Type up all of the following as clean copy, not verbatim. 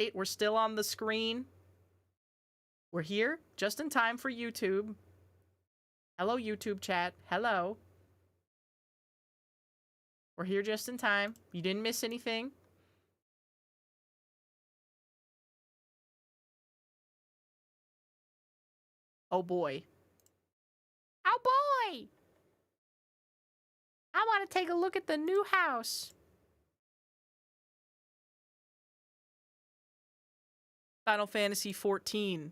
Hey, we're still on the screen. We're here just in time for YouTube. Hello, YouTube chat. Hello. We're here just in time. You didn't miss anything. Oh boy. Oh boy! I want to take a look at the new house. Final Fantasy XIV.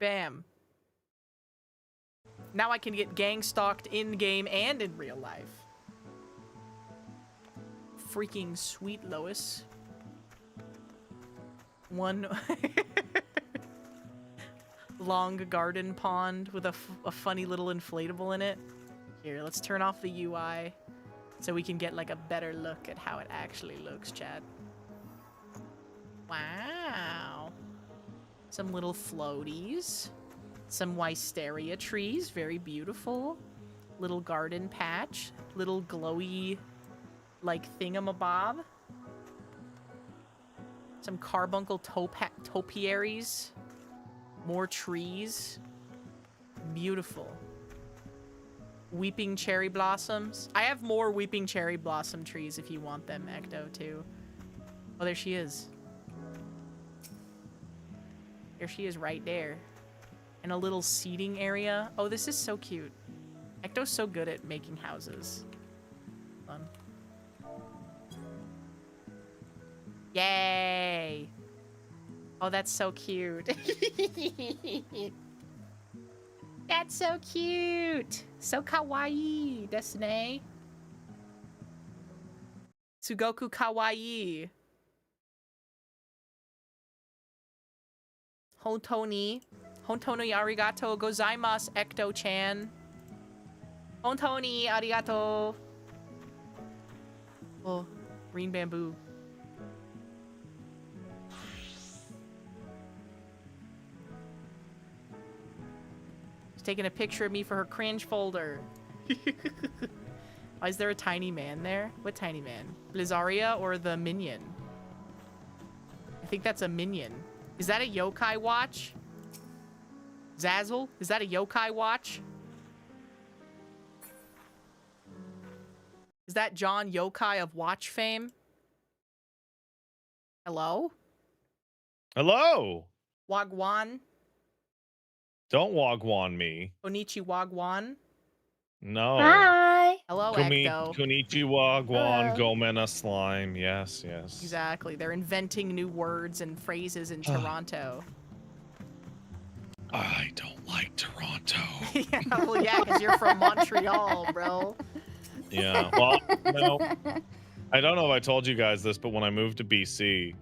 Bam. Now I can get gang stalked in-game and in real life. Freaking sweet, Lois. One long garden pond with a funny little inflatable in it. Here, let's turn off the UI so we can get like a better look at how it actually looks, chat. Wow. Some little floaties. Some wisteria trees, very beautiful. Little garden patch. Little glowy, like, thingamabob. Some carbuncle topiaries. More trees. Beautiful. Weeping cherry blossoms. I have more weeping cherry blossom trees if you want them, Ecto, too. Oh, there she is. There she is right there. And a little seating area. Oh, this is so cute. Ecto's so good at making houses. Fun. Yay! Oh, that's so cute. That's so cute. So kawaii, desu ne. Tsugoku kawaii. Hontoni. Hontoni arigato gozaimasu, Ecto-chan. Hontoni arigato. Oh, green bamboo. She's taking a picture of me for her cringe folder. Why is there a tiny man there? What tiny man? Blizzaria or the minion? I think that's a minion. Is that a yokai watch? Zazzle? Is that a yokai watch? Is that John Yokai of watch fame? Hello? Hello. Wagwan? Don't wagwan me. Onichi Wagwan? No. Hi. Hello, Ecto. Konnichiwa, Guan, Hello. Gomena, slime. Yes, yes. Exactly. They're inventing new words and phrases in Toronto. I don't like Toronto. Yeah, well, yeah, because you're from Montreal, bro. Yeah, well, no. I don't know if I told you guys this, but when I moved to BC,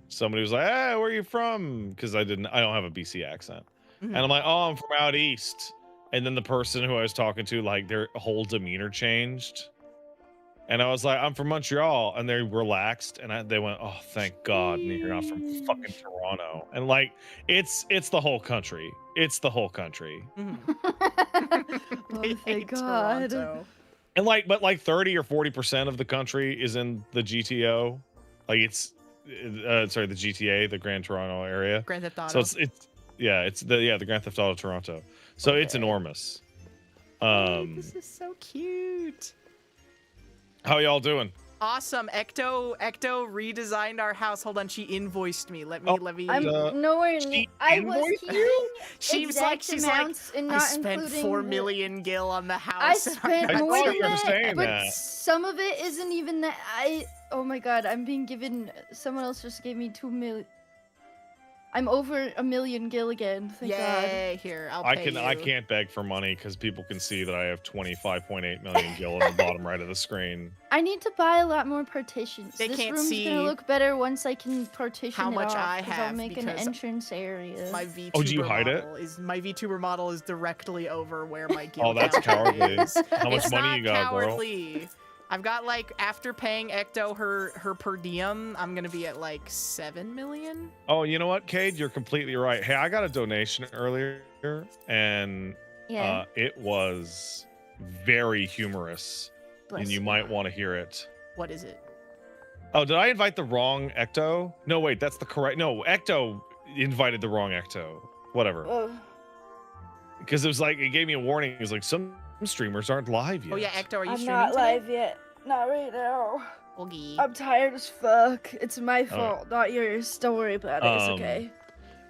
somebody was like, "Hey, where are you from?" Because I don't have a BC accent. Mm-hmm. And I'm like, "Oh, I'm from out east." And then the person who I was talking to, like, their whole demeanor changed. And I was like, "I'm from Montreal," and they relaxed, and they went, "Oh, thank God, you're not from fucking Toronto." And like, it's the whole country. It's the whole country. Mm-hmm. They hate Toronto. And like, but like 30 or 40% of the country is in the GTO. Like it's, sorry, the GTA, the Grand Toronto area. Grand Theft Auto. So it's the Grand Theft Auto Toronto. So it's enormous. This is so cute. How y'all doing? Awesome. Ecto redesigned our house. Hold on, she invoiced me. Let me. I'm nowhere near. I was keeping she's like, and not I spent including 4 million gil on the house. I spent more than that, but some of it isn't even that. Oh my God, I'm being given. Someone else just gave me 2 million. I'm over 1 million gil again. Thank God. Here, I'll pay you. I can't beg for money because people can see that I have 25.8 million gil in the bottom right of the screen. I need to buy a lot more partitions. They this can't room's see gonna look better once I can partition how much it off, I have. I'll make an entrance area. My VTuber Oh, do you hide model my VTuber model is directly over where my gil Oh, that's counter cowardly. is. How much money you got, cowardly. girl? I've got like, after paying Ecto her per diem, I'm gonna be at like 7 million. Oh, you know what, Cade? You're completely right. Hey, I got a donation earlier, and it was very humorous, and you might want to hear it. What is it? Oh, did I invite the wrong Ecto? No, wait, that's the correct. No, Ecto invited the wrong Ecto. Whatever. Oh. Because it was like, it gave me a warning. It was like, some streamers aren't live yet. Oh yeah, Ecto, are you I'm streaming not today? live yet. Not right now. Okay. I'm tired as fuck. It's my fault, not yours. Don't worry about it. It's okay.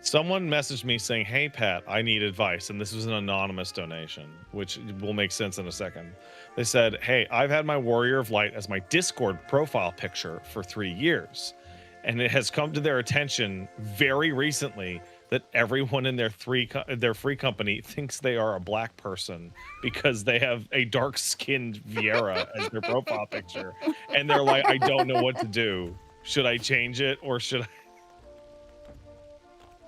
Someone messaged me saying, hey, Pat, I need advice. And this was an anonymous donation, which will make sense in a second. They said, hey, I've had my Warrior of Light as my Discord profile picture for 3 years. And it has come to their attention very recently that everyone in their free company thinks they are a black person because they have a dark-skinned Viera as their profile picture. And they're like, I don't know what to do. Should I change it or should I?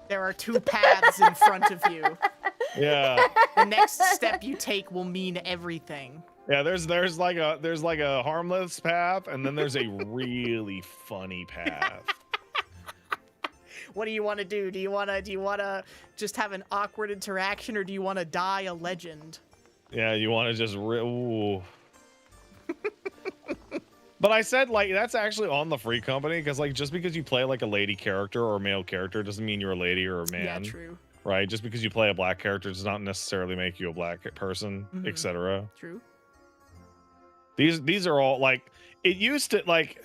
There are 2 paths in front of you. Yeah. The next step you take will mean everything. Yeah, there's like a harmless path, and then there's a really funny path. What do you want to do? Do you want to just have an awkward interaction, or do you want to die a legend? Yeah, you want to just ooh. But I said, like, that's actually on the free company, because like just because you play like a lady character or a male character doesn't mean you're a lady or a man. Yeah, true. Right? Just because you play a black character does not necessarily make you a black person, etc. True. These are all like, it used to, like,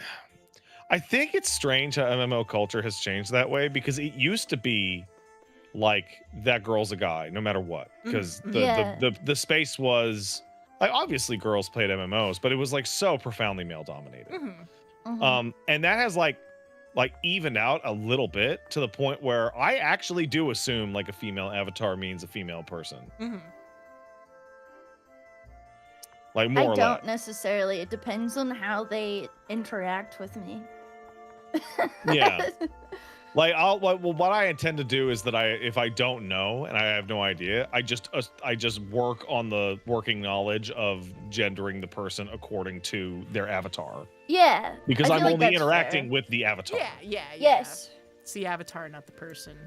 I think it's strange how MMO culture has changed that way, because it used to be like that girl's a guy no matter what, because the space was like, obviously girls played MMOs, but it was like so profoundly male dominated. And that has like evened out a little bit to the point where I actually do assume like a female avatar means a female person. Like more or less. I don't necessarily. It depends on how they interact with me. Yeah. Like what I intend to do is that if I don't know and I have no idea, I just work on the working knowledge of gendering the person according to their avatar. Yeah. Because I'm only interacting with the avatar. Yeah. Yes. It's the avatar, not the person.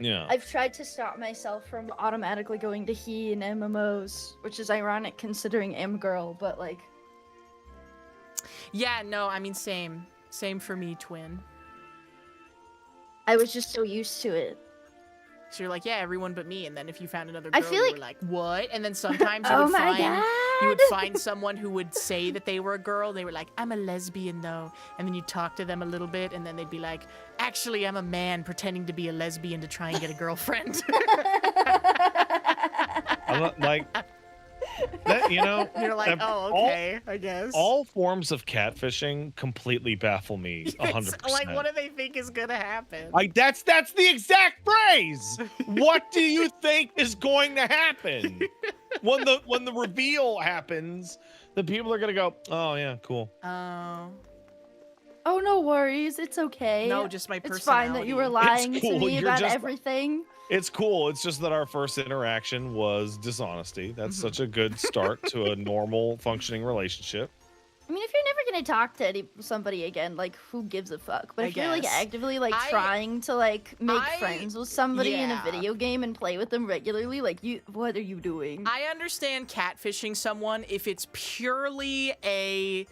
Yeah. I've tried to stop myself from automatically going to he in MMOs, which is ironic considering I'm a girl, but like. Yeah, no, I mean, same for me, twin. I was just so used to it. So you're like, yeah, everyone but me, and then if you found another girl, I feel you like... were like, what? And then sometimes you would find someone who would say that they were a girl. They were like, I'm a lesbian though. And then you talk to them a little bit, and then they'd be like, actually, I'm a man pretending to be a lesbian to try and get a girlfriend. I'm not, like, that, you know, you're like, oh, okay, I guess. All forms of catfishing completely baffle me 100%. Like, what do they think is gonna happen? Like, that's the exact phrase. What do you think is going to happen? When the reveal happens, the people are gonna go, oh yeah, cool. Oh, no worries. It's okay. No, just my personality. It's fine that you were lying to me about everything. It's cool. It's just that our first interaction was dishonesty. That's such a good start to a normal functioning relationship. I mean, if you're never gonna talk to somebody again, like, who gives a fuck? But if you're like actively like trying to like make friends with somebody in a video game and play with them regularly, like, what are you doing? I understand catfishing someone if it's purely a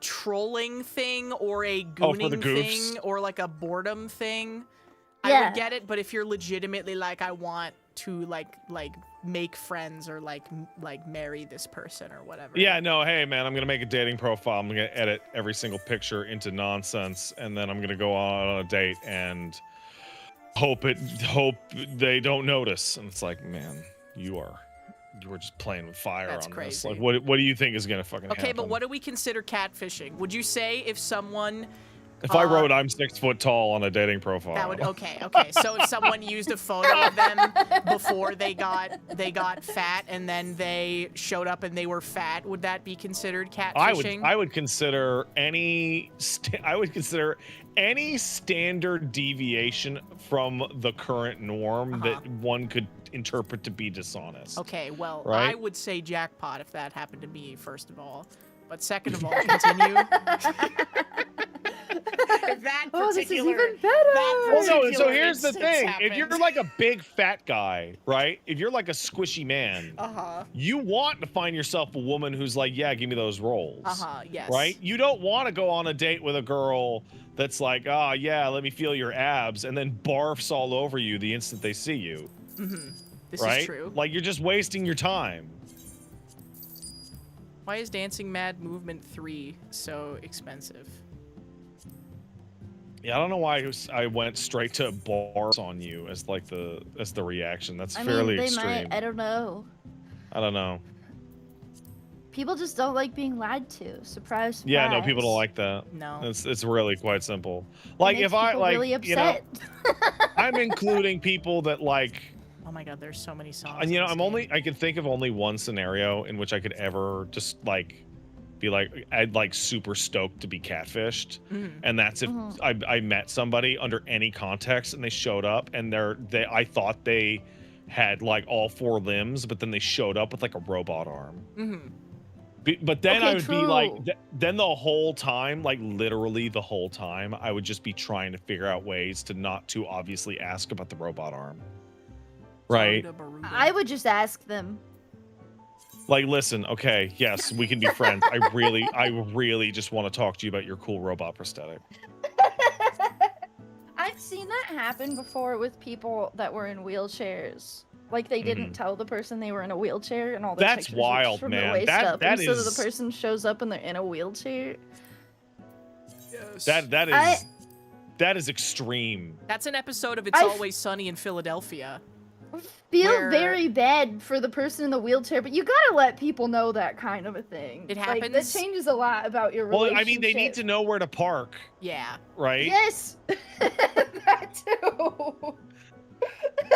trolling thing or a gooning thing or like a boredom thing. I would get it, but if you're legitimately like, I want to like make friends or like marry this person or whatever. Yeah, no, hey man, I'm gonna make a dating profile. I'm gonna edit every single picture into nonsense, and then I'm gonna go on a date and hope they don't notice. And it's like, man, you were just playing with fire. That's on crazy. this. Like, what do you think is gonna fucking happen? Okay, but what do we consider catfishing? Would you say if someone... If I wrote I'm 6 foot tall on a dating profile. That would okay. So if someone used a photo of them before they got fat and then they showed up and they were fat, would that be considered catfishing? I would consider any standard deviation from the current norm that one could interpret to be dishonest. Okay, well, right? I would say jackpot if that happened to me, first of all. But second of all, continue. that Oh, this is particular, even better. that Well, no, so particular here's the instance thing. happened. If you're like a big fat guy, right? If you're like a squishy man, you want to find yourself a woman who's like, yeah, give me those rolls. Yes. Right? You don't want to go on a date with a girl that's like, oh, yeah, let me feel your abs, and then barfs all over you the instant they see you. This right? is true. Like, you're just wasting your time. Why is Dancing Mad Movement 3 so expensive? Yeah, I don't know why I went straight to bars on you as like the reaction. That's fairly extreme. I don't know. I don't know. People just don't like being lied to. Surprise, surprise. Yeah, no, people don't like that. No. It's really quite simple. Like if I like, really upset. you know, I'm including people that like. Oh my God, there's so many songs. And you know, I can think of only one scenario in which I could ever just like be like, I'd like super stoked to be catfished, and that's if I met somebody under any context and they showed up and I thought they had like all 4 limbs, but then they showed up with like a robot arm. But then I would be like, then the whole time, like literally the whole time, I would just be trying to figure out ways to not too obviously ask about the robot arm. Right? I would just ask them. Like, listen, okay, yes, we can be friends. I really just want to talk to you about your cool robot prosthetic. I've seen that happen before with people that were in wheelchairs. Like they didn't tell the person they were in a wheelchair, and all the That's pictures wild, from man. the waist up. That So is... the person shows up and they're in a wheelchair. Yes. That is extreme. That's an episode of It's Always Sunny in Philadelphia. Feel very bad for the person in the wheelchair, but you gotta let people know that kind of a thing. It happens. Like, that changes a lot about your relationship. Well, I mean, they need to know where to park. Yeah. Right? Yes! That too!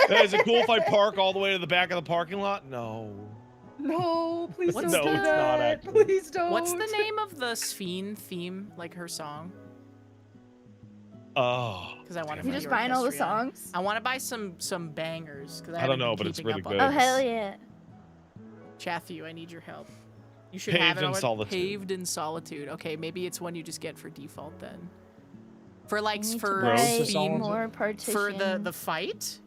Hey, is it cool if I park all the way to the back of the parking lot? No. No, please don't no, do it's not that. actually. Please don't. What's the name of the Sphene theme, like her song? Oh. Because I want to. You just buying all the songs? I want to buy some bangers. Cause I don't know, but it's really good. Oh hell yeah! Chathu, I need your help. You should Paved have it in Solitude. Paved in Solitude. Okay, maybe it's one you just get for default then. For like for the fight.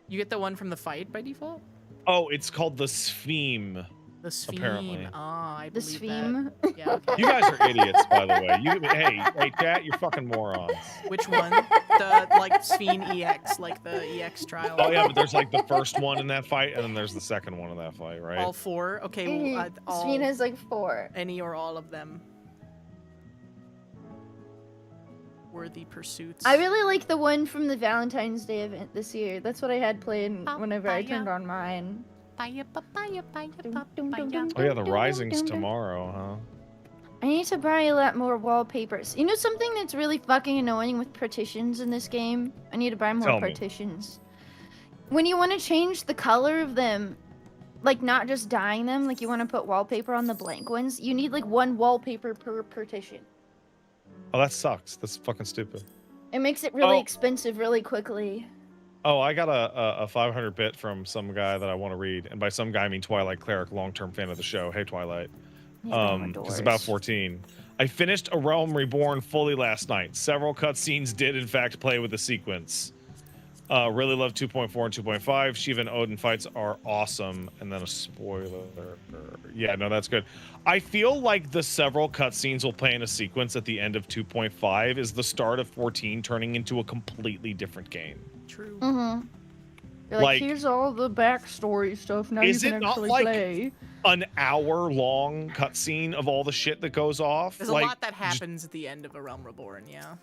You get the one from the fight by default. Oh, it's called the Sphene. The Sphene. Apparently. Ah, I the believe Sphene. That. Yeah. Okay. You guys are idiots, by the way. Hey, chat, you're fucking morons. Which one? The like Sphene EX, like the EX trial. Oh yeah, but there's like the first one in that fight, and then there's the second one in that fight, right? All 4. Okay. Well, Sphene has like 4. Any or all of them. Worthy Pursuits. I really like the one from the Valentine's Day event this year. That's what I had playing whenever I turned on mine. Oh yeah, the Rising's tomorrow, huh? I need to buy a lot more wallpapers. You know something that's really fucking annoying with partitions in this game? I need to buy more partitions. When you want to change the color of them, like not just dyeing them, like you want to put wallpaper on the blank ones, you need like 1 wallpaper per partition. Oh, that sucks. That's fucking stupid. It makes it really expensive really quickly. Oh, I got a 500 bit from some guy that I want to read. And by some guy, I mean Twilight Cleric, long-term fan of the show. Hey, Twilight. It's about 14. I finished A Realm Reborn fully last night. Several cutscenes did, in fact, play with the sequence. Really love 2.4 and 2.5. Shiva and Odin fights are awesome. And then a spoiler. Yeah, no, that's good. I feel like the several cutscenes will play in a sequence at the end of 2.5 is the start of 14 turning into a completely different game. True. Mm-hmm. You're like, here's all the backstory stuff. Now you can actually play. An hour-long cutscene of all the shit that goes off? There's a lot that happens at the end of A Realm Reborn, yeah.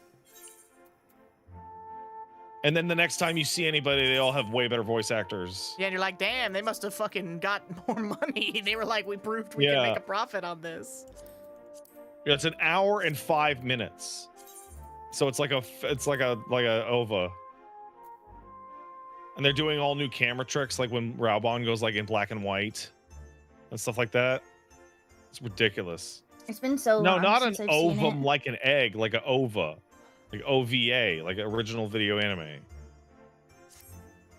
And then the next time you see anybody, they all have way better voice actors. Yeah, and you're like, damn, they must have fucking got more money. They were like, we proved we can make a profit on this. Yeah, it's an hour and 5 minutes. So it's like a OVA. And they're doing all new camera tricks, like when Raubon goes like in black and white and stuff like that. It's ridiculous. It's been so long. No, not an since ovum like an egg, like an OVA. Like OVA, like original video anime.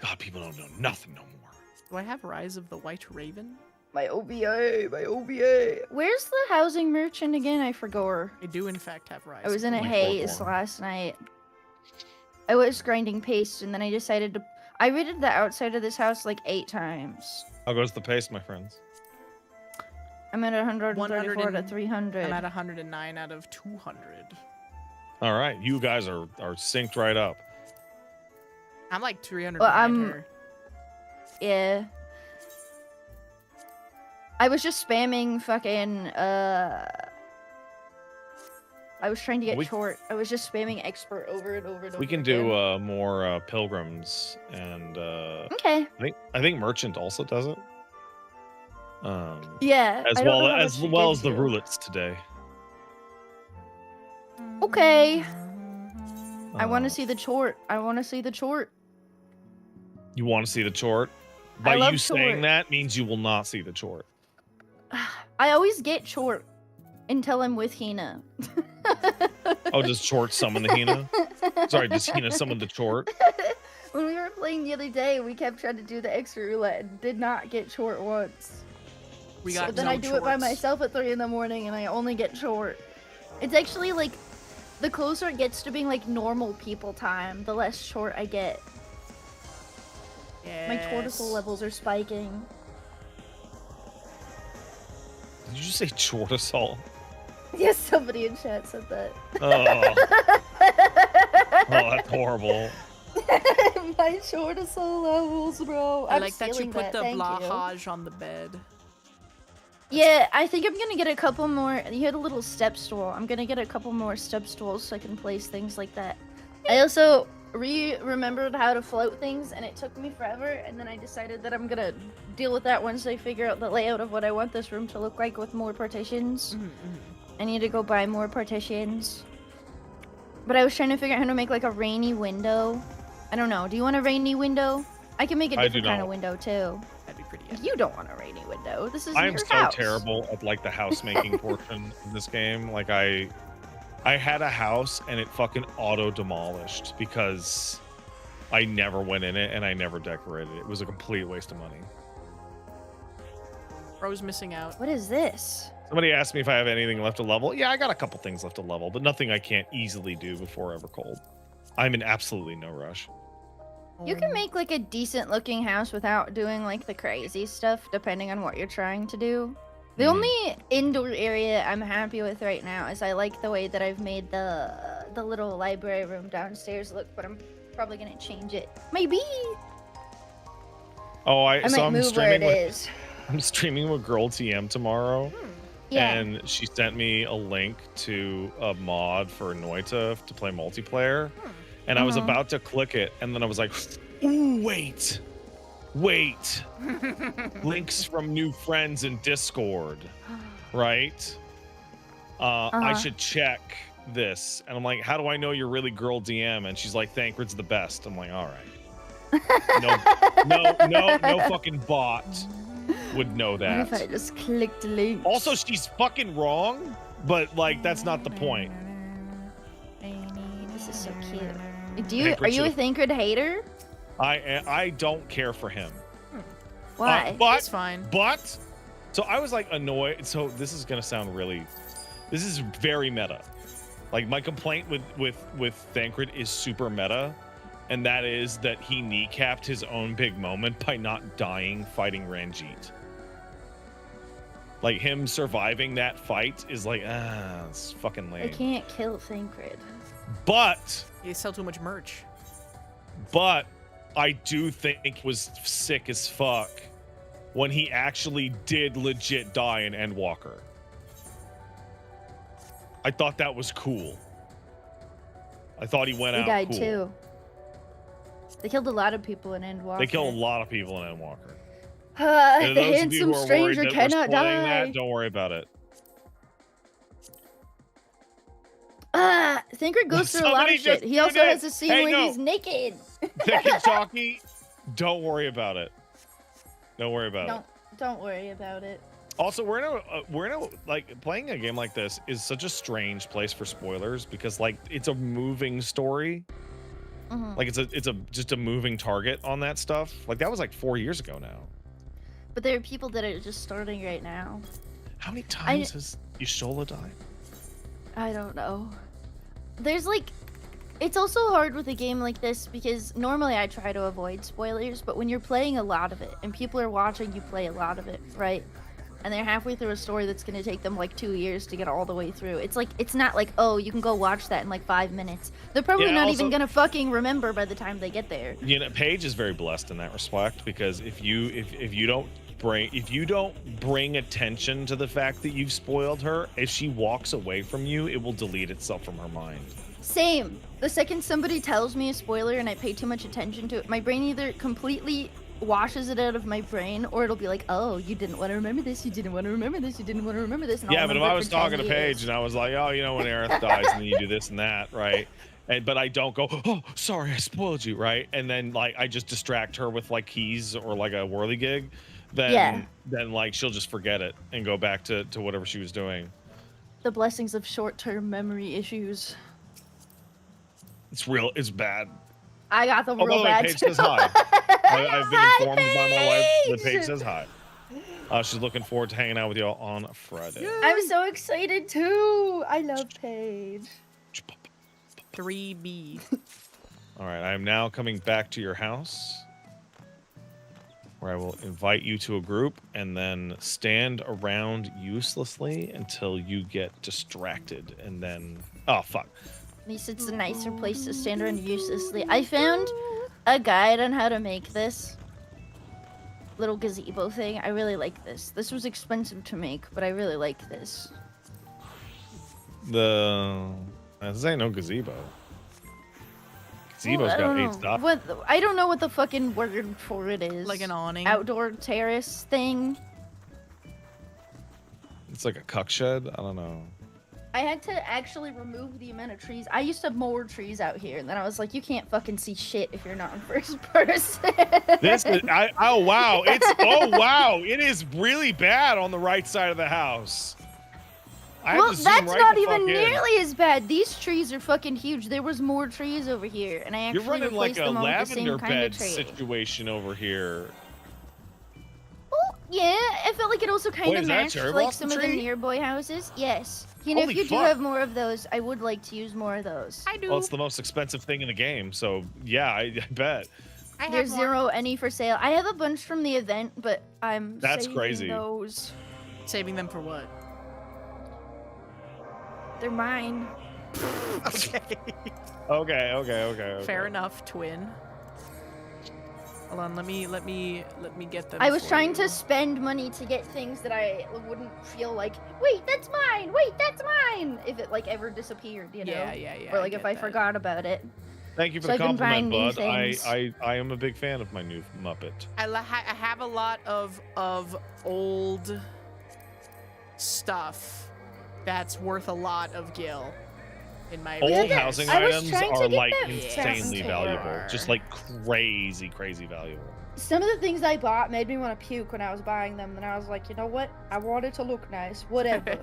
God, people don't know nothing no more. Do I have Rise of the White Raven? My OVA, my OVA. Where's the housing merchant again? I forgot. I do in fact have rice. I was in a haze last night. I was grinding paste, and then I decided to. I raided the outside of this house like 8 times. How goes the pace, my friends? I'm at 134 out of 300. I'm at 109 out of 200. All right, you guys are synced right up. I'm like 300 Well, behind her. Yeah. I was just spamming fucking, I was trying to get short. I was just spamming expert over and over and over. We can do more pilgrims and okay. I think merchant also does it. Yeah. As well as the roulettes today. Okay. I want to see the chort. I want to see the chort. You want to see the chort? By you saying that means you will not see the chort. I always get chort until I'm with Hina. Oh, does chort summon the Hina? Sorry, does Hina summon the chort? When we were playing the other day, we kept trying to do the extra roulette and did not get chort once. So then I do it by myself at 3 in the morning and I only get chort. It's actually like, the closer it gets to being like normal people time, the less chort I get. Yes. My chortisol levels are spiking. Did you just say chortisol? Yes, somebody in chat said that. Oh, that's horrible. My chortisol levels, bro. I like that you put the blahage on the bed. Yeah, I think I'm gonna get a couple more. You had a little step stool. I'm gonna get a couple more step stools so I can place things like that. I also remembered how to float things, and it took me forever. And then I decided that I'm gonna deal with that once I figure out the layout of what I want this room to look like with more partitions. I need to go buy more partitions. But I was trying to figure out how to make like a rainy window. I don't know. Do you want a rainy window? I can make a different kind of window too. That'd be pretty good. You don't want a rainy window. This is your house. I'm so terrible at like the house making portion of this game. Like I had a house and it fucking auto demolished because I never went in it and I never decorated it. It was a complete waste of money. Bro's missing out. What is this? Somebody asked me if I have anything left to level. Yeah, I got a couple things left to level, but nothing I can't easily do before Evercold. I'm in absolutely no rush. You can make like a decent looking house without doing like the crazy stuff, depending on what you're trying to do. The only indoor area I'm happy with right now is I like the way that I've made the little library room downstairs look, but I'm probably gonna change it. Maybe. Oh, I might move where it is. I'm streaming with Girl TM tomorrow. Yeah. And she sent me a link to a mod for Noita to play multiplayer. And I was about to click it, and then I was like, ooh, wait. Links from new friends in Discord, right? I should check this. And I'm like, how do I know you're really Girl DM? And she's like, Thancred's the best. I'm like, all right. No fucking bot would know that. What if I just clicked links? Also, she's fucking wrong, but like that's not the point. This is so cute. Are you a Thancred hater? I don't care for him. Why? That's fine. But so I was like annoyed. So this is gonna sound this is very meta. Like my complaint with Thancred is super meta, and that is that he kneecapped his own big moment by not dying fighting Ranjit. Like him surviving that fight is like, it's fucking lame. I can't kill Thancred. But you sell too much merch. But I do think it was sick as fuck when he actually did legit die in Endwalker. I thought that was cool. I thought he went out cool. He died too. They killed a lot of people in Endwalker. They killed a lot of people in Endwalker. The handsome stranger cannot die. Don't worry about it. Thancred goes through a lot of shit. He also has a scene where he's naked. Thick and chalky. Don't worry about it. Don't worry about it. Don't worry about it. Also, we're in a like playing a game like this is such a strange place for spoilers because like it's a moving story. Like it's just a moving target on that stuff. Like that was like 4 years ago now. But there are people that are just starting right now. How many times has Yashola died? I don't know. There's like, it's also hard with a game like this because normally I try to avoid spoilers, but when you're playing a lot of it and people are watching you play a lot of it, right? And they're halfway through a story that's going to take them like 2 years to get all the way through. It's like, it's not like, oh, you can go watch that in like 5 minutes. They're probably not even going to fucking remember by the time they get there. You know, Paige is very blessed in that respect because if you don't bring attention to the fact that you've spoiled her, if she walks away from you, it will delete itself from her mind. Same. The second somebody tells me a spoiler and I pay too much attention to it, my brain either completely washes it out of my brain, or it'll be like, oh, you didn't want to remember this, you didn't want to remember this, you didn't want to remember this. And yeah, but if I was talking to Paige and I was like, oh, you know, when Aerith dies and then you do this and that, right? But I don't go, oh, sorry, I spoiled you, right? And then like I just distract her with like keys or like a whirligig, then like she'll just forget it and go back to whatever she was doing. The blessings of short-term memory issues. It's real. It's bad. I got the real bad. Paige says hi. I've been informed by my wife that Paige says hi. She's looking forward to hanging out with y'all on Friday. I'm so excited too. I love Paige. 3B. All right, I am now coming back to your house, where I will invite you to a group and then stand around uselessly until you get distracted, and then oh fuck. At least it's a nicer place to stand around uselessly. I found a guide on how to make this little gazebo thing. I really like this. This was expensive to make, but I really like this. This ain't no gazebo. Gazebo's got 8 stuff. I don't know what the fucking word for it is. Like an awning? Outdoor terrace thing. It's like a cuck shed? I don't know. I had to actually remove the amount of trees. I used to mow trees out here, and then I was like, you can't fucking see shit if you're not in first person. Oh wow, it is really bad on the right side of the house. Well, that's not even nearly as bad. These trees are fucking huge. There was more trees over here, and I actually replaced them all with the same kind of tree. You're running like a lavender bed situation over here. Well, yeah, I felt like it also kind of matched like some of the nearby houses. Yes. You know, if you do have more of those, I would like to use more of those. I do. Well, it's the most expensive thing in the game, so yeah, I bet. There's zero any for sale. I have a bunch from the event, but I'm saving crazy. Those. Saving them for what? They're mine. Okay. Fair enough, twin. Hold on, let me get them. I was trying to spend money to get things that I wouldn't feel like, wait, that's mine. Wait, that's mine. If it like ever disappeared, you know. Yeah. Or like if I forgot about it. Thank you for the compliment, bud. I am a big fan of my new Muppet. I have a lot of old stuff that's worth a lot of gil. In my old housing items are like insanely valuable, just like crazy valuable. Some of the things I bought made me want to puke when I was buying them, and I was like, you know what? I want it to look nice. Whatever.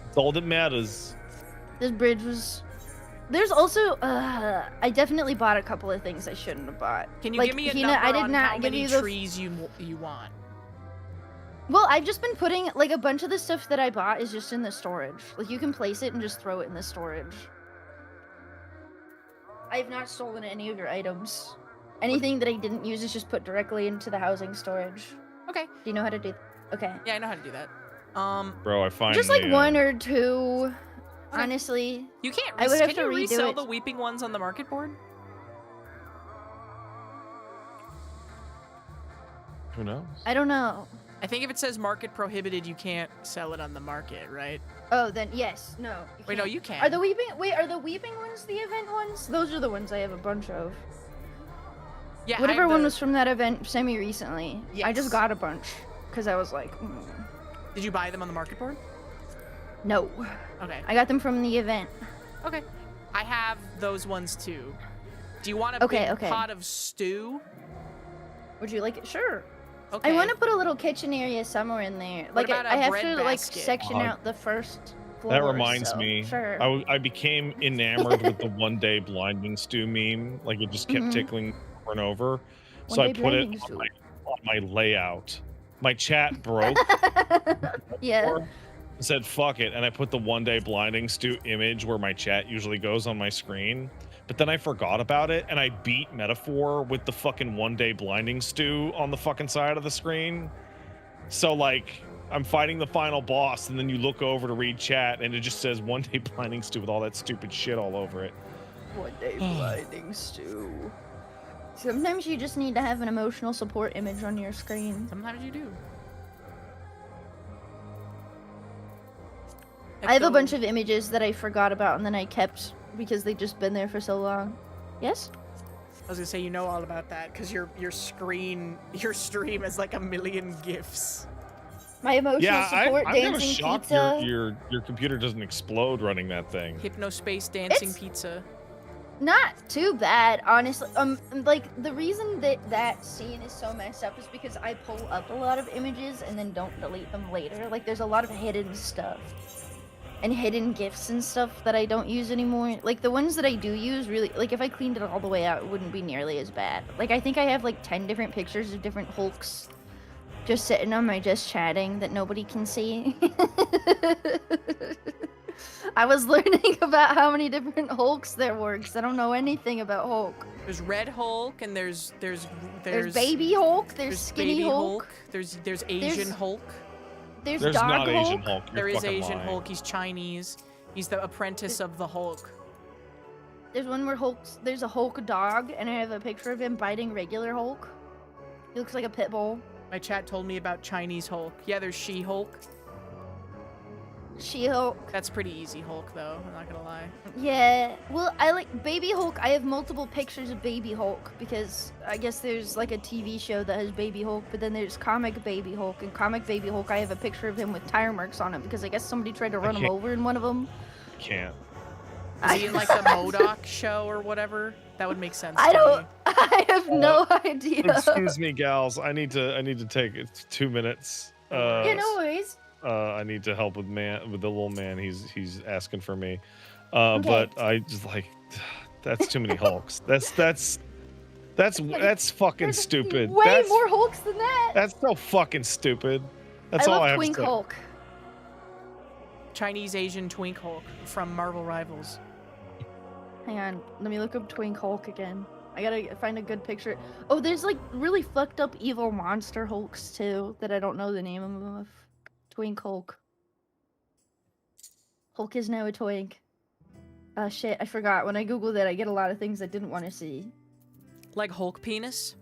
It's all that matters. This bridge was. There's also, I definitely bought a couple of things I shouldn't have bought. Can you give me a number on how many trees you want? Well, I've just been putting, like, a bunch of the stuff that I bought is just in the storage. Like, you can place it and just throw it in the storage. I have not stolen any of your items. Anything that I didn't use is just put directly into the housing storage. Okay. Do you know how to do Okay. Yeah, I know how to do that. Bro, I find just like one or two, honestly. You can't. Can you resell the weeping ones on the market board? Who knows? I don't know. I think if it says market prohibited, you can't sell it on the market, right? Oh, then yes. No. Wait, no, you can't. Are the weeping ones the event ones? Those are the ones I have a bunch of. Yeah. Whatever one was from that event semi-recently. Yes. I just got a bunch because I was like. Did you buy them on the market board? No. Okay. I got them from the event. Okay. I have those ones too. Do you want a big pot of stew? Would you like it? Sure. Okay. I want to put a little kitchen area somewhere in there. What like I have to basket? like section out the first floor. That reminds me. Sure. I became enamored with the one day blinding stew meme. Like it just kept tickling over and over. So I put it on on my layout. My chat broke. Yeah. I said fuck it, and I put the one day blinding stew image where my chat usually goes on my screen. But then I forgot about it, and I beat Metaphor with the fucking one day blinding stew on the fucking side of the screen. So like, I'm fighting the final boss, and then you look over to read chat, and it just says one day blinding stew with all that stupid shit all over it. One day blinding stew. Sometimes you just need to have an emotional support image on your screen. Sometimes you do. I have a bunch of images that I forgot about and then I kept because they've just been there for so long. Yes? I was gonna say, you know all about that because your stream is like 1 million GIFs. My emotional support I'm dancing shocked pizza. Your computer doesn't explode running that thing. Hypnospace dancing pizza. Not too bad, honestly. Like the reason that scene is so messed up is because I pull up a lot of images and then don't delete them later. Like there's a lot of hidden stuff and hidden GIFs and stuff that I don't use anymore. Like the ones that I do use, really, like if I cleaned it all the way out, it wouldn't be nearly as bad. Like I think I have like 10 different pictures of different Hulks just sitting on my just chatting that nobody can see. I was learning about how many different Hulks there were because I don't know anything about Hulk. There's Red Hulk and there's Baby Hulk. There's Skinny Baby Hulk. There's Asian Hulk. There's There's Dog not Hulk. Asian Hulk. You're There is fucking Asian lying. Hulk. He's Chinese. He's the apprentice of the Hulk. There's one where there's a Hulk dog, and I have a picture of him biting regular Hulk. He looks like a pit bull. My chat told me about Chinese Hulk. Yeah, there's She-Hulk. She-Hulk. That's pretty easy Hulk, though. I'm not gonna lie. Yeah. Well, I like Baby Hulk. I have multiple pictures of Baby Hulk because I guess there's like a TV show that has Baby Hulk, but then there's Comic Baby Hulk. And Comic Baby Hulk, I have a picture of him with tire marks on him because I guess somebody tried to run him over in one of them. Can't. Is he in like the MODOK show or whatever? That would make sense. I have no idea. Excuse me, gals. I need to take 2 minutes. Yeah, no worries. I need to help with the little man. He's asking for me. Okay. But I just like that's too many Hulks. That's fucking stupid. Way more Hulks than that. That's so fucking stupid. That's all I have Twink to say. Hulk. Chinese Asian Twink Hulk from Marvel Rivals. Hang on, let me look up Twink Hulk again. I gotta find a good picture. Oh, there's like really fucked up evil monster Hulks too that I don't know the name of. Twink Hulk. Hulk is now a twink. Shit, I forgot. When I googled it, I get a lot of things I didn't want to see. Like Hulk penis?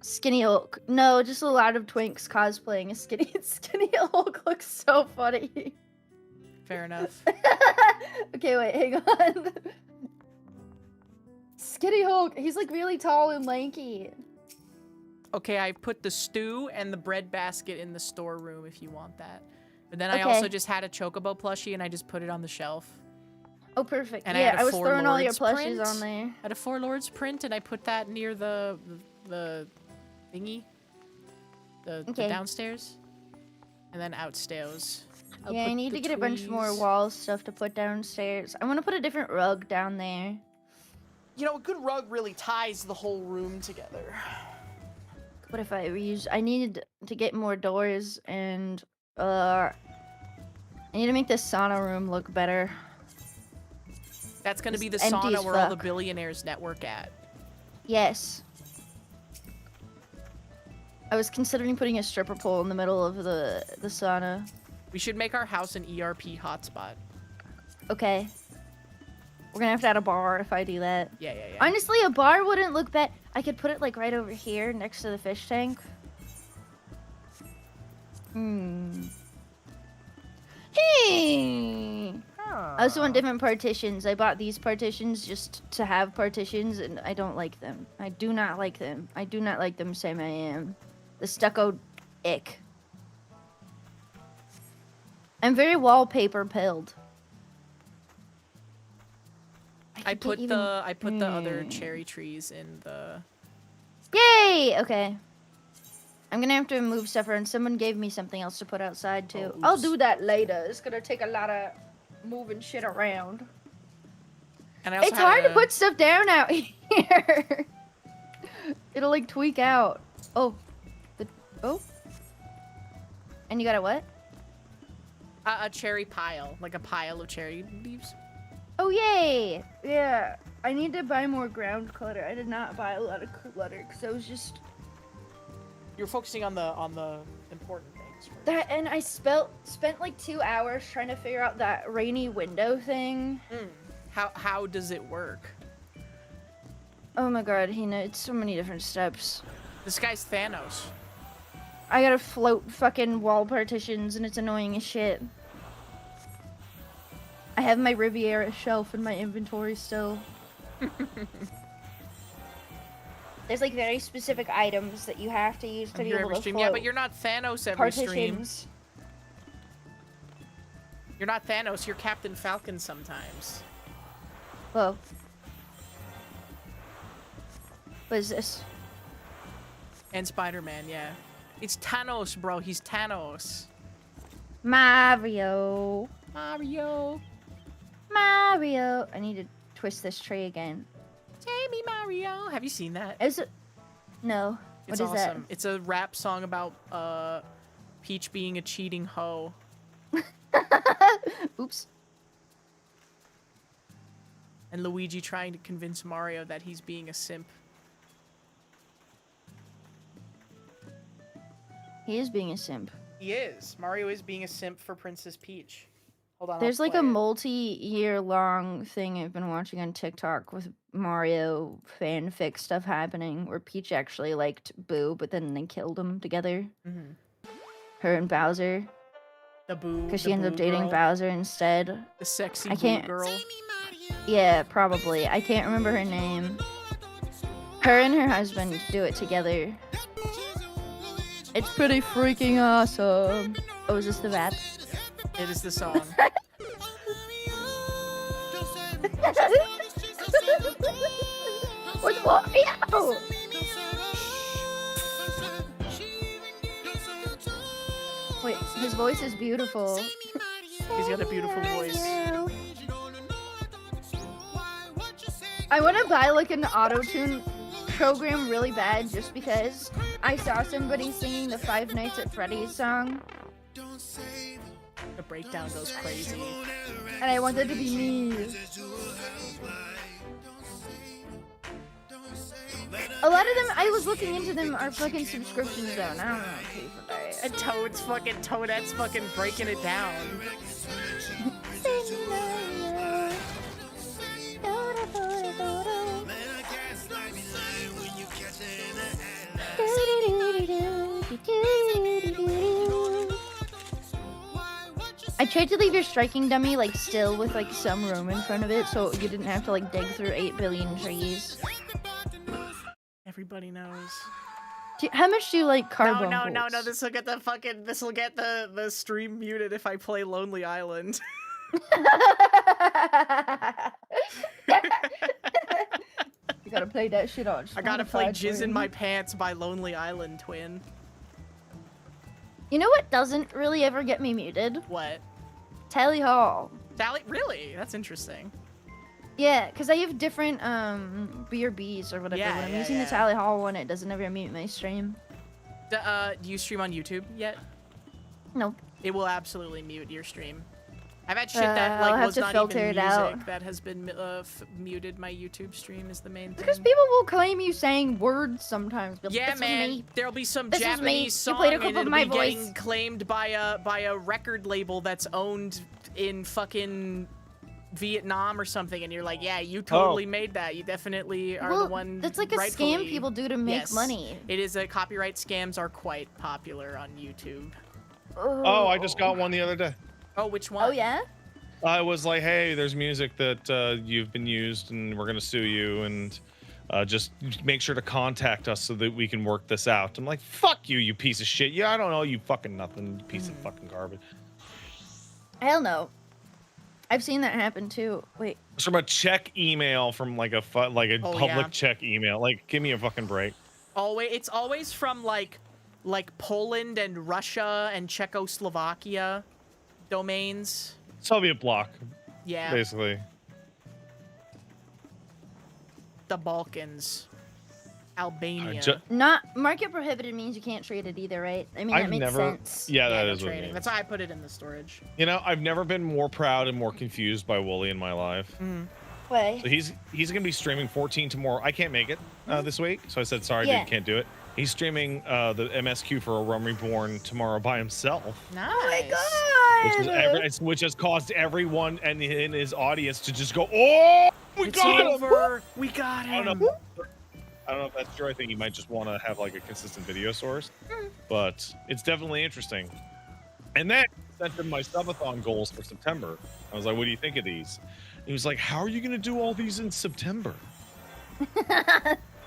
Skinny Hulk. No, just a lot of twinks cosplaying a skinny Hulk looks so funny. Fair enough. Okay, wait, hang on. Skinny Hulk. He's like really tall and lanky. Okay, I put the stew and the bread basket in the storeroom if you want that. But then I also just had a Chocobo plushie and I just put it on the shelf. Oh, perfect. And yeah, I was Four throwing all your Lords plushies print. on there. I had a Four Lords print and I put that near the thingy. The downstairs. And then outstairs. Yeah, I need to get a bunch more wall stuff to put downstairs. I want to put a different rug down there. You know, a good rug really ties the whole room together. What if I reuse? I need to get more doors and I need to make this sauna room look better. That's gonna be the empty sauna as where all the fuck. billionaires network at. Yes. I was considering putting a stripper pole in the middle of the sauna. We should make our house an ERP hotspot. Okay. We're gonna have to add a bar if I do that. Yeah. Honestly, a bar wouldn't look bad. I could put it like right over here next to the fish tank. Hey! I also want different partitions. I bought these partitions just to have partitions, and I don't like them. I do not like them. I do not like them, Sam I am. The stucco ick. I'm very wallpaper pilled. I put the other cherry trees in the... Yay! Okay. I'm gonna have to move stuff around. Someone gave me something else to put outside too. Oh, I'll do that later. It's gonna take a lot of moving shit around. And I also It's hard to put stuff down out here. It'll like tweak out. Oh, the Oh. And you got a what? A cherry pile, like a pile of cherry leaves. Oh, yay! Yeah, I need to buy more ground clutter. I did not buy a lot of clutter because I was just... You're focusing on the important things. First. That, and I spent like 2 hours trying to figure out that rainy window thing. How does it work? Oh my god, it's so many different steps. This guy's Thanos. I gotta float fucking wall partitions and it's annoying as shit. I have my Riviera shelf in my inventory still. There's like very specific items that you have to use to be able to float. Yeah, but you're not Thanos every stream. You're not Thanos, you're Captain Falcon sometimes. Whoa. What is this? And Spider-Man, yeah. It's Thanos, bro. He's Thanos. Mario. Mario. Mario. I need to twist this tree again. Take me, Mario. Have you seen that? Is it? No. It's what is awesome. It's a rap song about Peach being a cheating hoe. Oops. And Luigi trying to convince Mario that he's being a simp. He is being a simp. He is. Mario is being a simp for Princess Peach. Hold on. There's like a multi-year long thing I've been watching on TikTok with Mario fanfic stuff happening where Peach actually liked Boo, but then they killed him together. Her and Bowser. The Boo. Because she ended up dating Bowser instead. The sexy Boo girl. Yeah, probably. I can't remember her name. Her and her husband do it together. It's pretty freaking awesome. Oh, is this the rap? It is the song. Where's Mario? Wait, his voice is beautiful. He's got a beautiful voice. I want to buy like an auto-tune program really bad just because I saw somebody singing the Five Nights at Freddy's song. The breakdown goes crazy. And I want that to be me. A lot of them, I was looking into them, are fucking subscriptions though, and I don't know how to pay for that. And Toadette's fucking breaking it down. I tried to leave your striking dummy like still with like some room in front of it so you didn't have to like dig through 8 billion trees. Everybody knows. How much do you like carbon? No, this will get the stream muted if I play Lonely Island. You gotta play that shit on. I gotta play Jizz in My Pants by Lonely Island Twin. You know what doesn't really ever get me muted? What? Tally Hall. Really? That's interesting. Yeah, because I have different BRBs or whatever. Yeah, when I'm using the Tally Hall one, it doesn't ever mute my stream. Do you stream on YouTube yet? No. It will absolutely mute your stream. I've had shit that like was not even music that has been muted my YouTube stream is the main thing. Because people will claim you saying words sometimes. Like, yeah, man. There'll be some this Japanese song you played a clip and of it'll my be voice. getting claimed by a record label that's owned in fucking Vietnam or something, and you're like, yeah, you totally made that. You definitely are the one. That's like a scam people do to make money. It is a copyright scams are quite popular on YouTube. Oh, I just got one the other day. Oh, which one? Oh yeah. I was like, hey, there's music that you've been used and we're gonna sue you, and just make sure to contact us so that we can work this out. I'm like, fuck you, you piece of shit. Yeah, I don't know, you fucking nothing, you piece of fucking garbage. Hell no. I've seen that happen too. Wait. It's from a check email from like a public check email. Like, give me a fucking break. It's always from like Poland and Russia and Czechoslovakia domains. Soviet bloc. Yeah. Basically. The Balkans. Albania. Not market prohibited means you can't trade it either, right? I mean, that makes sense. Yeah, that is trading. what it means. That's why I put it in the storage. You know, I've never been more proud and more confused by Wooly in my life. Play. So he's gonna be streaming 14 tomorrow. I can't make it this week, so I said sorry, dude, can't do it. He's streaming the MSQ for A Realm Reborn tomorrow by himself. Nice. Oh my god! Which has caused everyone and in his audience to just go, "Oh, we got him! We got him!" I don't know if that's true. I think he might just want to have like a consistent video source, but it's definitely interesting. And then I sent him my subathon goals for September. I was like, "What do you think of these?" And he was like, "How are you going to do all these in September?"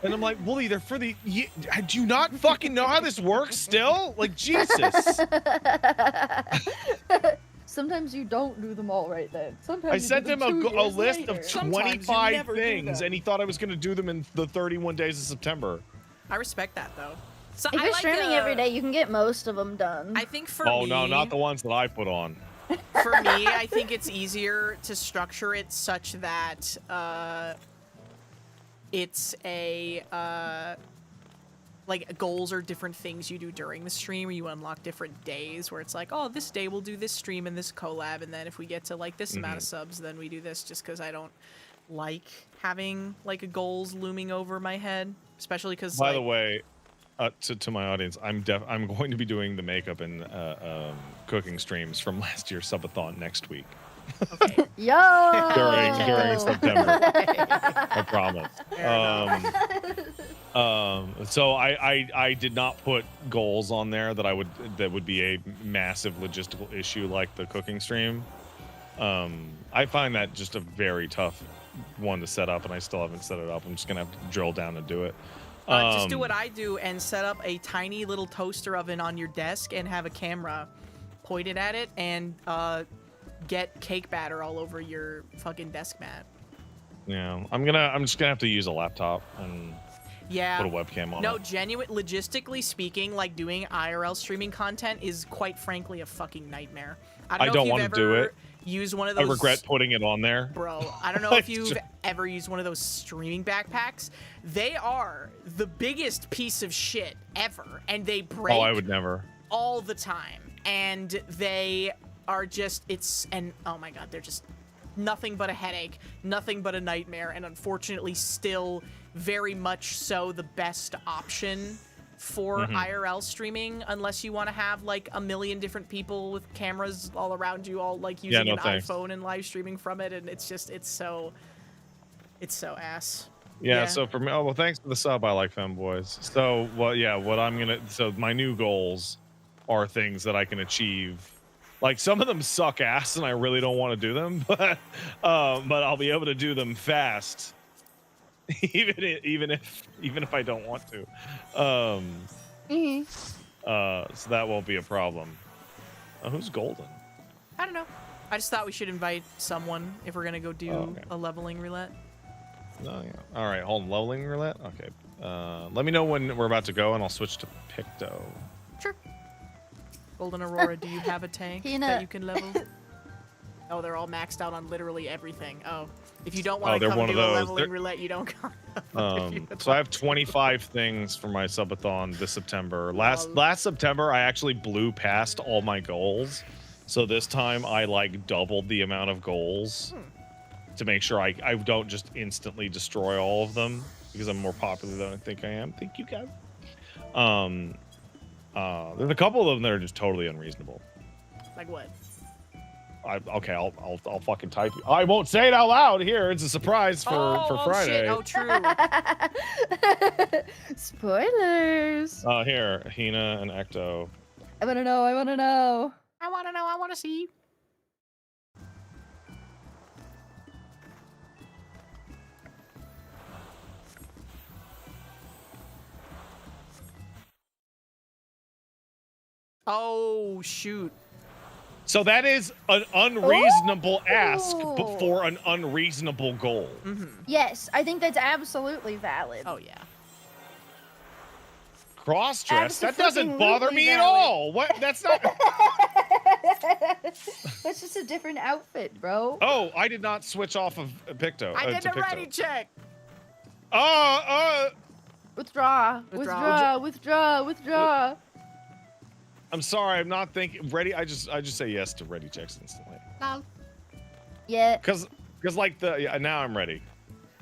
And I'm like, Wooly, they're for the... do you not fucking know how this works still? Like, Jesus. Sometimes you don't do them all right then. Sometimes I sent him a list later. of 25 things, and he thought I was going to do them in the 31 days of September. I respect that, though. So if you're streaming every day, you can get most of them done. I think for me... Oh, no, not the ones that I put on. For me, I think it's easier to structure it such that... it's a, like, goals are different things you do during the stream, or you unlock different days, where it's like, oh, this day we'll do this stream and this collab, and then if we get to, like, this amount of subs, then we do this, just because I don't like having, like, goals looming over my head, especially because, By the way, to my audience, I'm going to be doing the makeup and cooking streams from last year's subathon next week. Okay. Yo! during September. I promise. So I did not put goals on there that would be a massive logistical issue like the cooking stream. I find that just a very tough one to set up, and I still haven't set it up. I'm just gonna have to drill down and do it. Just do what I do and set up a tiny little toaster oven on your desk and have a camera pointed at it and get cake batter all over your fucking desk mat. Yeah, I'm just gonna have to use a laptop and put a webcam on it. No, logistically speaking, like doing IRL streaming content is quite frankly a fucking nightmare. I don't want to do it. Use one of those. I regret putting it on there, bro. I don't know if you've ever used one of those streaming backpacks. They are the biggest piece of shit ever, and they break. Oh, I would never. All the time, and they are just oh my god, they're just nothing but a headache, nothing but a nightmare, and unfortunately still very much so the best option for IRL streaming, unless you want to have like a million different people with cameras all around you, all like using an iPhone and live streaming from it, and it's so ass. Yeah, so for me, well, thanks for the sub. I like femboys. So, so my new goals are things that I can achieve. Like, some of them suck ass and I really don't want to do them, but I'll be able to do them fast, even if I don't want to. So that won't be a problem. Who's golden? I don't know. I just thought we should invite someone if we're gonna go do a leveling roulette. All right, hold on. Leveling roulette. Okay. Let me know when we're about to go, and I'll switch to Picto. Sure. Golden Aurora, do you have a tank that you can level? Oh, they're all maxed out on literally everything. Oh, if you don't want to come do a leveling roulette, you don't come. So I have 25 things for my subathon this September. Last September, I actually blew past all my goals. So this time, I like doubled the amount of goals to make sure I don't just instantly destroy all of them, because I'm more popular than I think I am. Thank you, guys. There's a couple of them that are just totally unreasonable. Like what? Okay, I'll fucking type. I won't say it out loud here. It's a surprise for Friday. Shit. Oh, true. Spoilers. Here, Hina and Ecto. I wanna know. I wanna know. I wanna know. I wanna see. Oh, shoot. So that is an unreasonable ask for an unreasonable goal. Yes, I think that's absolutely valid. Oh, yeah. Cross-dress? That doesn't bother me at all. What? That's not... That's just a different outfit, bro. Oh, I did not switch off of Picto. I did a ready check. What's withdraw. I'm sorry, I'm not thinking ready. I just say yes to ready checks instantly. Yeah. Cause like now I'm ready.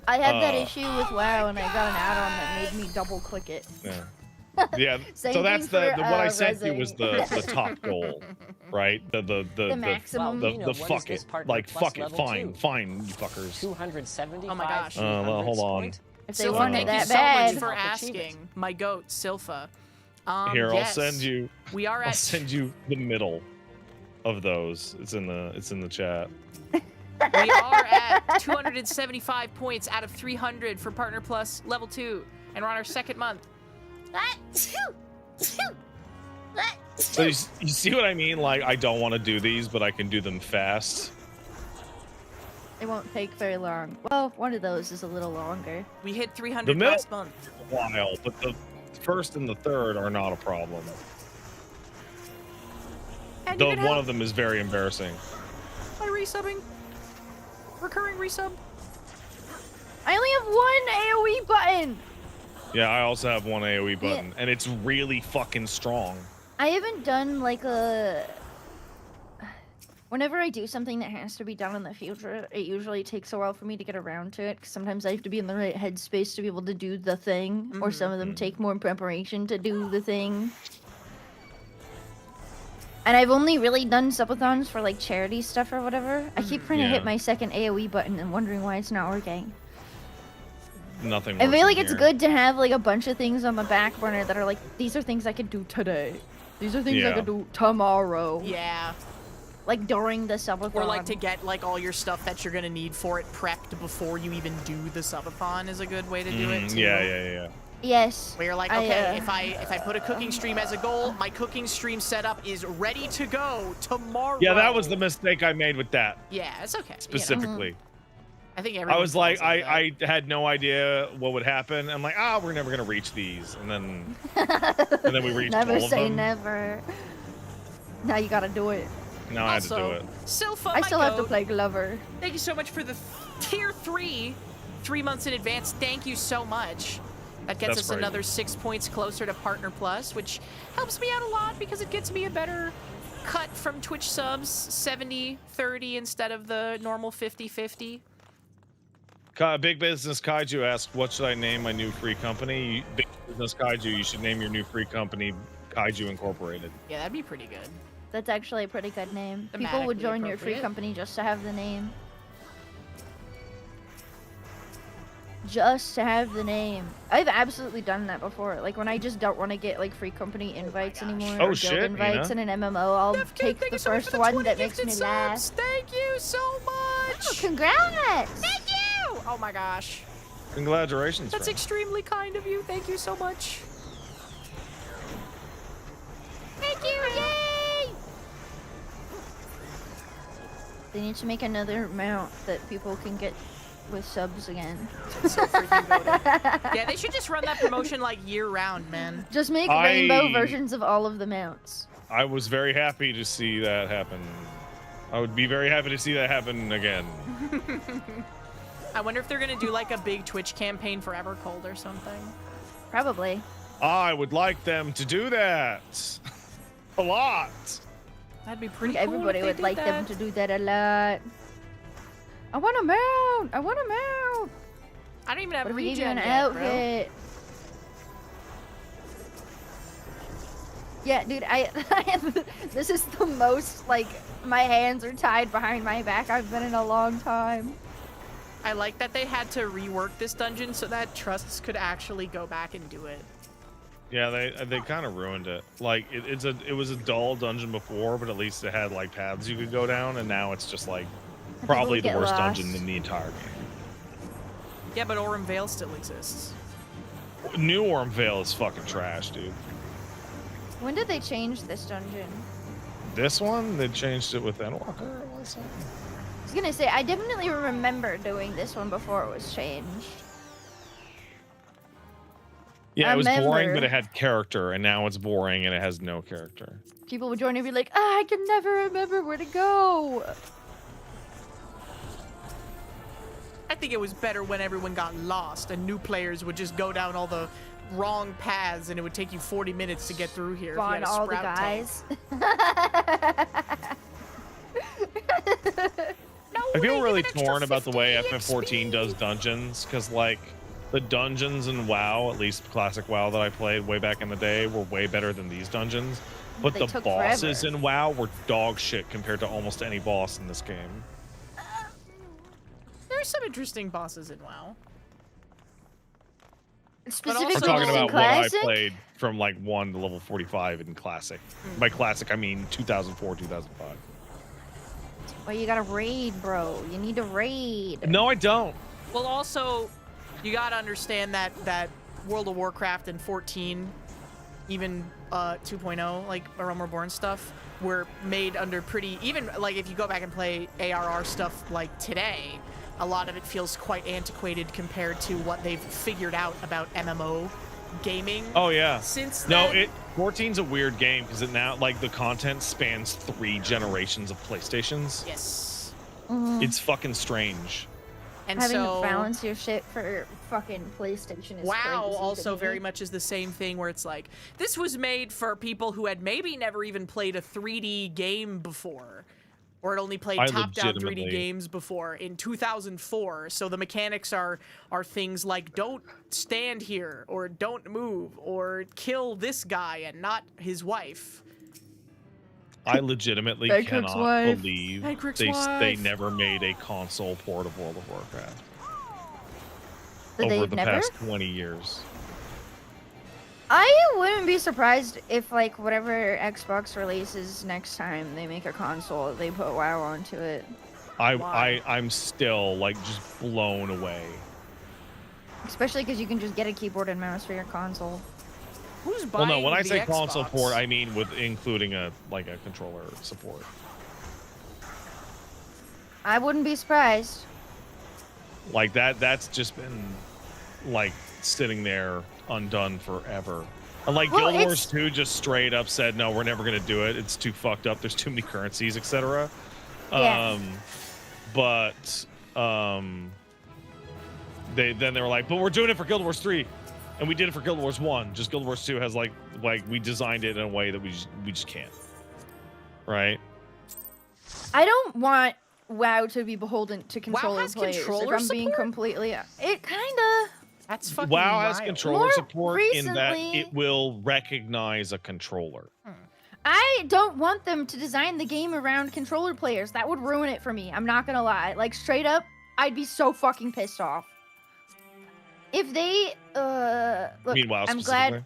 I had that issue with WoW, and I got an add-on that made me double click it. Yeah. Yeah. So that's the what I sent you was the top goal, right? The maximum. The fuck it, like fuck it, fine, you fuckers. 270. Oh my gosh. Hold on. If they Silpha, want thank it you that so bad. much for asking. My goat, Silpha. Here, yes, I'll send you. We are at. I'll send you the middle of those. It's in the chat. We are at 275 points out of 300 for Partner Plus Level 2, and we're on our second month. So you see what I mean? Like, I don't want to do these, but I can do them fast. It won't take very long. Well, one of those is a little longer. We hit 300 last month. A while, but the first and the third are not a problem. And Though one of them is very embarrassing. By resubbing. Recurring resub. I only have one AoE button. Yeah, I also have one AoE button, and it's really fucking strong. I haven't done like a... Whenever I do something that has to be done in the future, it usually takes a while for me to get around to it, because sometimes I have to be in the right headspace to be able to do the thing, or some of them take more preparation to do the thing. And I've only really done subathons for like charity stuff or whatever. I keep trying to hit my second AoE button and wondering why it's not working. Nothing. I feel like it's good to have like a bunch of things on the back burner that are like, these are things I could do today. These are things I could do tomorrow. Yeah. Like during the subathon. Or like to get like all your stuff that you're gonna need for it prepped before you even do the subathon is a good way to do it too. Yeah. Yes. Where you're like, okay, if I put a cooking stream as a goal, my cooking stream setup is ready to go tomorrow. Yeah, that was the mistake I made with that. Yeah, it's okay. Specifically. You know? I think everyone I was like, falls I had no idea what would happen. I'm like, we're never gonna reach these, and then we reached never all of them. say never. Now you gotta do it. Now I had to do it. Silpha, I still have to play Glover. Thank you so much for the tier 3, 3 months in advance. Thank you so much. That gets us another 6 points closer to Partner Plus, which helps me out a lot because it gets me a better cut from Twitch subs, 70-30 instead of the normal 50-50. Big Business Kaiju asked, what should I name my new free company? Big Business Kaiju, you should name your new free company Kaiju Incorporated. Yeah, that'd be pretty good. That's actually a pretty good name. People would join your free company just to have the name. Just to have the name. I've absolutely done that before. Like when I just don't want to get like free company invites anymore, or guild invites in an MMO, I'll take the first one that makes me laugh. Thank you so much. Oh, congrats! Thank you. Oh my gosh. Congratulations. That's extremely kind of you. Thank you so much. Thank you. Yay! They need to make another mount that people can get with subs again. So freaking goated. Yeah, they should just run that promotion like year round, man. Just make rainbow versions of all of the mounts. I was very happy to see that happen. I would be very happy to see that happen again. I wonder if they're gonna do like a big Twitch campaign for Evercold or something. Probably. I would like them to do that. A lot. That'd be pretty cool. Everybody would like them to do that a lot. I want a mount! I want a mount! I don't even have a regen regen yet, outfit. Bro. Yeah, dude, this is the most, like, my hands are tied behind my back I've been in a long time. I like that they had to rework this dungeon so that trusts could actually go back and do it. Yeah, they kind of ruined it. Like it was a dull dungeon before, but at least it had like paths you could go down, and now it's just like probably the worst dungeon in the entire game. Yeah, but Aurum Vale still exists. New Aurum Vale is fucking trash, dude. When did they change this dungeon? This one? They changed it with Endwalker or something? I was gonna say, I definitely remember doing this one before it was changed. Yeah, it was boring, but it had character, and now it's boring and it has no character. People would join and be like, I can never remember where to go. I think it was better when everyone got lost and new players would just go down all the wrong paths, and it would take you 40 minutes to get through here. Spawn if you had a all the sprout guys. I feel really torn about the way FF XIV does dungeons, because like the dungeons in WoW, at least classic WoW that I played way back in the day, were way better than these dungeons. But the bosses in WoW were dog shit compared to almost any boss in this game. There's some interesting bosses in WoW. Specifically, I'm talking about classic? what I played from like 1 to level 45 in classic. By classic, I mean 2004, 2005. Well, you gotta raid, bro. You need to raid. No, I don't. Well, also, you gotta understand that World of Warcraft and 14, even 2.0, like A Realm Reborn stuff, were made under pretty, even like if you go back and play ARR stuff like today, a lot of it feels quite antiquated compared to what they've figured out about MMO gaming. Oh yeah. Since then. No, 14's a weird game because it now like the content spans 3 generations of PlayStations. Yes. It's fucking strange. And having so, to balance your shit for fucking PlayStation is WoW crazy also to me. very much is the same thing where it's like, this was made for people who had maybe never even played a 3D game before, or had only played top-down 3D games before in 2004. So the mechanics are things like don't stand here, or don't move, or kill this guy and not his wife. I legitimately Bankrook's cannot wife. believe Bankrook's they wife. never made a console port of World of Warcraft But over they've the never? past 20 years. I wouldn't be surprised if, like, whatever Xbox releases next time they make a console, they put WoW onto it. I'm still like just blown away. Especially because you can just get a keyboard and mouse for your console. Who's Well, buying no, when I the say console Xbox? port, I mean with including a controller support. I wouldn't be surprised. Like that's just been like sitting there undone forever. And like Well, Guild Wars 2 just straight up said, no, we're never gonna do it. It's too fucked up. There's too many currencies, etc. Yeah. They were like, but we're doing it for Guild Wars 3. And we did it for Guild Wars 1. Just Guild Wars 2 has like we designed it in a way that we just can't. Right? I don't want WoW to be beholden to controller has players. controller if I'm being support? completely, it kinda. That's fucking WoW has wild. controller More support in that recently- it will recognize a controller. I don't want them to design the game around controller players. That would ruin it for me. I'm not gonna lie. Like, straight up, I'd be so fucking pissed off. If they, look, Meanwhile, I'm glad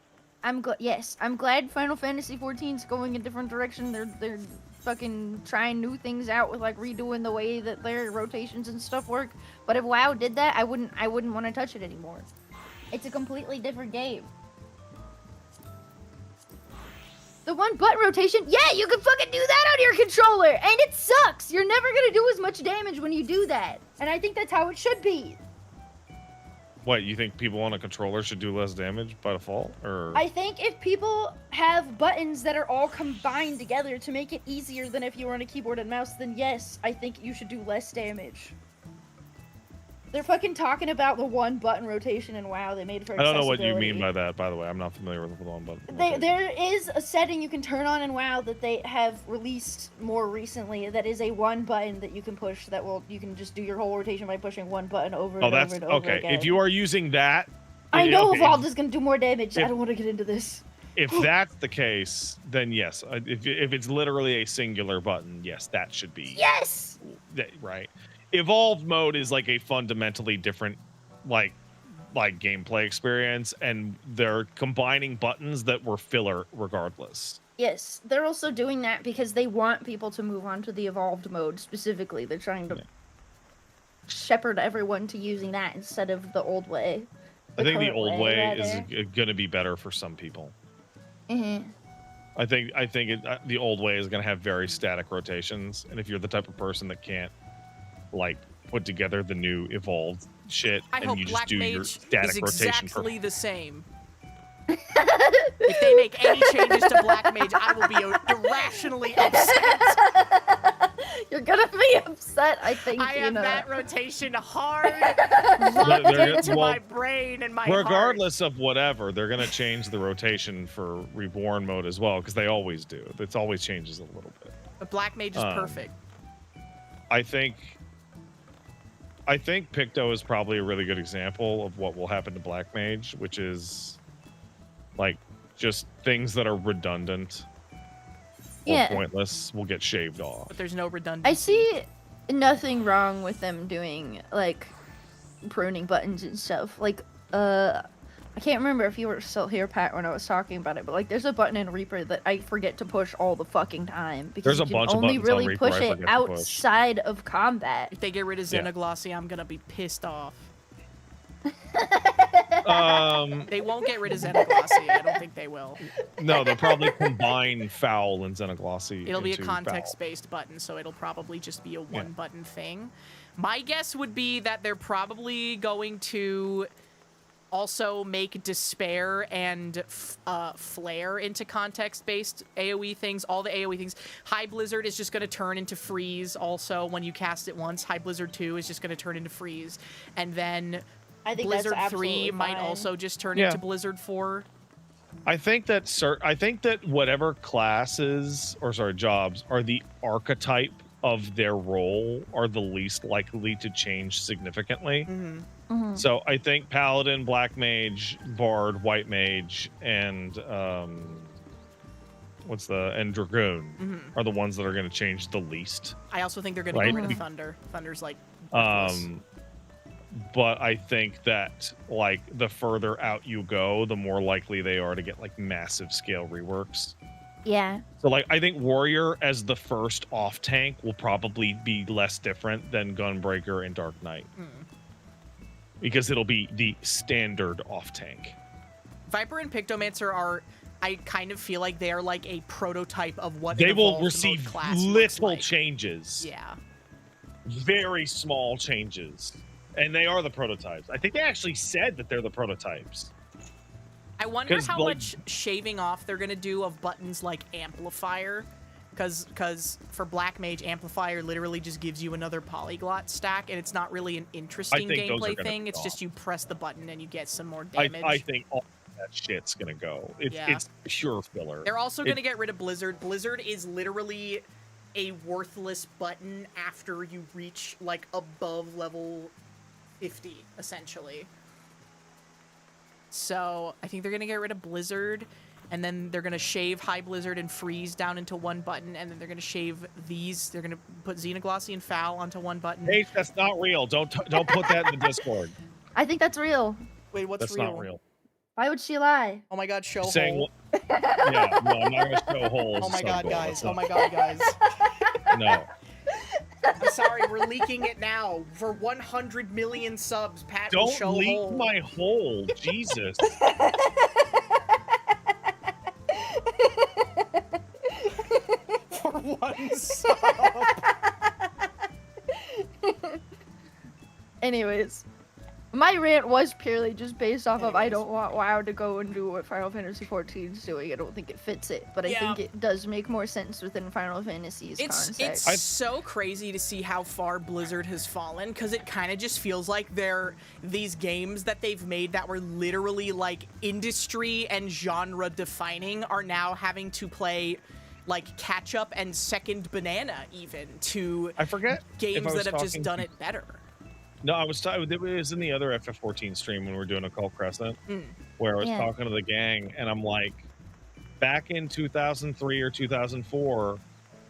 Final Fantasy XIV is going a different direction. They're fucking trying new things out with like redoing the way that their rotations and stuff work. But if WoW did that, I wouldn't want to touch it anymore. It's a completely different game. The one button rotation, yeah, you can fucking do that on your controller, and it sucks. You're never gonna do as much damage when you do that, and I think that's how it should be. What, you think people on a controller should do less damage by default? Or I think if people have buttons that are all combined together to make it easier than if you were on a keyboard and mouse, then yes, I think you should do less damage. They're fucking talking about the one button rotation in WoW they made for I don't know what you accessibility. mean by that, by the way. I'm not familiar with the one button. There is a setting you can turn on in WoW that they have released more recently that is a one button that you can push you can just do your whole rotation by pushing one button over and over and over okay. again. If you are using that, I know okay, Evolved is going to do more damage. I don't want to get into this. If that's the case, then yes. If it's literally a singular button, yes, that should be. Yes! Right. Evolved mode is like a fundamentally different like gameplay experience, and they're combining buttons that were filler regardless. Yes, they're also doing that because they want people to move on to the Evolved mode specifically. They're trying to shepherd everyone to using that instead of the old way. I think the current old way is rather. going to be better for some people. Mm-hmm. I think the old way is going to have very static rotations, and if you're the type of person that can't like put together the new evolved shit I and hope you just Black do your Mage static is rotation exactly the same. If they make any changes to Black Mage, I will be irrationally upset. You're gonna be upset, I think. I have know. that rotation hard locked into my brain and my regardless of whatever, they're gonna change the rotation for Reborn mode as well, because they always do. It always changes a little bit. But Black Mage is perfect. I think Picto is probably a really good example of what will happen to Black Mage, which is like just things that are redundant or pointless will get shaved off. But there's no redundancy. I see nothing wrong with them doing like pruning buttons and stuff. Like I can't remember if you were still here, Pat, when I was talking about it, but like there's a button in Reaper that I forget to push all the fucking time because there's a bunch you can only of buttons really on Reaper push I it forget to outside of combat. If they get rid of Xenoglossy, I'm gonna be pissed off. They won't get rid of Xenoglossy. I don't think they will. No, they'll probably combine Foul and Xenoglossy. It'll be a context-based button, so it'll probably just be a one-button thing. My guess would be that they're probably going to also make Despair and Flare into context-based AoE things. All the AoE things. High Blizzard is just going to turn into Freeze also when you cast it once. High Blizzard 2 is just going to turn into Freeze. And then I think Blizzard 3 might also just turn into Blizzard 4. I think that whatever classes or jobs are the archetype of their role are the least likely to change significantly. So I think Paladin, Black Mage, Bard, White Mage, and Dragoon are the ones that are going to change the least. I also think they're going to get rid of Thunder. Thunder's like but I think that like the further out you go, the more likely they are to get like massive scale reworks. Yeah. So like I think Warrior as the first off tank will probably be less different than Gunbreaker and Dark Knight. Because it'll be the standard off tank. Viper and Pictomancer are, I kind of feel like they are like a prototype of what they will receive little changes. Yeah. Very small changes. And they are the prototypes. I think they actually said that they're the prototypes. I wonder how much shaving off they're going to do of buttons like Amplifier. Because for Black Mage, Amplifier literally just gives you another polyglot stack, and it's not really an interesting gameplay thing. It's just you press the button and you get some more damage. I think all that shit's going to go. It's pure filler. They're also going to get rid of Blizzard. Blizzard is literally a worthless button after you reach, like, above level 50, essentially. So I think they're going to get rid of Blizzard. And then they're going to shave High Blizzard and Freeze down into one button. And then they're going to shave these. They're going to put Xenoglossy and Foul onto one button. Hey, that's not real. Don't put that in the Discord. I think that's real. Wait, what's that's real? Not real. Why would she lie? Oh my god, show hole. Yeah, no, I'm not going to show holes. Oh my god, guys. Oh my god, guys. No. I'm sorry, we're leaking it now. For 100 million subs, Pat will show hole. Don't leak my hole. Jesus. For one sub. Anyways, my rant was purely just based off of I don't want WoW to go and do what Final Fantasy XIV is doing. I don't think it fits it, but I think it does make more sense within Final Fantasy's context. It's so crazy to see how far Blizzard has fallen, because it kind of just feels like these games that they've made that were literally like industry and genre defining are now having to play like catch up and second banana even to games that have just done it better. No, I was talking. It was in the other FF XIV stream when we were doing Occult Crescent, where I was talking to the gang, and I'm like, back in 2003 or 2004,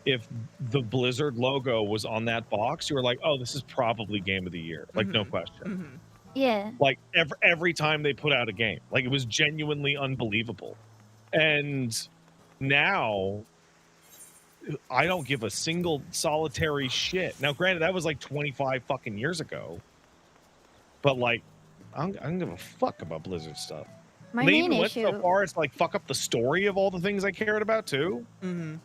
if the Blizzard logo was on that box, you were like, oh, this is probably Game of the Year, like no question. Yeah. Like every time they put out a game, like it was genuinely unbelievable. And now I don't give a single solitary shit. Now, granted, that was like 25 fucking years ago, but like, I don't give a fuck about Blizzard stuff. My they main even went issue so far as to like fuck up the story of all the things I cared about too. The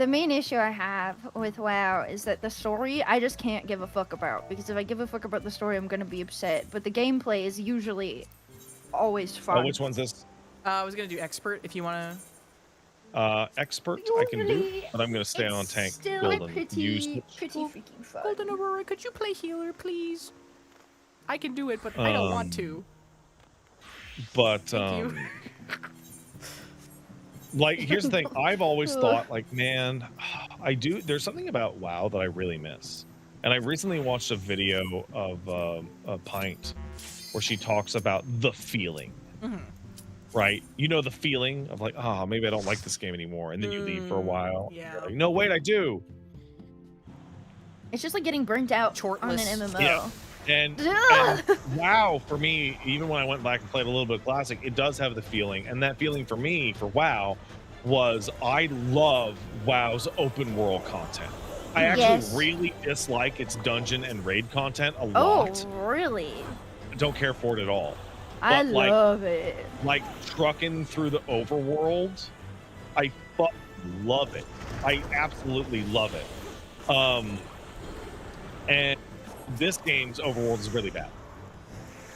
main issue I have with WoW is that the story I just can't give a fuck about, because if I give a fuck about the story, I'm gonna be upset. But the gameplay is usually always fun. Oh, which one's this? I was gonna do Expert if you wanna. Expert I can do, but I'm gonna stay on tank. Still Golden. pretty freaking fun. Golden Aurora, could you play healer, please? I can do it, but I don't want to. But Thank you. like, here's the thing. I've always thought, like, man, there's something about WoW that I really miss. And I recently watched a video of a Pint where she talks about the feeling. Right? You know, the feeling of like, oh, maybe I don't like this game anymore. And then you leave for a while. Yeah. Like, no, wait, I do. It's just like getting burnt out Shortless. on an MMO. Yeah. And WoW, for me, even when I went back and played a little bit of Classic, it does have the feeling. And that feeling for me, for WoW, was I love WoW's open world content. I actually really dislike its dungeon and raid content a lot. Oh, really? I don't care for it at all. I love it. Like trucking through the overworld, I fucking love it. I absolutely love it. And this game's overworld is really bad.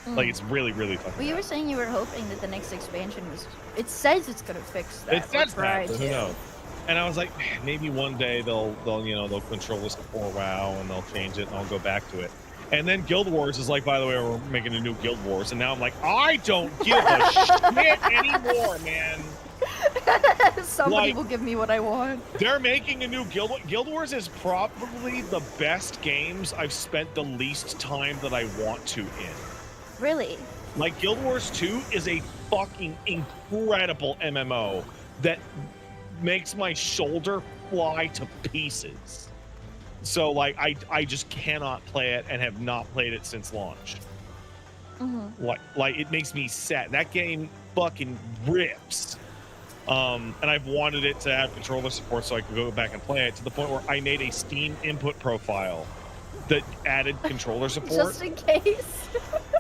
Like, it's really, really fucking Well, you bad. were saying you were hoping that the next expansion was... It says it's gonna fix that. It says that, but who knows? And I was like, man, maybe one day they'll control us for WoW and they'll change it and I'll go back to it. And then Guild Wars is like, by the way, we're making a new Guild Wars. And now I'm like, I don't give a shit anymore, man. Somebody will give me what I want. They're making a new Guild Wars. Guild Wars is probably the best games I've spent the least time that I want to in. Really? Like, Guild Wars 2 is a fucking incredible MMO that makes my shoulder fly to pieces. So, like, I just cannot play it and have not played it since launch. Like, it makes me sad. That game fucking rips. And I've wanted it to have controller support so I could go back and play it, to the point where I made a Steam input profile that added controller support. Just in case.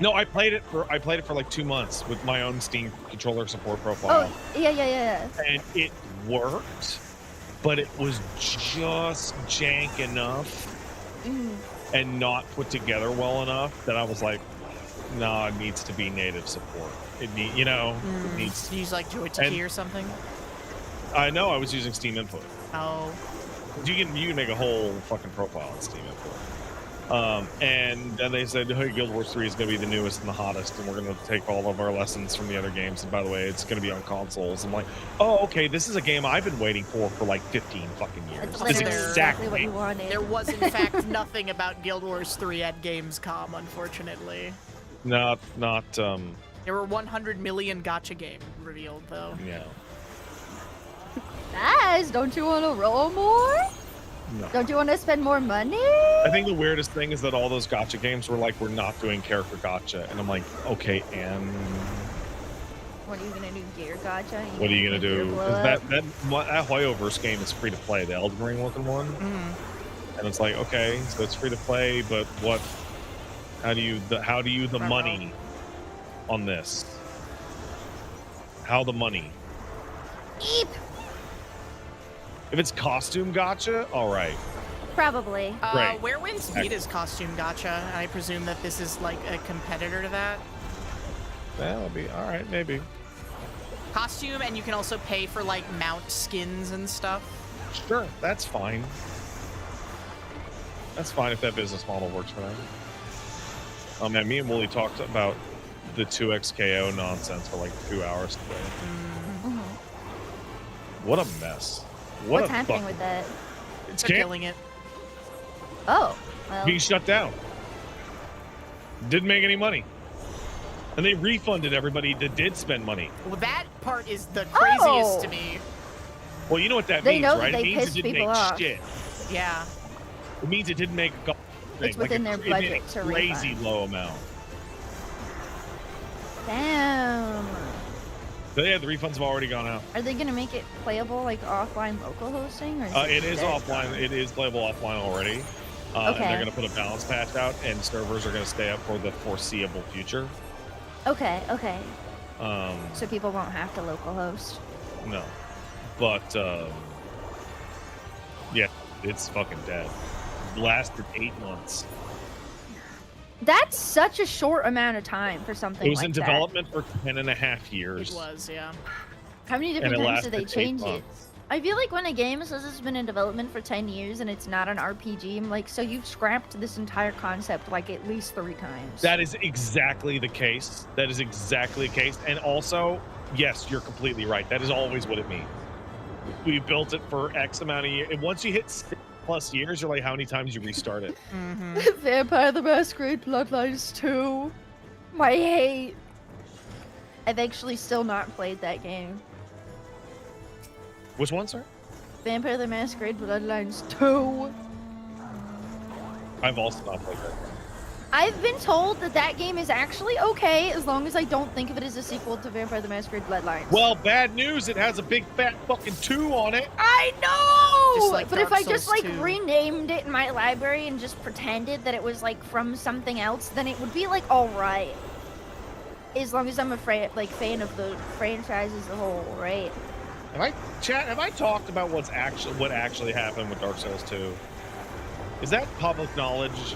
No, I played it for like 2 months with my own Steam controller support profile. Oh, yeah. And it worked, but it was just jank enough and not put together well enough that I was like, no, it needs to be native support. It needs to use like Joy2Key or something. I know, I was using Steam Input. Oh. You can make a whole fucking profile on Steam Input. And then they said, hey, Guild Wars 3 is going to be the newest and the hottest, and we're going to take all of our lessons from the other games. And by the way, it's going to be on consoles. I'm like, oh, okay, this is a game I've been waiting for like 15 fucking years. That's exactly what you wanted. There was, in fact, nothing about Guild Wars 3 at Gamescom, unfortunately. Not. There were 100 million gacha game revealed, though. Yeah. Guys, don't you want to roll more? No. Don't you want to spend more money? I think the weirdest thing is that all those gacha games were like, we're not doing character gacha. And I'm like, okay, and... What are you going to do, gear gacha? What are you going to do? That Hoyoverse game is free to play, the Elden Ring looking one. And it's like, okay, so it's free to play, but what... How do you the money on this? How the money? Eep. If it's costume gacha, all right. Probably. Right. Where Wins Vita's costume gacha? I presume that this is like a competitor to that. That'll be all right, maybe. Costume, and you can also pay for like mount skins and stuff. Sure, that's fine. That's fine if that business model works for them. Oh man, me and Wooly talked about the 2xKO nonsense for like 2 hours today. What a mess. What's happening with that? It's killing it. Oh, well. Being shut down. Didn't make any money. And they refunded everybody that did spend money. Well, that part is the craziest to me. Well, you know what that They means, know right? that It they means pissed it didn't people make off. shit. Yeah. It means it didn't make a thing. It's within their budget to crazy refund. low amount. Damn. But yeah, the refunds have already gone out. Are they gonna make it playable like offline local hosting? Or It is offline. It is playable offline already. And they're going to put a balance patch out, and servers are going to stay up for the foreseeable future. Okay. So people won't have to local host. No. But, yeah, it's fucking dead. It lasted 8 months. That's such a short amount of time for something like that. It was in development for 10.5 years. It was, yeah. How many different And it times did they lasted 8 change it? months. I feel like when a game says it's been in development for 10 years and it's not an RPG, I'm like, so you've scrapped this entire concept like at least 3 times. That is exactly the case. That is exactly the case. And also, yes, you're completely right. That is always what it means. We built it for X amount of years. And once you hit 6+ years, you're like, how many times you restart it? Vampire the Masquerade Bloodlines 2. My hate. I've actually still not played that game. Which one, sir? Vampire the Masquerade Bloodlines 2. I've also not played that. I've been told that that game is actually okay as long as I don't think of it as a sequel to Vampire the Masquerade Bloodlines. Well, bad news. It has a big fat fucking 2 on it. I know! Just like but Dark if I just Souls like 2. renamed it in my library and just pretended that it was like from something else, then it would be like alright. As long as I'm a fan of the franchise as a whole, right? Have I talked about what actually happened with Dark Souls 2? Is that public knowledge?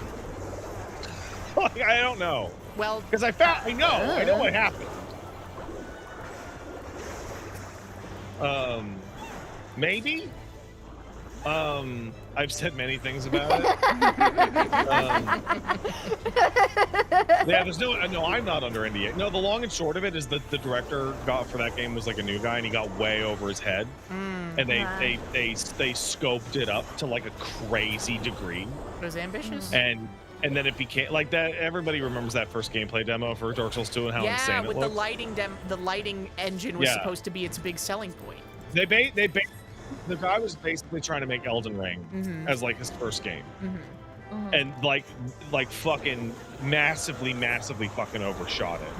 Like, I don't know. Well, Because I know what happened. Maybe? I've said many things about it. Yeah, no, I'm not under NDA. No, the long and short of it is that the director for that game was like a new guy, and he got way over his head. And they scoped it up to like a crazy degree. It was ambitious. And then it became like that. Everybody remembers that first gameplay demo for Dark Souls 2 and how insane it with looked. the lighting engine was supposed to be its big selling point. The guy was basically trying to make Elden Ring as like his first game, and like fucking massively fucking overshot it.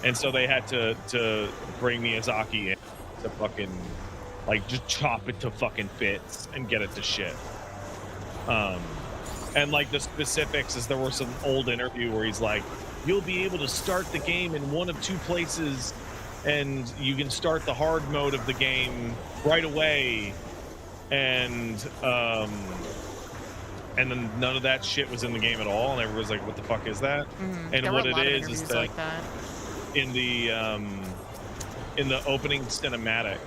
And so they had to bring Miyazaki in to fucking like just chop it to fucking bits and get it to shit. And like the specifics is there was some old interview where he's like, you'll be able to start the game in one of 2 places, and you can start the hard mode of the game right away, and then none of that shit was in the game at all, and everyone's like, what the fuck is that? And what it is that, like that in the opening cinematic,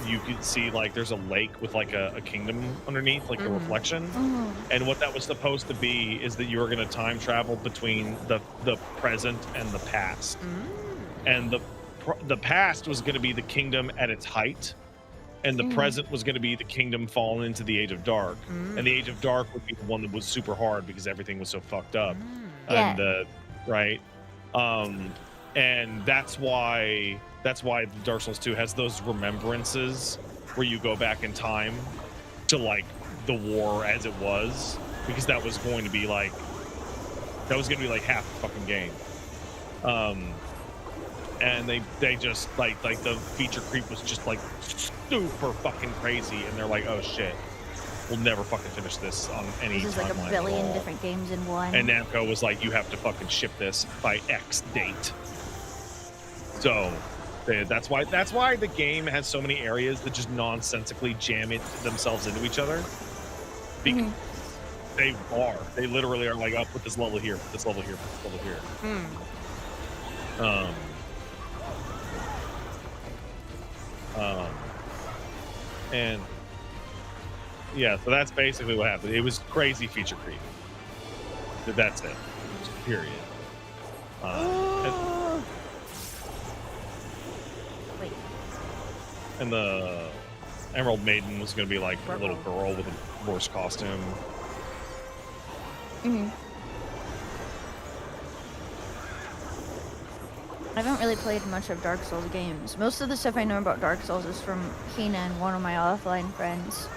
you could see like there's a lake with like a kingdom underneath, like a reflection. And what that was supposed to be is that you were going to time travel between the present and the past. And the past was going to be the kingdom at its height, and the present was going to be the kingdom fallen into the Age of Dark. And the Age of Dark would be the one that was super hard because everything was so fucked up. And right. And that's why Dark Souls 2 has those remembrances where you go back in time to like the war as it was, because that was going to be like half the fucking game. And they just like the feature creep was just like super fucking crazy, and they're like, oh shit, we'll never fucking finish this on any This is like timeline a at billion all. different games in one. And Namco was like, you have to fucking ship this by X date. So that's why the game has so many areas that just nonsensically jam themselves into each other. Because they literally are like, oh, put this level here, put this level here, put this level here. And yeah, so that's basically what happened. It was crazy feature creep. That's it. Period. And the Emerald Maiden was going to be like a little girl with a horse costume. I haven't really played much of Dark Souls games. Most of the stuff I know about Dark Souls is from Keenan, one of my offline friends.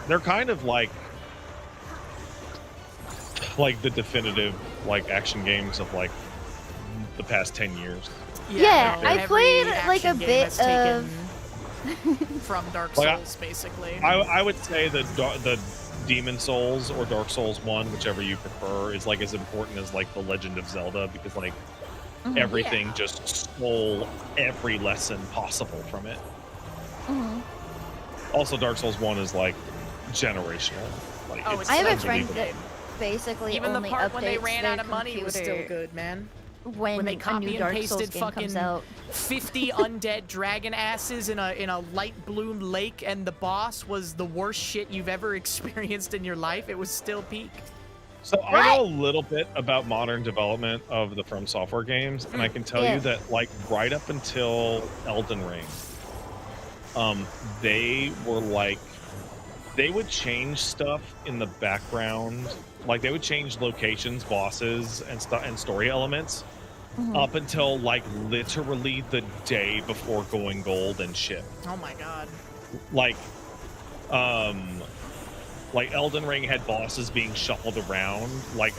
They're kind of like the definitive like action games of like the past 10 years. Yeah, I played like a bit of from Dark Souls, basically. I would say the Demon Souls or Dark Souls 1, whichever you prefer, is like as important as like the Legend of Zelda, because like everything just stole every lesson possible from it. Also, Dark Souls 1 is like generational. Like, I have a friend that basically even only the part when they updates ran their out of money computer. was still good, man. when they a copy new and Dark Souls pasted game fucking comes out. 50 undead dragon asses in a light bloom lake, and the boss was the worst shit you've ever experienced in your life, it was still peak. So I know a little bit about modern development of the From Software games, and I can tell you that, like, right up until Elden Ring, they were like, they would change stuff in the background, like they would change locations, bosses, and story elements up until like literally the day before going gold and shit. Oh my god. Like Elden Ring had bosses being shuffled around like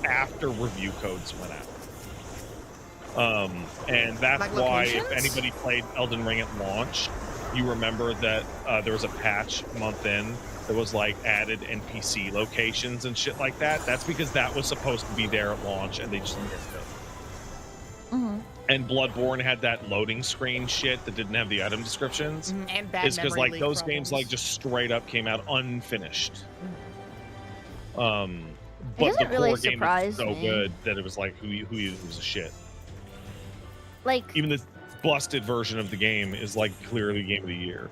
after review codes went out. And that's like why if anybody played Elden Ring at launch, you remember that there was a patch month in that was like added NPC locations and shit like that. That's because that was supposed to be there at launch and they just missed it. And Bloodborne had that loading screen shit that didn't have the item descriptions. And bad it's because like those problems. games like just straight up came out unfinished. But the really core game is so me. good that it was like who gives a shit. Like even the busted version of the game is like clearly game of the year.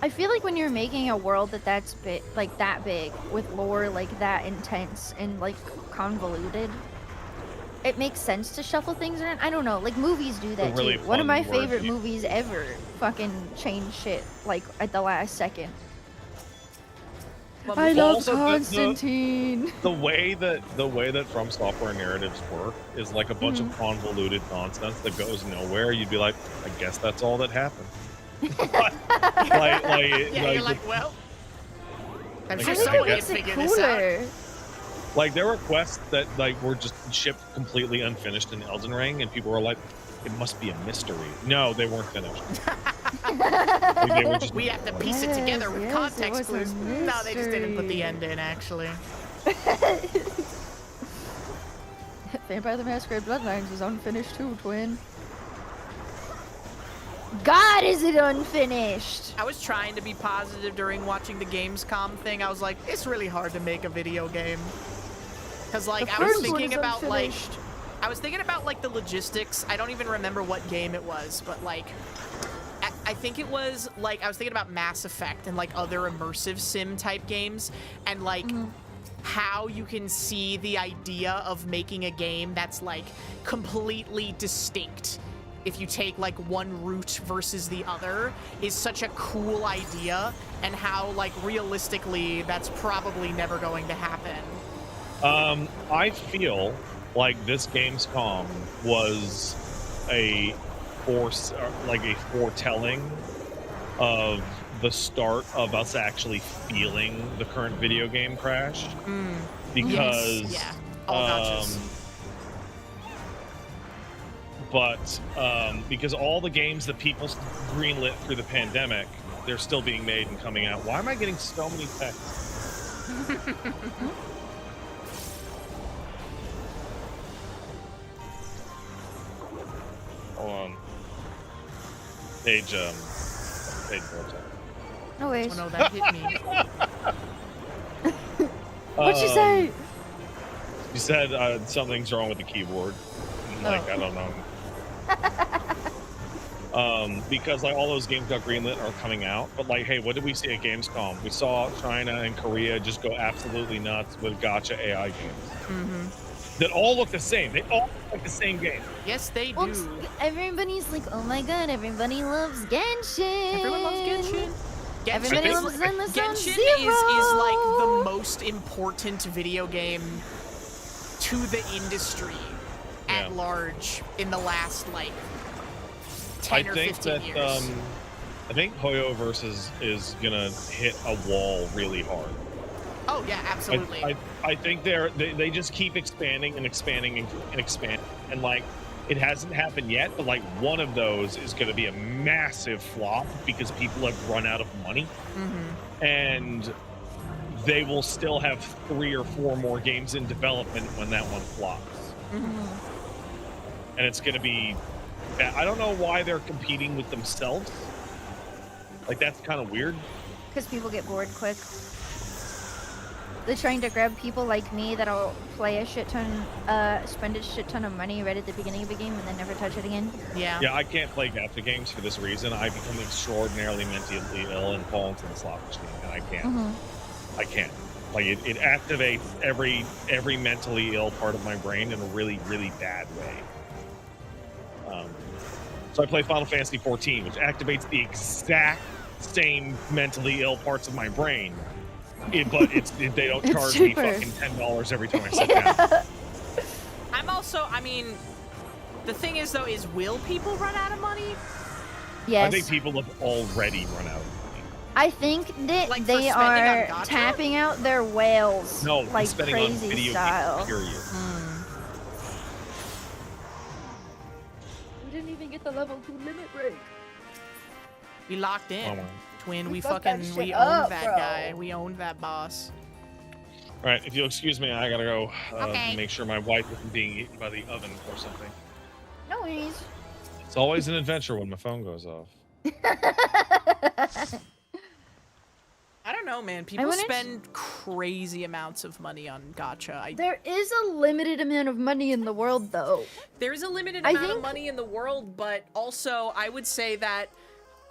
I feel like when you're making a world that's big, like that big, with lore like that intense and like convoluted, it makes sense to shuffle things around. I don't know, like movies do that really too. One of my fun favorite movies ever fucking changed shit like at the last second. I love Constantine. The way that From Software narratives work is like a bunch of convoluted nonsense that goes nowhere. You'd be like, I guess that's all that happened. You're like, well, I'm like, sure I think someone it had makes it figured this cooler. out. Like there were quests that like were just shipped completely unfinished in Elden Ring, and people were like, "It must be a mystery." No, they weren't finished. Like, they were just we have to piece it together with context clues. No, they just didn't put the end in, actually. Vampire the Masquerade Bloodlines is unfinished too, twin. God, is it unfinished? I was trying to be positive during watching the Gamescom thing. I was like, it's really hard to make a video game. Because, like, I was thinking about, like, the logistics. I don't even remember what game it was, but, like, I think it was, like, I was thinking about Mass Effect and, like, other immersive sim type games. And, like, how you can see the idea of making a game that's, like, completely distinct. If you take like one route versus the other is such a cool idea, and how like realistically that's probably never going to happen. I feel like this Gamescom was a foretelling of the start of us actually feeling the current video game crash. Because but because all the games that people greenlit through the pandemic, they're still being made and coming out. Why am I getting so many texts? Hold on. Page 4. No ways. Oh no, that hit me. What'd you say? You said something's wrong with the keyboard. Like, I don't know. Because like all those games got greenlit are coming out, but like, hey, what did we see at Gamescom? We saw China and Korea just go absolutely nuts with gacha AI games that all look the same. They all look like the same game. Yes, they do. Well, everybody's like, oh my god, everybody loves Genshin. Everyone loves Genshin. Everybody loves Genshin is like the most important video game to the industry at large in the last like 10 or 15 years. I think Hoyoverse is gonna hit a wall really hard. Oh yeah, absolutely. I think they just keep expanding and expanding and expanding, and like it hasn't happened yet, but like one of those is gonna be a massive flop because people have run out of money, and they will still have 3 or 4 more games in development when that one flops. And it's going to be, I don't know why they're competing with themselves. Like, that's kind of weird. Because people get bored quick. They're trying to grab people like me that'll play a shit ton, spend a shit ton of money right at the beginning of a game and then never touch it again. Yeah. Yeah, I can't play gacha games for this reason. I become extraordinarily mentally ill and fall into the slot machine, and I can't. I can't. Like it activates every mentally ill part of my brain in a really, really bad way. So I play Final Fantasy XIV, which activates the exact same mentally ill parts of my brain. But they don't charge me fucking $10 every time I sit down. I mean, the thing is though, will people run out of money? Yes. I think people have already run out of money. I think that like they are tapping out their whales. No, like spending crazy on video style. games, period. We didn't even get the level 2 limit break. We locked in. Oh, wow. Twin, we owned that bro. guy. We owned that boss. All right, if you'll excuse me, I gotta go Okay. make sure my wife isn't being eaten by the oven or something. No worries. It's always an adventure when my phone goes off. I don't know, man. People spend crazy amounts of money on gacha. There is a limited amount of money in the world, though. There's a limited amount of money in the world, but also I would say that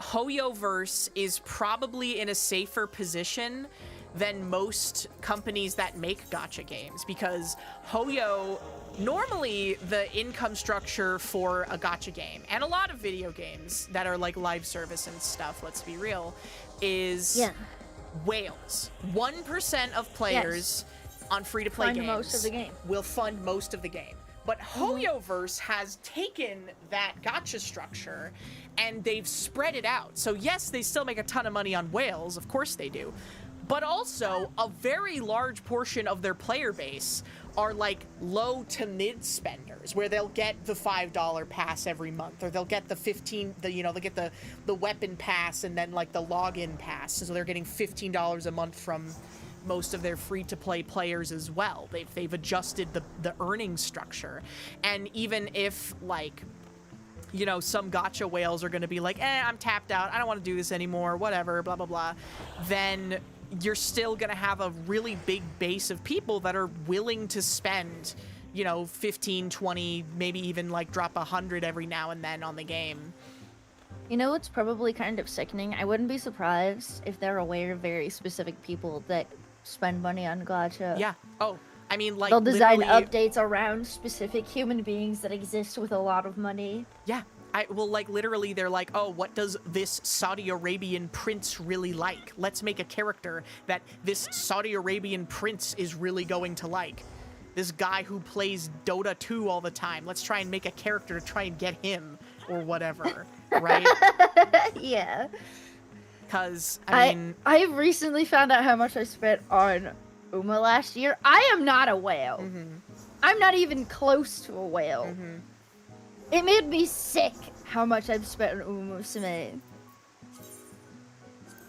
Hoyoverse is probably in a safer position than most companies that make gacha games, because Hoyo, normally the income structure for a gacha game, and a lot of video games that are like live service and stuff, let's be real, is whales. 1% of players on free-to-play games most of the game. will fund most of the game. But Hoyoverse has taken that gacha structure and they've spread it out. So yes, they still make a ton of money on whales, of course they do. But also, a very large portion of their player base are like low to mid spenders, where they'll get the $5 pass every month, or they'll get the they'll get the weapon pass and then like the login pass. So they're getting $15 a month from most of their free-to-play players as well. They've adjusted the earning structure. And even if like, you know, some gacha whales are going to be like, I'm tapped out, I don't want to do this anymore, whatever, blah, blah, blah, then you're still going to have a really big base of people that are willing to spend, you know, 15, 20, maybe even like drop 100 every now and then on the game. You know, it's probably kind of sickening. I wouldn't be surprised if they're aware of very specific people that spend money on gacha. Yeah. Oh, I mean, like, they'll design updates around specific human beings that exist with a lot of money. Yeah. Well, like, literally, they're like, oh, what does this Saudi Arabian prince really like? Let's make a character that this Saudi Arabian prince is really going to like. This guy who plays Dota 2 all the time. Let's try and make a character to try and get him, or whatever, right? Yeah. Because, I mean... I recently found out how much I spent on Uma last year. I am not a whale. I'm not even close to a whale. It made me sick how much I've spent on Uma Musume.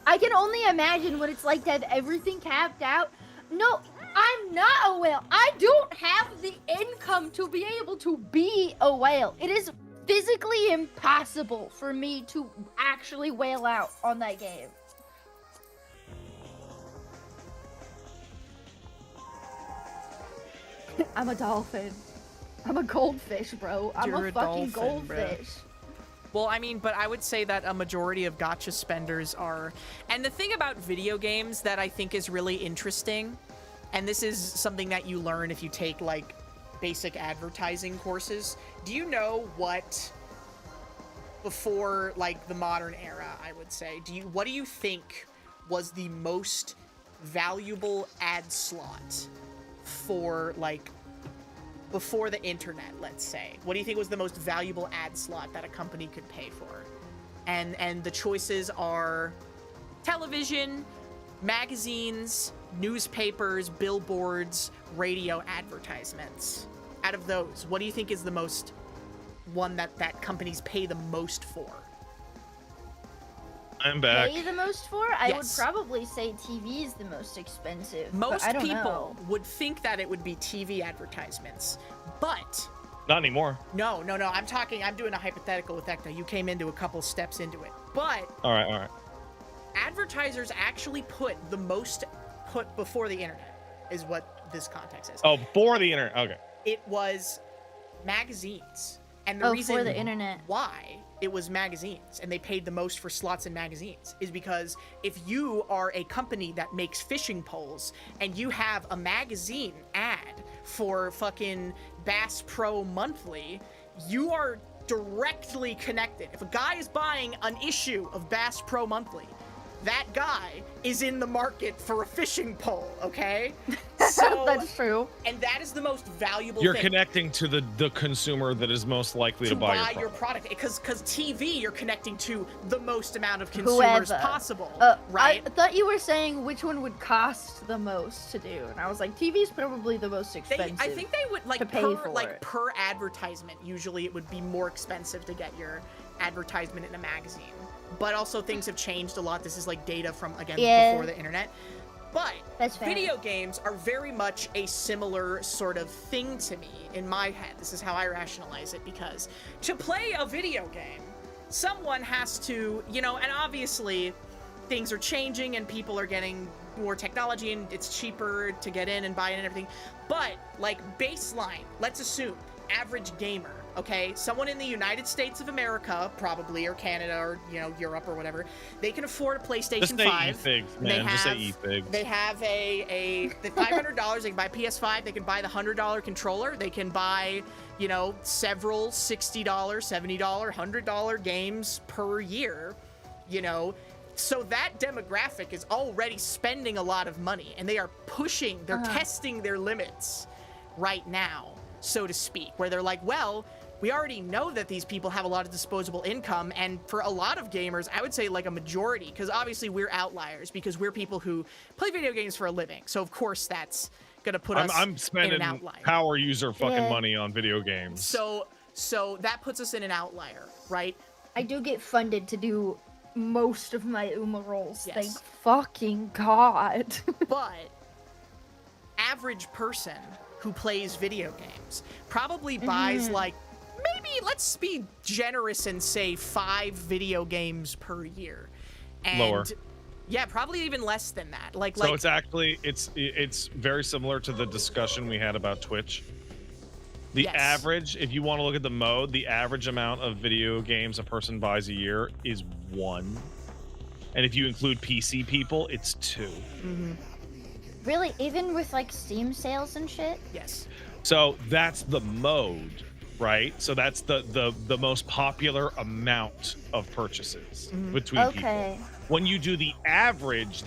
I can only imagine what it's like to have everything capped out. No, I'm not a whale. I don't have the income to be able to be a whale. It is physically impossible for me to actually whale out on that game. I'm a dolphin. I'm a goldfish, bro. I'm a fucking goldfish. Well, I mean, but I would say that a majority of gacha spenders are... And the thing about video games that I think is really interesting, and this is something that you learn if you take, like, basic advertising courses. Do you know what, before, like, the modern era, I would say, what do you think was the most valuable ad slot for, like, before the internet, let's say? What do you think was the most valuable ad slot that a company could pay for? And the choices are television, magazines, newspapers, billboards, radio advertisements. Out of those, what do you think is the most one that companies pay the most for? I'm back. Pay the most for? I would probably say TV is the most expensive. Most people would think that it would be TV advertisements, but... Not anymore. No. I'm doing a hypothetical with Ecto. You came into a couple steps into it. But... All right. Advertisers actually put the most before the internet. is what this context is. Oh, for the internet. Okay. It was magazines. And the reason for the internet. why it was magazines and they paid the most for slots in magazines is because if you are a company that makes fishing poles and you have a magazine ad for fucking Bass Pro Monthly, you are directly connected. If a guy is buying an issue of Bass Pro Monthly, that guy is in the market for a fishing pole, okay? So that's true. And that is the most valuable You're thing. connecting to the consumer that is most likely to buy your product. Because TV, you're connecting to the most amount of consumers Whoever. possible, I right? thought you were saying which one would cost the most to do, and I was like, TV's probably the most expensive. I think they would to pay for it. per advertisement. Usually, it would be more expensive to get your advertisement in a magazine. But also, things have changed a lot. This is like data from before the internet. But video games are very much a similar sort of thing to me in my head. This is how I rationalize it, because to play a video game, someone has to, and obviously things are changing and people are getting more technology and it's cheaper to get in and buy in and everything. But like baseline, let's assume average gamer, okay? Someone in the United States of America, probably, or Canada, or, Europe or whatever, they can afford a PlayStation 5. E-figs, man. Just say e-figs. They have the $500, they can buy a PS5, they can buy the $100 controller, they can buy, several $60, $70, $100 games per year, So that demographic is already spending a lot of money, and they are pushing, they're testing their limits right now, so to speak, where they're like, well, we already know that these people have a lot of disposable income, and for a lot of gamers, I would say like a majority, because obviously we're outliers, because we're people who play video games for a living, so of course that's gonna put us I'm spending in an outlier. power user fucking money on video games. So that puts us in an outlier, right? I do get funded to do most of my UMA rolls, Yes. thank fucking God. But average person who plays video games probably buys like, maybe let's be generous and say 5 video games per year. And lower. Yeah, probably even less than that. So it's actually it's very similar to the discussion we had about Twitch. The average, if you want to look at the mode, the average amount of video games a person buys a year is 1. And if you include PC people, it's 2. Mm-hmm. Really? Even with like Steam sales and shit? Yes. So that's the mode, right? So that's the most popular amount of purchases between people. When you do the average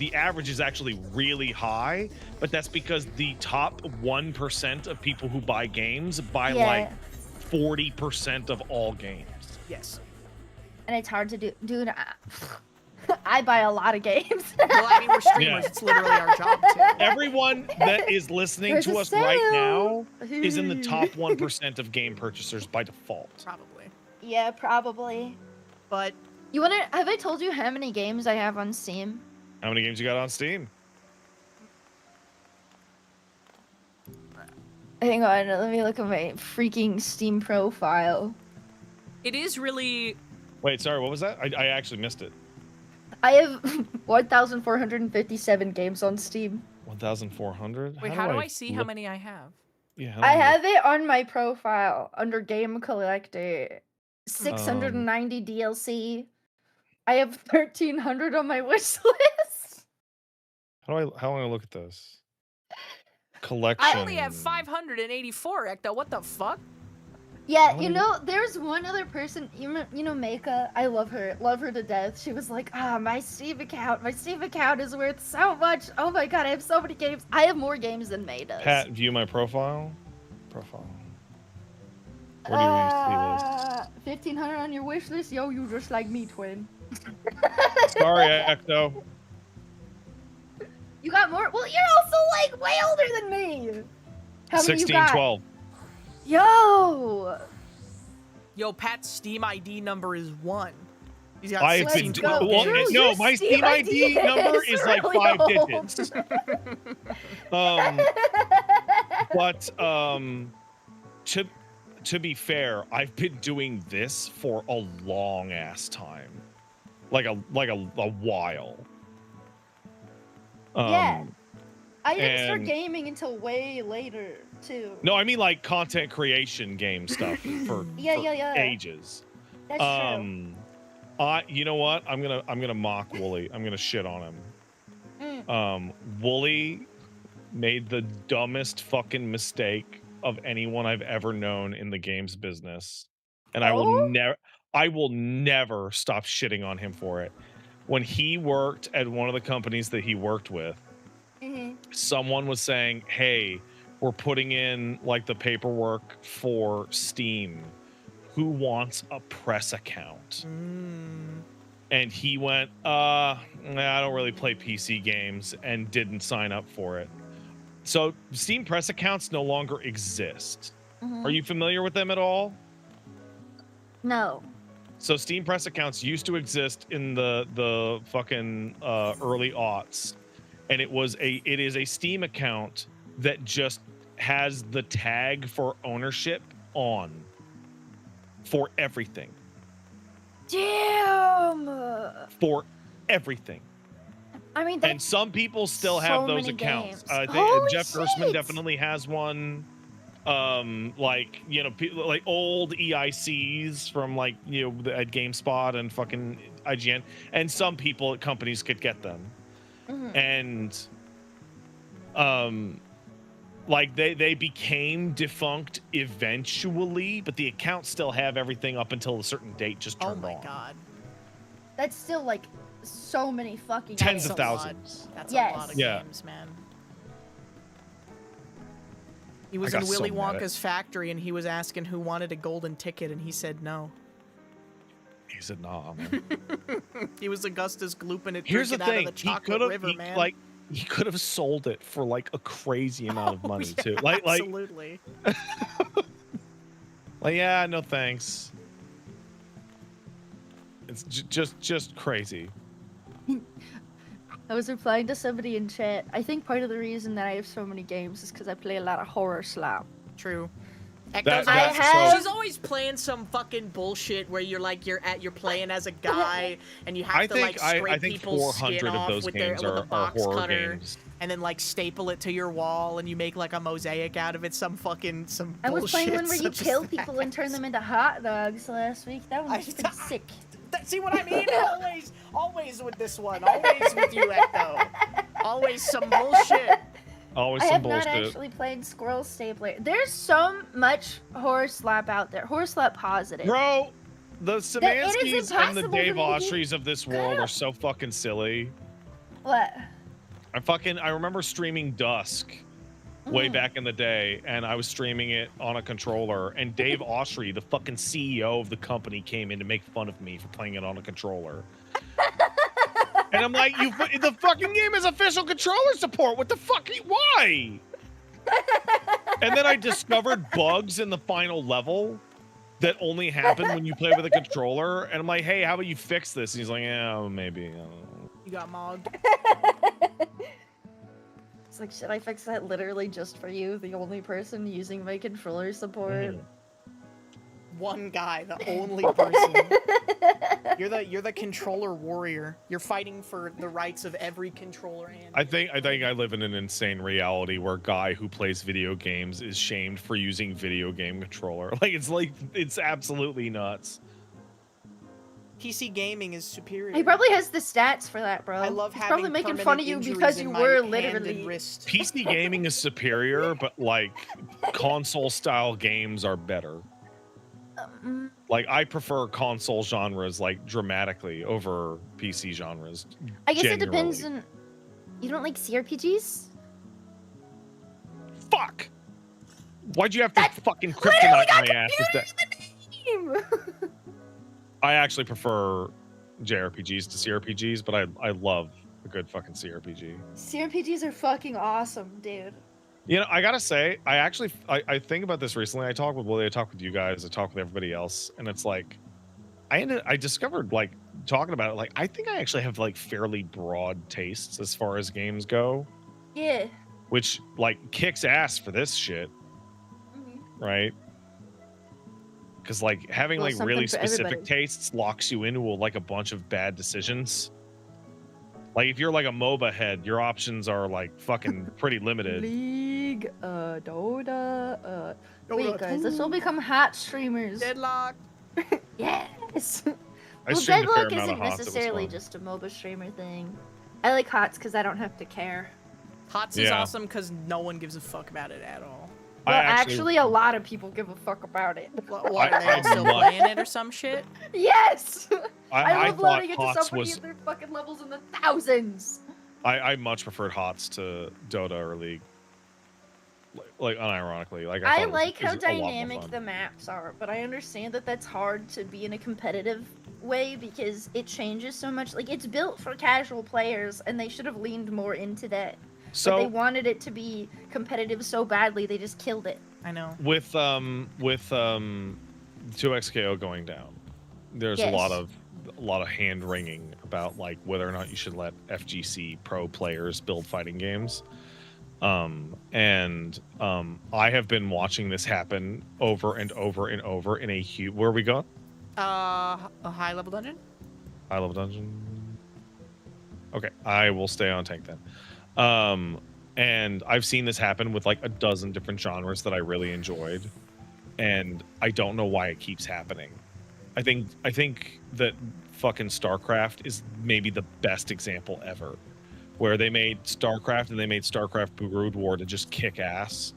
is actually really high, but that's because the top 1% of people who buy games buy like 40% of all games. Yes. And it's hard to do. Dude, I buy a lot of games. Well, I mean, we're streamers. Yeah. It's literally our job too. Everyone that is listening to us right now is in the top 1% of game purchasers by default. Probably. Yeah, probably. But have I told you how many games I have on Steam? How many games you got on Steam? Hang on, let me look at my freaking Steam profile. It is really... Wait, sorry, what was that? I actually missed it. I have 1,457 games on Steam. 1,400? Wait, how do I see how many I have? Yeah. I have it on my profile under Game Collector. 690 DLC. I have 1,300 on my wish list. How do I look at this? Collection. I only have 584, Ecto. What the fuck? Yeah, there's one other person, you know Meika, I love her to death. She was like, my Steam account is worth so much. Oh my god, I have so many games. I have more games than May does. Pat, view my profile. Where do you see this? 1,500 on your wish list? Yo, you just like me, twin. Sorry, Ecto. You got more? Well, you're also like way older than me. How many 16, you got? 12. Yo, Pat's Steam ID number is 1. He's got I've been no, my Steam ID number is like really 5 digits. But to be fair, I've been doing this for a long ass time, like a while. Yeah. I didn't start gaming until way later too. No, I mean like content creation game stuff for ages. That's true. You know what? I'm gonna mock Wooly. I'm gonna shit on him. Wooly made the dumbest fucking mistake of anyone I've ever known in the games business, and I will never stop shitting on him for it. When he worked at one of the companies that he worked with, someone was saying, "Hey, we're putting in like the paperwork for Steam. Who wants a press account?" And he went, I don't really play PC games, and didn't sign up for it. So Steam press accounts no longer exist. Are you familiar with them at all? No. So Steam press accounts used to exist in the fucking early aughts, and it is a Steam account that just has the tag for ownership on for everything. Damn. For everything. I mean, and some people still have those accounts. I think Jeff Gerstmann definitely has one. Like, you know, like old EICs from like, you know, at GameSpot and fucking IGN, and some people at companies could get them. And like they became defunct eventually, but the accounts still have everything up until a certain date just turned on. Oh my god. That's still like so many fucking tens of thousands. That's a lot of games, man. He was in Willy Wonka's factory, and he was asking who wanted a golden ticket, and he said no. He said nah, man. He was Augustus Gloop, and it Here's the thing. out of the chocolate river, man. Like, he could have sold it for like a crazy amount of money too. Like absolutely. Like, yeah, no thanks. It's just crazy. I was replying to somebody in chat. I think part of the reason that I have so many games is because I play a lot of horror slap. True. She's always playing some fucking bullshit where you're like you're playing as a guy and you have to like scrape people's skin off with a box cutter games. And then like staple it to your wall and you make like a mosaic out of it. I was playing one where you kill people and turn them into hot dogs last week. That one was pretty sick. See what I mean? Always with this one. Always with you, Ecto. Always some bullshit. Always some bullshit. I have not actually played Squirrel Stapler. There's so much horror slap out there. Horror slap positive. Bro, the Semanskys and the Dave Autreys of this world are so fucking silly. What? I remember streaming Dusk way back in the day, and I was streaming it on a controller, and Dave Autry, the fucking CEO of the company, came in to make fun of me for playing it on a controller. And I'm like, the fucking game has official controller support. What the fuck? Why? And then I discovered bugs in the final level that only happen when you play with a controller. And I'm like, hey, how about you fix this? And he's like, yeah, maybe. I don't know. You got mogged. It's like, should I fix that literally just for you? The only person using my controller support? One guy, the only person. You're the controller warrior. You're fighting for the rights of every controller. I think I live in an insane reality where a guy who plays video games is shamed for using video game controller. It's absolutely nuts. PC gaming is superior. He probably has the stats for that, bro. I love He's having probably making fun of you because you were literally. PC gaming is superior, but like console style games are better. Like, I prefer console genres like dramatically over PC genres. I guess it depends on. You don't like CRPGs? Fuck! Why'd you have to fucking kryptonite my ass? I actually prefer JRPGs to CRPGs, but I love a good fucking CRPG. CRPGs are fucking awesome, dude. You know, I gotta say, I think about this recently. I talked with Willie, I talked with you guys, I talked with everybody else, and it's like, I discovered, like, talking about it, like, I think I actually have, like, fairly broad tastes as far as games go. Yeah. Which, like, kicks ass for this shit. Right? Because, like, having, like, really specific tastes locks you into, like, a bunch of bad decisions. Like if you're like a MOBA head, your options are like fucking pretty limited. League, Dota, wait guys, let's all become hot streamers. Deadlock. Yes. I Well, streamed a fair Deadlock amount isn't of HOTS, it was necessarily fun. just a MOBA streamer thing. I like HOTS because I don't have to care. HOTS is awesome because no one gives a fuck about it at all. Well, actually, a lot of people give a fuck about it. What, are they all still playing it or some shit? Yes! I love thought loading into HOTS somebody was- at their fucking levels in the thousands. I much preferred HOTS to Dota or League. Like unironically, like I thought like it was how a lot more dynamic fun. the maps are, but I understand that that's hard to be in a competitive way because it changes so much. Like, it's built for casual players, and they should have leaned more into that. But they wanted it to be competitive so badly, they just killed it. I know. With 2XKO going down, there's a lot of hand wringing about like whether or not you should let FGC pro players build fighting games. I have been watching this happen over and over and over in a huge. Where are we going? A high level dungeon. High level dungeon. Okay, I will stay on tank then. And I've seen this happen with like a dozen different genres that I really enjoyed, and I don't know why it keeps happening. I think that fucking StarCraft is maybe the best example ever, where they made StarCraft and they made StarCraft Brood War to just kick ass,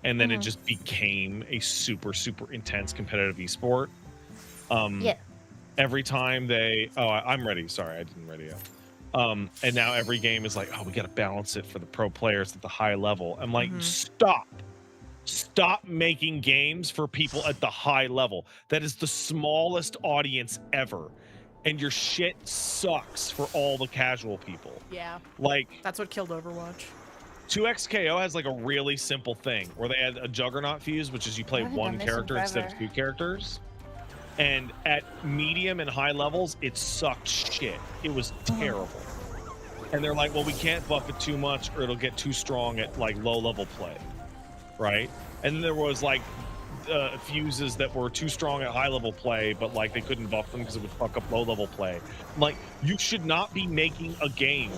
and then it just became a super intense competitive esport. Every time they I'm ready. Sorry, I didn't ready yet. And now every game is like, oh, we got to balance it for the pro players at the high level. I'm like, stop making games for people at the high level. That is the smallest audience ever. And your shit sucks for all the casual people. Yeah. Like, that's what killed Overwatch. 2XKO has like a really simple thing where they had a Juggernaut fuse, which is you play one character instead of two characters. And at medium and high levels, it sucked shit. It was terrible. And they're like, well, we can't buff it too much or it'll get too strong at like low level play. Right? And then there was like fuses that were too strong at high level play, but like they couldn't buff them because it would fuck up low level play. Like, you should not be making a game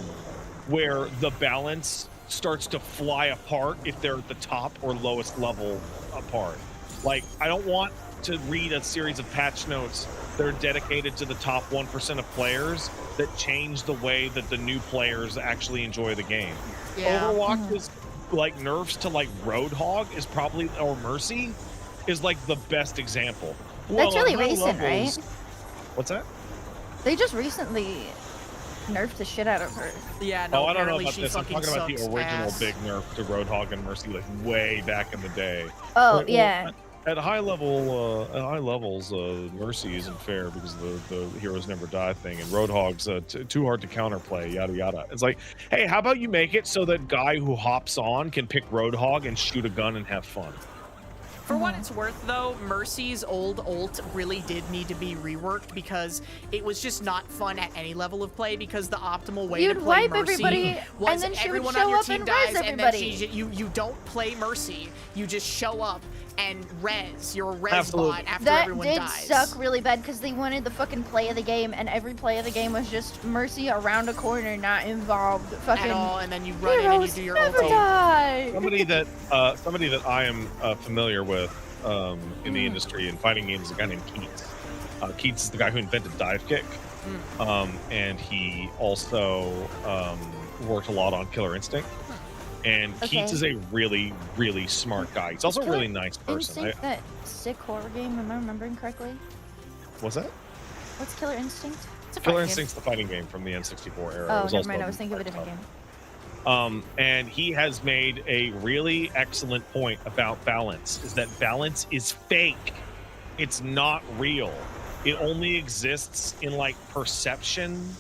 where the balance starts to fly apart if they're at the top or lowest level apart. Like, I don't want to read a series of patch notes that are dedicated to the top 1% of players that change the way that the new players actually enjoy the game. Overwatch is like nerfs to like Roadhog is probably, or Mercy is like the best example. That's really recent, right? What's that? They just recently nerfed the shit out of her. Yeah, no, I don't know apparently about she this. I'm fucking talking about the sucks original ass. big nerf to Roadhog and Mercy, like way back in the day. Oh, Like, yeah. At high levels, Mercy isn't fair because the heroes never die thing, and Roadhog's too hard to counterplay, yada yada. It's like, hey, how about you make it so that guy who hops on can pick Roadhog and shoot a gun and have fun? For what it's worth, though, Mercy's old ult really did need to be reworked because it was just not fun at any level of play because the optimal way to play wipe Mercy everybody, was and then she would everyone show on your up team and dies, res and then everybody. you don't play Mercy. You just show up and res. You're a res Absolutely. bot after That everyone did dies. suck really bad because they wanted the fucking play of the game, and every play of the game was just Mercy around a corner, not involved. Fucking at all, and then you run in and you do your never ulti. die. Somebody that I am familiar with in the industry in fighting games is a guy named Keats. Keats is the guy who invented dive kick, and he also worked a lot on Killer Instinct. And Keats is a really, really smart guy. He's also a really nice person. Instinct, that sick horror game, am I remembering correctly? What's that? What's Killer Instinct? It's a Killer fighting Instinct's the fighting game from the N64 era. Oh, It was never also mind, I was thinking of a different game. And he has made a really excellent point about balance, is that balance is fake. It's not real. It only exists in like perception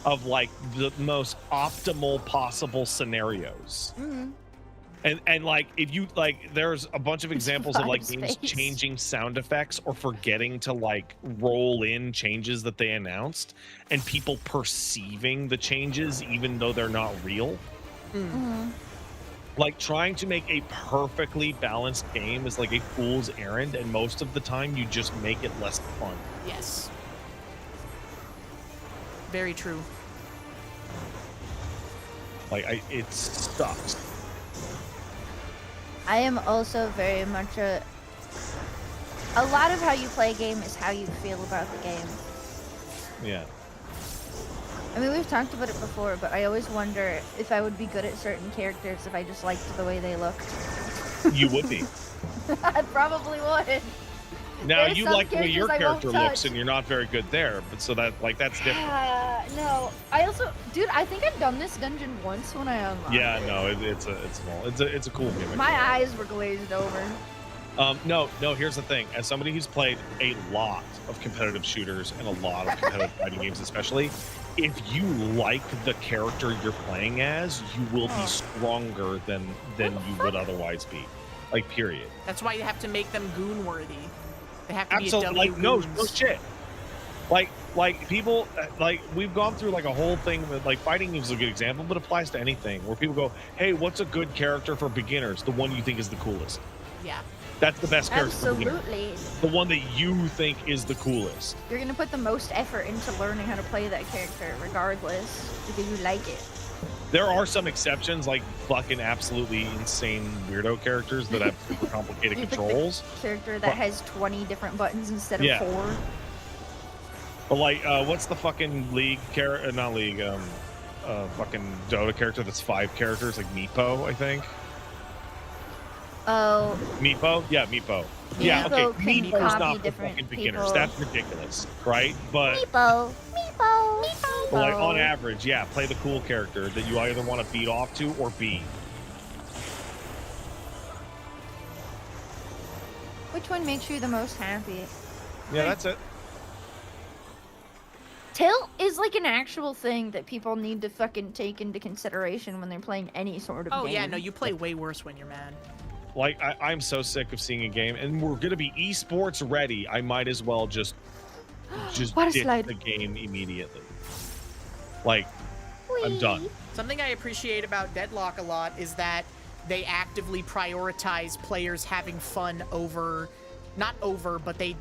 of like the most optimal possible scenarios. And like, if you like, there's a bunch of examples of like games changing sound effects or forgetting to like roll in changes that they announced, and people perceiving the changes even though they're not real. Like, trying to make a perfectly balanced game is like a fool's errand, and most of the time you just make it less fun. Yes. Very true. Like, it sucks. I am also very much a lot of how you play a game is how you feel about the game. Yeah. I mean, we've talked about it before, but I always wonder if I would be good at certain characters if I just liked the way they looked. You would be. I probably would. Now, you like the way your character looks, and you're not very good there, but so that's different. No, I also, dude, I think I've done this dungeon once when I unlocked it. Yeah, no, it's a cool gimmick. My eyes were glazed over. No, here's the thing. As somebody who's played a lot of competitive shooters and a lot of competitive fighting games especially, if you like the character you're playing as, you will be stronger than you would otherwise be. Like, period. That's why you have to make them goon worthy. They have to Absolutely. be Like, no shit. Like people, like, we've gone through like a whole thing with, like, fighting is a good example, but it applies to anything where people go, hey, what's a good character for beginners? The one you think is the coolest. Yeah. That's the best character for beginners. Absolutely. The one that you think is the coolest. You're gonna put the most effort into learning how to play that character regardless, because you like it. There are some exceptions, like fucking absolutely insane weirdo characters that have super complicated controls. Character that has 20 different buttons instead of 4. But like, what's the fucking League character? Not League. Fucking Dota character that's 5 characters, like Meepo, I think. Oh. Meepo? Yeah, Meepo. Yeah, okay. Meepo's not for fucking beginners. That's ridiculous, right? But Meepo. But like, on average, yeah, play the cool character that you either want to beat off to or be. Which one makes you the most happy? Yeah, that's it. Tilt is like an actual thing that people need to fucking take into consideration when they're playing any sort of game. Oh yeah, no, you play way worse when you're mad. Like, I'm so sick of seeing a game, and we're gonna be esports ready. I might as well just ditch the game immediately. Like, I'm done. Something I appreciate about Deadlock a lot is that they actively prioritize players having fun over, not over, but they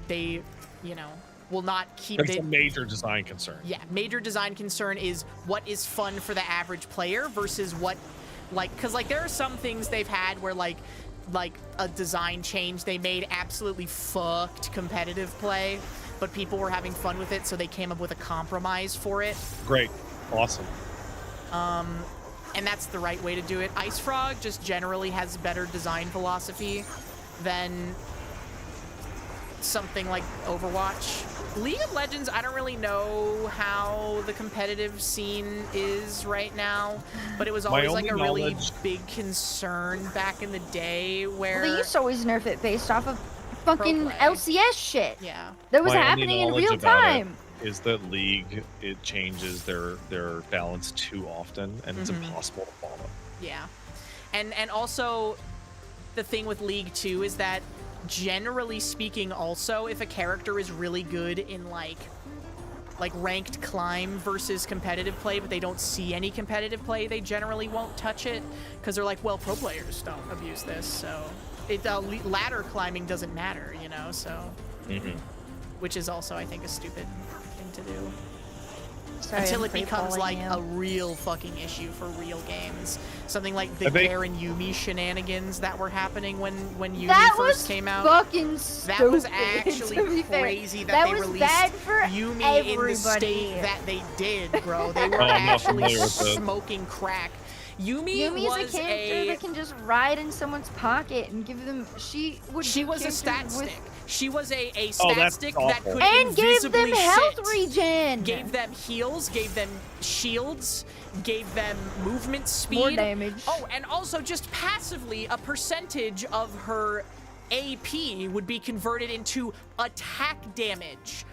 you know, will not keep it. It's a major design concern. Yeah, major design concern is what is fun for the average player versus what, like, because like there are some things they've had where like a design change they made absolutely fucked competitive play, but people were having fun with it, so they came up with a compromise for it. Great. Awesome. And that's the right way to do it. Ice Frog just generally has better design philosophy than something like Overwatch. League of Legends, I don't really know how the competitive scene is right now, but it was always like a really big concern back in the day where... Well, they used to always nerf it based off of fucking LCS shit. Yeah. That was happening in real time. Is that League, it changes their balance too often, and it's impossible to follow. Yeah. And also, the thing with League too is that generally speaking also, if a character is really good in like ranked climb versus competitive play, but they don't see any competitive play, they generally won't touch it because they're like, well, pro players don't abuse this, so ladder climbing doesn't matter, you know, so which is also, I think, a stupid thing to do. Sorry, until it becomes like a real fucking issue for real games. Something like the Garen Yuumi shenanigans that were happening when Yuumi first came out. Fucking stupid. That was actually crazy that they released Yuumi in the state that they did, bro. They were actually smoking crack. Yumi's was a character that can just ride in someone's pocket and give them. She was a stat stick. She was a stat stick that could and gave them health regen. Gave them heals, gave them shields, gave them movement speed. More damage. Oh, and also just passively, a percentage of her AP would be converted into attack damage.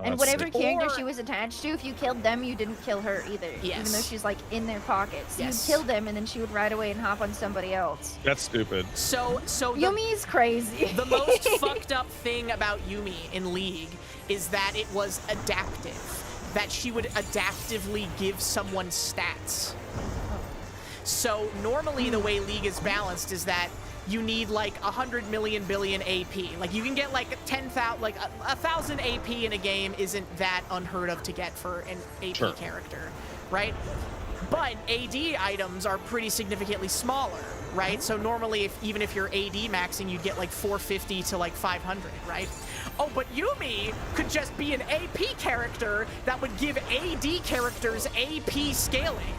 And whatever character she was attached to, if you killed them, you didn't kill her either. Yes. Even though she's like in their pockets. Yes. You'd kill them and then she would ride away and hop on somebody else. That's stupid. So Yumi's crazy. The most fucked up thing about Yuumi in League is that it was adaptive. That she would adaptively give someone stats. So normally the way League is balanced is that you need like 100 million billion AP. Like you can get like 10,000, like 1,000 AP in a game isn't that unheard of to get for an AP character, right? But AD items are pretty significantly smaller, right? So normally, even if you're AD maxing, you'd get like 450 to like 500, right? Oh, but Yumi could just be an AP character that would give AD characters AP scaling.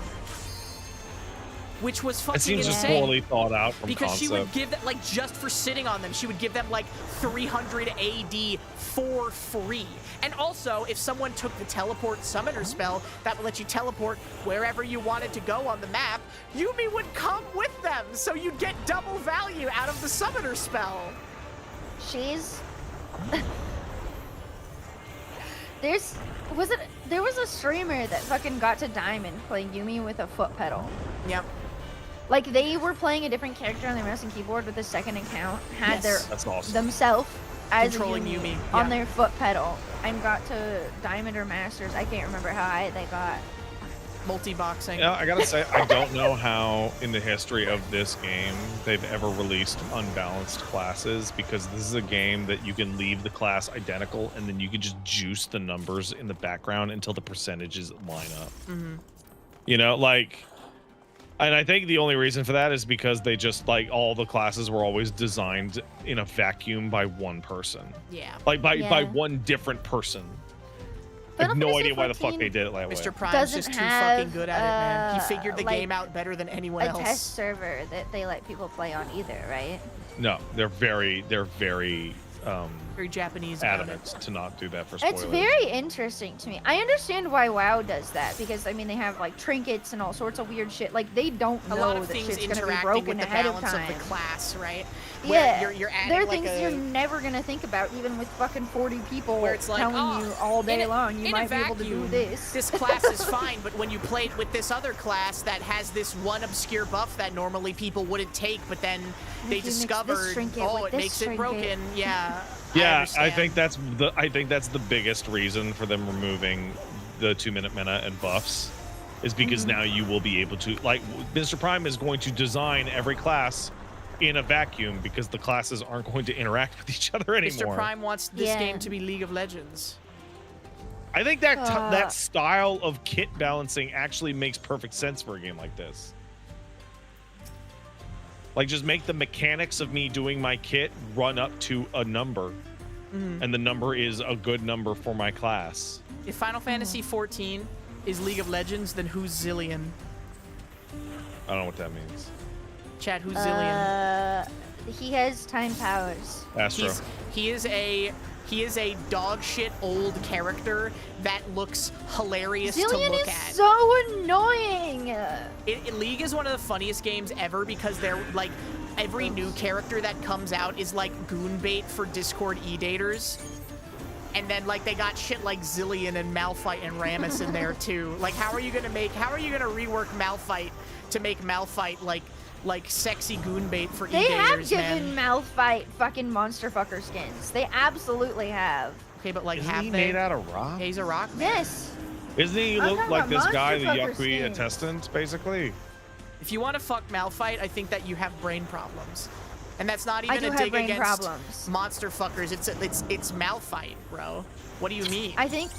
Which was fucking insane. It seems just poorly thought out from because concept. She would give that, like, just for sitting on them, she would give them like 300 AD for free. And also, if someone took the teleport summoner spell, that would let you teleport wherever you wanted to go on the map, Yumi would come with them, so you'd get double value out of the summoner spell. She's... There was a streamer that fucking got to Diamond playing Yumi with a foot pedal. Yep. Like, they were playing a different character on their mouse and keyboard with the second account, had That's awesome. themselves as controlling Yumi on their foot pedal, and got to Diamond or Masters. I can't remember how high they got. Multi-boxing. Yeah, I gotta say, I don't know how in the history of this game they've ever released unbalanced classes, because this is a game that you can leave the class identical and then you can just juice the numbers in the background until the percentages line up. Mm-hmm. You know, like, and I think the only reason for that is because they just, like, all the classes were always designed in a vacuum by one person. Yeah. Like, by one different person. I have no idea why the fuck they did it that way. Mr. Prime's just too fucking good at it, man. He figured the like, game out better than anyone else. A test server that they let people play on either, right? No, they're very very Japanese adamant to not do that for spoilers. It's very interesting to me. I understand why WoW does that, because I mean they have like trinkets and all sorts of weird shit. Like they don't know a lot of that things shit's gonna be interacting broken with the ahead of balance time. of the class, right? Yeah, where you're adding there are like things you're never gonna think about, even with fucking 40 people where it's like, telling you all day long you might be able to do this. This class is fine, but when you play it with this other class that has this one obscure buff that normally people wouldn't take, but then they discovered, oh, it makes it broken. Yeah. Yeah, I think that's the biggest reason for them removing the 2-minute mana and buffs, is because now you will be able to, like, Mr. Prime is going to design every class in a vacuum because the classes aren't going to interact with each other anymore. Mr. Prime wants this game to be League of Legends. I think that that style of kit balancing actually makes perfect sense for a game like this. Like, just make the mechanics of me doing my kit run up to a number, and the number is a good number for my class. If Final Fantasy XIV is League of Legends, then who's Zillion? I don't know what that means. Chad, who's Zillion? He has time powers. Astro. He is a dog shit old character that looks hilarious Zillion to look is at. so annoying. League is one of the funniest games ever because they're like every new character that comes out is like goon bait for Discord e-daters. And then like they got shit like Zillion and Malphite and Rammus in there too. Like how are you gonna rework Malphite to make Malphite like sexy goon bait for e-daters, man? They have given Malphite fucking monster fucker skins. They absolutely have. Okay, but like Isn't he made out of rock? He's a rock. Yes. Isn't he look like this guy, the Yakui attestant, basically? If you want to fuck Malphite, I think that you have brain problems. And that's not even a dig against monster fuckers. It's Malphite, bro. What do you mean? I think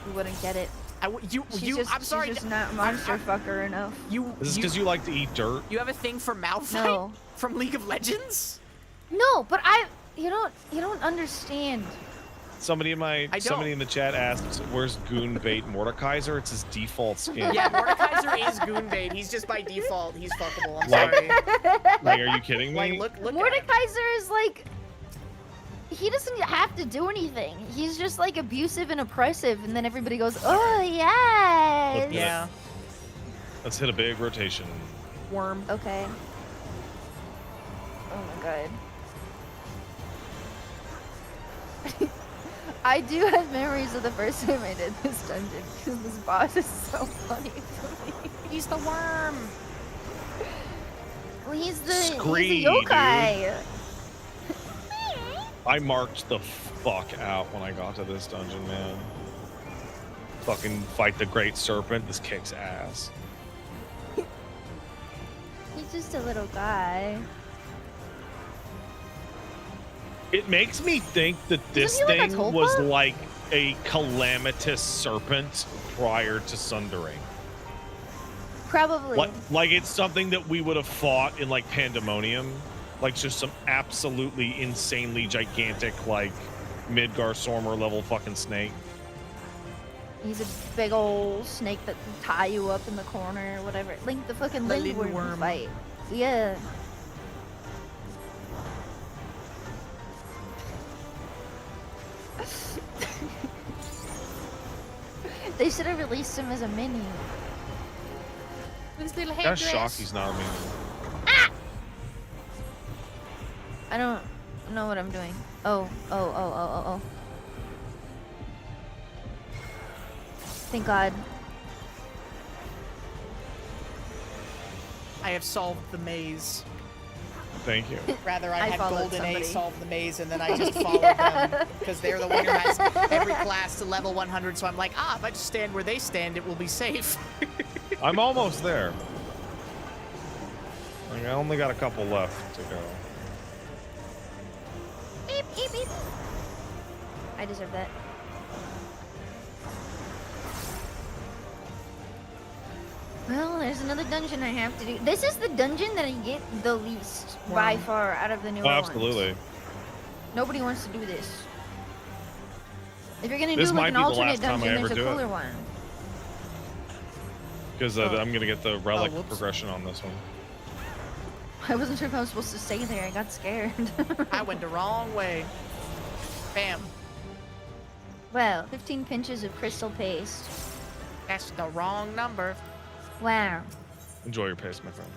you wouldn't get it. I'm sorry. She's just not monster fucker enough. Is this because you like to eat dirt? You have a thing for Malphite? No. From League of Legends? No, but you don't understand. Somebody in the chat asked, "Where's Goon Bait Mordekaiser?" It's his default skin. Yeah, Mordekaiser is Goon Bait. He's just by default. He's fuckable. I'm sorry. Like, are you kidding me? Like, look Mordekaiser is like, he doesn't have to do anything. He's just like abusive and oppressive, and then everybody goes, "Oh yes." Yeah. Let's hit a big rotation. Worm. Okay. Oh my god. I do have memories of the first time I did this dungeon, because this boss is so funny to me. He's the worm. Well, he's the Dude. yokai. I marked the fuck out when I got to this dungeon, man. Fucking fight the Great Serpent. This kicks ass. He He's just a little guy. It makes me think that this thing was like a calamitous serpent prior to sundering. Probably. Like it's something that we would have fought in like Pandemonium. Like just some absolutely insanely gigantic like Midgar-Sormer level fucking snake. He's a big old snake that can tie you up in the corner or whatever. Link the fucking lindworm fight. Yeah. They should have released him as a mini. This little I'm headdress. shocked he's not a mini. Ah! I don't know what I'm doing. Oh. Thank God. I have solved the maze. Thank you. Rather, I had followed Golden somebody. A solve the maze, and then I just followed them because they're the one who has every class to level 100. So I'm like, if I just stand where they stand, it will be safe. I'm almost there. Like, I only got a couple left to go. Beep, beep, beep. I deserve that. Well, there's another dungeon I have to do. This is the dungeon that I get the least by far out of the newer ones. Absolutely. Nobody wants to do this. If you're gonna This do might like an be the alternate last time I dungeon, ever there's a do it. cooler one. Because I'm gonna get the relic whoops. progression on this one. I wasn't sure if I was supposed to stay there. I got scared. I went the wrong way. Bam. Well, 15 pinches of crystal paste. That's the wrong number. Wow. Enjoy your pace, my friend.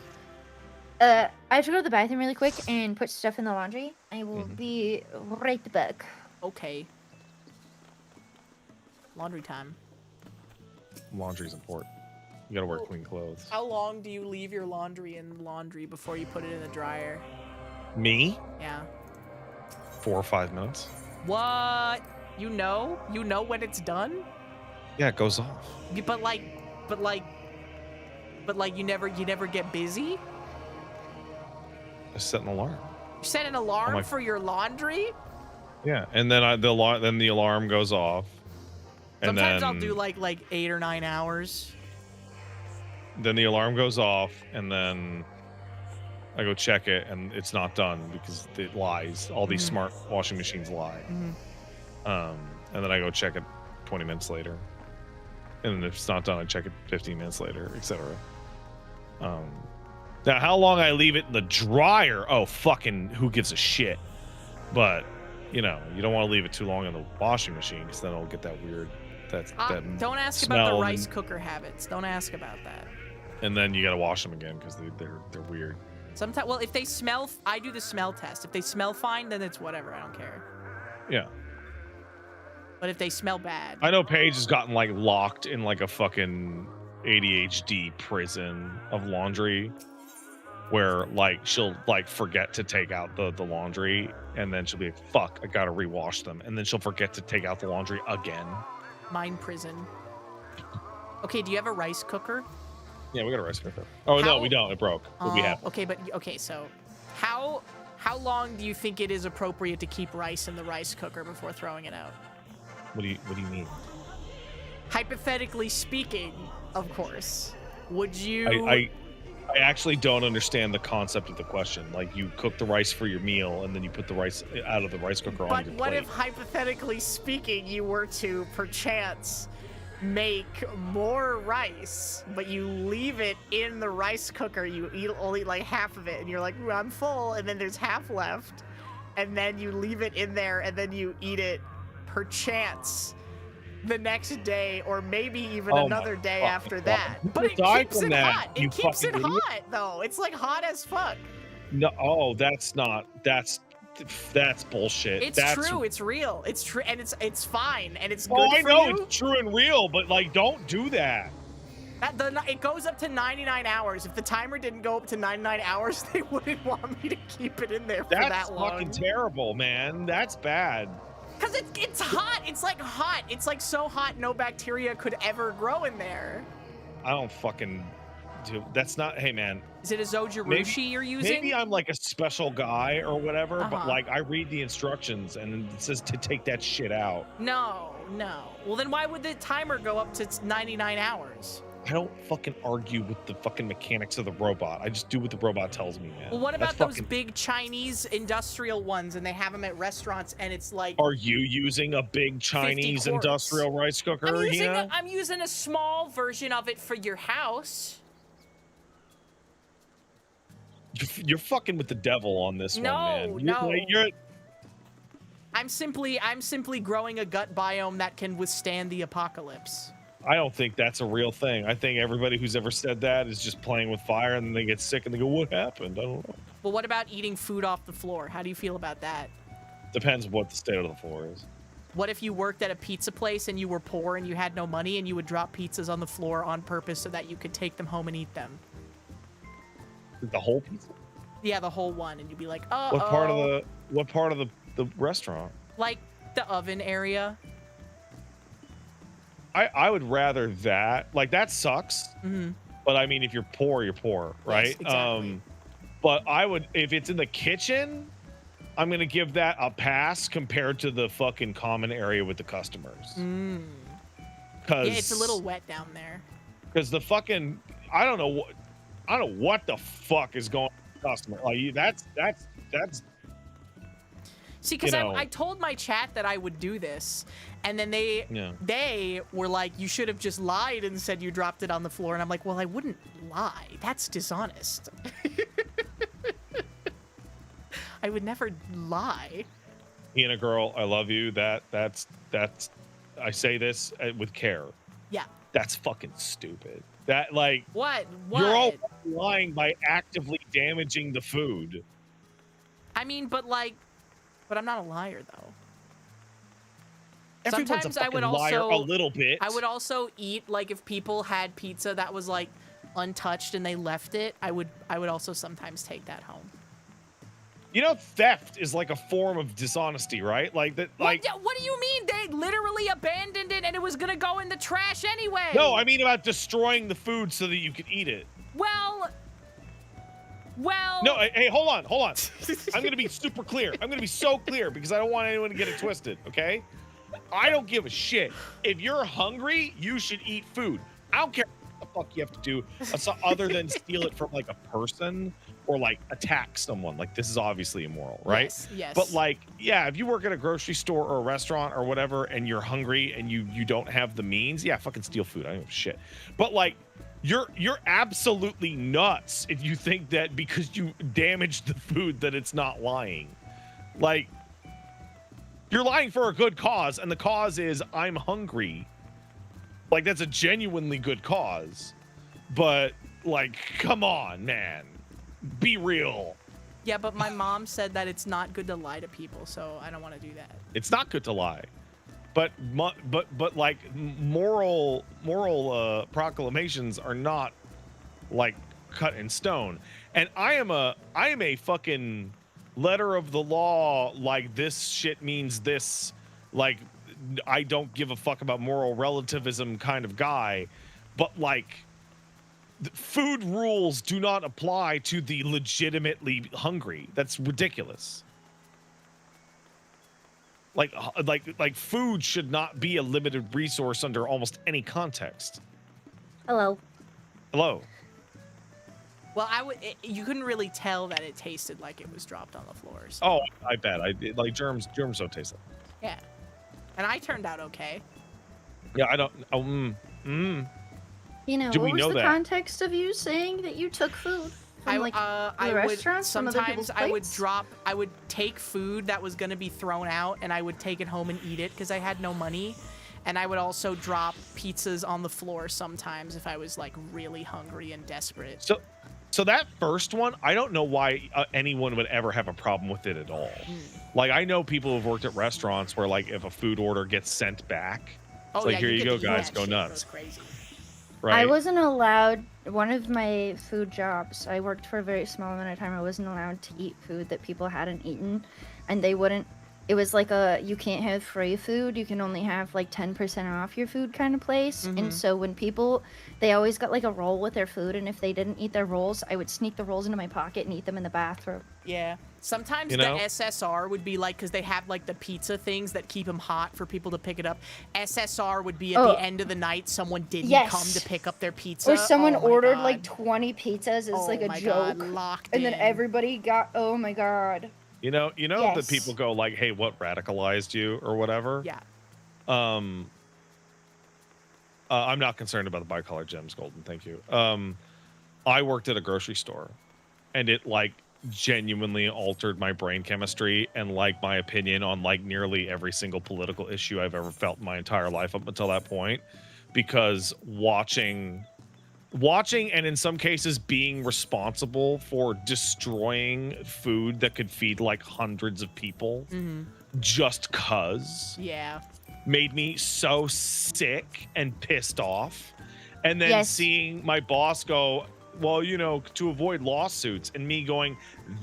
I have to go to the bathroom really quick and put stuff in the laundry. I will be right back. Okay. Laundry time. Laundry's important. You gotta wear clean clothes. How long do you leave your laundry in laundry before you put it in the dryer? Me? Yeah. 4 or 5 minutes. What? You know? You know when it's done? Yeah, it goes off. But you never get busy? I set an alarm. You set an alarm my- for your laundry? Yeah, and then the alarm goes off. And Sometimes then I'll do like 8 or 9 hours. Then the alarm goes off, and then I go check it, and it's not done because it lies. All these smart washing machines lie. And then I go check it 20 minutes later, and then if it's not done, I check it 15 minutes later, etc. Now, how long I leave it in the dryer? Oh, fucking who gives a shit? But you know, you don't want to leave it too long in the washing machine because then it'll get that weird. Don't ask about the rice cooker habits. Don't ask about that. And then you gotta wash them again because they're weird. Sometimes, well, if they smell, I do the smell test. If they smell fine, then it's whatever. I don't care. Yeah. But if they smell bad, I know Paige has gotten like locked in like a fucking ADHD prison of laundry where like she'll like forget to take out the laundry and then she'll be like, fuck, I gotta rewash them. And then she'll forget to take out the laundry again. Mind prison. Okay, do you have a rice cooker? Yeah, we got a rice cooker. Oh, no, we don't. It broke. But we have. Okay, so how long do you think it is appropriate to keep rice in the rice cooker before throwing it out? What do you mean? Hypothetically speaking, of course. Would you I actually don't understand the concept of the question. Like, you cook the rice for your meal and then you put the rice out of the rice cooker on your plate. But what if, hypothetically speaking, you were to perchance make more rice, but you leave it in the rice cooker? You only like half of it, and you're like, ooh, I'm full, and then there's half left, and then you leave it in there, and then you eat it perchance the next day, or maybe even another day after that. But it keeps it hot. It keeps it hot, though. It's like hot as fuck. No, that's bullshit. It's true. It's real. It's true, and it's fine, and it's good for you. I know it's true and real, but like, don't do that. It goes up to 99 hours. If the timer didn't go up to 99 hours, they wouldn't want me to keep it in there for that long. That's fucking terrible, man. That's bad. Because it's hot. It's like hot. It's like so hot no bacteria could ever grow in there. I don't fucking dude, that's not. Hey, man. Is it a Zojirushi you're using? Maybe I'm like a special guy or whatever, but like I read the instructions and it says to take that shit out. No. Well, then why would the timer go up to 99 hours? I don't fucking argue with the fucking mechanics of the robot. I just do what the robot tells me, man. Well, what about those big Chinese industrial ones, and they have them at restaurants, and it's like... Are you using a big Chinese industrial rice cooker? I'm using a small version of it for your house. You're fucking with the devil on this one, man. No. I'm simply growing a gut biome that can withstand the apocalypse. I don't think that's a real thing. I think everybody who's ever said that is just playing with fire, and then they get sick and they go, what happened? I don't know. Well, what about eating food off the floor? How do you feel about that? Depends what the state of the floor is. What if you worked at a pizza place and you were poor and you had no money and you would drop pizzas on the floor on purpose so that you could take them home and eat them? The whole pizza? Yeah, the whole one. And you'd be like, What part of the restaurant? Like the oven area. I would rather that. Like, that sucks. Mm-hmm. But I mean, if you're poor, right? Yes, exactly. But I would, if it's in the kitchen, I'm going to give that a pass compared to the fucking common area with the customers. Yeah, it's a little wet down there. Because the fucking, I don't know what the fuck is going on with the customer. Like, that's. See, because I told my chat that I would do this, and then they were like, you should have just lied and said you dropped it on the floor. And I'm like, well, I wouldn't lie. That's dishonest. I would never lie. Hina girl, I love you. That's I say this with care. Yeah. That's fucking stupid. That, like, what? You're all lying by actively damaging the food. I mean, but I'm not a liar, though. Everyone's Sometimes a fucking liar a little bit. I would also eat, like, if people had pizza that was, like, untouched and they left it, I would also sometimes take that home. You know, theft is like a form of dishonesty, right? Like that. Like, what do you mean? They literally abandoned it and it was gonna go in the trash anyway. No, I mean about destroying the food so that you could eat it. Well. No, hey, hold on. I'm gonna be super clear. I'm gonna be so clear because I don't want anyone to get it twisted. Okay? I don't give a shit. If you're hungry, you should eat food. I don't care what the fuck you have to do other than steal it from like a person or like attack someone. Like, this is obviously immoral, right? Yes. But like, yeah, if you work at a grocery store or a restaurant or whatever and you're hungry and you don't have the means, yeah, fucking steal food. I don't give a shit. But like, you're absolutely nuts if you think that because you damaged the food that it's not lying. Like, you're lying for a good cause, and the cause is I'm hungry. Like, that's a genuinely good cause. But like, come on, man. Be real. Yeah, but my mom said that it's not good to lie to people, so I don't want to do that. It's not good to lie. But like moral proclamations are not like cut in stone. And I am a fucking letter of the law, like this shit means this, like I don't give a fuck about moral relativism kind of guy. But like, food rules do not apply to the legitimately hungry. That's ridiculous. Like food should not be a limited resource under almost any context. Hello. Well, you couldn't really tell that it tasted like it was dropped on the floor. So. Oh, I bet. Like germs don't taste that. Yeah. And I turned out okay. Yeah, I don't. You know, what was the context of you saying that you took food from the restaurants? Sometimes I would take food that was going to be thrown out and I would take it home and eat it because I had no money. And I would also drop pizzas on the floor sometimes if I was like really hungry and desperate. So that first one, I don't know why anyone would ever have a problem with it at all. Like, I know people who've worked at restaurants where like if a food order gets sent back, it's like, here you go, guys, go nuts. Crazy. Right? I wasn't allowed, one of my food jobs, I worked for a very small amount of time, I wasn't allowed to eat food that people hadn't eaten, and they wouldn't it was like you can't have free food, you can only have like 10% off your food kind of place. And so when people, they always got like a roll with their food, and if they didn't eat their rolls, I would sneak the rolls into my pocket and eat them in the bathroom. Yeah. Sometimes the SSR would be like, because they have like the pizza things that keep them hot for people to pick it up. SSR would be at the end of the night, someone didn't come to pick up their pizza. Or someone ordered like 20 pizzas as like a joke. Locked and then everybody got, oh my God. You know that people go like, hey, what radicalized you or whatever? Yeah. I'm not concerned about the bicolor gems, Golden. Thank you. I worked at a grocery store, and it like genuinely altered my brain chemistry and like my opinion on like nearly every single political issue I've ever felt in my entire life up until that point, because watching and in some cases being responsible for destroying food that could feed like hundreds of people just cause made me so sick and pissed off. And then seeing my boss go, well, you know, to avoid lawsuits, and me going,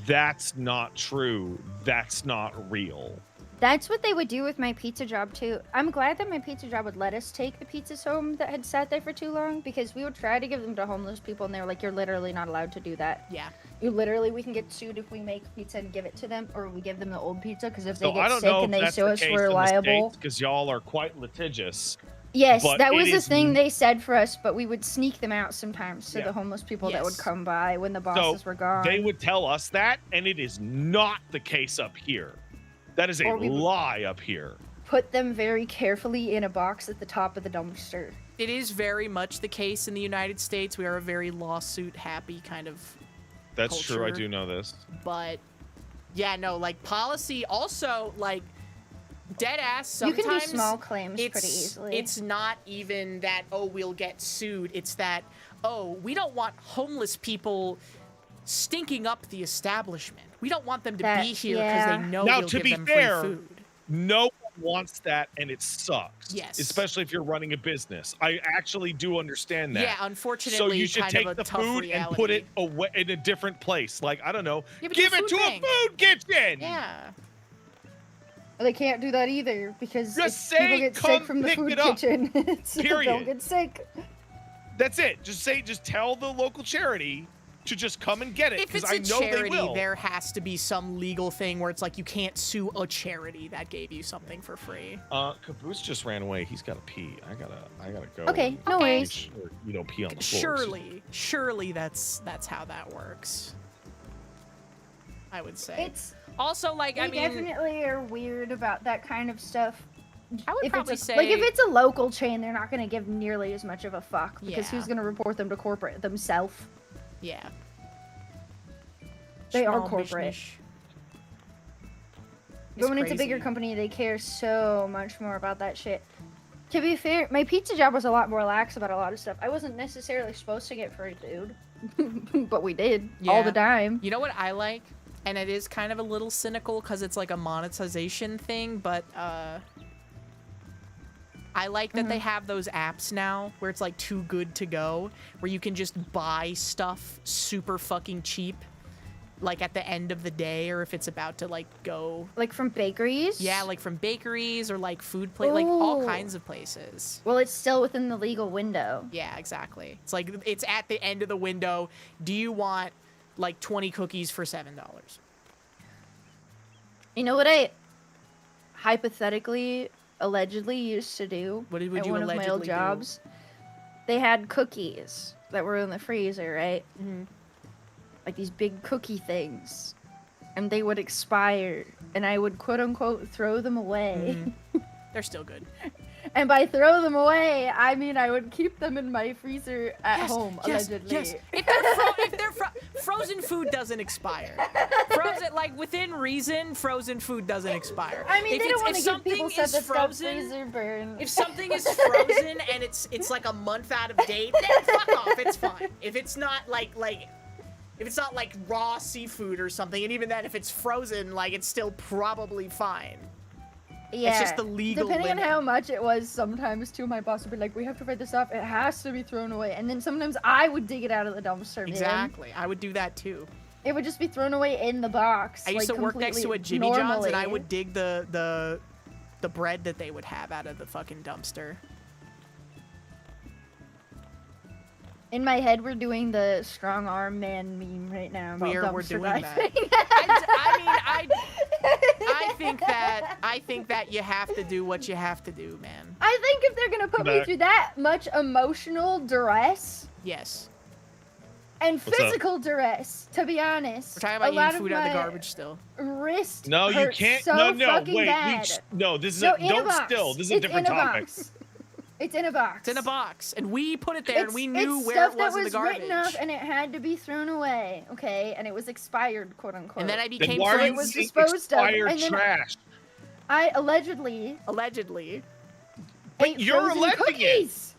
that's not true, that's not real. That's what they would do with my pizza job, too. I'm glad that my pizza job would let us take the pizzas home that had sat there for too long, because we would try to give them to homeless people, and they were like, you're literally not allowed to do that. Yeah. We can get sued if we make pizza and give it to them, or we give them the old pizza, because if they get sick and they sue us, we're liable. Because y'all are quite litigious. Yes, that was the thing they said for us, but we would sneak them out sometimes to the homeless people that would come by when the bosses were gone. They would tell us that, and it is not the case up here. That is a lie up here. Put them very carefully in a box at the top of the dumpster. It is very much the case in the United States. We are a very lawsuit-happy kind of That's culture. true, I do know this. But, yeah, no, like, policy also, like, dead ass, sometimes you can do small claims pretty easily. It's not even that, oh, we'll get sued. It's that, oh, we don't want homeless people stinking up the establishment. We don't want them to be here because they know we'll give them free food. No one wants that, and it sucks. Yes. Especially if you're running a business. I actually do understand that. Yeah, unfortunately, so you should kind take of a the tough food reality. and put it away in a different place. Like, I don't know, give it to a food kitchen. Yeah. They can't do that either, because just if people get sick from the food kitchen, they'll get sick. That's it. Just tell the local charity to just come and get it, because I know charity, they will. There has to be some legal thing where it's like you can't sue a charity that gave you something for free. Caboose just ran away. He's got to pee. I gotta go. Okay, no worries. Sure you don't pee on the floor. Surely that's how that works. I would say. It's also like I mean, definitely are weird about that kind of stuff. I would probably say, like, if it's a local chain, they're not going to give nearly as much of a fuck, because who's going to report them to corporate themselves? Yeah. They are corporate. But when it's a bigger company, they care so much more about that shit. To be fair, my pizza job was a lot more lax about a lot of stuff. I wasn't necessarily supposed to get free food, but we did all the time. You know what I like? And it is kind of a little cynical because it's like a monetization thing, but I like that they have those apps now where it's like Too Good To Go, where you can just buy stuff super fucking cheap, like at the end of the day, or if it's about to like go. Like from bakeries? Yeah, like from bakeries or like food place, like all kinds of places. Well, it's still within the legal window. Yeah, exactly. It's like, it's at the end of the window. Do you want like 20 cookies for $7? You know what I hypothetically, allegedly used to do at one of my old jobs? They had cookies that were in the freezer, right? Mm-hmm. Like these big cookie things. And they would expire. And I would, quote unquote, throw them away. Mm-hmm. They're still good. And by throw them away, I mean I would keep them in my freezer at home, allegedly. Yes. Frozen food doesn't expire. Frozen, like within reason, frozen food doesn't expire. I mean, if they don't want to give people stuff that's got frozen, freezer burn. If something is frozen and it's like a month out of date, then fuck off. It's fine. If it's not like if it's not like raw seafood or something, and even then, if it's frozen, like it's still probably fine. Yeah, it's just the legal depending limit. on how much it was, sometimes too, my boss would be like, we have to write this up, it has to be thrown away. And then sometimes I would dig it out of the dumpster, man. Exactly. I would do that too. It would just be thrown away in the box. I used like, to work next to a Jimmy normally. John's, and I would dig the bread that they would have out of the fucking dumpster. In my head, we're doing the strong arm man meme right now. We're doing that. I think that you have to do what you have to do, man. I think if they're gonna put me through that much emotional duress, yes, and physical duress, to be honest, we're talking about eating food out of the garbage still. Wrist. No, you can't. So no, wait. Bad. No, this is no, don't still. This is a different topic. It's in a box. It's in a box, and we put it there, and we knew it's where it stuff was that in the garbage. written up, and it had to be thrown away, okay? And it was expired, quote unquote. And then I became why it was disposed of. And then trash. I allegedly. But ate you're frozen alleging cookies.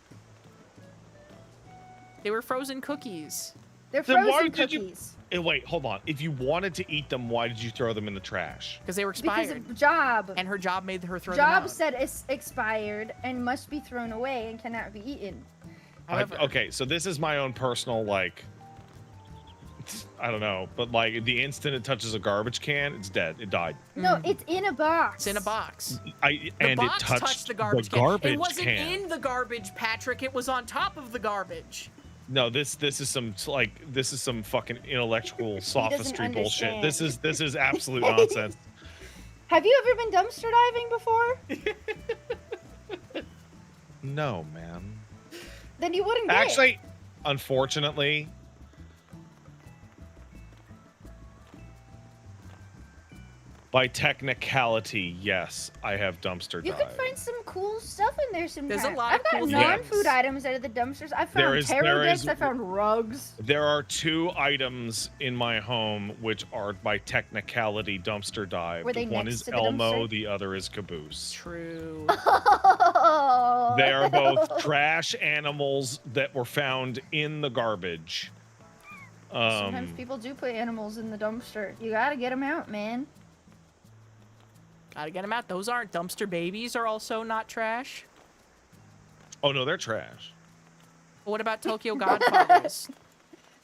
They were frozen cookies. They're Then why frozen did cookies. Wait, hold on. If you wanted to eat them, why did you throw them in the trash? Because they were expired. Because of job. And her job made her throw them out. Job said it's expired and must be thrown away and cannot be eaten. Okay, so this is my own personal, like, I don't know, but like the instant it touches a garbage can, it's dead. It died. No, it's in a box. It's in a box. And box it touched the garbage can. It wasn't can. in the garbage, Patrick. It was on top of the garbage. No, this is some fucking intellectual sophistry bullshit. This is absolute nonsense. Have you ever been dumpster diving before? No, man. Then you wouldn't get Actually, unfortunately, by technicality, yes, I have dumpster dived. You could find some cool stuff in there sometimes. There's a lot I've of got cool non-food things. items out of the dumpsters. I found tarot decks. I found rugs. There are 2 items in my home which are by technicality dumpster dived. Were they One next is to the Elmo, dumpster? the other is Caboose. True. They are both trash animals that were found in the garbage. Sometimes people do put animals in the dumpster. You gotta get them out, man. Gotta get them out. Those aren't dumpster babies. Are also not trash. Oh no, they're trash. But what about Tokyo Godfathers?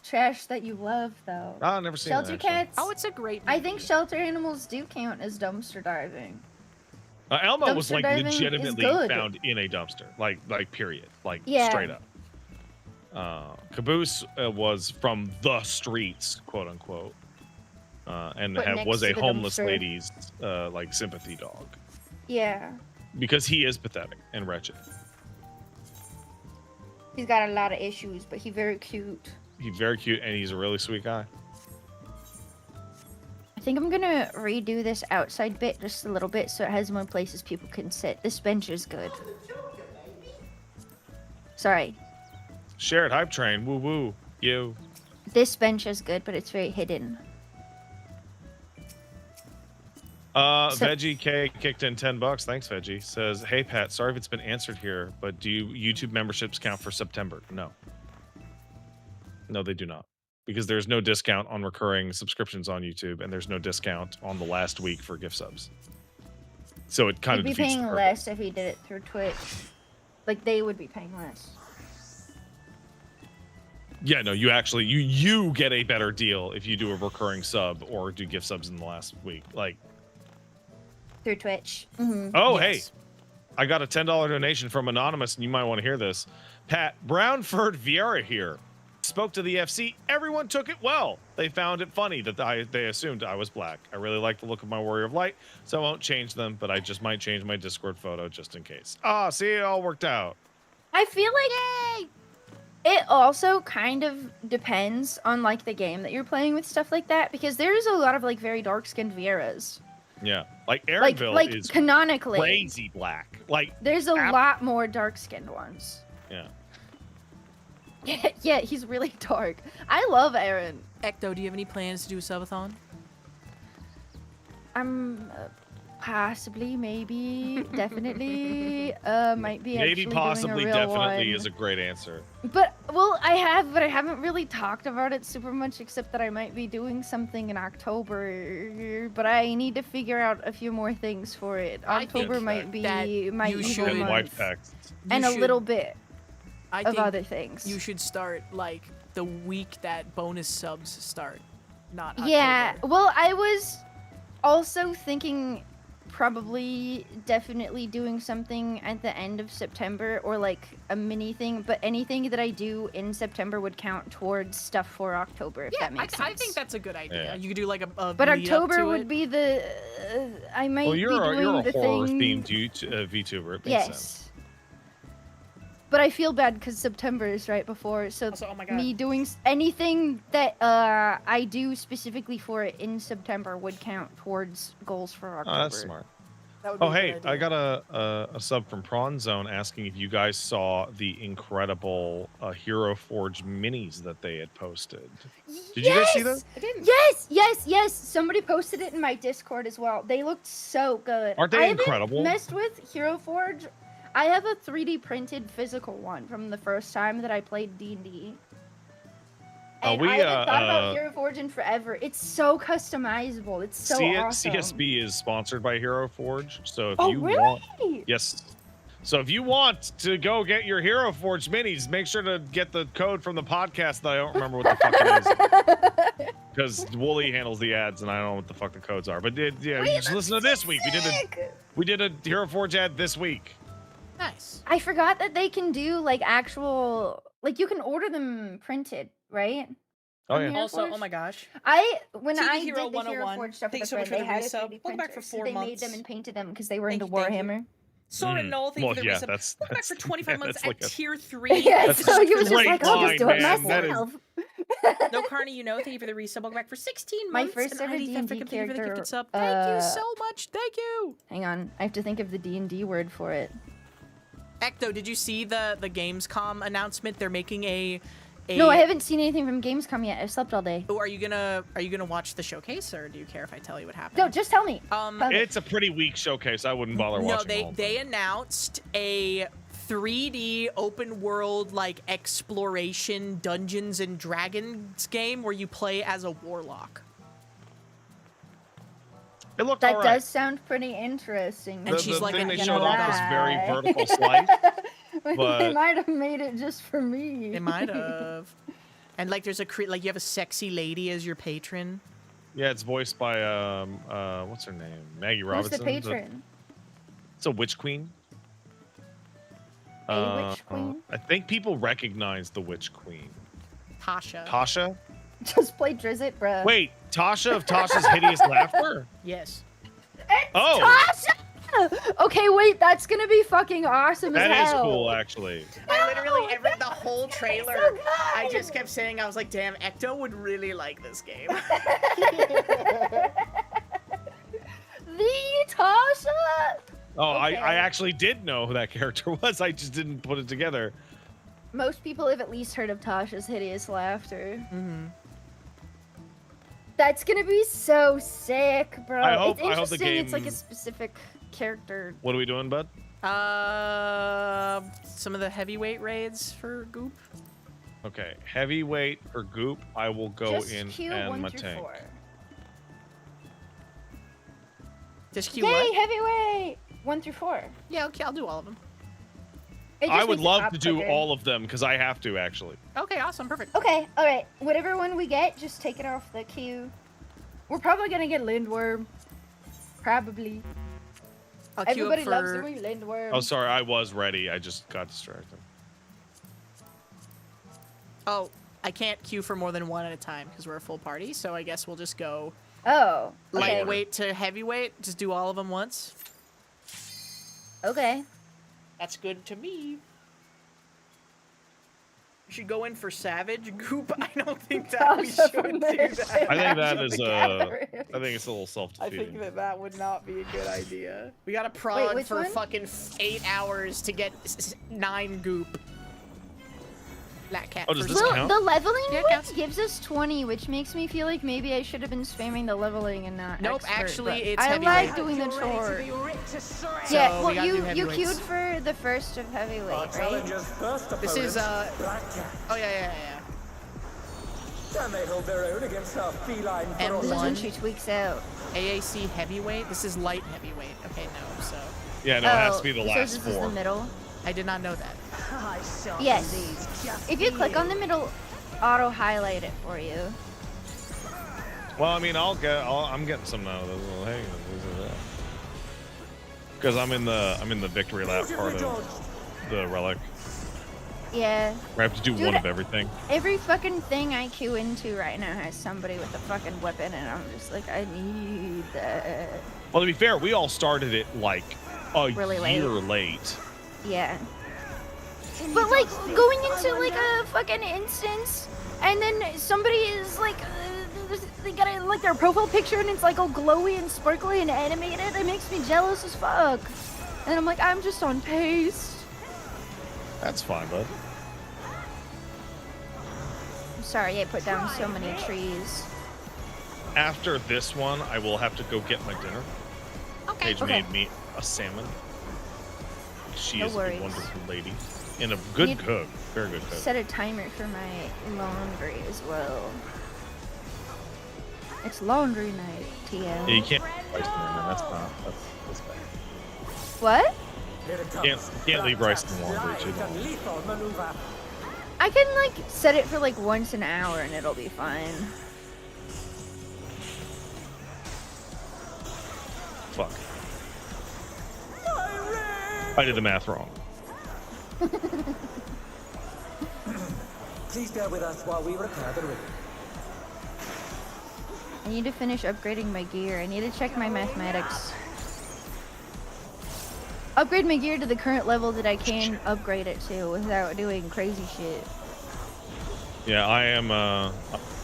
Trash that you love, though. Oh, I've never seen Shelter that, cats. Oh, it's a great movie. I think shelter animals do count as dumpster diving. Elmo was Dumpster like diving is legitimately good. found in a dumpster, like period, like Yeah. straight up. Caboose was from the streets, quote unquote, and But next was a to the homeless dumpster. lady's like sympathy dog, Yeah. because he is pathetic and wretched. He's got a lot of issues, but he's very cute. He's very cute and he's a really sweet guy. I think I'm gonna redo this outside bit just a little bit so it has more places people can sit. This bench is good. Sorry. Shared hype train, woo woo, you. This bench is good, but it's very hidden. Veggie K kicked in $10. Thanks, Veggie. Says, hey Pat, sorry if it's been answered here, but do YouTube memberships count for September? No. No, they do not. Because there's no discount on recurring subscriptions on YouTube, and there's no discount on the last week for gift subs. So it kind of You'd be defeats the paying purpose. less if you did it through Twitch. Like, they would be paying less. Yeah, no, you actually you get a better deal if you do a recurring sub or do gift subs in the last week. Like, Through Twitch. Mm-hmm. oh, Yes. hey, I got a $10 donation from Anonymous, and you might want to hear this. Pat, Brownford Vieira here. Spoke to the FC. Everyone took it well. They found it funny that they assumed I was black. I really like the look of my Warrior of Light, so I won't change them, but I just might change my Discord photo just in case. Ah, see, it all worked out. I feel like it also kind of depends on like the game that you're playing with stuff like that, because there's a lot of like very dark-skinned Vieras. Yeah, like Aaronville like is canonically crazy black. Like, there's a lot more dark-skinned ones. yeah. Yeah, he's really dark. I love Aaron. Ecto, do you have any plans to do a subathon? I'm possibly, maybe, definitely, might be Maybe, actually possibly, doing a real definitely one. is a great answer. But, well, I haven't really talked about it super much, except that I might be doing something in October, but I need to figure out a few more things for it. I October think might be that my you evil should- And wife month, texts. and a little bit I of think other things. you should start like the week that bonus subs start. not October. Yeah, well, I was also thinking probably definitely doing something at the end of September or like a mini thing, but anything that I do in September would count towards stuff for October, if that makes sense. I think that's a good idea. Yeah. You could do like a But lead up October to would it. be the I might Well, be you're doing a the horror thing. themed VTuber. It makes Yes. sense. But I feel bad because September is right before, so Also, oh my God. me doing anything that I do specifically for it in September would count towards goals for October. Oh, that's smart. That would be Oh, a good hey, idea. I got a sub from Prawn Zone asking if you guys saw the incredible Hero Forge minis that they had posted. Did you guys see that? I didn't. Yes. Somebody posted it in my Discord as well. They looked so good. Aren't they I haven't incredible? messed with Hero Forge. I have a 3D printed physical one from the first time that I played D&D. And I haven't thought about Hero Forge in forever. It's so customizable. It's so awesome. CSB is sponsored by Hero Forge, so if Oh, you really? want, yes. So if you want to go get your Hero Forge minis, make sure to get the code from the podcast that I don't remember what the fuck it is. Because Wooly handles the ads and I don't know what the fuck the codes are. But yeah, you just listen to this week. We did a Hero Forge ad this week. Nice. I forgot that they can do like actual, like you can order them printed, right? Oh On yeah. Hero Also, Forge? oh my gosh. When TV I Hero did the Hero 101. Forge stuff with Thanks a so much friend, for they the had a resub. 3D Welcome back for printer, so 4 they made months. them and painted them because they were Thank into you, thank you. Warhammer. Sword and Null, thank you for the yeah, resub. that's Welcome back for 25 months that's like at a- tier 3. Yeah, That's so a he was just great like, I'll just do line, it man. That is- myself. No Carney, you know, thank you for the resub. Welcome back for 16 My months. first and ever ID D&D Theft Victim, thank you for the character, gifted sub. Thank you so much. Thank you. Hang on, I have to think of the D&D word for it. Ecto, did you see the Gamescom announcement? They're making a No, I haven't seen anything from Gamescom yet. I've slept all day. Oh, are you gonna watch the showcase, or do you care if I tell you what happened? No, just tell me. It's a pretty weak showcase. I wouldn't bother watching. No, they announced a 3D open world like exploration Dungeons and Dragons game where you play as a warlock. It looked That all right. does sound pretty interesting. And she's the like, thing you they know showed off was what? very vertical slice. They but- might have made it just for me. They might have. And like, there's like you have a sexy lady as your patron. Yeah, it's voiced by what's her name? Maggie Who's Robinson. the patron? It's a witch queen. A witch queen? I think people recognize the witch queen. Tasha. Tasha? Just play Drizzt, bruh. Wait, Tasha of Tasha's Hideous Laughter? Yes. Oh, Tasha! Okay, wait, that's gonna be fucking awesome that as is hell. cool, actually. I literally, the whole It's trailer, so good. I just kept saying, I was like, damn, Ecto would really like this game. The Tasha! Oh, Okay. I actually did know who that character was. I just didn't put it together. Most people have at least heard of Tasha's Hideous Laughter. Mm-hmm. That's gonna be so sick, bro. I hope it's interesting. the It's like game- a specific character. What are we doing, bud? Some of the heavyweight raids for Goop. Okay, heavyweight or goop. I will go Just in Q and 1 my through tank. 4. Just Q Yay, what? heavyweight! 1 through 4. Yeah, okay, I'll do all of them. It just I would makes it love pop to do quicker. all of them because I have to actually. Okay, awesome, perfect. Okay, alright. Whatever one we get, just take it off the queue. We're probably gonna get Lindworm. Probably. I'll queue Everybody up for... loves doing Lindworm. Oh, sorry, I was ready. I just got distracted. Oh, I can't queue for more than one at a time because we're a full party, so I guess we'll just go Oh, okay. lightweight to heavyweight. Just do all of them once. Okay. That's good to me. You should go in for Savage Goop. I don't think that we Tasha should from do the that. I think that Of is the gathering. I think it's a little I self-defeating. think that would not be a good idea. We gotta prod which for one? fucking 8 hours to get 9 Goop. Black cat. Oh, does for this Well, count? the leveling Yeah, it one counts. gives us 20, which makes me feel like maybe I should have been spamming the leveling and not Nope, expert, actually, but it's I heavyweight. like doing the chore. So Yeah, we well, gotta do you heavyweights. queued for the first of heavyweight, right? This is oh yeah. Can they hold their own against our feline And This is one. when she tweaks out. AAC heavyweight. This is light heavyweight. Okay, no. So Yeah, no, it has to be the so last this is 4. the middle. I did not know that. Yes. If you click on the middle, auto highlight it for you. Well, I mean, I'm getting some out of this little hang because I'm in the victory lap part of the relic. Yeah. I have to do one of everything. Every fucking thing I queue into right now has somebody with a fucking weapon, and I'm just like, I need that. Well, to be fair, we all started it like a Really year late. Yeah. But like going into like a fucking instance, and then somebody is like, they got like their profile picture, and it's like all glowy and sparkly and animated. It makes me jealous as fuck. And I'm like, I'm just on pace. That's fine, bud. I'm sorry, I put down so many trees. After this one, I will have to go get my dinner. Okay. Paige made me a salmon. She is a wonderful lady and a good cook. Very good cook. Set a timer for my laundry as well. It's laundry night, TL. Yeah, you can't rice in there, man. That's bad. What? Can't leave rice in the laundry too long. I can like set it for like once an hour and it'll be fine. Fuck. I did the math wrong. Please bear with us while we repair the rig. I need to finish upgrading my gear. I need to check my mathematics. Upgrade my gear to the current level that I can upgrade it to without doing crazy shit. Yeah, I am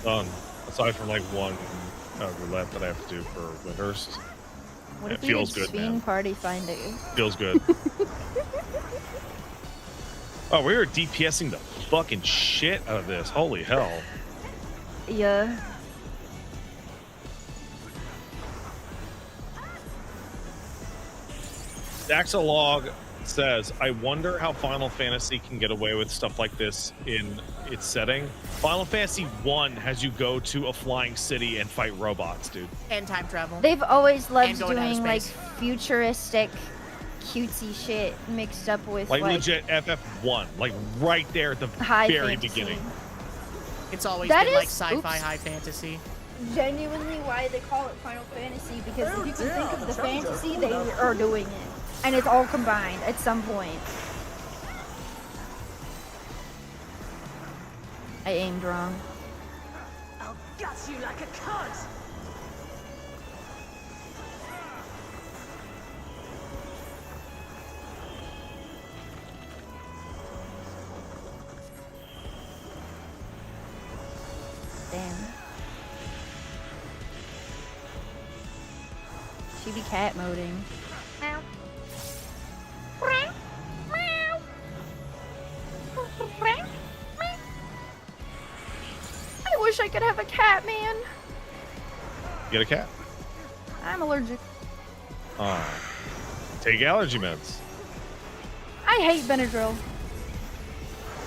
done. Aside from like one roulette that I have to do for Windhurst. What It if feels we did good, man. Party Finder? Feels good. Oh, we were DPSing the fucking shit out of this. Holy hell. Yeah. Daxalog says, I wonder how Final Fantasy can get away with stuff like this in its setting. Final Fantasy 1 has you go to a flying city and fight robots, dude. And time travel. They've always loved And going out of doing like space. futuristic, cutesy shit mixed up with Like legit FF1, like right there at the high very fantasy. beginning. It's always That been like is- sci-fi oops. high fantasy. Genuinely why they call it Final Fantasy, because if you can think of the fantasy, they are doing it. And it's all combined at some point. I aimed wrong. I'll gut you like a cunt! Damn. She be cat moding. Meow. Meow. Meow. Meow. I wish I could have a cat, man. Get a cat. I'm allergic. Oh. Take allergy meds. I hate Benadryl.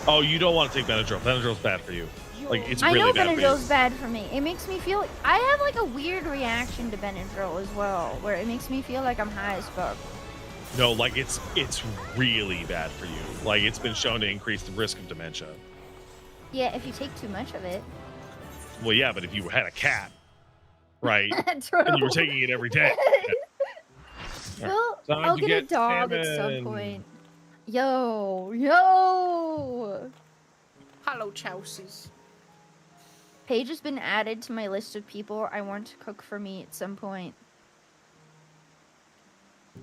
Oh, you don't want to take Benadryl. Benadryl's bad for you. Like, it's I really know bad for you. Benadryl's bad for me. It makes me feel... I have like a weird reaction to Benadryl as well, where it makes me feel like I'm high as fuck. No, like, it's really bad for you. Like, it's been shown to increase the risk of dementia. Yeah, if you take too much of it. Well, yeah, but if you had a cat, right, True. and you were taking it every day. Well, Time I'll to get a get dog at some salmon. point. Yo! Hello, Chelsea's. Paige has been added to my list of people I want to cook for me at some point.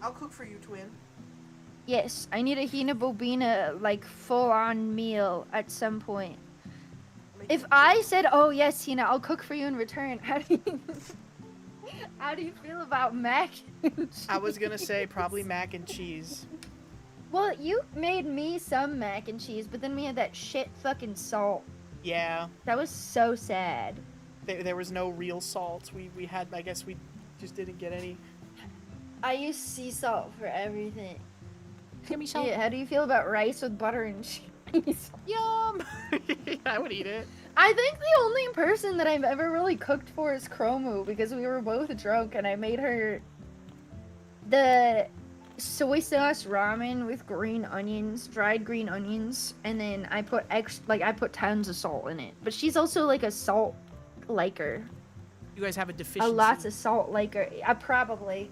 I'll cook for you, twin. Yes, I need a Hina Bobina, like, full-on meal at some point. If I said, oh yes, Hina, I'll cook for you in return, how do you feel about mac and cheese? I was gonna say probably mac and cheese. Well, you made me some mac and cheese, but then we had that shit fucking salt. Yeah, That was so sad. there was no real salt. We had, I guess we just didn't get any. I use sea salt for everything. Give me salt. Yeah, how do you feel about rice with butter and cheese? Yum! I would eat it. I think the only person that I've ever really cooked for is Chromu, because we were both drunk and I made her the soy sauce ramen with green onions, dried green onions, and then I put I put tons of salt in it. But she's also like a salt liker. You guys have a deficiency. A lots of salt, like, probably.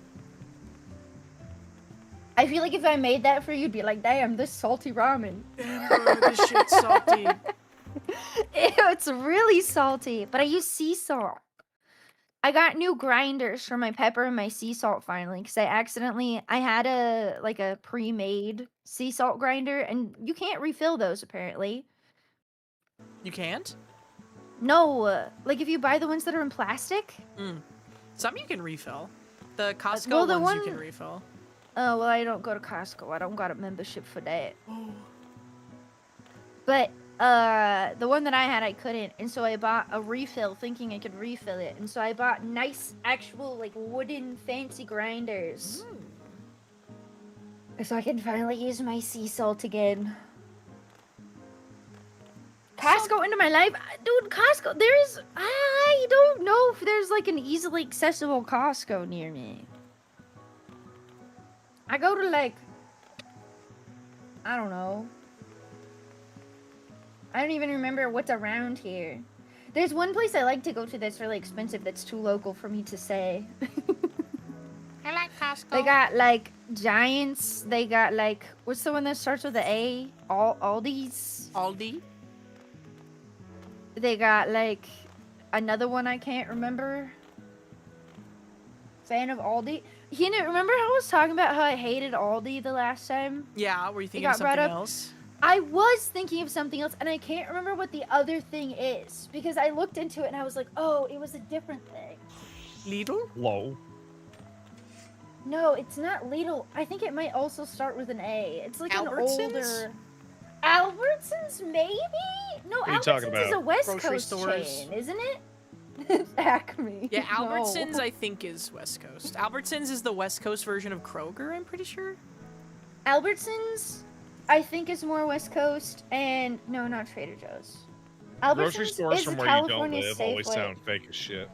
I feel like if I made that for you, you'd be like, damn, this salty ramen. This shit's salty. Ew, it's really salty, but I use sea salt. I got new grinders for my pepper and my sea salt finally, because I had a pre-made sea salt grinder, and you can't refill those apparently. You can't? No, like if you buy the ones that are in plastic. Some you can refill. The Costco ones you can refill. Oh, well, I don't go to Costco. I don't got a membership for that. But the one that I had, I couldn't, and so I bought a refill thinking I could refill it, and so I bought nice actual like wooden fancy grinders. So I can finally use my sea salt again. Costco into my life? Dude, Costco, I don't know if there's like an easily accessible Costco near me. I go to like, I don't know. I don't even remember what's around here. There's one place I like to go to that's really expensive that's too local for me to say. I like Costco. They got like Giants. They got like, what's the one that starts with the A? Aldi's. Aldi? They got like another one I can't remember. Fan of Aldi. You know, remember how I was talking about how I hated Aldi the last time? Yeah, were you thinking of something else? I was thinking of something else, and I can't remember what the other thing is, because I looked into it and I was like, oh, it was a different thing. Lidl? Low. No, it's not Lidl. I think it might also start with an A. It's like Albertsons? an older... Albertsons, maybe? No, What are you talking Albertsons is about? a West Grocery Coast stores? chain, isn't it? It's Acme. Yeah, No. Albertsons I think is West Coast. Albertsons is the West Coast version of Kroger, I'm pretty sure. Albertsons, I think, is more West Coast, and no, not Trader Joe's. Grocery Albertsons stores is from a where you don't California live always Safeway. sound fake as shit.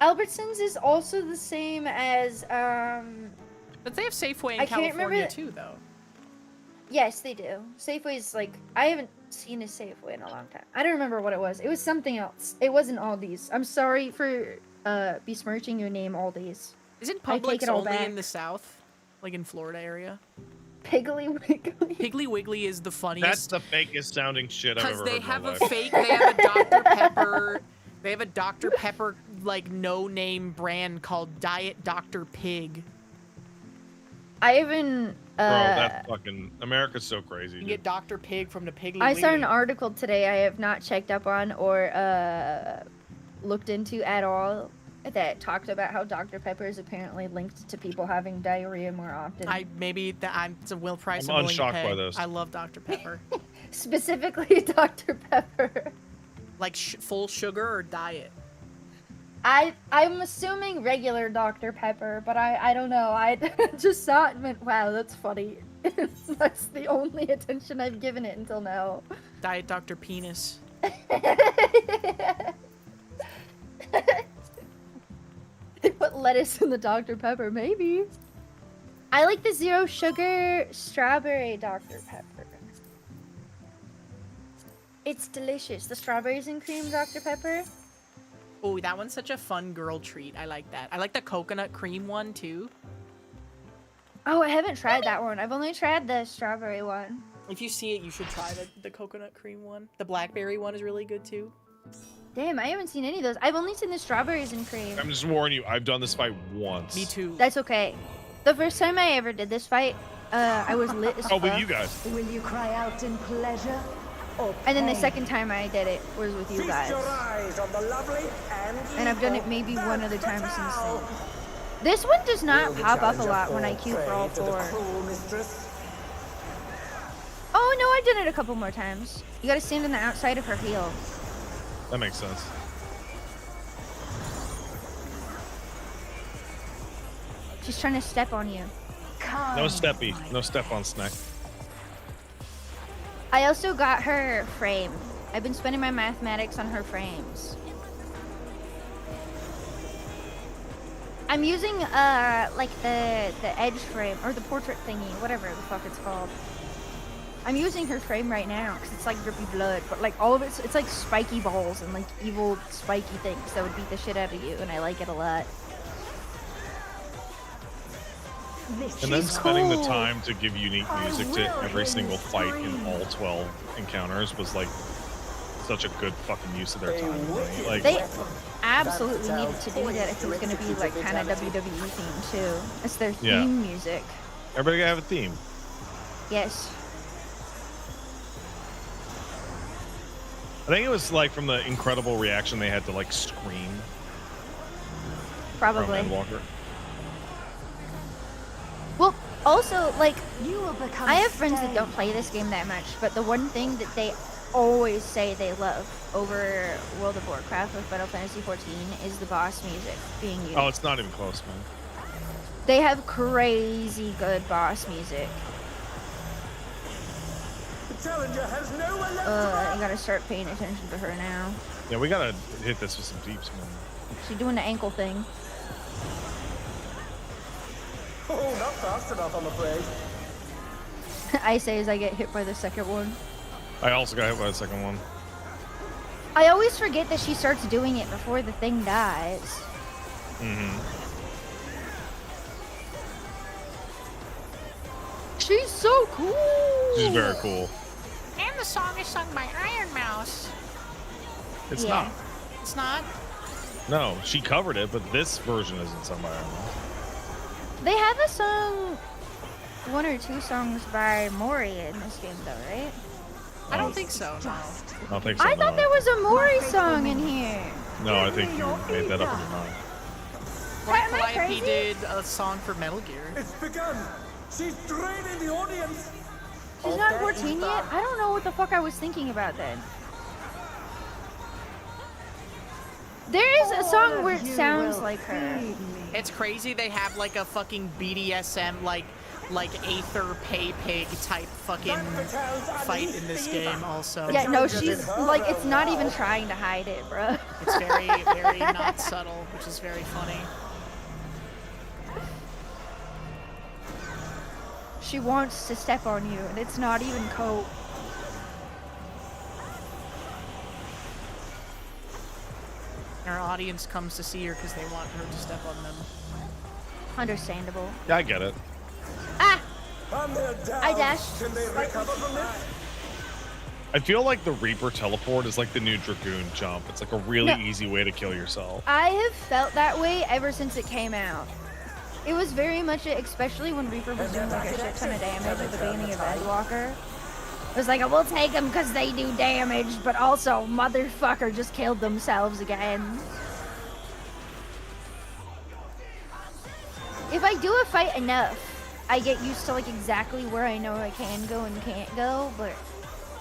Albertsons is also the same as But they have Safeway in I can't California remember too, though. Yes, they do. Safeway's like, I haven't seen a Safeway in a long time. I don't remember what it was. It was something else. It wasn't Aldi's. I'm sorry for besmirching your name, Aldi's. Isn't I take Publix it all only back. in the South? Like in Florida area? Piggly Wiggly. Piggly Wiggly is the funniest. That's the fakest sounding shit I've Because ever they heard have in my a life. fake, they have a Dr. Pepper. They have a Dr. Pepper, like, no-name brand called Diet Dr. Pig. I even Bro, that's fucking... America's so crazy, You dude. get Dr. Pig from the Piggly I Wiggly. saw an article today I have not checked up on or looked into at all that talked about how Dr. Pepper is apparently linked to people having diarrhea more often. It's a will price I'm I'm willing to unshocked pay. by this. I love Dr. Pepper. Specifically Dr. Pepper. Like full sugar or diet? I'm assuming regular Dr. Pepper, but I don't know. I just saw it and went, wow, that's funny. That's the only attention I've given it until now. Diet Dr. Penis. They put lettuce in the Dr. Pepper, maybe. I like the zero sugar strawberry Dr. Pepper. It's delicious. The strawberries and cream Dr. Pepper. Oh, that one's such a fun girl treat. I like that. I like the coconut cream one too. Oh, I haven't tried that one. I've only tried the strawberry one. If you see it, you should try the coconut cream one. The blackberry one is really good too. Damn, I haven't seen any of those. I've only seen the strawberries and cream. I'm just warning you, I've done this fight once. Me too. That's okay. The first time I ever did this fight, I was lit as Oh, fuck. with you guys. Will you cry out in pleasure or And then the pain? second time I did it was with you Feast guys. your eyes on the lovely And I've done it maybe one other time since then. This one does not pop up a lot when I queue for all four. Oh no, I've done it a couple more times. You gotta stand on the outside of her heel. That makes sense. She's trying to step on you. No steppy. No step on snack. I also got her frame. I've been spending my mathematics on her frames. I'm using like the edge frame or the portrait thingy, whatever the fuck it's called. I'm using her frame right now because it's like drippy blood, but like all of it's like spiky balls and like evil spiky things that would beat the shit out of you, and I like it a lot. And then spending the time to give unique music to every single fight in all 12 encounters was like such a good fucking use of their time. Like they absolutely needed to do that if it was going to be like kind of WWE theme too. It's their theme music. Everybody gotta have a theme. Yes. I think it was like from the incredible reaction they had to like scream. Probably. From Endwalker. Well, also, like, I have friends that don't play this game that much, but the one thing that they always say they love over World of Warcraft with Final Fantasy XIV is the boss music being used. Oh, it's not even close, man. They have crazy good boss music. The challenger has nowhere left I gotta start paying attention to her now. Yeah, we gotta hit this with some deeps, man. She's doing the ankle thing. Oh, not fast enough, I'm afraid. I say as I get hit by the second one. I also got hit by the second one. I always forget that she starts doing it before the thing dies. Mm-hmm. She's so cool! She's very cool. And the song is sung by Iron Mouse. It's not. It's not? No, she covered it, but this version isn't sung by Iron Man. They have a song, one or two songs by Mori in this game though, right? I don't think so, no. I don't think so. I thought there was a Mori song in here. No, I think you made that up in your mind. Am I Calliope crazy? did a song for Metal Gear. It's begun. She's draining the audience. She's not 14 yet? I don't know what the fuck I was thinking about then. There is a song where it sounds like her. It's crazy they have like a fucking BDSM like Aether Pay Pig type fucking fight in this game also. Yeah, no, she's like, it's not even trying to hide it, bruh. It's very, very not subtle, which is very funny. She wants to step on you, and it's not even cope. Our audience comes to see her because they want her to step on them. Understandable. Yeah, I get it. Ah! And they're down. I dashed. Can they recover from this? I feel like the Reaper teleport is like the new Dragoon jump. It's like a really easy way to kill yourself. I have felt that way ever since it came out. It was very much, especially when Reaper was doing like a shit ton of damage at the beginning of Endwalker. It was like, I will take them because they do damage, but also, motherfucker just killed themselves again. If I do a fight enough, I get used to like exactly where I know I can go and can't go, but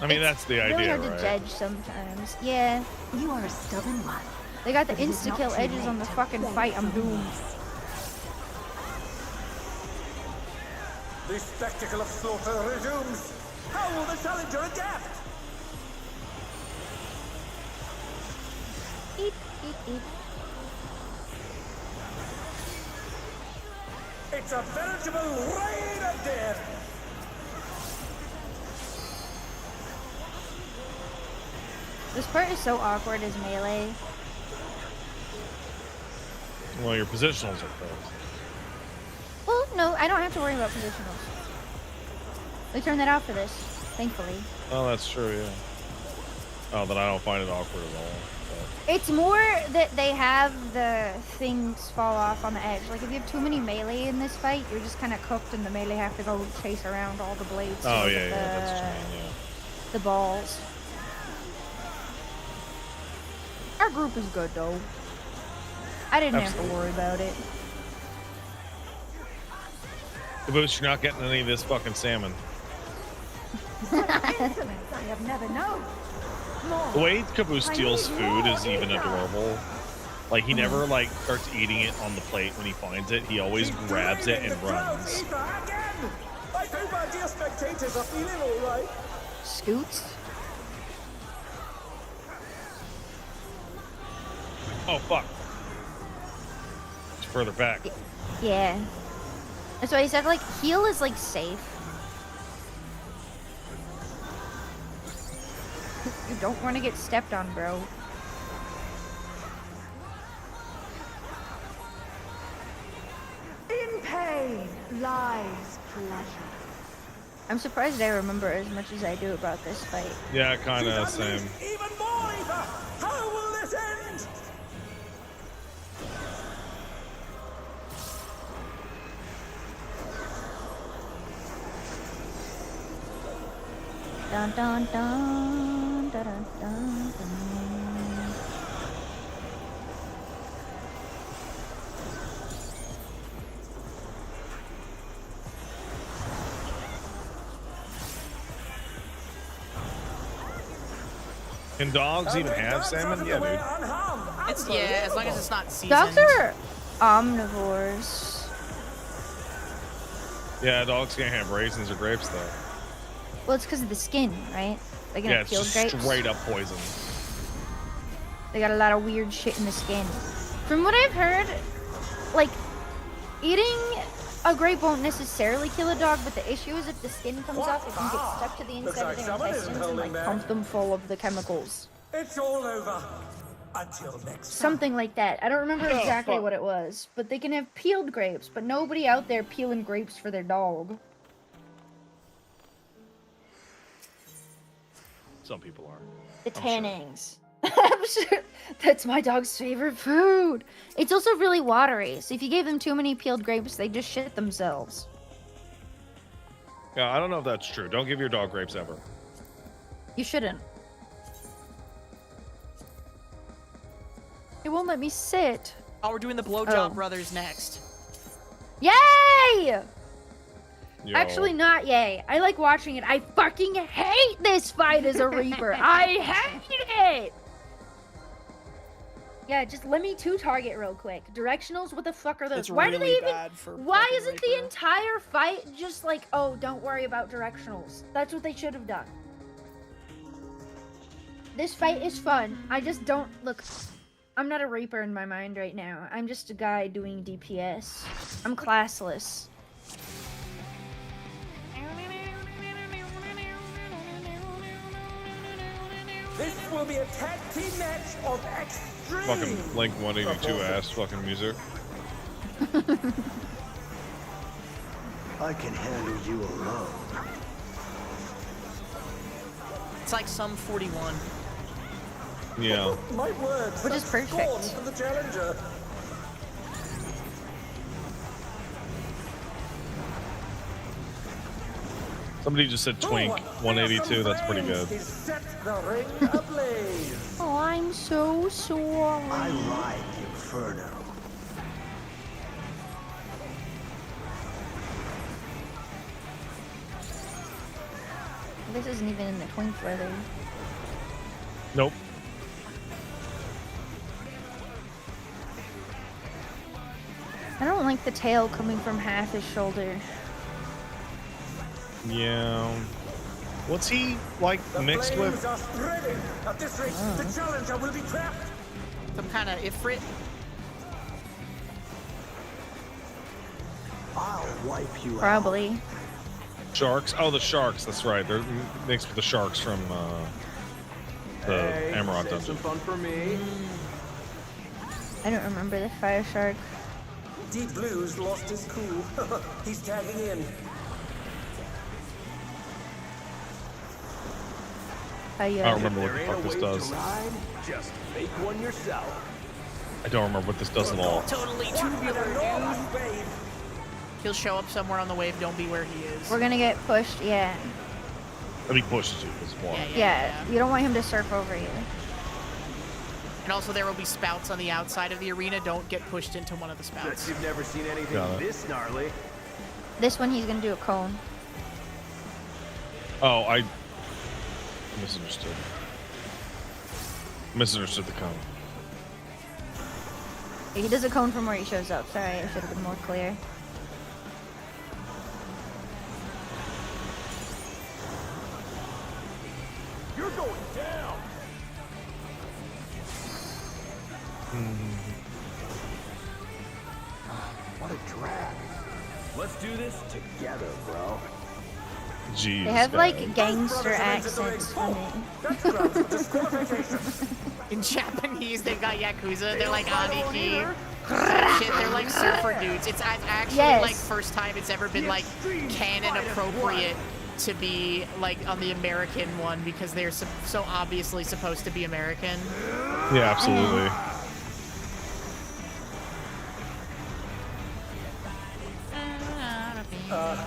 I mean, that's the it's really idea, hard right? to judge sometimes. Yeah. You are a stubborn one. They got the But it is not insta-kill too edges late on the to fucking beg fight, I'm for doomed. peace. The spectacle of slaughter resumes. How will the challenger adapt? Eat, eat, eat. It's a veritable rain of death. This part is so awkward as melee. Well, your positionals are close. Well, no, I don't have to worry about positionals. They turned that off for this, thankfully. Oh, that's true, yeah. Oh, then I don't find it awkward at all. It's more that they have the things fall off on the edge. Like, if you have too many melee in this fight, you're just kind of cooked and the melee have to go chase around all the blades. to Oh, look yeah, at yeah, that's what you mean, the balls. Our group is good, though. I didn't have to worry about it. Caboose, you're not getting any of this fucking salmon. I have never known. The way Caboose steals food is even adorable. Like, he never, like, starts eating it on the plate when he finds it. He always grabs it and runs. Again. I hope our dear spectators are feeling all right. Scoots? Oh, fuck. It's further back. Yeah. That's why I said, like, heal is, like, safe. You don't want to get stepped on, bro. In pain lies pleasure. I'm surprised I remember as much as I do about this fight. Yeah, kind of same. Even more ether! How will this end? Dun dun dun dun dun dun dun. Can dogs even have salmon? Yeah, dude. It's as long as it's not seasoned. Dogs are omnivores. Yeah, dogs can't have raisins or grapes though. Well, it's because of the skin, right? They can Yeah, have it's peeled just grapes. straight up poison. They got a lot of weird shit in the skin. From what I've heard, like, eating a grape won't necessarily kill a dog, but the issue is if the skin comes off, it can get stuck to the inside of their intestines and like pump them full of the chemicals. It's all over. Until next time. Something like that. I don't remember exactly what it was, but they can have peeled grapes, but nobody out there peeling grapes for their dog. Some people are. The I'm sure. tannings. I'm sure that's my dog's favorite food. It's also really watery, so if you gave them too many peeled grapes, they just shit themselves. Yeah, I don't know if that's true. Don't give your dog grapes ever. You shouldn't. It won't let me sit. Oh, we're doing the Blowjob Oh. Brothers next. Yay! Yo. Actually, not yay. I like watching it. I fucking hate this fight as a Reaper. I hate it! Yeah, just let me target real quick. Directionals, what the fuck are those? It's Why do really they even... bad for Why fucking isn't the Reaper. entire fight just like, oh, don't worry about directionals? That's what they should have done. This fight is fun. I just don't... Look, I'm not a Reaper in my mind right now. I'm just a guy doing DPS. I'm classless. This will be a tag team match of extreme. Fucking Blink 182 ass fucking music. I can handle you alone. It's like some 41. Yeah. My words. Which is such scorn perfect. for the challenger. Somebody just said Twink 182. That's pretty good. He set the ring ablaze. Oh, I'm so sorry. I like Inferno. This isn't even in the Twink Brothers. Nope. I don't like the tail coming from half his shoulder. Yeah. What's he like The mixed flames with? are spreading. At this rate, the challenger will be trapped. Some kind of ifrit. I'll wipe you out. Probably. Sharks? Oh, the sharks. That's right. They're mixed with the sharks from the Emerald dungeon. fun for me. I don't remember the fire shark. Deep Blue's lost his cool. He's tagging in. How you I don't remember what the fuck this does. Just make one yourself. I don't remember what this does at all. Totally tubular, dude. He'll show up somewhere on the wave. Don't be where he is. We're gonna get pushed, yeah. I mean, pushes you. It's one. Yeah, you don't want him to surf over you. And also, there will be spouts on the outside of the arena. Don't get pushed into one of the Bet spouts. you've never seen anything Got it. this gnarly. This one he's gonna do a cone. Oh, I misunderstood. Misunderstood the cone. He does a cone from where he shows up. Sorry, I should have been more clear. You're going down. What a drag. Let's do this together, bro. Jesus. They have guys. like gangster accents for me. In Japanese, they've got Yakuza. They're like Aniki. Shit, they're like surfer dudes. It's actually like first time it's ever been like canon appropriate to be like on the American one because they're so obviously supposed to be American. Yeah, absolutely.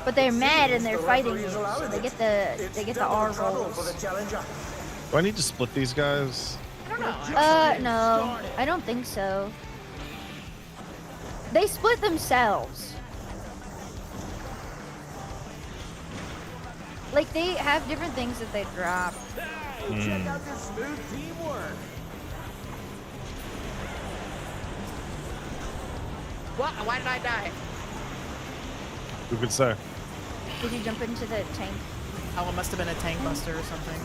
But they're mad and they're fighting you, so they get the R rolls. Do I need to split these guys? I don't know. No, I don't think so. They split themselves. Like they have different things that they drop. Check out this smooth teamwork. What? Why did I die? Who could say? Did you jump into the tank? Oh, it must have been a tank buster or something.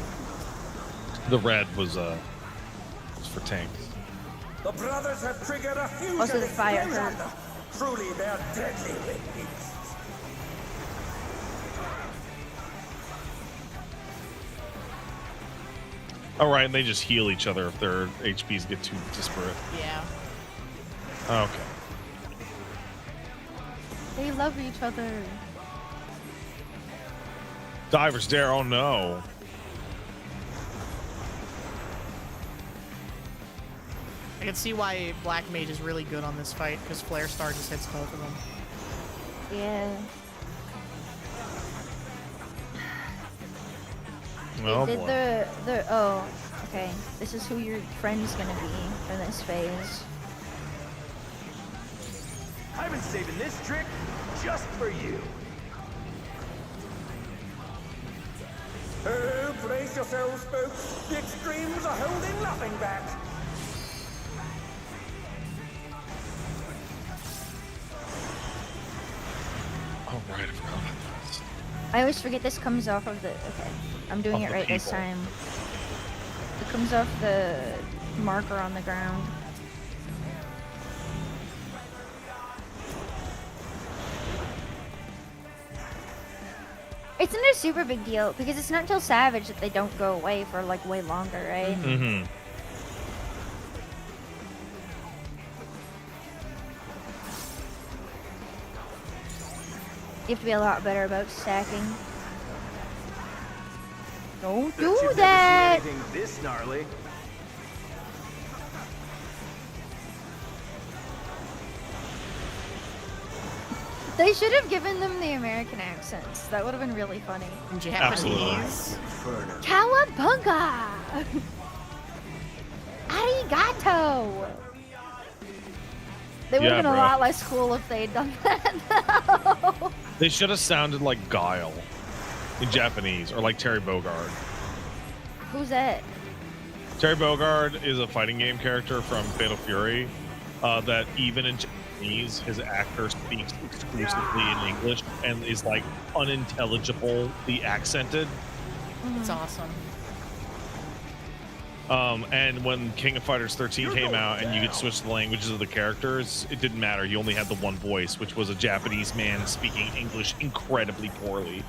The red was for tanks. The brothers have triggered a fusion Also the fire explosion. hurt. Truly, they're deadly red beasts. Oh, right, and they just heal each other if their HPs get too disparate. Yeah. Okay. They love each other. Diver's Dare, oh no. I can see why Black Mage is really good on this fight because Flare Star just hits both of them. Yeah. Oh, Did boy. the oh, okay. This is who your friend's gonna be for this phase. I've been saving this trick just for you. Oh, brace yourselves, folks. The extremes are holding nothing back. Oh, right, I forgot about this. I always forget this comes off of the. Okay, I'm doing Off it the right this people. time. It comes off the marker on the ground. It's not a super big deal because it's not until Savage that they don't go away for like way longer, right? Mm-hmm. You have to be a lot better about stacking. Don't Bet you've do never that! seen anything this gnarly. They should have given them the American accents. That would have been really funny. In Japanese. Cowabunga! Arigato! They would have Yeah, been a bro. lot less cool if they'd done that, though. They should have sounded like Guile in Japanese, or like Terry Bogard. Who's that? Terry Bogard is a fighting game character from Fatal Fury that even in Japanese, his actor speaks exclusively in English and is like unintelligibly accented. It's awesome. And when King of Fighters 13 came out and you could switch the languages of the characters, it didn't matter. You only had the one voice, which was a Japanese man speaking English incredibly poorly.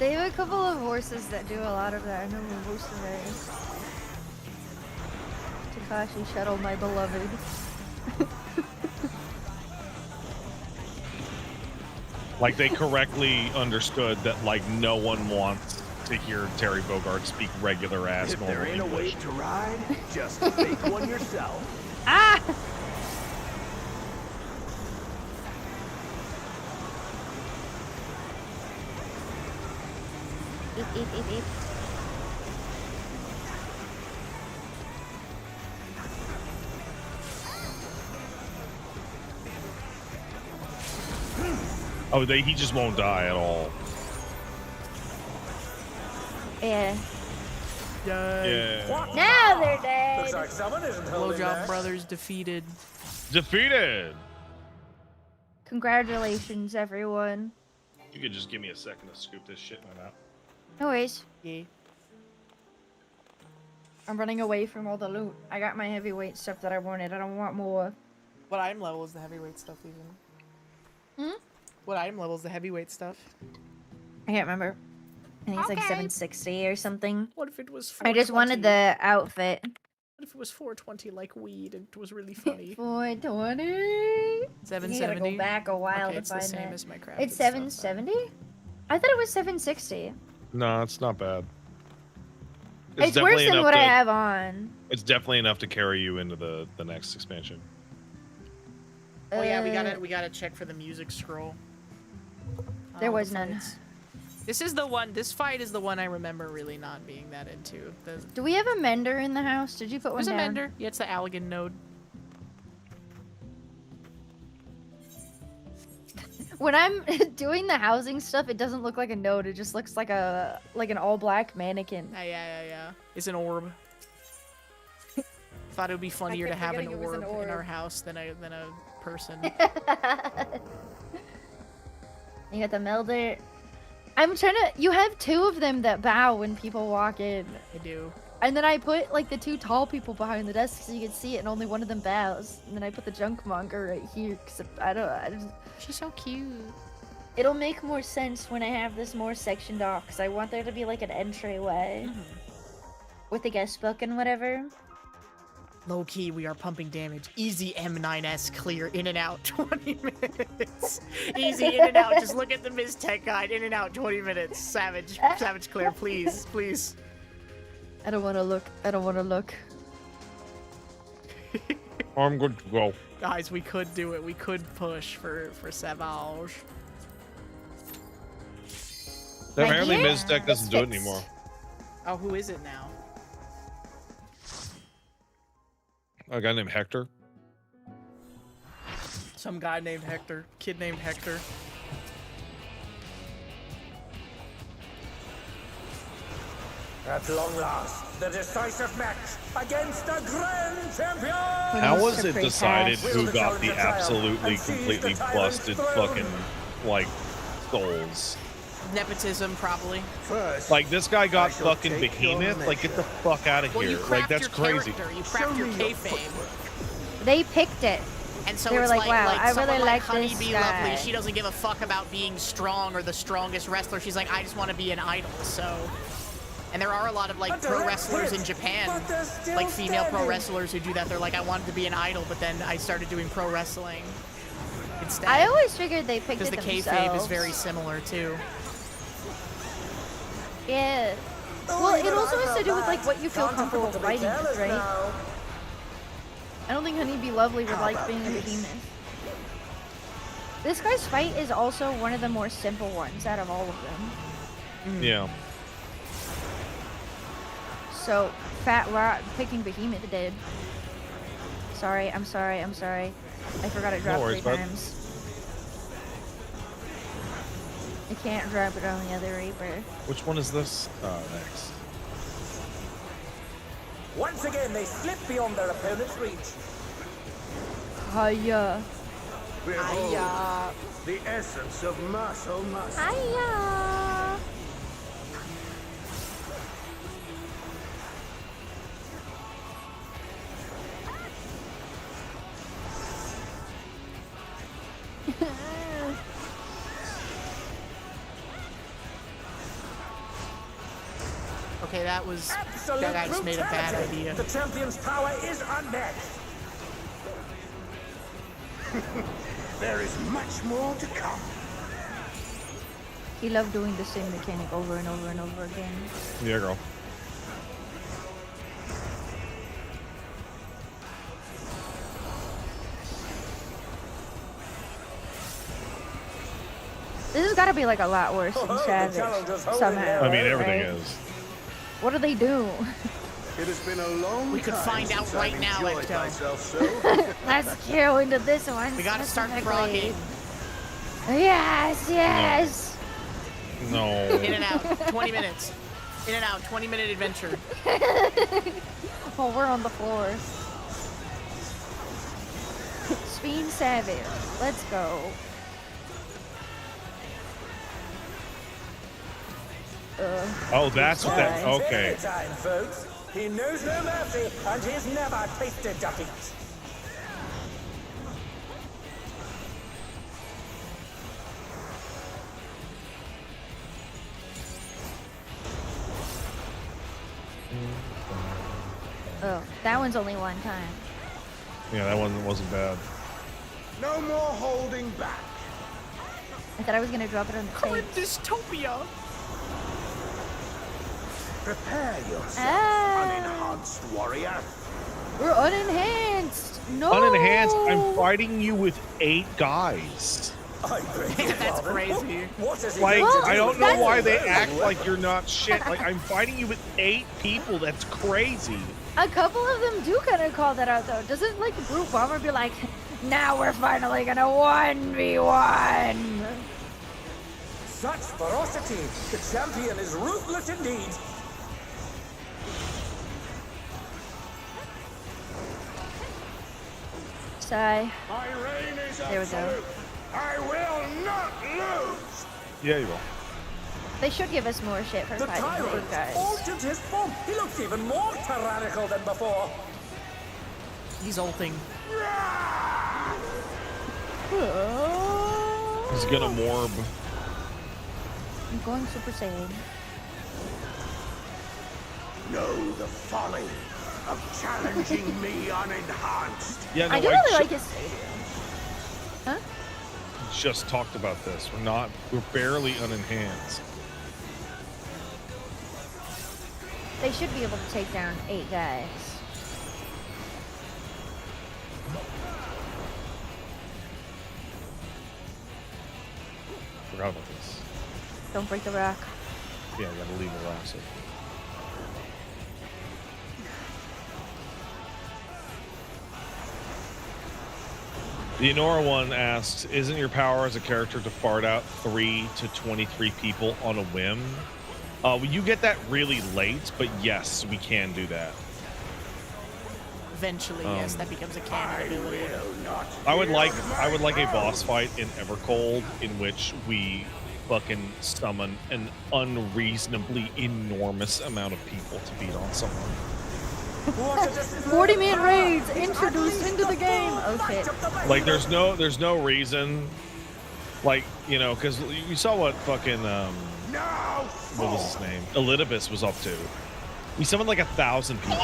They have a couple of horses that do a lot of that. I know most of theirs. Takashi Shuttle, my beloved. Like they correctly understood that like no one wants to hear Terry Bogard speak regular ass If normal there ain't a English. wave to ride, just make one yourself. Ah! Eep, eep, eep, eep. Oh, he just won't die at all. Yeah. Yay. Yeah. Now they're dead. Looks like someone isn't holding Blowjob back. Brothers defeated. Defeated. Congratulations, everyone. You could just give me a second to scoop this shit out. No worries. Yeah. I'm running away from all the loot. I got my heavyweight stuff that I wanted. I don't want more. What item level is the heavyweight stuff even? What item level is the heavyweight stuff? I can't remember. I think it's like 760 or something. What if it was 420? I just wanted the outfit. What if it was 420 like weed and it was really funny? 420. 770. You gotta go back a while okay, to it's find the same it. as my crafted It's stuff, 770? I thought it was 760. No, it's not bad. It's worse definitely than enough what I to- have on. It's definitely enough to carry you into the next expansion. Oh yeah, we gotta check for the music scroll. There Oh, was the none. fights. This is the one. This fight is the one I remember really not being that into. Do we have a mender in the house? Did you put one There's a down? mender. Yeah, it's the Allegan node. When I'm doing the housing stuff, it doesn't look like a node. It just looks like an all black mannequin. Yeah. It's an orb. Thought it would be funnier to kept have an forgetting it was orb, an in our orb. house than a person. You got the melder. I'm trying to. You have two of them that bow when people walk in. I do. And then I put like the two tall people behind the desk so you can see it, and only one of them bows. And then I put the junk monger right here because I just. She's so cute. It'll make more sense when I have this more sectioned off because I want there to be like an entryway with the guest book and whatever. Low key, we are pumping damage. Easy M9S clear, in and out, 20 minutes. Easy, in and out. Just look at the Ms. Tech guide, in and out, 20 minutes. Savage clear, please, please. I don't want to look. I don't want to look. I'm good to go. Guys, we could do it. We could push for Savage. Apparently, yeah. Ms. Tech doesn't do it anymore. Oh, who is it now? A guy named Hector. Some guy named Hector. Kid named Hector. At long last, the decisive match against the grand champion! How needs was to it pre-pass? decided Will who the got the challenger triumph absolutely and seize completely the tyrant's busted throne? fucking like souls? Nepotism, probably. First, Like this guy I got shall fucking take your behemoth. Like get the measure. fuck out of Well, you here. craft Like that's your crazy. character. You craft Show your me your kayfabe. They picked it. And so They were it's like, wow, I someone really like Honey this Bee guy. Lovely. She doesn't give a fuck about being strong or the strongest wrestler. She's like, I just want to be an idol. So, and there are a lot of like But pro they're wrestlers hit. in Japan, But they're still like female pro standing. wrestlers who do that. They're like, I wanted to be an idol, but then I started doing pro wrestling instead. I always figured they picked Because it the themselves. kayfabe is very similar too. Yeah. Oh, Well, you it know, also I has to felt do with bad. like what you feel Can't comfortable afford to be fighting with, careless right? now. I don't think Honeybee Lovely would How like about being a this? behemoth. This guy's fight is also one of the more simple ones out of all of them. Yeah. So, Fat Rot picking Behemoth did. Sorry, I'm sorry, I'm sorry. I forgot it dropped worries, 3 bud. times. I can't drop it on the other Reaper. Which one is this? Next. Once again, they slip beyond their opponent's reach. Hiya. Behold, the essence of muscle. Hiya. Okay, that was Absolute that I just made a bad brutality. idea. The champion's power is unmatched. There is much more to come. He loved doing the same mechanic over and over and over again. Yeah, girl. This has got to be like a lot worse than Oh, the Savage challenger's holding somehow. there. I mean, everything right? is. What do they do? It has been a long We could time find out since right I've now, enjoyed Ecto. myself so. Let's go into this one. We gotta start specifically. frogging. Yes, yes. No. In and out, 20 minutes. In and out, 20-minute adventure. Oh, we're on the floor. Speen Savage. Let's go. Oh, that's what that. Nice. Okay. Anytime, folks. He knows no mercy, and he's never tasted defeat. Oh, that one's only one time. Yeah, that one wasn't bad. No more holding back. I thought I was gonna drop it on the Current tape. dystopia. Prepare yourself, Ah. unenhanced warrior. We're unenhanced. No. Unenhanced, I'm fighting you with 8 guys. I beg your That's pardon. crazy. What is it? Like, Well, I don't know that's- why they act like you're not shit. Like, I'm fighting you with 8 people. That's crazy. A couple of them do kind of call that out, though. Doesn't like Brute Bomber be like, now we're finally gonna 1v1? Such ferocity. The champion is ruthless indeed. Sigh. My reign is There we go. absolute. I will not lose. Yeah, you will. They should give us more shit for The fighting the tyrant big guys. altered his form. He looks even more tyrannical than before. He's ulting. He's gonna morb. I'm going Super Saiyan. Know the folly of challenging me unenhanced. Yeah, no, I do really like his stadium. Huh? just talked about this. We're barely unenhanced. They should be able to take down 8 guys. Forgot about this. Don't break the rock. Yeah, I gotta leave the last. The Enora one asked, isn't your power as a character to fart out 3 to 23 people on a whim? Well, you get that really late, but yes, we can do that. Eventually, yes, that becomes a canon ability. I would like a boss fight in Evercold in which we fucking summon an unreasonably enormous amount of people to beat on someone. 40-man raids introduced into the game. Oh shit. Like there's no reason, like, you know, because you saw what fucking what was his name, Elidibus was up to. He summoned like 1,000 people,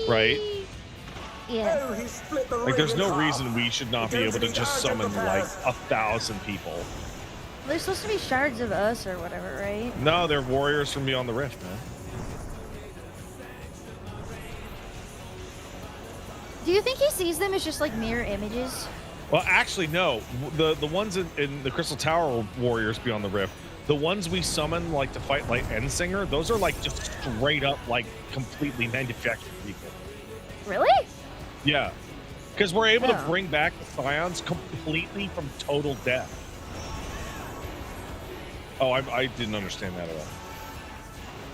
right? Yeah. Like there's no reason we should not be able to just summon like 1,000 people. They're supposed to be shards of us or whatever, right? No, they're warriors from beyond the rift, man. Do you think he sees them as just like mirror images? Well, actually, no. The ones in the Crystal Tower warriors beyond the rift, the ones we summon like to fight like Endsinger, those are like just straight up like completely manufactured people. Really? Yeah, because we're able to Oh. bring back the Scions completely from total death. Oh, I didn't understand that at all.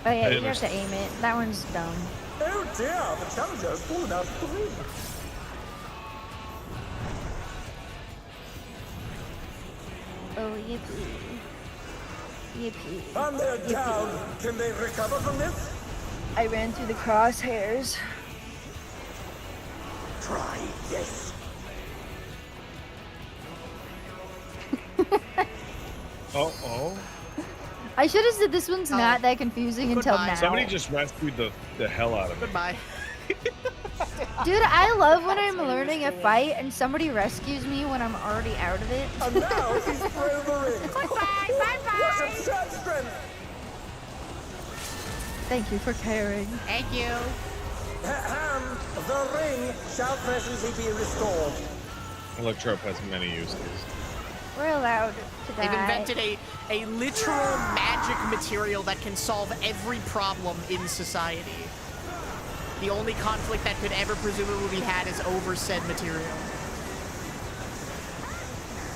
Oh yeah, I you didn't have to aim it. That one's dumb. Oh dear, the challenger's fallen out of the ring. Oh yippee. Yippee. And they're down. Can they recover from this? I ran through the crosshairs. Try this. Oh. I should have said this one's not that confusing until Goodbye. now. Somebody just rescued the hell out of me. Goodbye. Dude, I love when I'm learning a fight and somebody rescues me when I'm already out of it. And now he's thrown the ring. Bye, bye, What absurd strength! Thank you for caring. Thank you. Ahem. The ring shall presently be restored. Electrope has many uses. We're allowed to die. They've invented a literal magic material that can solve every problem in society. The only conflict that could ever presumably be had is over said material.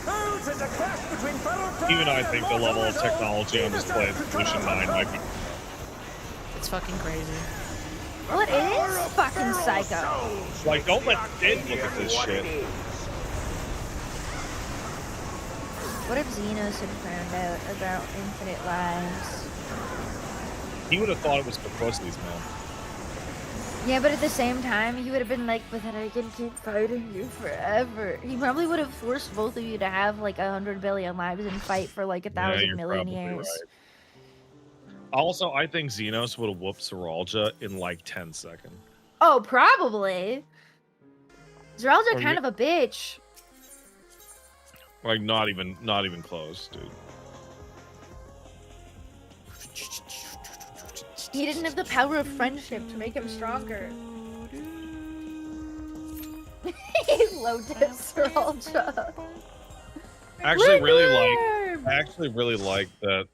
Oh, there's a clash between fellow players. Even I think the level of technology on display in Solution 9 might be. It's fucking crazy. Well, it is fucking psycho. Like, don't let Sid look at this shit. What if Xenos had found out about infinite lives? He would have thought it was for pussies, man. Yeah, but at the same time, he would have been like, but then I can keep fighting you forever. He probably would have forced both of you to have like 100 billion lives and fight for like 1,000 you're million probably years. right. Also, I think Xenos would have whooped Seralja in like 10 seconds. Oh, probably. Zeralda Or kind of a bitch. Like not even close, dude. He didn't have the power of friendship to make him stronger. He low-dip Seralja. I actually really like that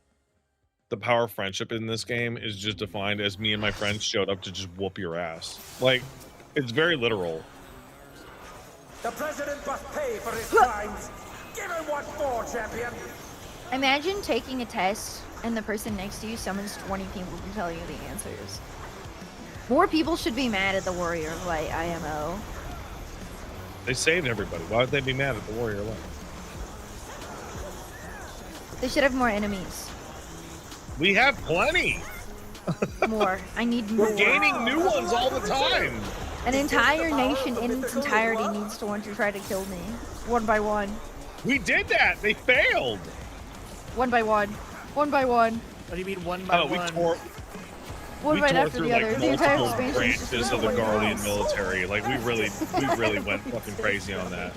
the power of friendship in this game is just defined as me and my friends showed up to just whoop your ass. Like, it's very literal. The president must pay for his crimes. Give him what for, champion. Imagine taking a test and the person next to you summons 20 people to tell you the answers. More people should be mad at the Warrior of Light IMO. They saved everybody. Why would they be mad at the Warrior of Light? They should have more enemies. We have plenty. More. I need more. We're gaining new ones all the time. An entire nation in its entirety needs to want to try to kill me. One by one. We did that. They failed. One by one. One by one. What do you mean one by one? We tore after through the other. like The entire multiple expansion is branches just of the one by Guardian one. military. Like we really went fucking crazy on that.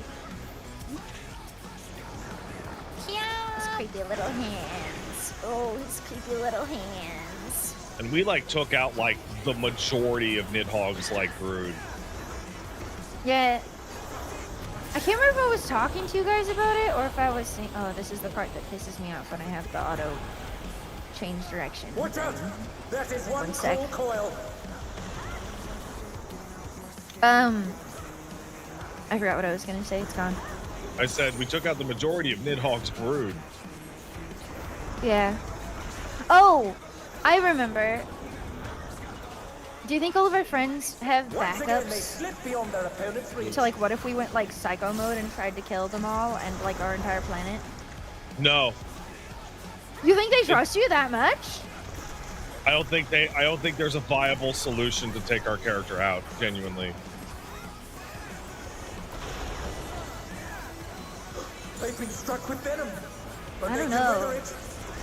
His creepy little hands. Oh, his creepy little hands. And we like took out like the majority of Nidhogg's like brood. Yeah. I can't remember if I was talking to you guys about it or if I was saying, oh, this is the part that pisses me off when I have the auto change direction. Watch out! That is one sec. cool coil. I forgot what I was gonna say. It's gone. I said we took out the majority of Nidhogg's brood. Yeah. Oh, I remember. Do you think all of our friends have Once again, they backups? slip beyond their opponent's reach. So like, what if we went like psycho mode and tried to kill them all and like our entire planet? No, You think they trust you that much? I don't think there's a viable solution to take our character out. Genuinely. They've been struck with venom. But I they don't can know. weather it.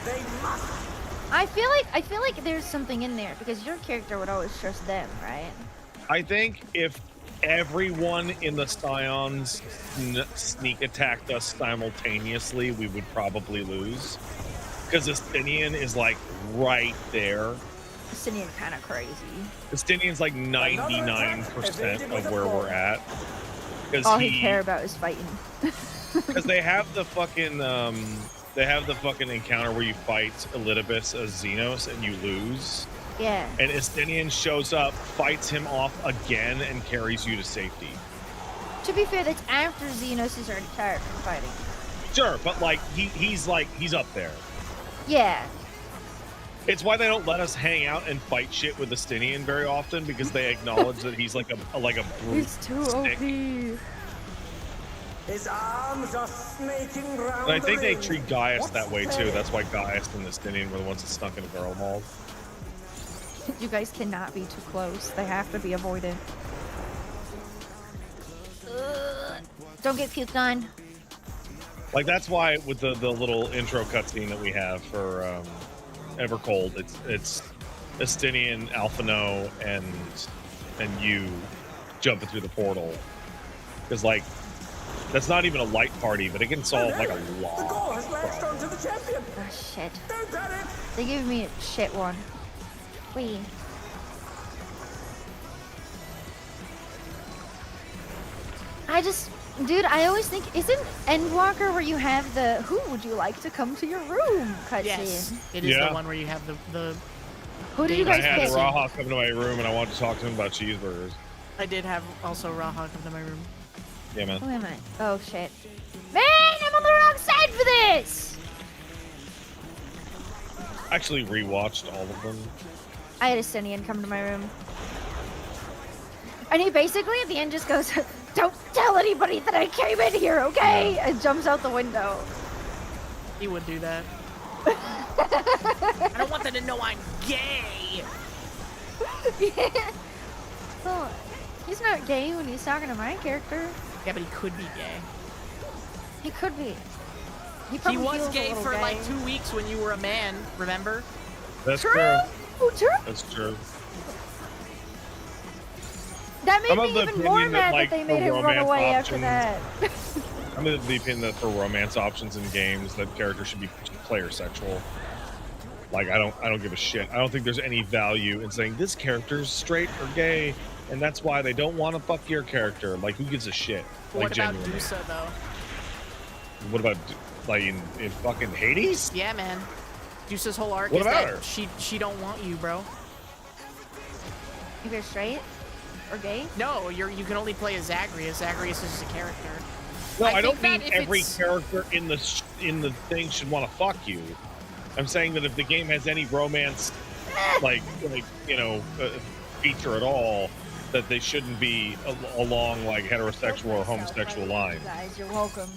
They must. I feel like there's something in there because your character would always trust them, right? I think if everyone in the Scions sneak attacked us simultaneously, we would probably lose. Because Estinian is like right there. Sinian kind of crazy. Estinian's like 99% of where we're at. All he care about is fighting. Because they have the fucking encounter where you fight Elidibus as Xenos and you lose. Yeah. And Estinian shows up, fights him off again, and carries you to safety. To be fair, that's after Xenos is already tired from fighting. Sure, but like he's up there. Yeah. It's why they don't let us hang out and fight shit with Estinian very often, because they acknowledge that he's like a brute. He's too stick. OP. His arms are snaking round. And I think the they ring. treat Gaius What's that way too. there? That's why Gaius and Estinian were the ones that snuck into Girl Hall. You guys cannot be too close. They have to be avoided. Don't get puked on. Like that's why with the little intro cutscene that we have for Evercold, it's Estinian, Alphino, and you jumping through the portal. Because like that's not even a light party, but it can solve like a lot. The goal has latched onto the champion. Oh shit. Don't panic. They gave me a shit one. Wait. Dude, I always think, isn't Endwalker where you have the "Who would you like to come to your room" cutscene? Yes, it is Yeah. the one where you have the. Who did you I guys had pick? Raha come to my room and I wanted to talk to him about cheeseburgers. I did have also Raha come to my room. Yeah, man. Who am I? Oh shit. Man, I'm on the wrong side for this! I actually rewatched all of them. I had a Sinian come to my room. And he basically at the end just goes, "Don't tell anybody that I came in here, okay?" And jumps out the window. He would do that. I don't want them to know I'm gay. Well, he's not gay when he's talking to my character. Yeah, but he could be gay. He could be. He probably was feels a gay little for gay. like 2 weeks when you were a man, remember? That's True. true. True. That's true. That made I'm of me the even more opinion that, mad like, that they for made him run romance away after options- that. I'm of the opinion that for romance options in games, that characters should be player sexual. Like, I don't give a shit. I don't think there's any value in saying this character's straight or gay, and that's why they don't want to fuck your character. Like, who gives a shit? Like, What about genuinely. Dusa though? What about, like, in fucking Hades? Yeah, man. Dusa's whole arc What is about that her? she don't want you, bro. If you're straight or gay? No, you can only play as Zagreus. Zagreus is just a character. No, I don't think mean that if every it's- character in the thing should want to fuck you. I'm saying that if the game has any romance, like you know, feature at all, that they shouldn't be along like heterosexual or homosexual lines. Guys, you're welcome.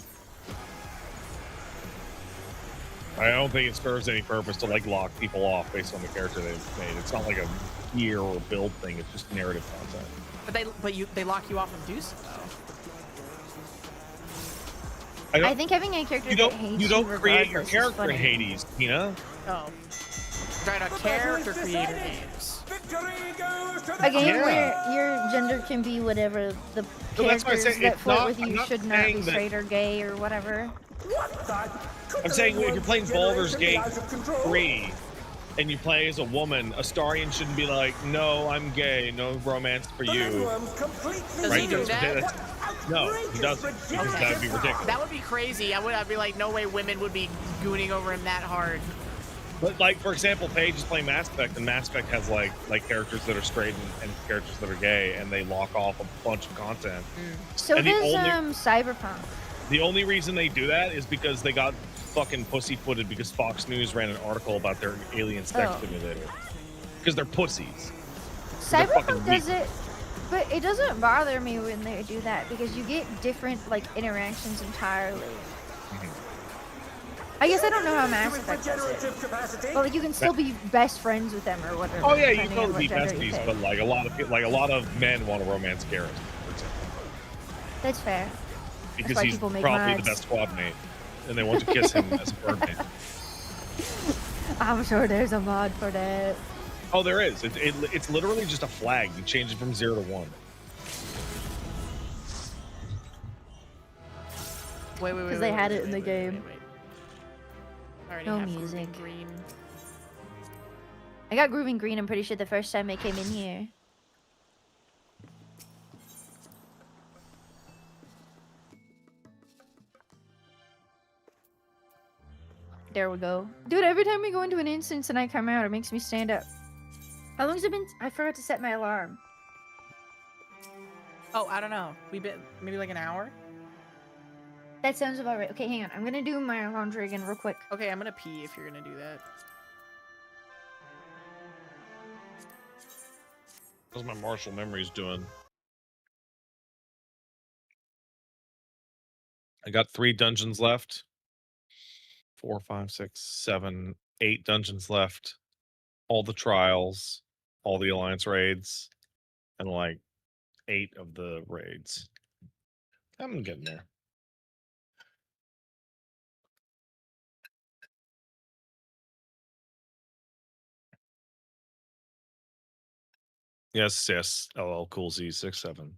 I don't think it serves any purpose to like lock people off based on the character they've made. It's not like a gear or build thing. It's just narrative content. But they lock you off of Dusa though. I think having a character You that hates don't create your regardless is character in funny. Hades, Tina. Oh. Right, a character creator games. Victory goes to A game Yeah. where your gender can be whatever the No, that's why I characters say that it's flirt not- with I'm you not should not be saying that- straight or gay or whatever. What the? I'm saying if you're playing Baldur's Gate Out of control. 3 and you play as a woman, Astarion shouldn't be like, no, I'm gay, no romance for The you. Lindworm's completely Does he do evil. that? No, he doesn't. Because Okay. that would be ridiculous. That would be crazy. I'd be like, no way women would be gooning over him that hard. But like, for example, Paige is playing Mass Effect, and Mass Effect has like characters that are straight and characters that are gay, and they lock off a bunch of content. So And the does only- Cyberpunk. The only reason they do that is because they got fucking pussyfooted because Fox News ran an article about their alien sex Oh. simulator. Because they're pussies. They're fucking Cyberpunk weak. does it, but it doesn't bother me when they do that because you get different like interactions entirely. I guess I don't know how Mass To its Effect does it, regenerative capacity. but like you can still be best friends with them or whatever. Oh yeah, you depending on totally be what gender you besties, pick. but like a lot of men want to romance Garrett, for example, That's fair. because why he's people make probably mods. the best squad mate, and they want to kiss him as a bird mate. I'm sure there's a mod for that. Oh, there is. It's literally just a flag. You change it from 0 to 1. Wait. 'Cause they had it in the game. Wait. I already No have Grooving music. Green. I got Grooving Green, I'm pretty sure the first time I came in here. There we go. Dude, every time we go into an instance and I come out, it makes me stand up. How long's it been? I forgot to set my alarm. Oh, I don't know. We've been maybe like an hour. That sounds about right. Okay, hang on. I'm gonna do my laundry again real quick. Okay, I'm gonna pee if you're gonna do that. How's my martial memories doing? I got 3 dungeons left. 4, 5, 6, 7, 8 dungeons left. All the trials, all the alliance raids, and like 8 of the raids. I'm getting there. Yes. LL Cool Z 6-7.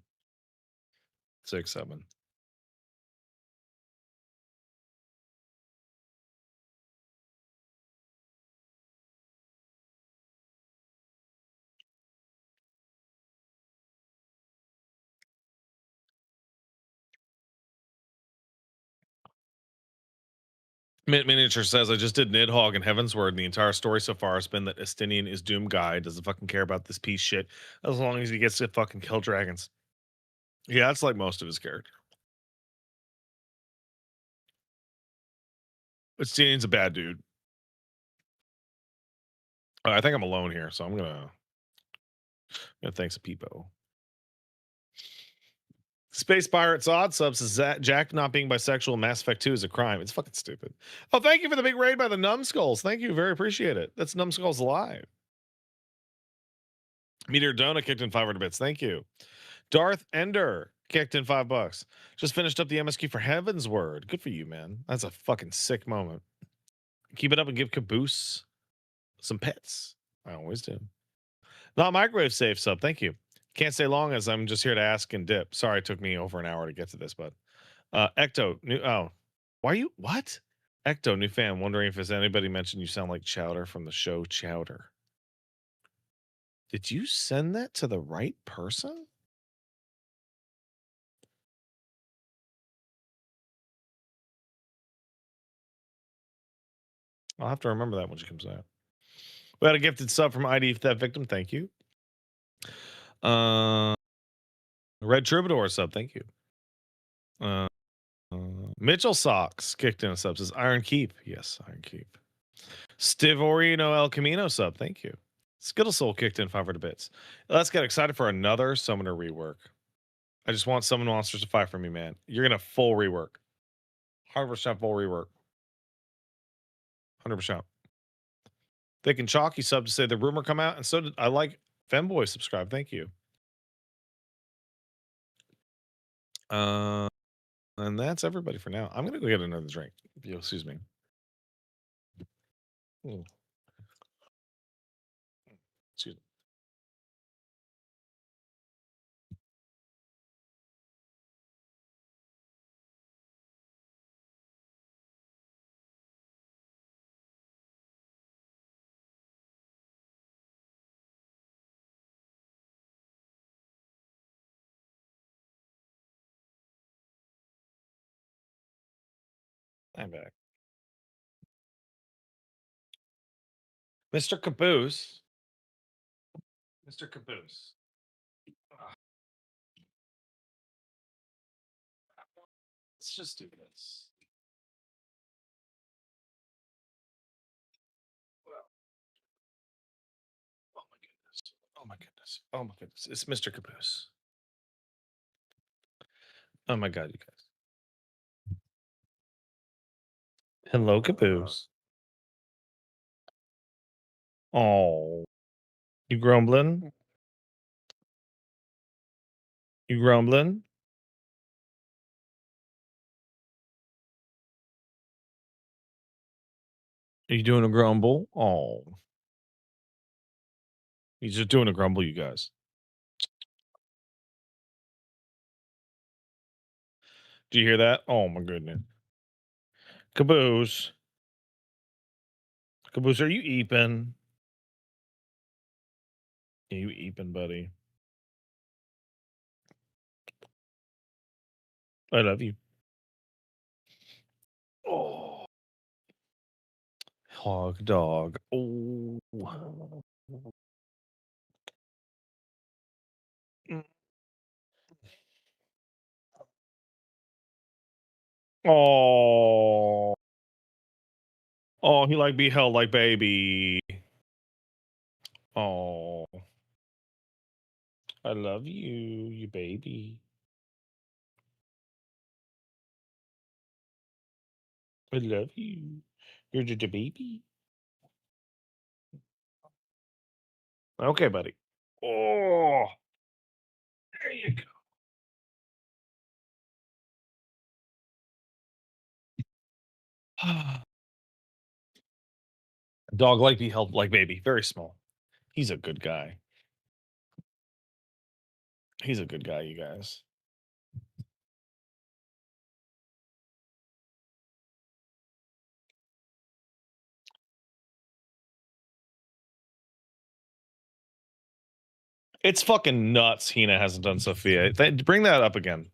6-7. Miniature says, I just did Nidhogg and Heavensward, and the entire story so far has been that Estinian is Doom Guy, doesn't fucking care about this piece shit, as long as he gets to fucking kill dragons. Yeah, that's like most of his character. Estinian's a bad dude. I think I'm alone here, so I'm gonna thanks a peepo. Space Pirates Odd Sub says Jack not being bisexual in Mass Effect 2 is a crime. It's fucking stupid. Oh, thank you for the big raid by the Numbskulls. Thank you. Very appreciate it. That's Numbskulls Live. Meteor Dona kicked in 500 bits. Thank you. Darth Ender kicked in $5. Just finished up the MSQ for Heavensward. Good for you, man. That's a fucking sick moment. Keep it up and give Caboose some pets. I always do. Not microwave safe sub. Thank you. Can't stay long as I'm just here to ask and dip. Sorry, it took me over an hour to get to this, but Ecto, new. Oh, why are you what? Ecto, new fan. Wondering if has anybody mentioned you sound like Chowder from the show Chowder. Did you send that to the right person? I'll have to remember that when she comes out. We had a gifted sub from ID Theft Victim. Thank you. Red Troubadour sub. Thank you. Mitchell Socks kicked in a sub. Says Iron Keep. Yes, Iron Keep. Stivorino El Camino sub. Thank you. Skittle Soul kicked in 500 bits. Let's get excited for another Summoner rework. I just want Summon Monsters to fight for me, man. You're gonna full rework. 100% full rework. 100%. Thick and Chalky sub to say the rumor come out, and so did I like Femboy subscribe. Thank you. And that's everybody for now. I'm gonna go get another drink. If you'll excuse me. Excuse me. I'm back. Mr. Caboose. Mr. Caboose. Let's just do this. Oh my goodness. Oh my goodness. Oh my goodness. It's Mr. Caboose. Oh my god, you guys. Hello, Caboose. Oh. You grumbling? You grumbling? Are you doing a grumble? Oh. He's just doing a grumble, you guys. Do you hear that? Oh my goodness. Caboose. Caboose, are you eeping? Are you eeping, buddy? I love you. Oh. Hog dog. Oh. Oh. Oh, he like be held like baby. Oh. I love you, you baby. I love you. You're just a baby. Okay, buddy. Oh. There you go. Dog like be held like baby. Very small. He's a good guy. He's a good guy, you guys. It's fucking nuts Hina hasn't done Sophia. Bring that up again.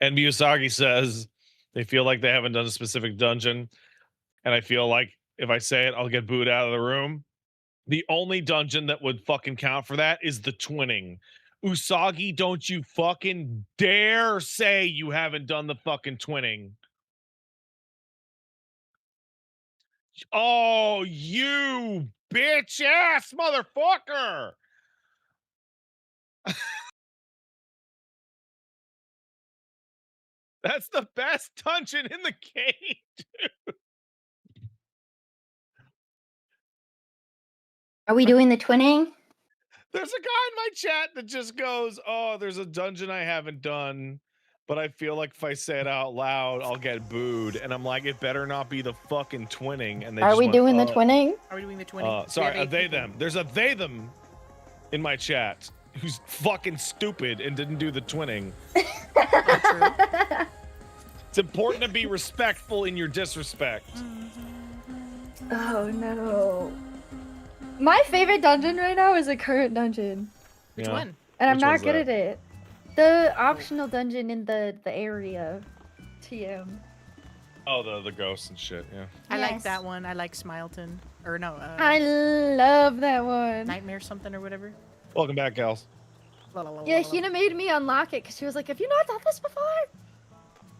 And Miyazaki says they feel like they haven't done a specific dungeon. And I feel like if I say it, I'll get booed out of the room. The only dungeon that would fucking count for that is the twinning. Usagi, don't you fucking dare say you haven't done the fucking twinning. Oh, you bitch ass motherfucker. That's the best dungeon in the game. Are we doing the twinning? There's a guy in my chat that just goes, "Oh, there's a dungeon I haven't done, but I feel like if I say it out loud, I'll get booed." And I'm like, it better not be the fucking twinning. And they Are we doing the twinning? Are we doing the twinning? Sorry, a they them. There's a they them in my chat who's fucking stupid and didn't do the twinning. It's important to be respectful in your disrespect. Oh no. My favorite dungeon right now is a current dungeon. Which one? And I'm not good at it. The optional dungeon in the area. TM. Oh, the ghosts and shit, yeah. I like that one. I like Smileton. Or no, I love that one. Nightmare something or whatever. Welcome back, gals. Yeah, Hina made me unlock it because she was like, have you not done this before?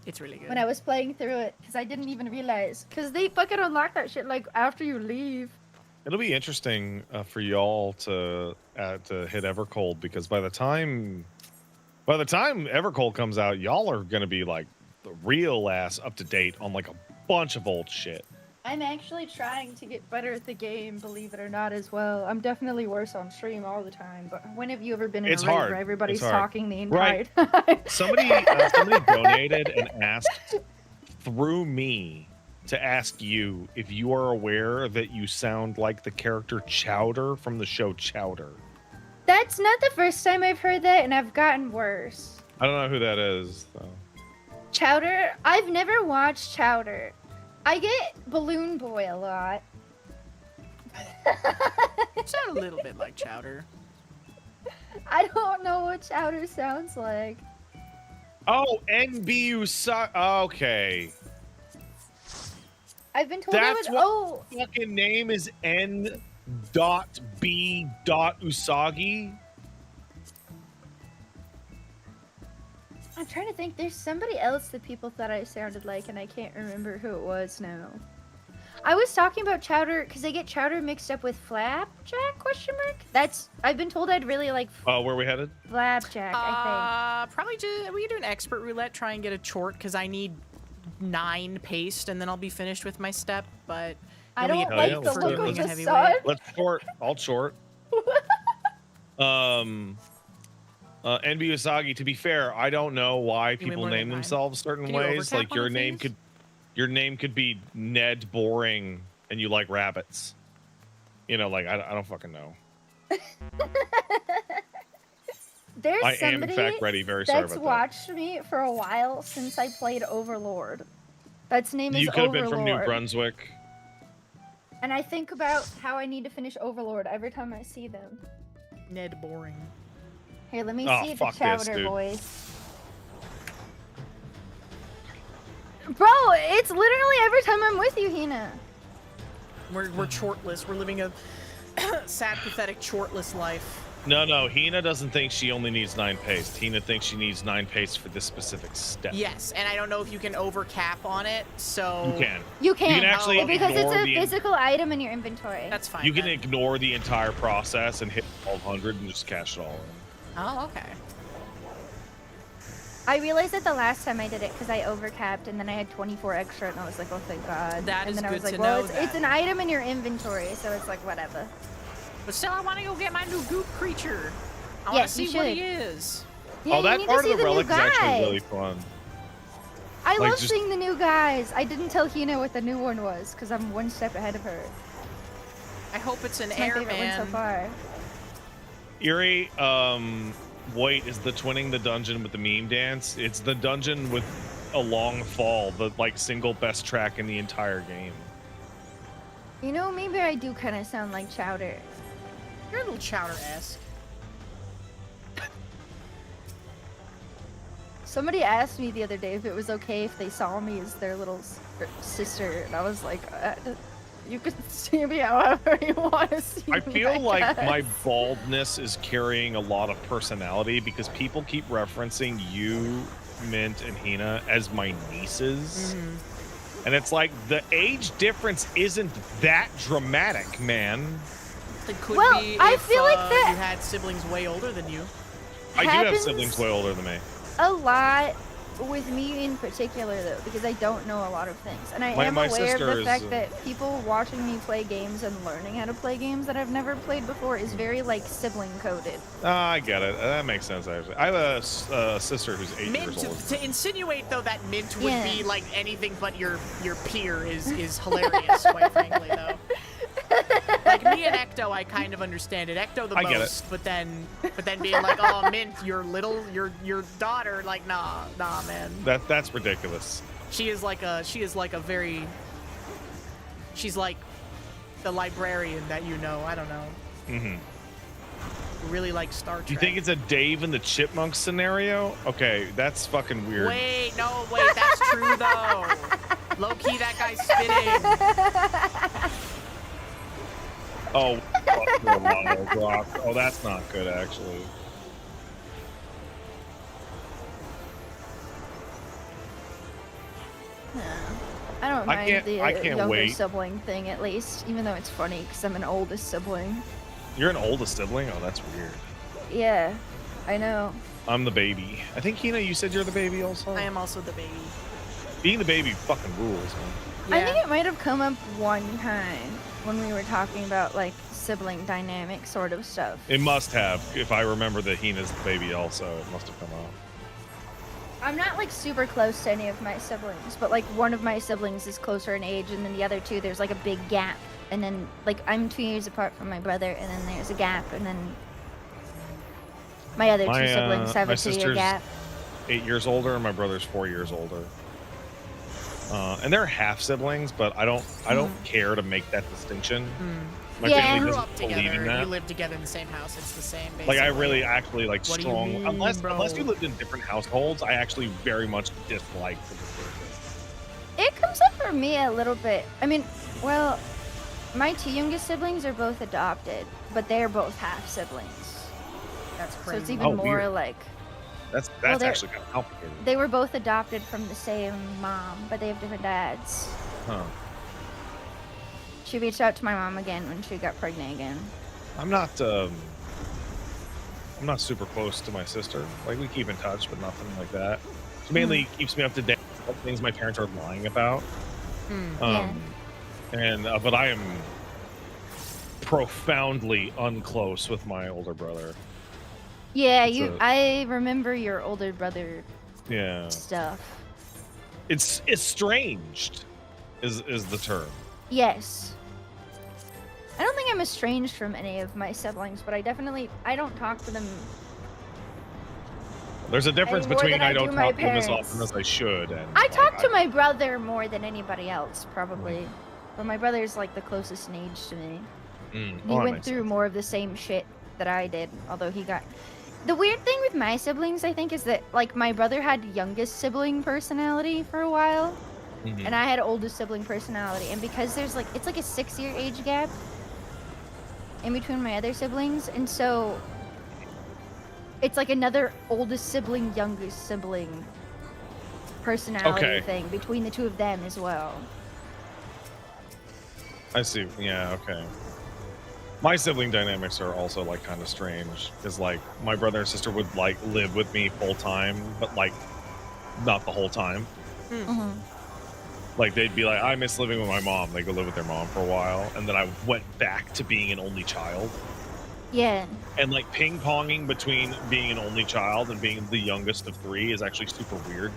It's really good. When I was playing through it, because I didn't even realize. Because they fucking unlock that shit like after you leave. It'll be interesting for y'all to hit Evercold, because by the time Evercold comes out, y'all are gonna be like the real ass up to date on like a bunch of old shit. I'm actually trying to get better at the game, believe it or not, as well. I'm definitely worse on stream all the time, but when have you ever been in a raid where everybody's talking the entire time? Somebody donated and asked through me to ask you if you are aware that you sound like the character Chowder from the show Chowder. That's not the first time I've heard that, and I've gotten worse. I don't know who that is, though. Chowder? I've never watched Chowder. I get Balloon Boy a lot. You sound a little bit like Chowder. I don't know what Chowder sounds like. Oh, NBU okay. I've been told That's what fucking name is N.B.Usagi. I'm trying to think. There's somebody else that people thought I sounded like, and I can't remember who it was now. I was talking about Chowder because I get Chowder mixed up with Flapjack? Question mark. I've been told I'd really like. Oh, where we headed? Flapjack, I think. Probably we can do an expert roulette. Try and get a chort because I need 9 paste, and then I'll be finished with my step. But I don't like the look of the sun. Let's short. I'll short. NB Usagi, to be fair, I don't know why people name themselves certain ways. Like your name could be Ned Boring and you like rabbits. You know, like I don't fucking know. There's I am somebody in fact ready, very sorry that's about watched me for a while since I played Overlord. That's name is You could have Overlord. been from New Brunswick. And I think about how I need to finish Overlord every time I see them. Ned Boring. Here, let me see the Chowder voice. Bro, it's literally every time I'm with you, Hina. We're chortless. We're living a sad, pathetic chortless life. No, Hina doesn't think she only needs 9 paste. Hina thinks she needs 9 paste for this specific step. Yes, and I don't know if you can overcap on it, so... You can. You can, actually because it's a physical item in your inventory. That's fine. You can ignore the entire process and hit 1200 and just cash it all in. Oh, okay. I realized that the last time I did it because I overcapped and then I had 24 extra and I was like, oh thank God. That is good to know. And then I was like, well, it's an item in your inventory, so it's like whatever. But still, I want to go get my new goop creature. I want to see what he is. Yeah, that part of the relic is actually really fun. I love seeing the new guys. I didn't tell Hina what the new one was because I'm one step ahead of her. I hope it's an my favorite one so far. Eerie, wait, is the twinning the dungeon with the meme dance? It's the dungeon with a long fall, the like single best track in the entire game. You know, maybe I do kind of sound like Chowder. You're a little Chowder-esque. Somebody asked me the other day if it was okay if they saw me as their little sister, and I was like, you can see me however you want to see me. I feel like my baldness is carrying a lot of personality because people keep referencing you, Mint, and Hina as my nieces. Mm-hmm. And it's like, the age difference isn't that dramatic, man. It could well, be I if, feel like that you had siblings way older than you. I do have siblings way older than me. A lot with me in particular, though, because I don't know a lot of things. And I am My aware of sister the fact is, that people watching me play games and learning how to play games that I've never played before is very, like, sibling-coded. I get it. That makes sense, actually. I have a sister who's 8 Mint, years old. to insinuate, though, that Mint would be, like, anything but your peer is hilarious, quite frankly, though. Like, me and Ecto, I kind of understand it. Ecto the most, but then being like, oh, Mint, your daughter, like, nah, man. That's ridiculous. She's like the librarian that you know. I don't know. Really like Star Trek. You think it's a Dave and the Chipmunks scenario? Okay, that's fucking weird. Wait, that's true though. Low key, that guy's spitting. Oh, oh, that's not good, actually. I don't mind the younger wait. sibling thing, at least, even though it's funny, because I'm an oldest sibling. You're an oldest sibling? Oh, that's weird. Yeah, I know. I'm the baby. I think, Hina, you said you're the baby also? I am also the baby. Being the baby fucking rules, man. Yeah. I think it might have come up one time when we were talking about, like, sibling dynamic sort of stuff. It must have. If I remember that Hina's the baby also, it must have come up. I'm not, like, super close to any of my siblings, but, like, one of my siblings is closer in age, and then the other two, there's, like, a big gap. And then, like, I'm 2 years apart from my brother, and then there's a gap, and then my other two siblings have a 2-year gap. 8 years older, and my brother's 4 years older. And they're half siblings, but I don't care to make that distinction. My family grew doesn't up believe together. in that. You live together in the same house. It's the same. Basically. Like I really actually like What do you strong. mean, Unless bro? you lived in different households, I actually very much dislike the distinction. It comes up for me a little bit. I mean, well, my 2 youngest siblings are both adopted, but they're both half siblings. That's So crazy. it's even more weird. like That's Well, they're- actually kind of complicated. they were both adopted from the same mom, but they have different dads. Huh. She reached out to my mom again when she got pregnant again. I'm not super close to my sister. Like we keep in touch, but nothing like that. She mainly keeps me up to date with things my parents are lying about. But I am profoundly unclose with my older brother. Yeah, I remember your older brother Yeah. stuff. It's estranged is the term. Yes. I don't think I'm estranged from any of my siblings, but I don't talk to them. There's a difference more between than I I don't do my talk to them as parents. often as I should. And I talk to my brother more than anybody else, probably. But my brother's like the closest in age to me. He went through more of the same shit that I did, although he got... The weird thing with my siblings, I think, is that, like, my brother had youngest sibling personality for a while, and I had oldest sibling personality, and because there's, like, it's like a 6-year age gap in between my other siblings, and so it's like another oldest sibling, youngest sibling personality thing between the two of them as well. I see. Yeah, okay. My sibling dynamics are also like kind of strange. Is like my brother and sister would like live with me full time, but like not the whole time. Like they'd be like, I miss living with my mom. They go live with their mom for a while, and then I went back to being an only child. Yeah. And like ping ponging between being an only child and being the youngest of 3 is actually super weird.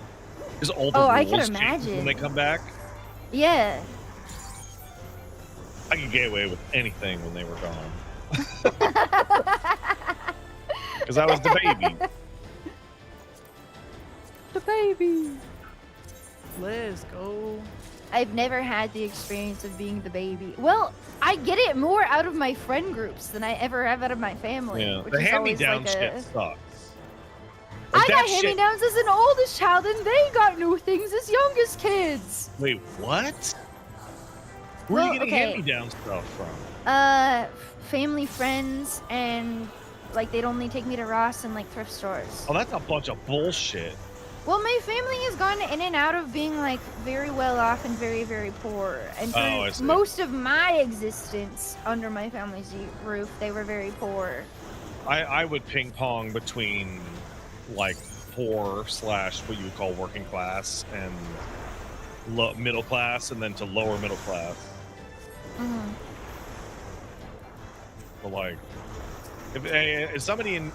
Because all the I rules can change imagine. when they come back. Yeah. I could get away with anything when they were gone. Because I was the baby. The baby. Let's go. I've never had the experience of being the baby. Well, I get it more out of my friend groups than I ever have out of my family. Yeah, Which the is always hand-me-down like shit sucks. Like, I got that shit- hand-me-downs as an oldest child, and they got new things as youngest kids. Wait, what? Where are you getting okay. hand-me-down stuff from? Family, friends, and like they'd only take me to Ross and like thrift stores. Oh, that's a bunch of bullshit. Well, my family has gone in and out of being like very well off and very, very poor. And for I see. most of my existence under my family's roof, they were very poor. I would ping pong between like poor / what you would call working class and middle class, and then to lower middle class. Mm-hmm. But like, if somebody in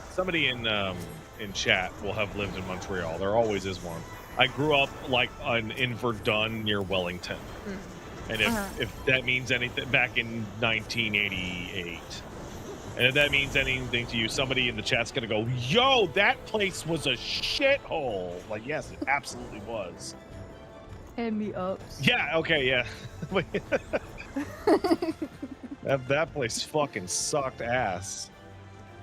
chat will have lived in Montreal, there always is one. I grew up like in Verdun near Wellington, and if that means anything, back in 1988. And if that means anything to you, somebody in the chat's gonna go, "Yo, that place was a shithole." Like, yes, it absolutely was. Hand me ups. Yeah. Okay. Yeah. that place fucking sucked ass.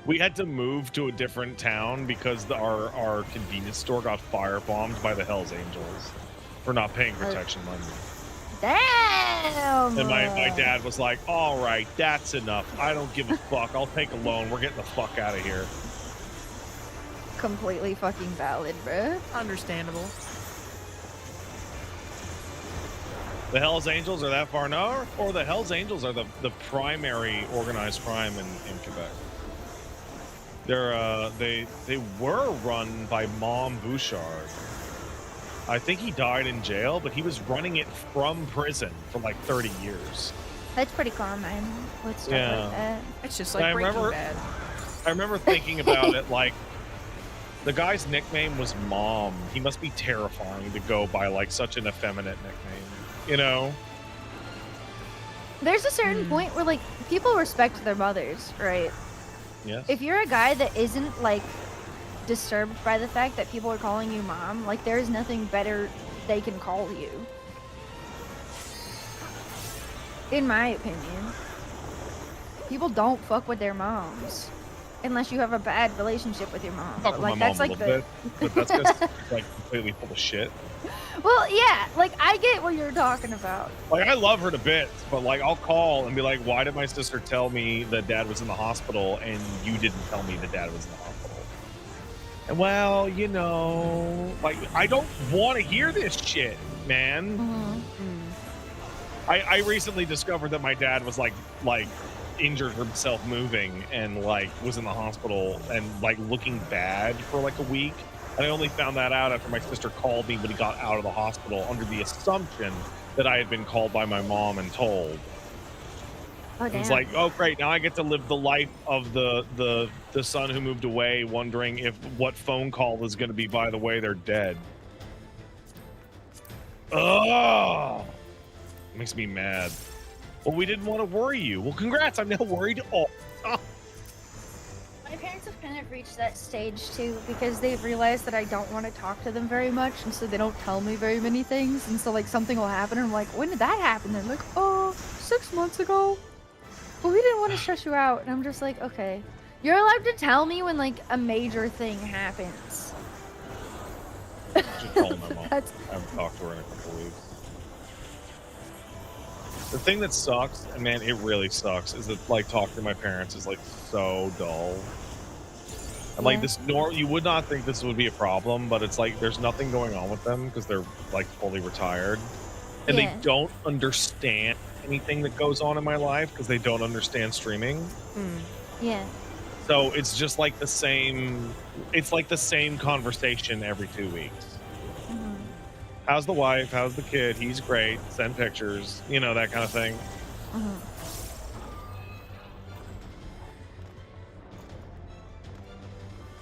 We had to move to a different town because our convenience store got firebombed by the Hells Angels for not paying protection money. Damn! And my dad was like, "All right, that's enough. I don't give a fuck. I'll take a loan. We're getting the fuck out of here." Completely fucking valid, bruh. Understandable. The Hells Angels are that far north, or the Hells Angels are the primary organized crime in Quebec. They were run by Mom Bouchard. I think he died in jail, but he was running it from prison for like 30 years. That's pretty common with stuff like that. It's just like Breaking Bad. I remember thinking about it like, the guy's nickname was Mom. He must be terrifying to go by like such an effeminate nickname, you know? There's a certain point where like people respect their mothers, right? Yes. If you're a guy that isn't like disturbed by the fact that people are calling you mom, like there's nothing better they can call you. In my opinion. People don't fuck with their moms. Unless you have a bad relationship with your mom. Fuck with like my that's mom like a little bit, but that's just like completely full of shit. Well, yeah, like I get what you're talking about. Like, I love her to bits, but like I'll call and be like, "Why did my sister tell me that dad was in the hospital and you didn't tell me that dad was in the hospital?" And well, you know, like I don't want to hear this shit, man. I recently discovered that my dad was like injured himself moving and like was in the hospital and like looking bad for like a week. And I only found that out after my sister called me when he got out of the hospital under the assumption that I had been called by my mom and told. Oh, damn. It's like, oh great, now I get to live the life of the son who moved away, wondering if what phone call is going to be, by the way, they're dead. Oh, it makes me mad. Well, we didn't want to worry you. Well, congrats, I'm now worried. My parents have kind of reached that stage too because they've realized that I don't want to talk to them very much, and so they don't tell me very many things. And so like something will happen and I'm like, when did that happen? They're like, 6 months ago. But we didn't want to stress you out. And I'm just like, okay, you're allowed to tell me when like a major thing happens. Just call my mom. I haven't talked to her in a couple weeks. The thing that sucks, and man, it really sucks, is that like talking to my parents is like so dull. And like this, you would not think this would be a problem, but it's like there's nothing going on with them because they're like fully retired, and they don't understand anything that goes on in my life because they don't understand streaming. Yeah. So it's just like the same. It's like the same conversation every 2 weeks. How's the wife? How's the kid? He's great. Send pictures. You know, that kind of thing.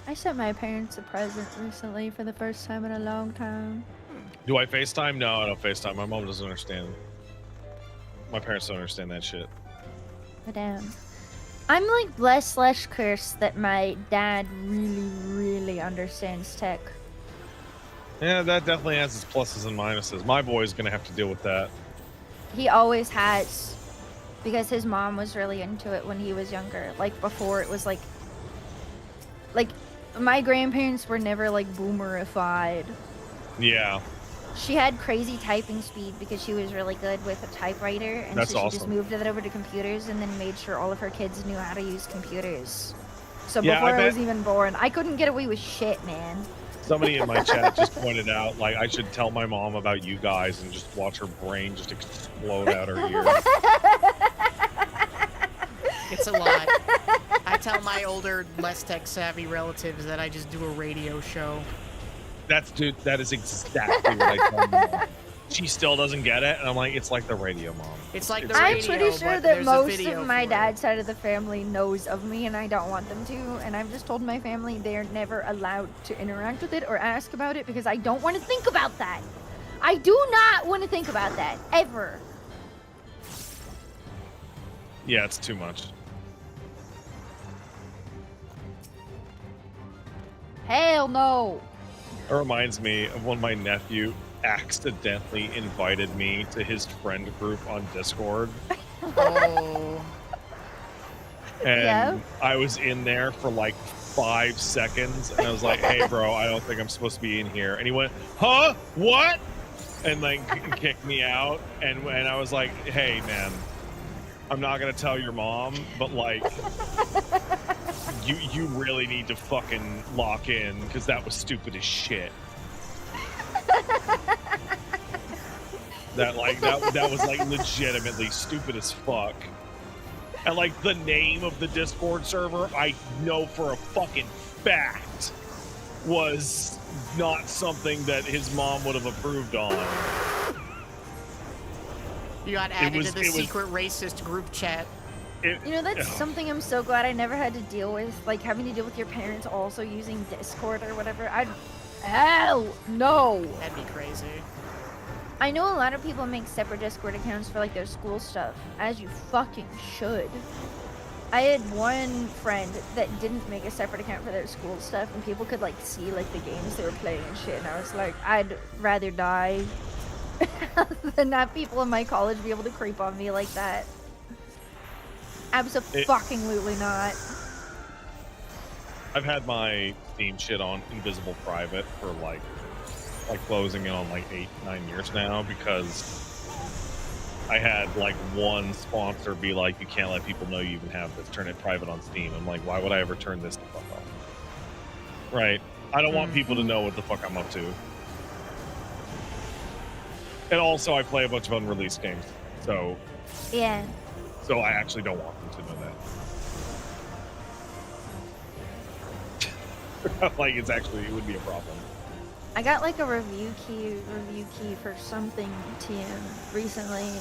I sent my parents a present recently for the first time in a long time. Do I FaceTime? No, I don't FaceTime. My mom doesn't understand. My parents don't understand that shit. But damn. I'm like blessed / cursed that my dad really, really understands tech. Yeah, that definitely has its pluses and minuses. My boy's gonna have to deal with that. He always has, because his mom was really into it when he was younger. Like before it was like my grandparents were never like boomerified. Yeah. She had crazy typing speed because she was really good with a typewriter, and That's so she awesome. just moved that over to computers and then made sure all of her kids knew how to use computers. So Yeah, before I I was bet- even born, I couldn't get away with shit, man. Somebody in my chat just pointed out, like, I should tell my mom about you guys and just watch her brain just explode out her ears. It's a lot. I tell my older, less tech-savvy relatives that I just do a radio show. Dude, that is exactly what I told Mom. She still doesn't get it, and I'm like, it's like the radio, Mom. It's like the radio. I'm pretty sure but that there's a most video of my for dad's side of the family knows of me, and I don't want them to. And I've just told my family they're never allowed to interact with it or ask about it because I don't want to think about that. I do not want to think about that ever. Yeah, it's too much. Hell no. It reminds me of when my nephew accidentally invited me to his friend group on Discord. Oh. And Yeah. I was in there for like 5 seconds, and I was like, hey, bro, I don't think I'm supposed to be in here. And he went, huh? What? And like kicked me out. And I was like, hey, man, I'm not going to tell your mom, but like, you really need to fucking lock in because that was stupid as shit. That was like legitimately stupid as fuck. And like the name of the Discord server, I know for a fucking fact was not something that his mom would have approved on. You got added to the secret racist group chat. You know, that's something I'm so glad I never had to deal with, like having to deal with your parents also using Discord or whatever. Hell no. That'd be crazy. I know a lot of people make separate Discord accounts for like their school stuff, as you fucking should. I had one friend that didn't make a separate account for their school stuff, and people could like see like the games they were playing and shit, and I was like, I'd rather die than have people in my college be able to creep on me like that. Absolutely not. I've had my Steam shit on invisible private for like closing in on like 8-9 years now, because I had like one sponsor be like, you can't let people know you even have this, turn it private on Steam. I'm like, why would I ever turn this the fuck off? Right. I don't want people to know what the fuck I'm up to. And also I play a bunch of unreleased games. So yeah. So I actually don't want them to know that. Like it would be a problem. I got like a review key for something TM recently.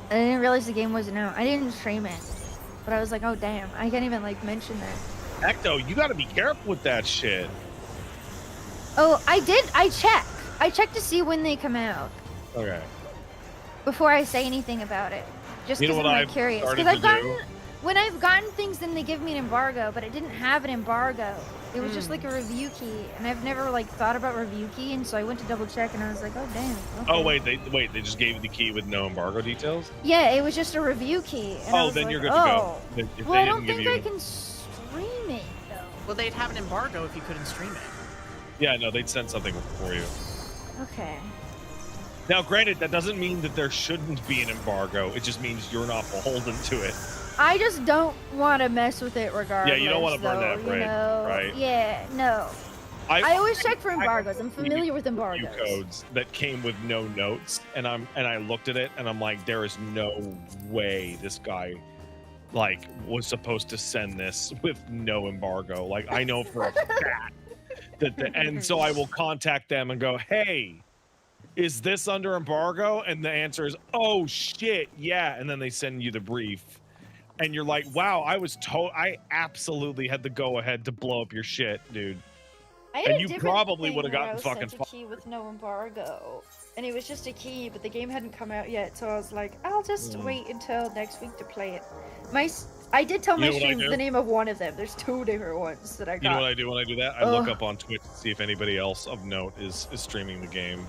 I didn't realize the game wasn't out. I didn't stream it, but I was like, oh damn, I can't even like mention that. Ecto, you gotta be careful with that shit. Oh, I did. I check to see when they come out. Okay. Before I say anything about it, just because I'm like curious. Because when I've gotten things, then they give me an embargo, but it didn't have an embargo. It was just like a review key, and I've never like thought about review key, and so I went to double check, and I was like, oh damn. Okay. Oh wait, they just gave you the key with no embargo details? Yeah, it was just a review key. And I was then like, you're good to go. Well, I don't think I can stream it though. Well, they'd have an embargo if you couldn't stream it. Yeah, no, they'd send something for you. Okay. Now, granted, that doesn't mean that there shouldn't be an embargo. It just means you're not beholden to it. I just don't want to mess with it regardless. Yeah, you don't want to burn that bridge, right? Yeah, no. I always check for embargoes. I'm familiar with embargoes. Codes that came with no notes, and I looked at it, and I'm like, there is no way this guy like was supposed to send this with no embargo. Like I know for a fact that and so I will contact them and go, hey, is this under embargo? And the answer is, oh shit, yeah. And then they send you the brief. And you're like, wow, I absolutely had the go ahead to blow up your shit, dude. And you probably would have gotten fucking a key with no embargo. And it was just a key, but the game hadn't come out yet, so I was like, I'll just wait until next week to play it. I did tell my stream the name of one of them. There's 2 different ones that I got. You know what I do when I do that? I look up on Twitch to see if anybody else of note is streaming the game.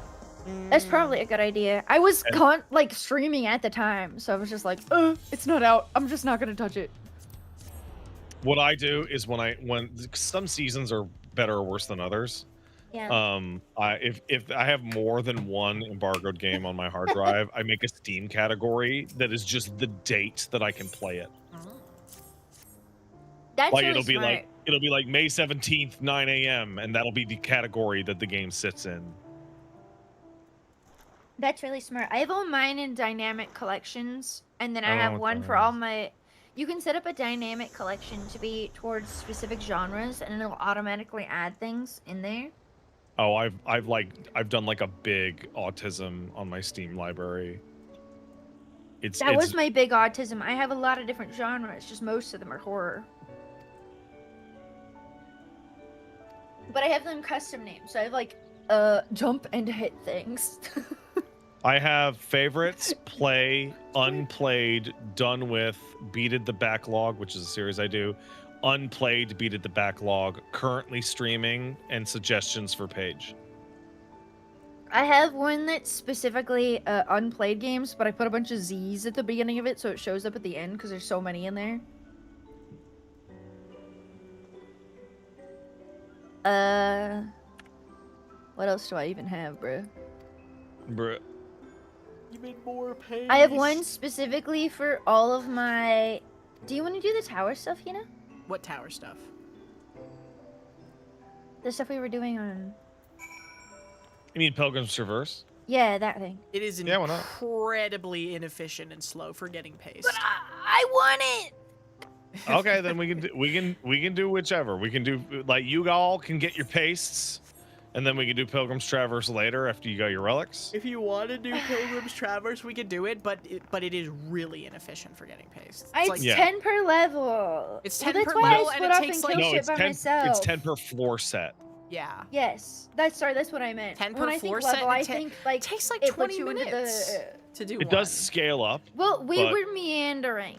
That's probably a good idea. I was like streaming at the time, so I was just like, it's not out. I'm just not gonna touch it. What I do is when some seasons are better or worse than others. Yeah. If I have more than one embargoed game on my hard drive, I make a Steam category that is just the date that I can play it. That's like really it'll be like May 17th, 9 a.m. and that'll be the category that the game sits in. That's really smart. I have all mine in dynamic collections, and then I have one for all my... You can set up a dynamic collection to be towards specific genres, and it'll automatically add things in there. Oh, I've done like a big autism on my Steam library. That was my big autism. I have a lot of different genres, just most of them are horror. But I have them custom named, so I have like jump and hit things. I have favorites, play, unplayed, done with, beated the backlog, which is a series I do, unplayed, beated the backlog, currently streaming, and suggestions for page. I have one that's specifically unplayed games, but I put a bunch of Z's at the beginning of it so it shows up at the end because there's so many in there. What else do I even have, bruh? You made more pages. I have one specifically for all of my... Do you want to do the tower stuff, you know? What tower stuff? The stuff we were doing on... You mean Pilgrim's Traverse? Yeah, that thing. It is Yeah, why not? incredibly inefficient and slow for getting paste. But I want it! Okay, then we can do whichever. We can do, like, you all can get your pastes, and then we can do Pilgrim's Traverse later after you got your relics. If you want to do Pilgrim's Traverse, we could do it, but it is really inefficient for getting paste. It's like, 10 per level. It's 10 well, per that's why level, I and split it off takes, and like- kill No, shit it's by 10. myself. It's 10 per floor set. Yeah. Yes, that's what I meant. 10 per when I floor think set, level, I it think like takes like it 20 puts you into minutes the. to do It does scale up. Well, we but- were meandering.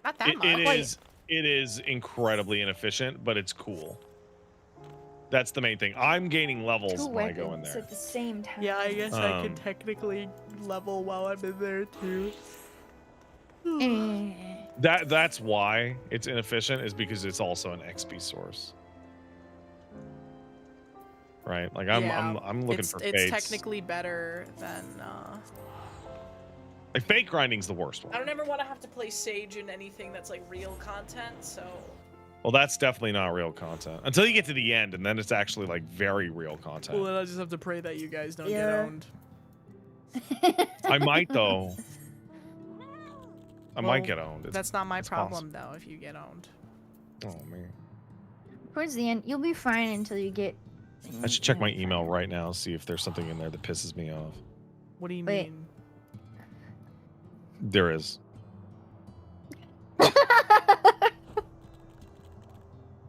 Not that much. It is incredibly inefficient, but it's cool. That's the main thing. I'm gaining levels Two when I go in weapons there. at the same time. Yeah, I guess I can Um, technically level while I'm in there too. That's why it's inefficient, is because it's also an XP source. Right? Like I'm looking for It's fates. technically better than. Like fate grinding's the worst one. I don't ever want to have to play Sage in anything that's like real content, so. Well, that's definitely not real content until you get to the end, and then it's actually like very real content. Well, then I just have to pray that you guys don't get Yeah. owned. I might though. I might Well, get owned. That's not my it's problem though. If you get owned. Oh man. Towards the end, you'll be fine until you get. I should check my email right now, see if there's something in there that pisses me off. What do you Wait. mean? There is.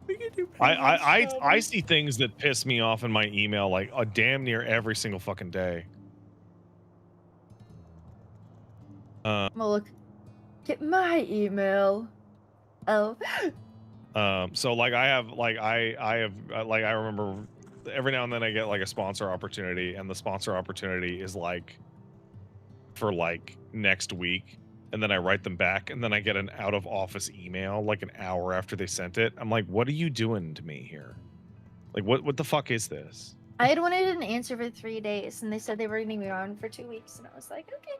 We can do I see things that piss me off in my email like damn near every single fucking day. Well, look, get my email. Oh. So like I remember every now and then I get like a sponsor opportunity, and the sponsor opportunity is like for like next week, and then I write them back, and then I get an out of office email like an hour after they sent it. I'm like, what are you doing to me here? Like what the fuck is this? I had wanted an answer for 3 days, and they said they were going to be on for 2 weeks, and I was like, okay.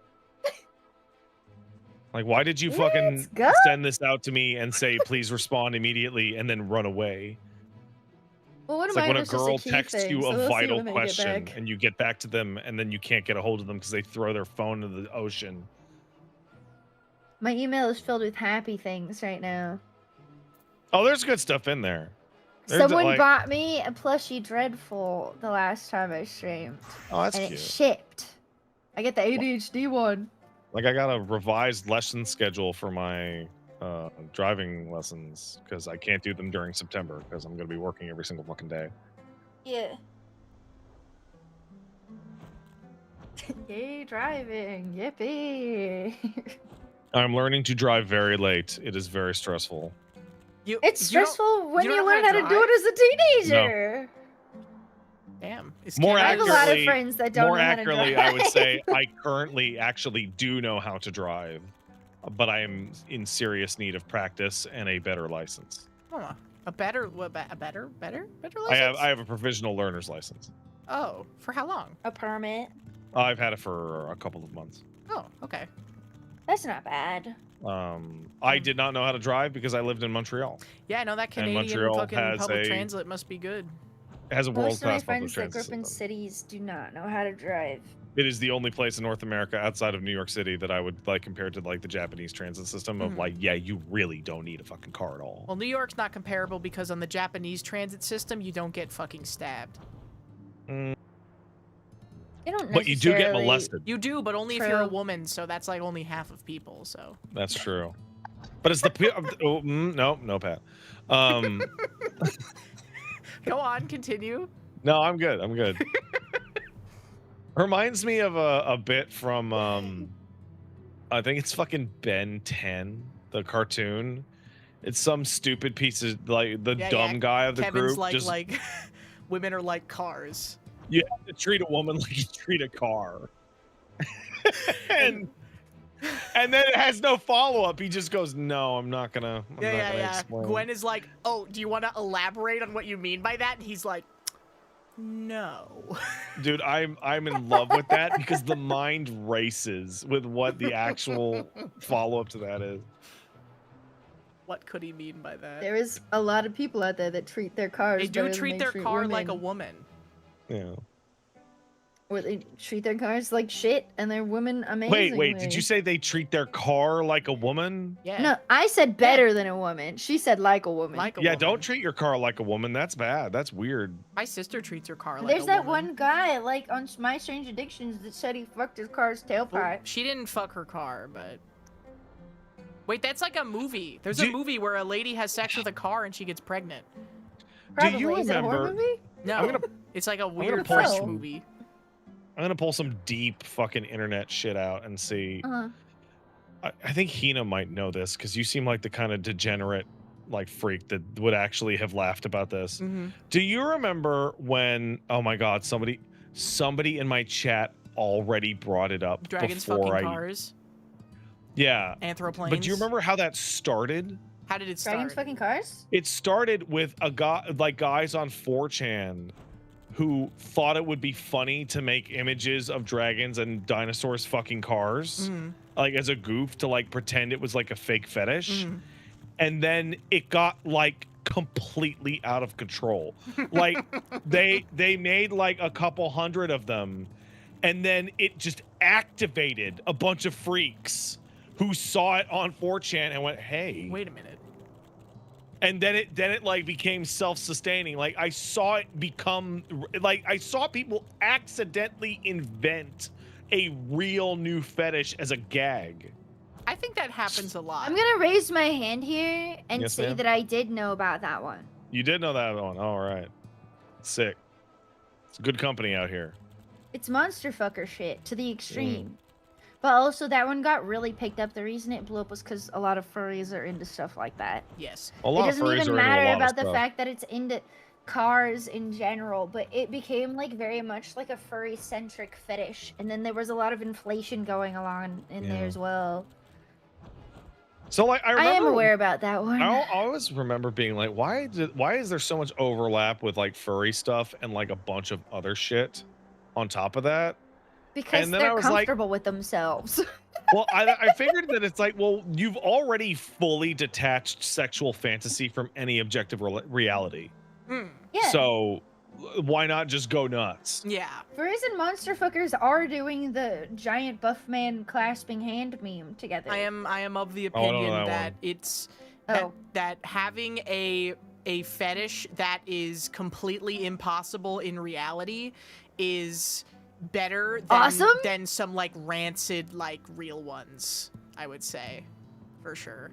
Like, why did you Let's fucking go. send this out to me and say, please respond immediately, and then run away? Well, one It's of like mine when a was just girl key texts thing, you so a we'll see vital when they get question, back. and you get back to them, and then you can't get a hold of them because they throw their phone into the ocean. My email is filled with happy things right now. Oh, there's good stuff in there. There's Someone like, bought me a plushie Dreadful the last time I streamed, oh, that's and cute. it shipped. I get the ADHD one. Like, I got a revised lesson schedule for my driving lessons because I can't do them during September because I'm going to be working every single fucking day. Yeah. Yay, driving. Yippee. I'm learning to drive very late. It is very stressful. It's stressful when you you don't learn know how how to to do it as a teenager. Damn. It's More I have a lot of accurately- friends that don't More know how to accurately, drive. I would say I currently actually do know how to drive, but I am in serious need of practice and a better license. Huh. A better license? I have a provisional learner's license. Oh, for how long? A permit. I've had it for a couple of months. Oh, okay. That's not bad. I did not know how to drive because I lived in Montreal. Yeah, I know that And Canadian Montreal fucking has public a- transit must be good. has a Most of my world-class public friends that transit grew up in system. cities do not know how to drive. It is the only place in North America outside of New York City that I would like compare to like the Japanese transit system of like, yeah, you really don't need a fucking car at all. Well, New York's not comparable because on the Japanese transit system, you don't get fucking stabbed. You don't But you do get necessarily- molested. You do, but only if you're a True. woman, so that's like only half of people, so. That's true. But it's the no, Pat. Go on, continue. No, I'm good. I'm good. Reminds me of a bit from I think it's fucking Ben 10, the cartoon. It's some stupid piece of like the dumb guy of the Kevin's group. like Just like women are like cars. you have to treat a woman like you treat a car. and then it has no follow-up. He just goes, no, I'm not gonna explain. Gwen is like, oh, do you want to elaborate on what you mean by that? And he's like, no. Dude, I'm in love with that because the mind races with what the actual follow-up to that is. What could he mean by that? There is a lot of people out there that treat their cars. They do better than treat they their car like a women. woman. Yeah. Or they treat their cars like shit, and their women amazingly. Wait, did you say they treat their car like a woman? Yeah. No, I said better than a woman. She said like a woman. Like a Yeah, woman. don't treat your car like a woman. That's bad. That's weird. My sister treats her car like There's a that woman. one guy, like, on My Strange Addictions that said he fucked his car's tailpipe. Well, she didn't fuck her car, but... Wait, that's like a movie. There's Do- a movie where a lady has sex with a car and she gets pregnant. Probably. you Is it a horror remember- movie? No, I'm gonna- it's like a gonna weird pull French some- movie. I'm gonna pull some deep fucking internet shit out and see. Uh-huh. I think Hina might know this because you seem like the kind of degenerate like freak that would actually have laughed about this. Mm-hmm. Do you remember when? Oh my God! Somebody in my chat already brought it up Dragons before fucking I. cars, Yeah, anthroplanes. but do you remember how that started? How did it start? Dragons fucking cars? It started with a guy, like guys on 4chan, who thought it would be funny to make images of dragons and dinosaurs fucking cars, like as a goof to like pretend it was like a fake fetish. And then it got like completely out of control. Like they made like a couple hundred of them, and then it just activated a bunch of freaks who saw it on 4chan and went, hey. Wait a minute. And then it like became self-sustaining. Like I saw it become like I saw people accidentally invent a real new fetish as a gag. I think that happens a lot. I'm gonna raise my hand here and Yes, say ma'am. that I did know about that one. You did know that one. All right. Sick. It's good company out here. It's monster fucker shit to the extreme. But also that one got really picked up. The reason it blew up was because a lot of furries are into stuff like that. Yes. A lot It of doesn't furries even are into a matter lot of about the stuff. fact that it's into cars in general, but it became like very much like a furry centric fetish, and then there was a lot of inflation going along in there Yeah. as well. So like I remember I am aware about that one. I always remember being like, why is there so much overlap with like furry stuff and like a bunch of other shit on top of that? Because and then I they're was like- comfortable with themselves. Well, I figured that it's like, well, you've already fully detached sexual fantasy from any objective reality. Yeah. So why not just go nuts? Yeah. Furries and monster fuckers are doing the giant buff man clasping hand meme together. I am of the Oh, I don't know opinion that that one. it's Oh. that having a fetish that is completely impossible in reality is better than, Awesome? than some like rancid like real ones, I would say, for sure.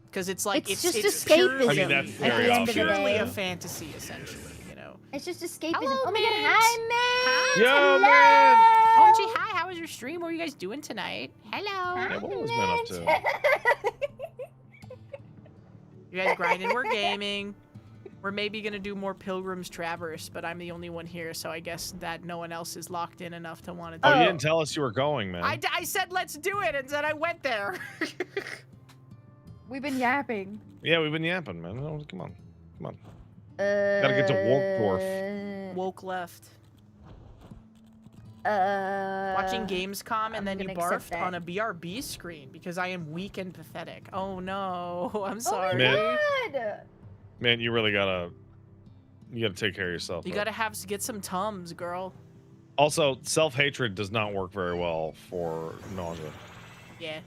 Because it's like It's just purely- escapism I mean, that's at very the end of the purely day. a fantasy, essentially. You know. It's just escapism. Hello, oh my god, Mint. hi, Mint! Yo, Hello! OMG, hi, how was your stream? What were you guys doing tonight? Hello. Yeah, what was Ben up to? You guys grinding? We're gaming. We're maybe gonna do more Pilgrim's Traverse, but I'm the only one here, so I guess that no one else is locked in enough to want to do Oh, it. you didn't tell us you were going, man. I said let's do it, and then I went there. We've been yapping. Yeah, we've been yapping, man. Oh, come on. Gotta get to Wolfdorf. Woke left. Watching Watching Gamescom, and I'm then you gonna accept barfed that. on a BRB screen because I am weak and pathetic. Oh no, I'm Oh sorry. Man. my god! Man, you really gotta You gotta take care of yourself. You gotta get some Tums, girl. Also, self-hatred does not work very well for nausea. Yeah.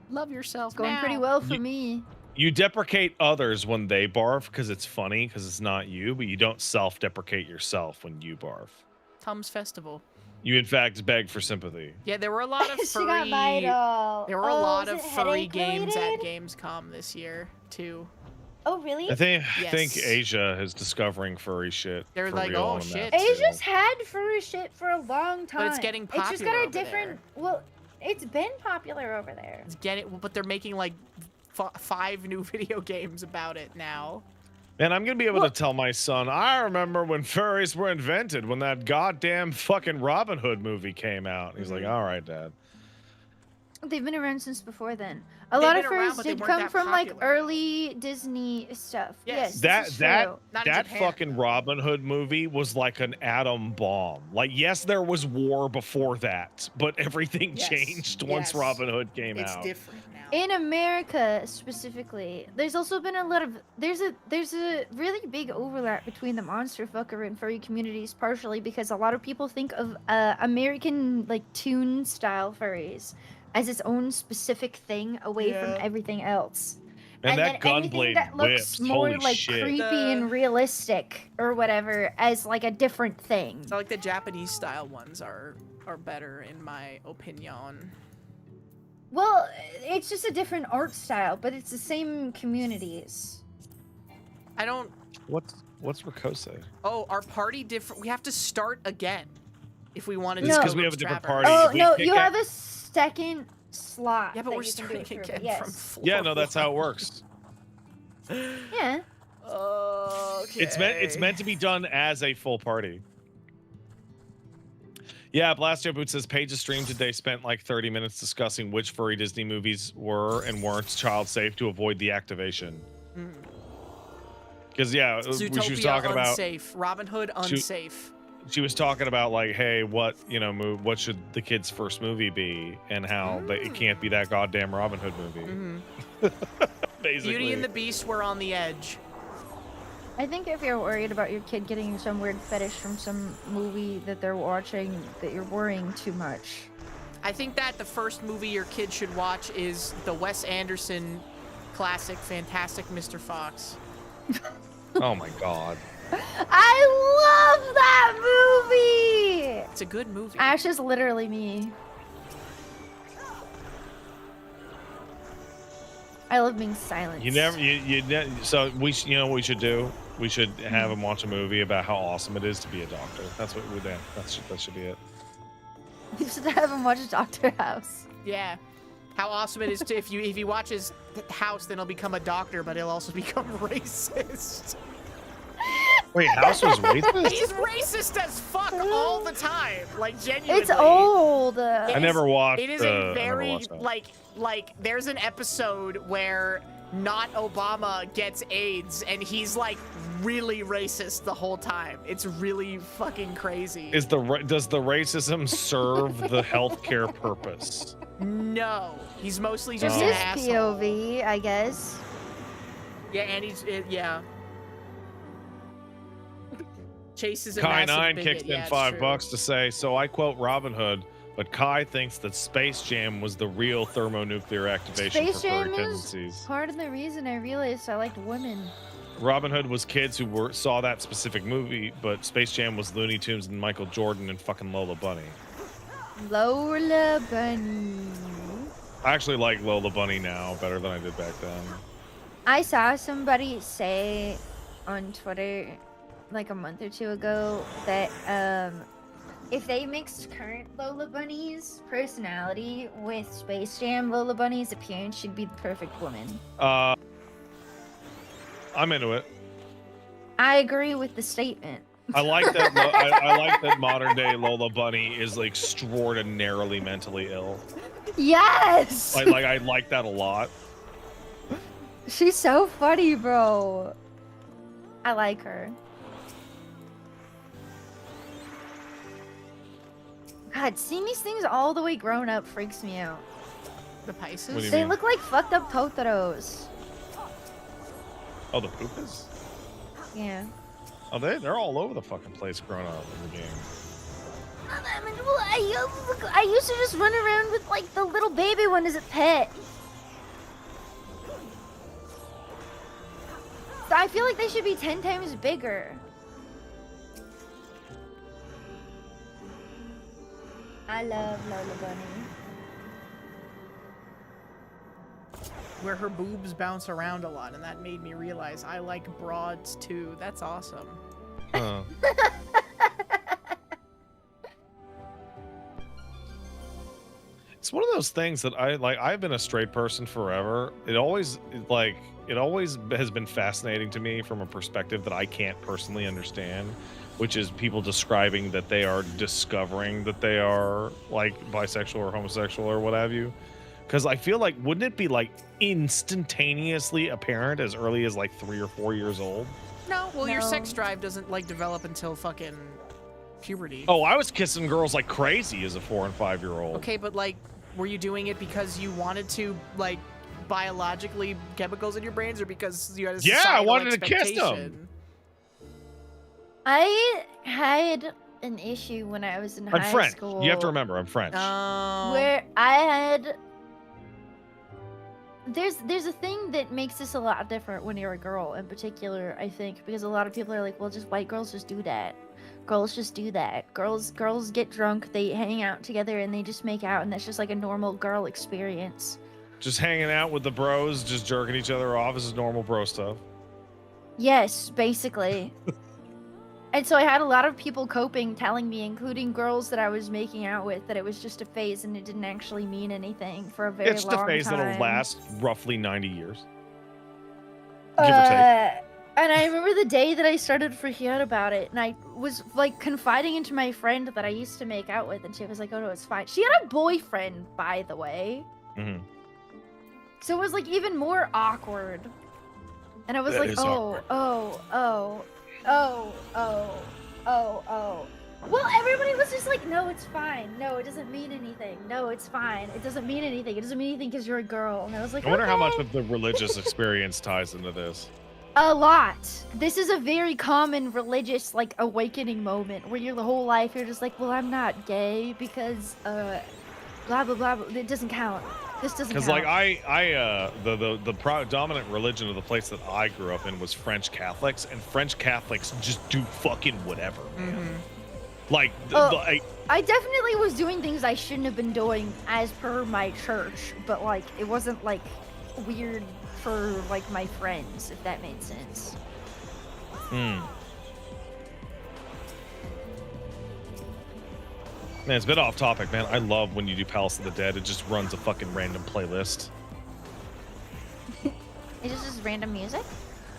Love yourself. It's going now. pretty well for me. You deprecate others when they barf because it's funny because it's not you, but you don't self-deprecate yourself when you barf. Tums Festival. You in fact beg for sympathy. Yeah, there were a lot of She got furry. my doll. There were a lot of is it furry headache games at related? Gamescom this year too. Oh, really? I think Yes. Asia is discovering furry shit. They're for like, real oh, on a shit. map, too. Asia's had furry shit for a long time. But it's getting It's just got popular a over different. Well, it's been popular over there. It's but they're making like 5 new video games about it now. And I'm gonna be able to tell my son, I remember when furries were invented, when that goddamn fucking Robin Hood movie came out. And he's like, all right, Dad. They've been around since before then. A lot of furries did come from like early Disney stuff. Yes, that this is true. that fucking Robin Hood movie was like an atom bomb. Like, yes, there was war before that, but everything changed once Robin Hood came out. It's different now. In America specifically, there's also been a lot of there's a really big overlap between the monster fucker and furry communities, partially because a lot of people think of American like toon style furries as its own specific thing away from everything else. And that then anything gunblade that looks whips, more holy like shit. creepy and realistic or whatever as like a different thing. So like the Japanese style ones are better in my opinion. Well, it's just a different art style, but it's the same communities. I don't. What's Rikose? Oh, our party different. We have to start again if we want to. It's No. because we have a different party. Oh We no, kick you it- have a second slot. Yeah, but that we're you can do starting it through, again but from yes. floor Yeah, no, that's how it works. Yeah. Okay. It's meant to be done as a full party. Yeah, Blastio Boot says Paige's stream today spent like 30 minutes discussing which furry Disney movies were and weren't child safe to avoid the activation. Because yeah, Zootopia, she was talking unsafe. Robin Hood, unsafe. She was talking about like, hey, what should the kid's first movie be, and how it can't be that goddamn Robin Hood movie. Basically. Beauty and the Beast were on the edge. I think if you're worried about your kid getting some weird fetish from some movie that they're watching, that you're worrying too much. I think that the first movie your kid should watch is the Wes Anderson classic Fantastic Mr. Fox. Oh my god. I love that movie! It's a good movie. Ash is literally me. I love being silenced. So you know what we should do? We should have him watch a movie about how awesome it is to be a doctor. That's what that should be it. You should have him watch Dr. House. Yeah. How awesome it is to if he watches House, then he'll become a doctor, but he'll also become racist. Wait, House was racist? He's racist as fuck all the time. Like, genuinely. It's old. I never watched. It is a very like there's an episode where not Obama gets AIDS and he's like really racist the whole time. It's really fucking crazy. Does the racism serve the healthcare purpose? No, he's mostly just Just an his asshole. POV, I guess. Yeah, and yeah. Chase is a Kai massive 9 bigot. kicks Yeah, in it's $5 true. to say, so I quote Robin Hood, but Kai thinks that Space Jam was the real thermonuclear activation Space for furry Jam is tendencies. part of the reason I realized I liked women. Robin Hood was kids who saw that specific movie, but Space Jam was Looney Tunes and Michael Jordan and fucking Lola Bunny. Lola Bunny. I actually like Lola Bunny now better than I did back then. I saw somebody say on Twitter like a month or two ago that if they mixed current Lola Bunny's personality with Space Jam Lola Bunny's appearance, she'd be the perfect woman. I'm into it. I agree with the statement. I like that. I like that modern day Lola Bunny is like extraordinarily mentally ill. Yes. I like that a lot. She's so funny, bro. I like her. God, seeing these things all the way grown up freaks me out. The Pisces? What do you They mean? look like fucked up Totoros. Oh, the Poopas? Yeah. Oh, they're all over the fucking place growing up in the game. I mean, well, I used to just run around with like the little baby one as a pet. So I feel like they should be 10 times bigger. I love Lola Bunny. Where her boobs bounce around a lot, and that made me realize I like broads too. That's awesome. It's one of those things that I like. I've been a straight person forever. It always has been fascinating to me from a perspective that I can't personally understand, which is people describing that they are discovering that they are like bisexual or homosexual or what have you. Because I feel like, wouldn't it be like instantaneously apparent as early as like 3 or 4 years old? No, well, your sex drive doesn't like develop until fucking puberty. Oh, I was kissing girls like crazy as a 4 and 5 year old. Okay, but like, were you doing it because you wanted to, like, biologically chemicals in your brains, or because you had a I wanted to kiss them. I had an issue when I was in high French. school. You have to remember, I'm French. Where I had... There's a thing that makes this a lot different when you're a girl in particular, I think, because a lot of people are like, well, just white girls just do that. Girls just do that. Girls get drunk, they hang out together, and they just make out, and that's just like a normal girl experience. Just hanging out with the bros, just jerking each other off is normal bro stuff. Yes, basically. And so I had a lot of people telling me, including girls that I was making out with, that it was just a phase and it didn't actually mean anything for a very long time. It's a phase that'll last roughly 90 years. Give or take. And I remember the day that I started freaking out about it, and I was like confiding into my friend that I used to make out with, and she was like, oh no, it's fine. She had a boyfriend, by the way. Mm-hmm. So it was like even more awkward. And I was like, Well, everybody was just like, no, it's fine. No, it doesn't mean anything. No, it's fine. It doesn't mean anything. It doesn't mean anything because you're a girl. And I was like, I wonder how okay. much of the religious experience ties into this. A lot. This is a very common religious, like, awakening moment where you're the whole life, you're just like, well, I'm not gay because, blah, blah, blah, blah. It doesn't count. This doesn't count. Because, like, the predominant religion of the place that I grew up in was French Catholics, and French Catholics just do fucking whatever, man. Mm-hmm. Like, I definitely was doing things I shouldn't have been doing as per my church, but, like, it wasn't, like, weird for, like, my friends, if that made sense. Man, it's a bit off topic, man. I love when you do Palace of the Dead. It just runs a fucking random playlist. Is this just random music?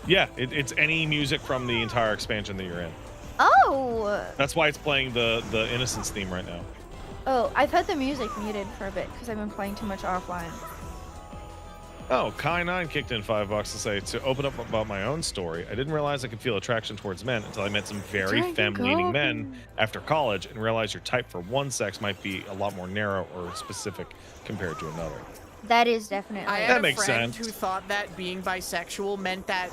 Yeah, it's any music from the entire expansion that you're in. Oh! That's why it's playing the Innocence theme right now. Oh, I've had the music muted for a bit because I've been playing too much offline. Oh, Kai9 kicked in $5 to say, to open up about my own story, I didn't realize I could feel attraction towards men until I met some very femme-leaning men after college and realized your type for one sex might be a lot more narrow or specific compared to another. That is definitely. I had a friend who thought that being bisexual meant that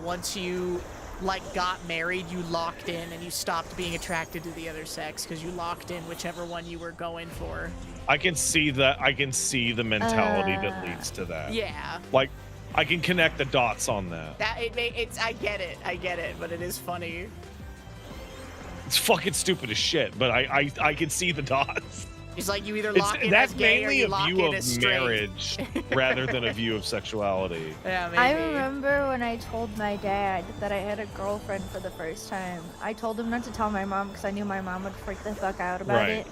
once you like got married, you locked in and you stopped being attracted to the other sex because you locked in whichever one you were going for. I can see that. I can see the mentality that leads to that. Yeah. Like, I can connect the dots on that. I get it, but it is funny. It's fucking stupid as shit, but I can see the dots. It's like you either lock in as gay or you lock in as straight. That's mainly a view of marriage rather than a view of sexuality. Yeah, maybe. I remember when I told my dad that I had a girlfriend for the first time. I told him not to tell my mom because I knew my mom would freak the fuck out about it.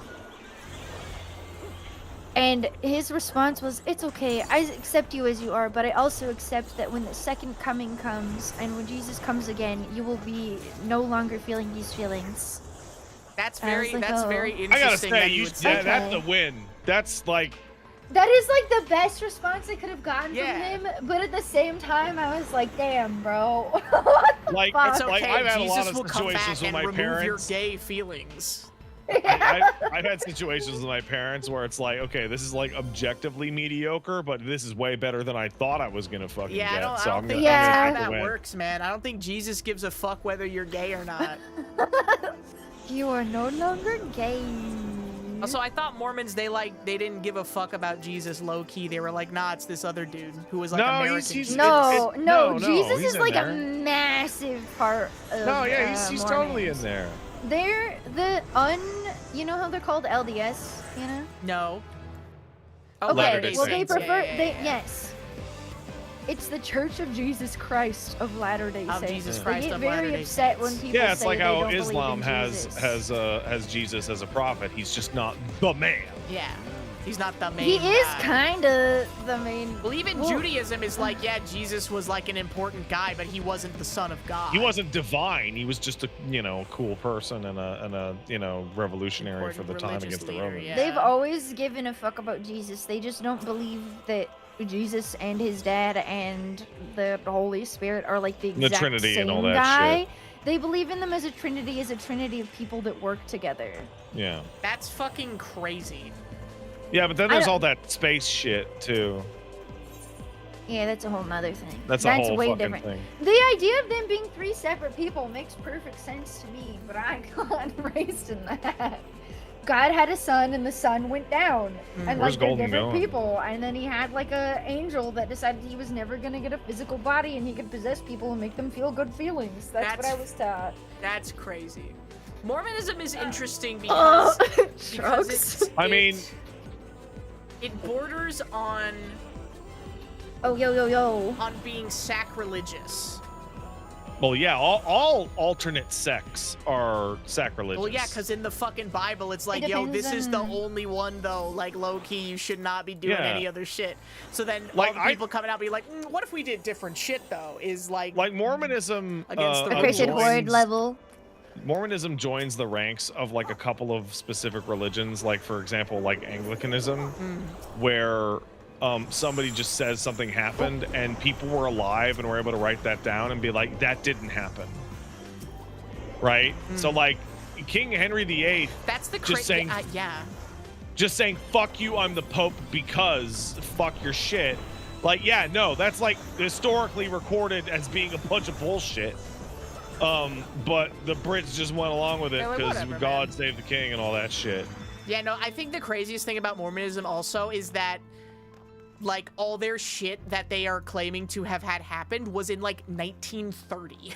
And his response was, it's okay, I accept you as you are, but I also accept that when the second coming comes, and when Jesus comes again, you will be no longer feeling these feelings. That's very interesting. I gotta say, that's the win. That's like... That is like the best response I could have gotten from him, but at the same time, I was like, damn, bro. What the fuck? It's okay, like, I've had Jesus a lot of will come situations back with and my remove parents. your gay feelings. I've had situations with my parents where it's like, okay, this is like objectively mediocre, but this is way better than I thought I was gonna fucking get. I don't I'm think gonna that's how take the that win. works, man. I don't think Jesus gives a fuck whether you're gay or not. You are no longer gay. Also, I thought Mormons, they didn't give a fuck about Jesus low key. They were like, nah, it's this other dude who was like American. No, Jesus he's is in like there. a massive part of No, yeah, he's totally in Mormons. there. They're you know how they're called LDS, you know? No. Okay, Latter-day well they Saints. prefer Yeah. Yes. It's the Church of Jesus Christ of Latter-day Of Saints. Jesus They Christ get of very Latter-day upset Saints. when people Yeah, it's say like they how don't Islam believe in has Jesus. has Jesus as a prophet. He's just not the man. Yeah. He's not the main He is guy. kind of the main. Well, even Judaism is like, yeah, Jesus was like an important guy, but he wasn't the son of God. He wasn't divine. He was just a cool person and a revolutionary for Important the time religious against the leader, Romans. yeah. They've always given a fuck about Jesus. They just don't believe that Jesus and his dad and the Holy Spirit are like the exact Trinity same and all that guy. shit. They believe in them as a trinity of people that work together. Yeah. That's fucking crazy. Yeah, but then I there's don't- all that space shit too. Yeah, that's a whole nother thing. That's a whole way fucking different. thing. The idea of them being three separate people makes perfect sense to me, but I got raised in that. God had a son, and the son went down, and Where's like they're Golden different going? people. And then he had like a angel that decided he was never gonna get a physical body, and he could possess people and make them feel good feelings. That's what I was taught. That's crazy. Mormonism is interesting Oh, because, shrugs. it borders on Oh, yo. on being sacrilegious. Well, yeah, all alternate sects are sacrilegious. Well, yeah, because in the fucking Bible, it's like, It yo, depends this is the on- only one, though. Like, low-key, you should not be doing Yeah. any other shit. So then Like, all the people coming out be like, what if we did different shit, though? Is like Mormonism Against the The rules. Christian joins- horde level. Mormonism joins the ranks of like a couple of specific religions, like for example, like Anglicanism, where somebody just says something happened and people were alive and were able to write that down and be like, that didn't happen. Right? So like King Henry VIII that's the just saying just saying fuck you, I'm the Pope because fuck your shit. Like, yeah, no, that's like historically recorded as being a bunch of bullshit. But the Brits just went along with it Yeah, like, because whatever, God man. saved the king and all that shit. Yeah, no, I think the craziest thing about Mormonism also is that, like, all their shit that they are claiming to have had happened was in, like, 1930.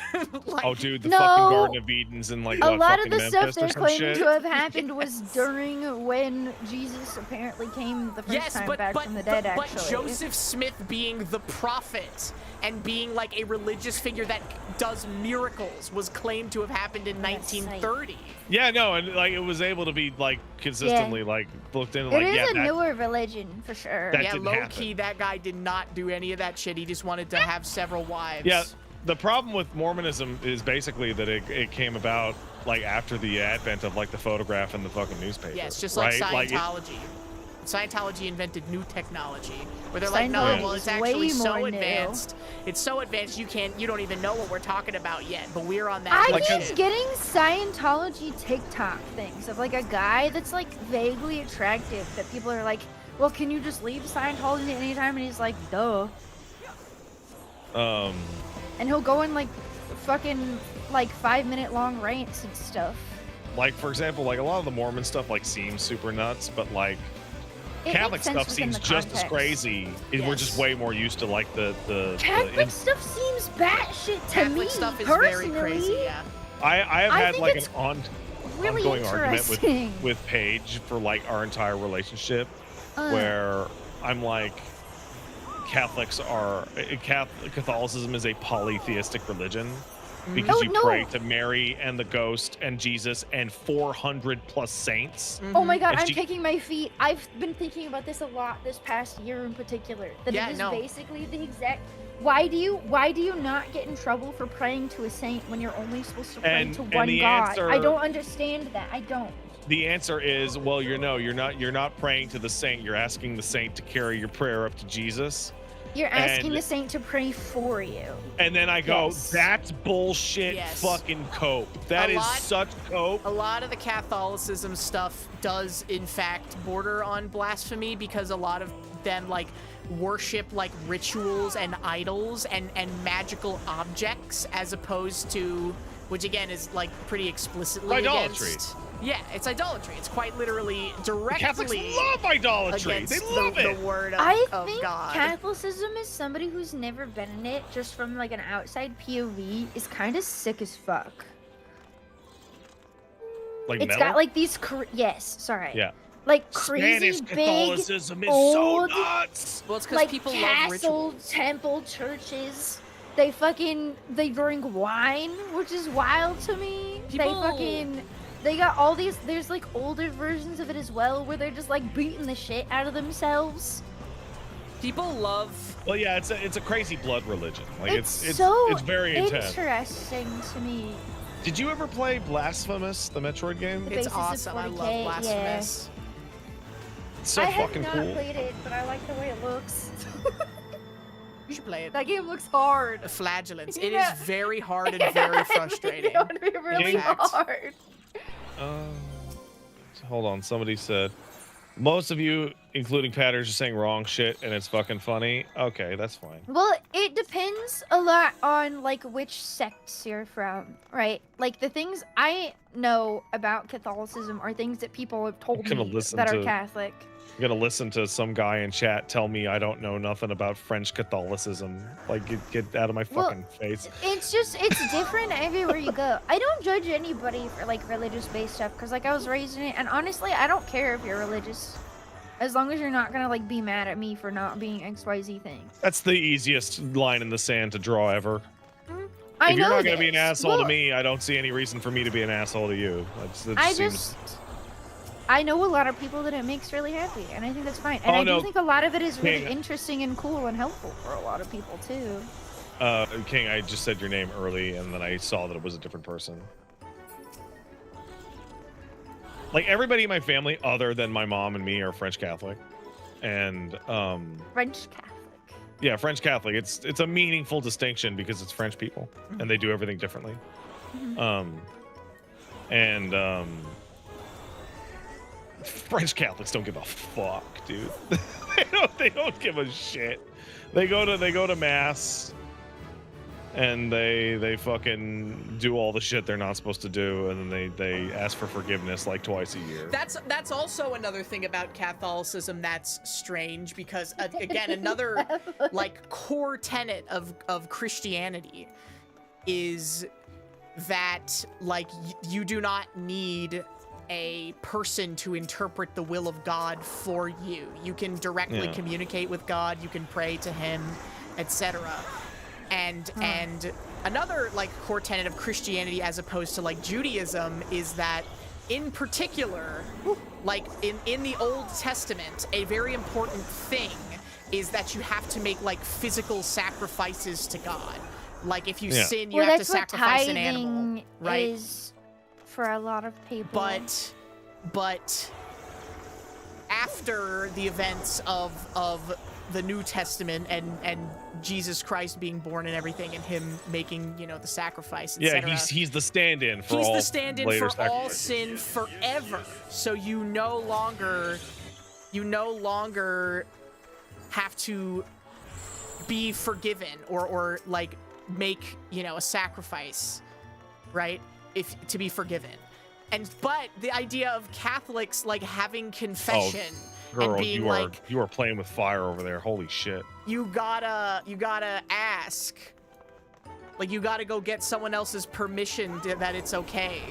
Like, Oh, dude, the No. fucking Garden of Eden's in like A what, lot of fucking the Memphis stuff or they're some claiming shit? to have happened was during when Jesus apparently came the first yes, time but back from the dead, but actually. Joseph Smith being the prophet and being like a religious figure that does miracles was claimed to have happened in That's 1930. Yeah, no, and like it was able to be like consistently like looked into It like is yeah, a that, newer religion, for sure. That Yeah, didn't low happen. key, that guy did not do any of that shit. He just wanted to have several wives. Yeah, the problem with Mormonism is basically that it came about like after the advent of like the photograph and the fucking newspaper. Yeah, it's just like right? Scientology. Scientology invented new technology where they're like, no, Scientology well, it's is actually way so more new. advanced. It's so advanced you don't even know what we're talking about yet. But we're on that. I good keep shit. getting Scientology TikTok things of like a guy that's like vaguely attractive that people are like, well, can you just leave Scientology at any time? And he's like, duh. And he'll go in like fucking like 5-minute long rants and stuff. like for example, like a lot of the Mormon stuff like seems super nuts, but like It Catholic makes sense stuff within seems the just as context. crazy. We're just way more used to like the Catholic stuff seems batshit to me Catholic stuff is personally. very crazy. Yeah. I have I had think like it's an really ongoing argument interesting. with Paige for like our entire relationship where I'm like Catholicism is a polytheistic religion because Oh, you no. pray to Mary and the Ghost and Jesus and 400 plus saints. Oh my god, And I'm she- kicking my feet. I've been thinking about this a lot this past year in particular. That Yeah, it is no. basically the exact. Why do you not get in trouble for praying to a saint when you're only supposed to pray And- to and one the god? answer- I don't understand that. I don't. The answer is, well, you're not praying to the saint. You're asking the saint to carry your prayer up to Jesus. You're asking the saint to pray for you. And then I go, that's bullshit fucking cope. That is such cope. A lot of the Catholicism stuff does, in fact, border on blasphemy because a lot of them, like, worship, like, rituals and idols and magical objects as opposed to, which, again, is, like, pretty explicitly idolatry. Yeah, it's idolatry. It's quite literally directly. The Catholics love idolatry. They love it. The word of, I of think God. Catholicism is somebody who's never been in it, just from like an outside POV, is kind of sick as fuck. Like it's metal? got like these. Yeah. Like crazy Spanish big Catholicism is old, so nuts. Well, it's because like people love castle rituals. temple churches. They drink wine, which is wild to me. They got all these, there's like older versions of it as well, where they're just like beating the shit out of themselves. People love. Well, yeah, it's a crazy blood religion. Like it's very intense. Interesting to me. Did you ever play Blasphemous, the Metroid game? The It's basis of awesome. I 40K, love Blasphemous. It's so I fucking have cool. not played it, but I like the way it looks. You should play it. That game looks hard. The Flagellants. It Yeah. is very hard and very frustrating. It would be really In fact- hard. Hold on. Somebody said most of you, including Patters, are saying wrong shit, and it's fucking funny. Okay, that's fine. Well, it depends a lot on like which sects you're from, right? Like the things I know about Catholicism are things that people have told gonna me listen that are to- Catholic. I'm gonna listen to some guy in chat tell me I don't know nothing about French Catholicism. Like, get out of my Well, fucking face. It's different everywhere you go. I don't judge anybody for like religious-based stuff because like I was raised in it, and honestly, I don't care if you're religious, as long as you're not gonna like be mad at me for not being XYZ thing. That's the easiest line in the sand to draw ever. I If you're know not gonna be an this. asshole to Well, me, I don't see any reason for me to be an asshole to you. I know a lot of people that it makes really happy, and I think that's fine. And Oh, I do no. think a lot of it is really King. interesting and cool and helpful for a lot of people too. King, I just said your name early, and then I saw that it was a different person. Like, everybody in my family, other than my mom and me, are French Catholic. And, French Catholic. yeah, French Catholic. It's a meaningful distinction because it's French people, and they do everything differently. French Catholics don't give a fuck, dude. they don't give a shit. They go to mass, and they fucking do all the shit they're not supposed to do, and then they ask for forgiveness like twice a year. That's also another thing about Catholicism that's strange because again, another like core tenet of Christianity is that like you do not need a person to interpret the will of God for you. You can directly communicate with God, you can pray to him, etc. And another like core tenet of Christianity as opposed to like Judaism is that in particular, like in the Old Testament, a very important thing is that you have to make like physical sacrifices to God. Like if you sin, you have to sacrifice an animal, right? Is for a lot of people. But after the events of the New Testament and Jesus Christ being born and everything and him making, the sacrifice, etc. Yeah, he's the stand-in for He's all the stand-in later for all sacrifices. sin forever. So you no longer have to be forgiven or like make, a sacrifice, right? To be forgiven. But the idea of Catholics like having confession Girl, and being you are playing with fire over there. Holy shit. you gotta ask, like you gotta go get someone else's permission that it's okay.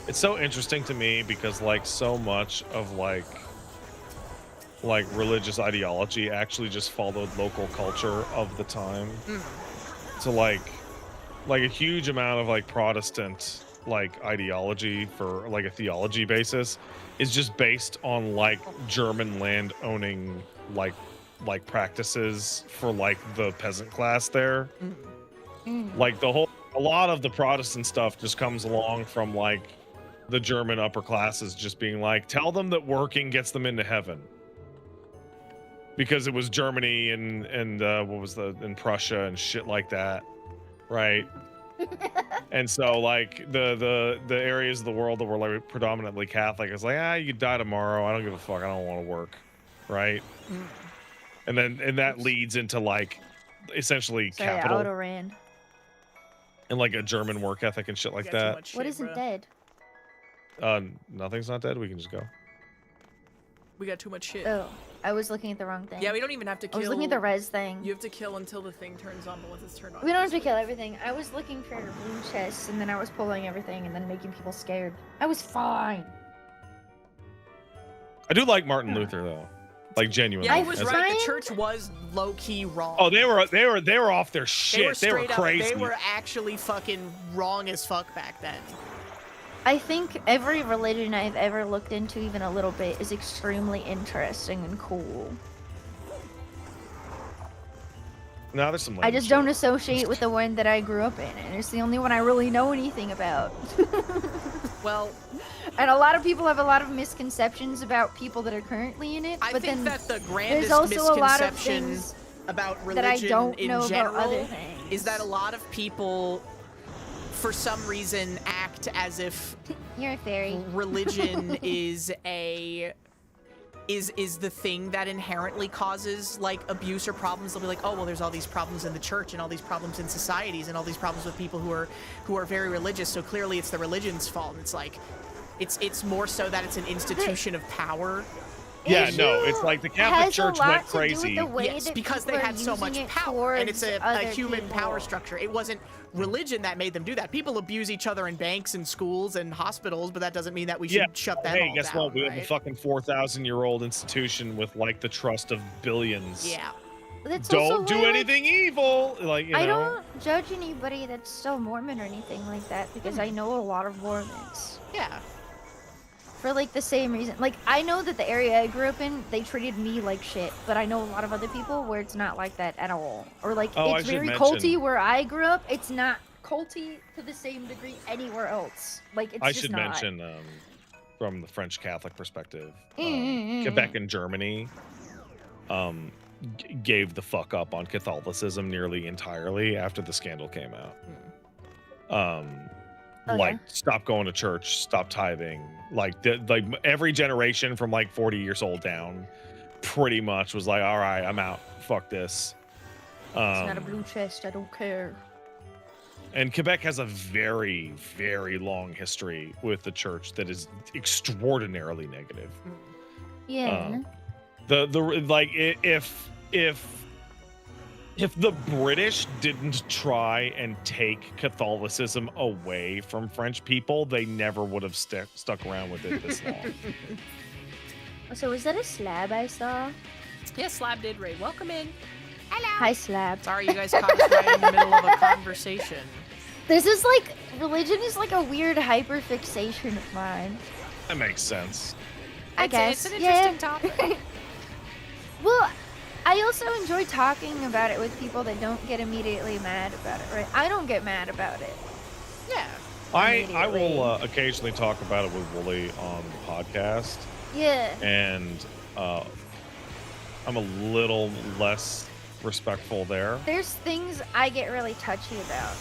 It's so interesting to me because like so much of like religious ideology actually just followed local culture of the time. So like a huge amount of like Protestant like ideology for like a theology basis is just based on like German land owning like practices for like the peasant class there. Like a lot of the Protestant stuff just comes along from like the German upper classes just being like, tell them that working gets them into heaven. because it was Germany and what was in Prussia and shit like that, right? And so like the areas of the world that were like predominantly Catholic, it's like, you could die tomorrow. I don't give a fuck. I don't want to work, right? And that leads into like essentially capital auto ran. And like a German work ethic and shit like that. What isn't dead? Nothing's not dead. We can just go. We got too much shit. Oh, I was looking at the wrong thing. Yeah, we don't even have to kill. I was looking at the res thing. You have to kill until the thing turns on, but once it's turned on. We don't have to kill everything. I was looking for blue chests, and then I was pulling everything, and then making people scared. I was fine. I do like Martin Luther though, like genuinely. Yeah, he was right. The church was low key wrong. Oh, they were off their shit. They were crazy. They were actually fucking wrong as fuck back then. I think every religion I've ever looked into even a little bit is extremely interesting and cool. No, there's some. I just don't associate with the one that I grew up in, and it's the only one I really know anything about. Well, and a lot of people have a lot of misconceptions about people that are currently in it. I but think then that the grandest there's also a lot of misconception things about religion that I don't in know general about other things. is that a lot of people, for some reason, act as if you're a fairy. Religion is the thing that inherently causes like abuse or problems. They'll be like, oh well, there's all these problems in the church and all these problems in societies and all these problems with people who are very religious. So clearly, it's the religion's fault. And it's like, it's more so that it's an institution of power. Yeah, no, it's like the Catholic Church went crazy. Yes, because they had so much power, and it's a human power structure. It wasn't religion that made them do that. People abuse each other in banks and schools and hospitals, but that doesn't mean that we should shut that all down. Hey, guess what? We have a fucking 4,000-year-old institution with like the trust of billions. Yeah. Don't do anything evil. Like, you know. I don't judge anybody that's still Mormon or anything like that because I know a lot of Mormons. Yeah. For like the same reason. Like, I know that the area I grew up in, they treated me like shit, but I know a lot of other people where it's not like that at all. Or like, it's very culty where I grew up. It's not culty to the same degree anywhere else. Like, it's I just should not. mention, from the French Catholic perspective, Quebec and Germany gave the fuck up on Catholicism nearly entirely after the scandal came out. Stop going to church, stop tithing. Like every generation from like 40 years old down pretty much was like, all right, I'm out. Fuck this. It's not a blue chest. I don't care. And Quebec has a very, very long history with the church that is extraordinarily negative. Yeah. If the British didn't try and take Catholicism away from French people, they never would have stuck around with it this long. So was that a Slab I saw? Yeah, Slab did raid. Welcome in. Hello. Hi, Slab. Sorry, you guys caught us right in the middle of a conversation. This is like, religion is like a weird hyper-fixation of mine. That makes sense. I guess. It's an interesting topic. Well, I also enjoy talking about it with people that don't get immediately mad about it, right? I don't get mad about it. Yeah. I will occasionally talk about it with Wooly on the podcast. Yeah. And I'm a little less respectful there. There's things I get really touchy about.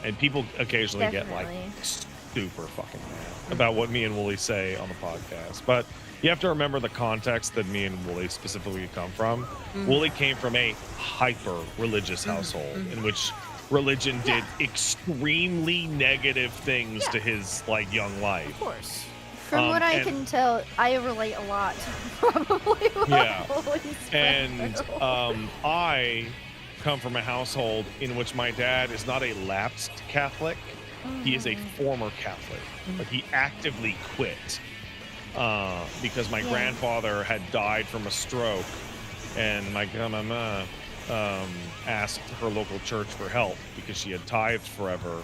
And people occasionally get like super fucking mad about what me and Wooly say on the podcast. But you have to remember the context that me and Wooly specifically come from. Wooly came from a hyper-religious household in which religion did extremely negative things to his like young life. Of course. From what I can tell, I relate a lot to probably Wooly's and I come from a household in which my dad is not a lapsed Catholic. He is a former Catholic. But he actively quit. Because my grandfather had died from a stroke, and my grandmama asked her local church for help because she had tithed forever,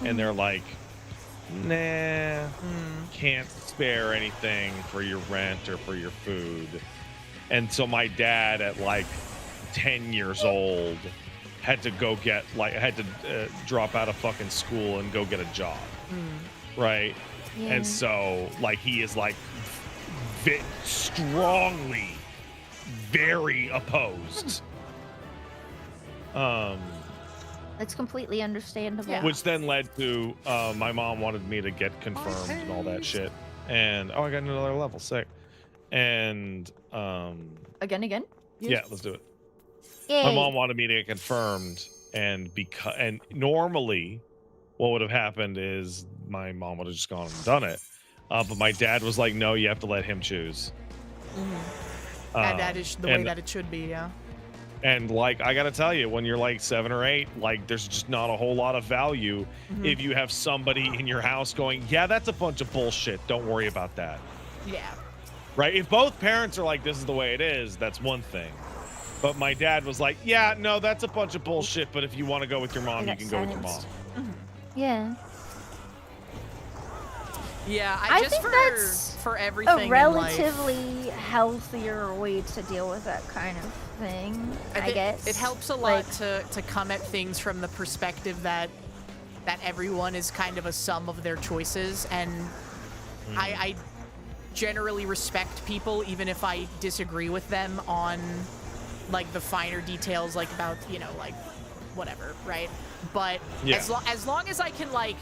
and they're like, nah, can't spare anything for your rent or for your food. And so my dad at like 10 years old had to go get drop out of fucking school and go get a job, right? And so like he is like strongly very opposed. It's completely understandable. Which then led to my mom wanted me to get confirmed and all that shit. And I got another level, sick. And Again? yeah, let's do it. Yay. My mom wanted me to get confirmed, and normally what would have happened is my mom would have just gone and done it. But my dad was like, no, you have to let him choose. And that is the way that it should be, yeah. And like, I gotta tell you, when you're like 7 or 8, like there's just not a whole lot of value if you have somebody in your house going, yeah, that's a bunch of bullshit. Don't worry about that. Yeah. Right? If both parents are like, this is the way it is, that's one thing. But my dad was like, yeah, no, that's a bunch of bullshit. But if you want to go with your mom, you can go with your mom. Yeah. Yeah, I think that's for everything a relatively healthier way to deal with that kind of thing. I guess it helps a lot to come at things from the perspective that everyone is kind of a sum of their choices, and I generally respect people even if I disagree with them on like the finer details, like about like whatever, right? But as long as I can like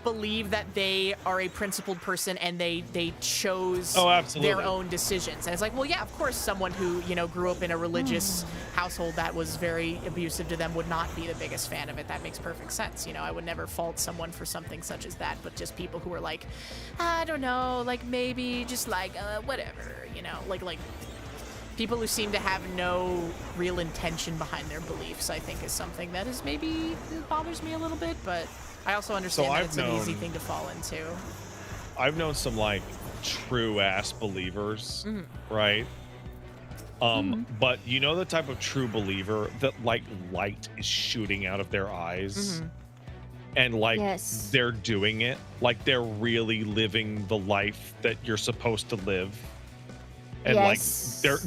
believe that they are a principled person and they chose their own decisions, and it's like, well, yeah, of course someone who grew up in a religious household that was very abusive to them would not be the biggest fan of it. That makes perfect sense. I would never fault someone for something such as that, but just people who are like, I don't know, like maybe just like whatever, like people who seem to have no real intention behind their beliefs, I think is something that is maybe bothers me a little bit, but I also understand that it's an easy thing to fall into. I've known some like true ass believers, right? But the type of true believer that like light is shooting out of their eyes, and like they're doing it, like they're really living the life that you're supposed to live. And like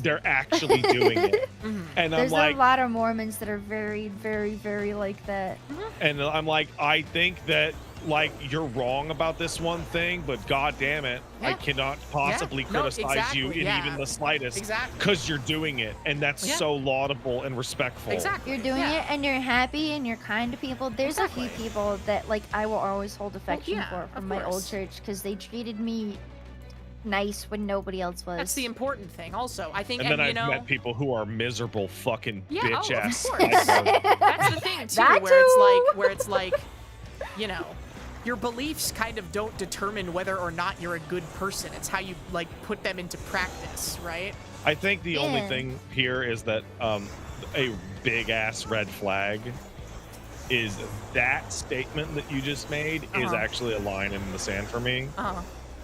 they're actually doing it. And there's I'm like, a lot of Mormons that are very, very, very like that. And I'm like, I think that like you're wrong about this one thing, but god damn it, I cannot possibly criticize you in even the slightest because you're doing it, and that's so laudable and respectful. You're doing it and you're happy and you're kind to people. There's a few people that like I will always hold affection for from my old church because they treated me nice when nobody else was. That's the important thing also, I think. And then I've met people who are miserable fucking bitch ass. Of course. That's the thing too, where it's like your beliefs kind of don't determine whether or not you're a good person. It's how you like put them into practice, right? I think the only thing here is that a big ass red flag is that statement that you just made is actually a line in the sand for me.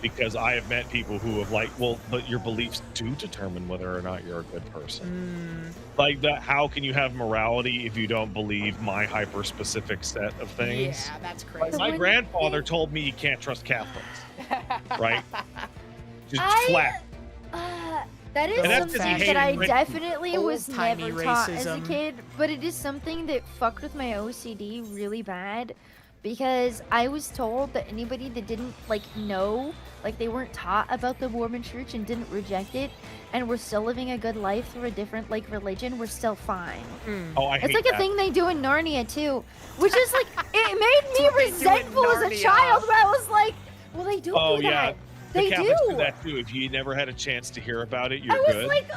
Because I have met people who have like, well, but your beliefs do determine whether or not you're a good person. Like that, how can you have morality if you don't believe my hyper-specific set of things? Yeah, that's crazy. My grandfather told me you can't trust Catholics, right? Just flat. That is something that I definitely was never taught as a kid, but it is something that fucked with my OCD really bad. Because I was told that anybody that didn't know, they weren't taught about the Mormon church and didn't reject it, and were still living a good life through a different religion, were still fine. Oh, I hate It's like a thing they do in Narnia too, which is like it made me resentful as a child. Where I was like, well, they do do that. The They Catholics do. do that too. If you never had a chance to hear about it, you're I was good. like,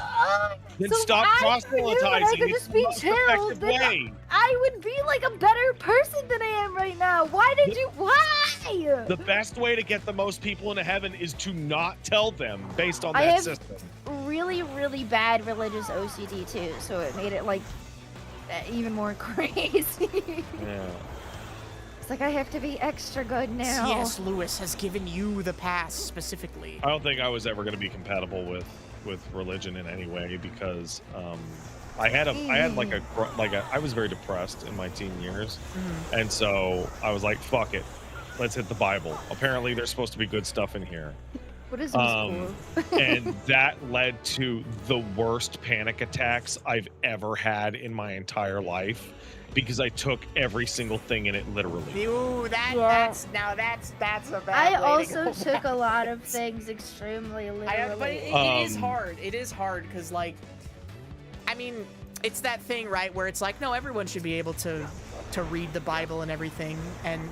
then so stop proselytizing. I could just be It's the chill. most effective Then way. I would be like a better person than I am right now. Why did you? Why? The best way to get the most people into heaven is to not tell them based on that system. Really, really bad religious OCD too, so it made it even more crazy. Yeah. It's like I have to be extra good now. C.S. Lewis has given you the pass specifically. I don't think I was ever going to be compatible with religion in any way because I was very depressed in my teen years, and so I was like, fuck it, let's hit the Bible. Apparently, there's supposed to be good stuff in here, Buddhism is cool. And that led to the worst panic attacks I've ever had in my entire life because I took every single thing in it literally. Ooh, that's a bad I way also to go took about a lot it. of things extremely But literally. it is hard. It is hard because, like, I mean, it's that thing, right, where it's like, no, everyone should be able to read the Bible and everything,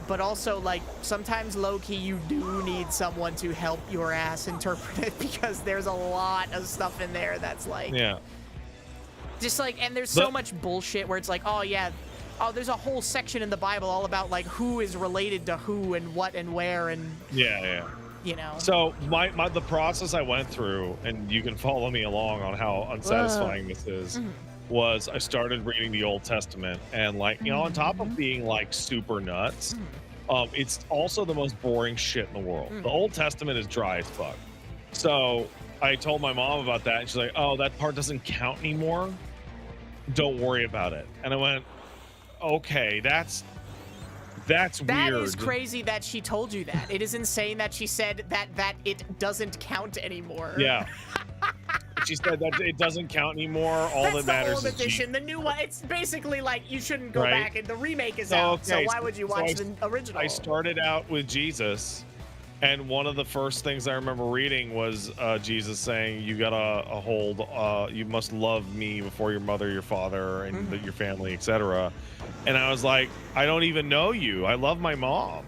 but also, like, sometimes low-key you do need someone to help your ass interpret it because there's a lot of stuff in there that's like, just like, and there's so much bullshit where it's like, oh yeah, there's a whole section in the Bible all about like who is related to who and what and where and you know. So the process I went through, and you can follow me along on how unsatisfying this is, was I started reading the Old Testament, and like, you know, on top of being like super nuts, it's also the most boring shit in the world. The Old Testament is dry as fuck. So I told my mom about that, and she's like, oh, that part doesn't count anymore. Don't worry about it. And I went, okay, that's weird. That is crazy that she told you that. It is insane that she said that it doesn't count anymore. Yeah. She said that it doesn't count anymore. All That's that matters the old is edition. The new one, it's basically like you shouldn't go back, and the remake is out. So why would you watch the original? I started out with Jesus, and one of the first things I remember reading was Jesus saying, "You gotta hold. You must love me before your mother, your father, and your family, etc." And I was like, I don't even know you. I love my mom.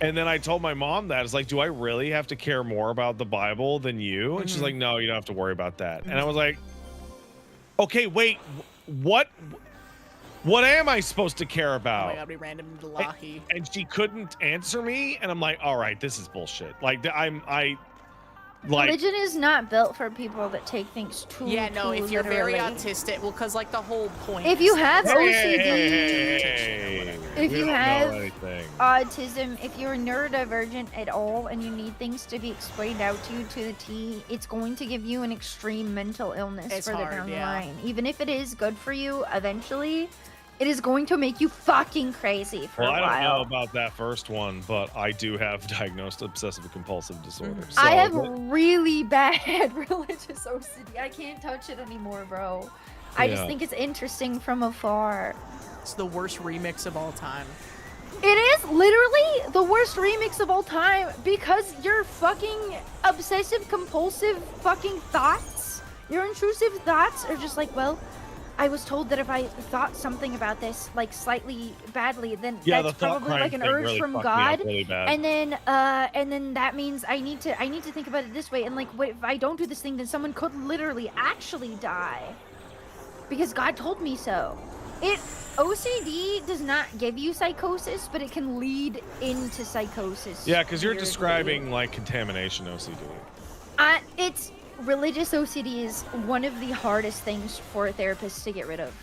And then I told my mom that. It's like, do I really have to care more about the Bible than you? And she's like, no, you don't have to worry about that. And I was like, okay, wait, what am I supposed to care about? Oh my God, we ran into Lahi. And she couldn't answer me. And I'm like, all right, this is bullshit. Like, religion is not built for people that take things too if you're literally. very autistic, well, because like the whole point. If you have OCD, if you have autism, if you're neurodivergent at all and you need things to be explained out to you to the T, it's going to give you an extreme mental illness further down the line. Even if it is good for you, eventually, it is going to make you fucking crazy for a while. I don't know about that first one, but I do have diagnosed obsessive compulsive disorder. So I have really bad religious OCD. I can't touch it anymore, bro. I just think it's interesting from afar. It's the worst remix of all time. It is literally the worst remix of all time because your fucking obsessive compulsive fucking thoughts, your intrusive thoughts are just like, well, I was told that if I thought something about this like slightly badly, then that's probably like an urge really from God, really and then that means I need to think about it this way, and like, what if I don't do this thing, then someone could literally actually die because God told me so. OCD does not give you psychosis, but it can lead into psychosis. Yeah, because you're describing like contamination OCD. It's religious OCD is one of the hardest things for a therapist to get rid of.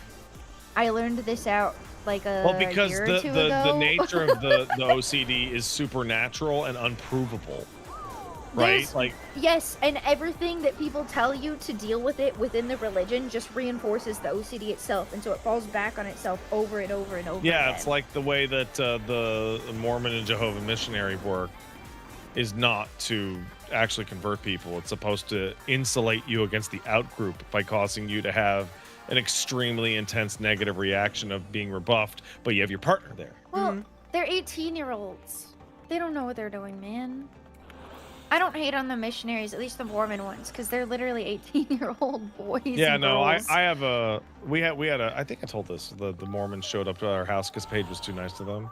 I learned this out like a year or two ago. The nature of the OCD is supernatural and unprovable, right? Yes, and everything that people tell you to deal with it within the religion just reinforces the OCD itself, and so it falls back on itself over and over and over again. It's like the way that the Mormon and Jehovah missionary work is not to actually convert people. It's supposed to insulate you against the outgroup by causing you to have an extremely intense negative reaction of being rebuffed, but you have your partner there. Well, they're 18-year-olds. They don't know what they're doing, man. I don't hate on the missionaries, at least the Mormon ones, because they're literally 18-year-old boys. Yeah, and no, girls. I have a we had a I think I told this the Mormons showed up to our house because Paige was too nice to them.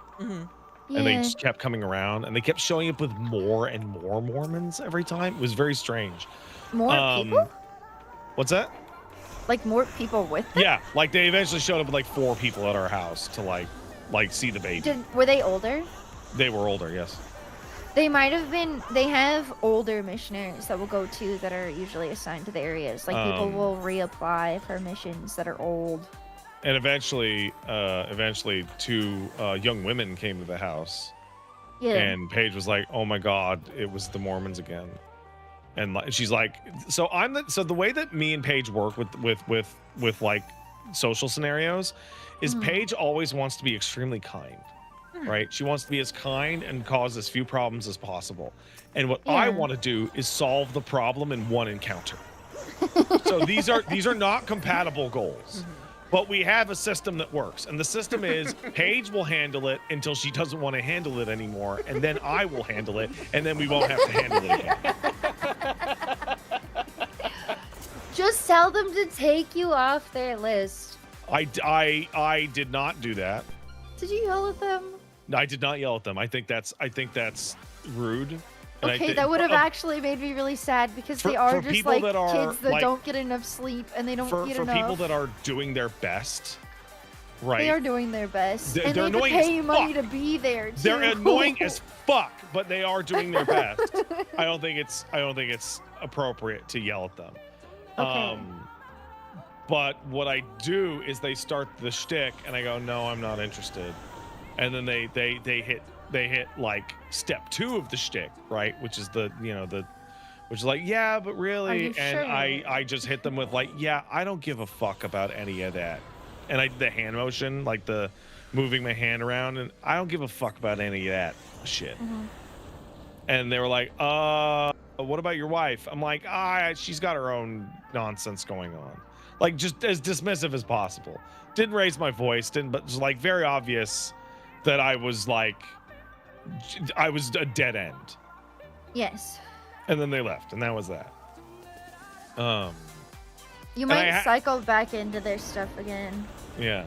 And they just kept coming around, and they kept showing up with more and more Mormons every time. It was very strange. More people? What's that? Like more people with them? Yeah, like they eventually showed up with like 4 people at our house to like see the baby. Were they older? They were older, yes. They might have been. They have older missionaries that will go to that are usually assigned to the areas. Like people will reapply for missions that are old. And eventually 2 young women came to the house. Yeah. And Paige was like, "Oh my God, it was the Mormons again." And she's like, "So the way that me and Paige work with like social scenarios is Paige always wants to be extremely kind. right? She wants to be as kind and cause as few problems as possible. And what I want to do is solve the problem in one encounter. So these are not compatible goals. But we have a system that works. And the system is Paige will handle it until she doesn't want to handle it anymore. And then I will handle it. And then we won't have to handle it again. Just tell them to take you off their list. I did not do that. Did you yell at them? No, I did not yell at them. I think that's rude. And okay, that would have actually made me really sad because they are just like kids that don't get enough sleep and they don't eat enough. For people that are doing their best, right? They are doing their best. And they're they have to pay money to be there too. They're annoying as fuck, but they are doing their best. I don't think it's appropriate to yell at them. Okay. But what I do is they start the shtick and I go, no, I'm not interested. And then they hit like step 2 of the shtick, right? Which is which is like, yeah, but really, and sure? I just hit them with like, yeah, I don't give a fuck about any of that. And the hand motion, like the moving my hand around, and I don't give a fuck about any of that shit. And they were like, what about your wife? I'm like, she's got her own nonsense going on. Like, just as dismissive as possible. Didn't raise my voice, but it was like very obvious that I was a dead end. Yes. And then they left, and that was that. You might cycle back into their stuff again. Yeah.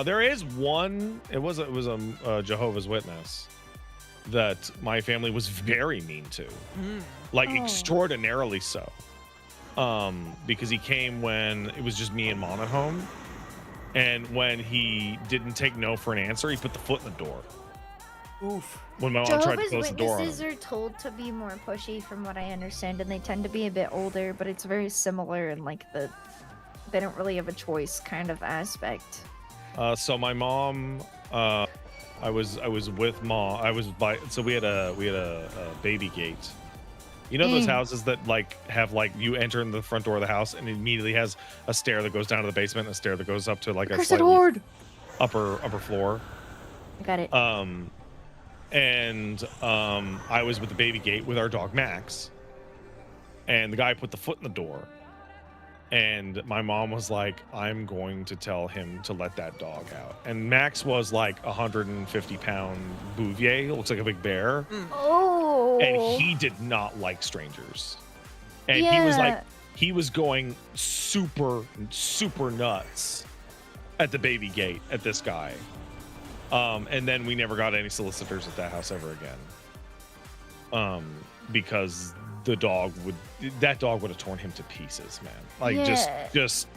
There is one. It was a Jehovah's Witness that my family was very mean to, like extraordinarily so. Because he came when it was just me and Mom at home, and when he didn't take no for an answer, he put the foot in the door. Oof. When my mom tried to close the door on him. Witnesses are told to be more pushy, from what I understand, and they tend to be a bit older, but it's very similar in like they don't really have a choice kind of aspect. So my mom, I was with Mom. We had a baby gate. You know those houses that have you enter in the front door of the house and it immediately has a stair that goes down to the basement and a stair that goes up to like a slightly upper floor. Got it. I was with the baby gate with our dog Max, and the guy put the foot in the door, and my mom was like, I'm going to tell him to let that dog out. And Max was like 150-pound Bouvier, looks like a big bear. Oh. And he did not like strangers. And he was going super, super nuts at the baby gate at this guy. And then we never got any solicitors at that house ever again. Because that dog would have torn him to pieces, man. Just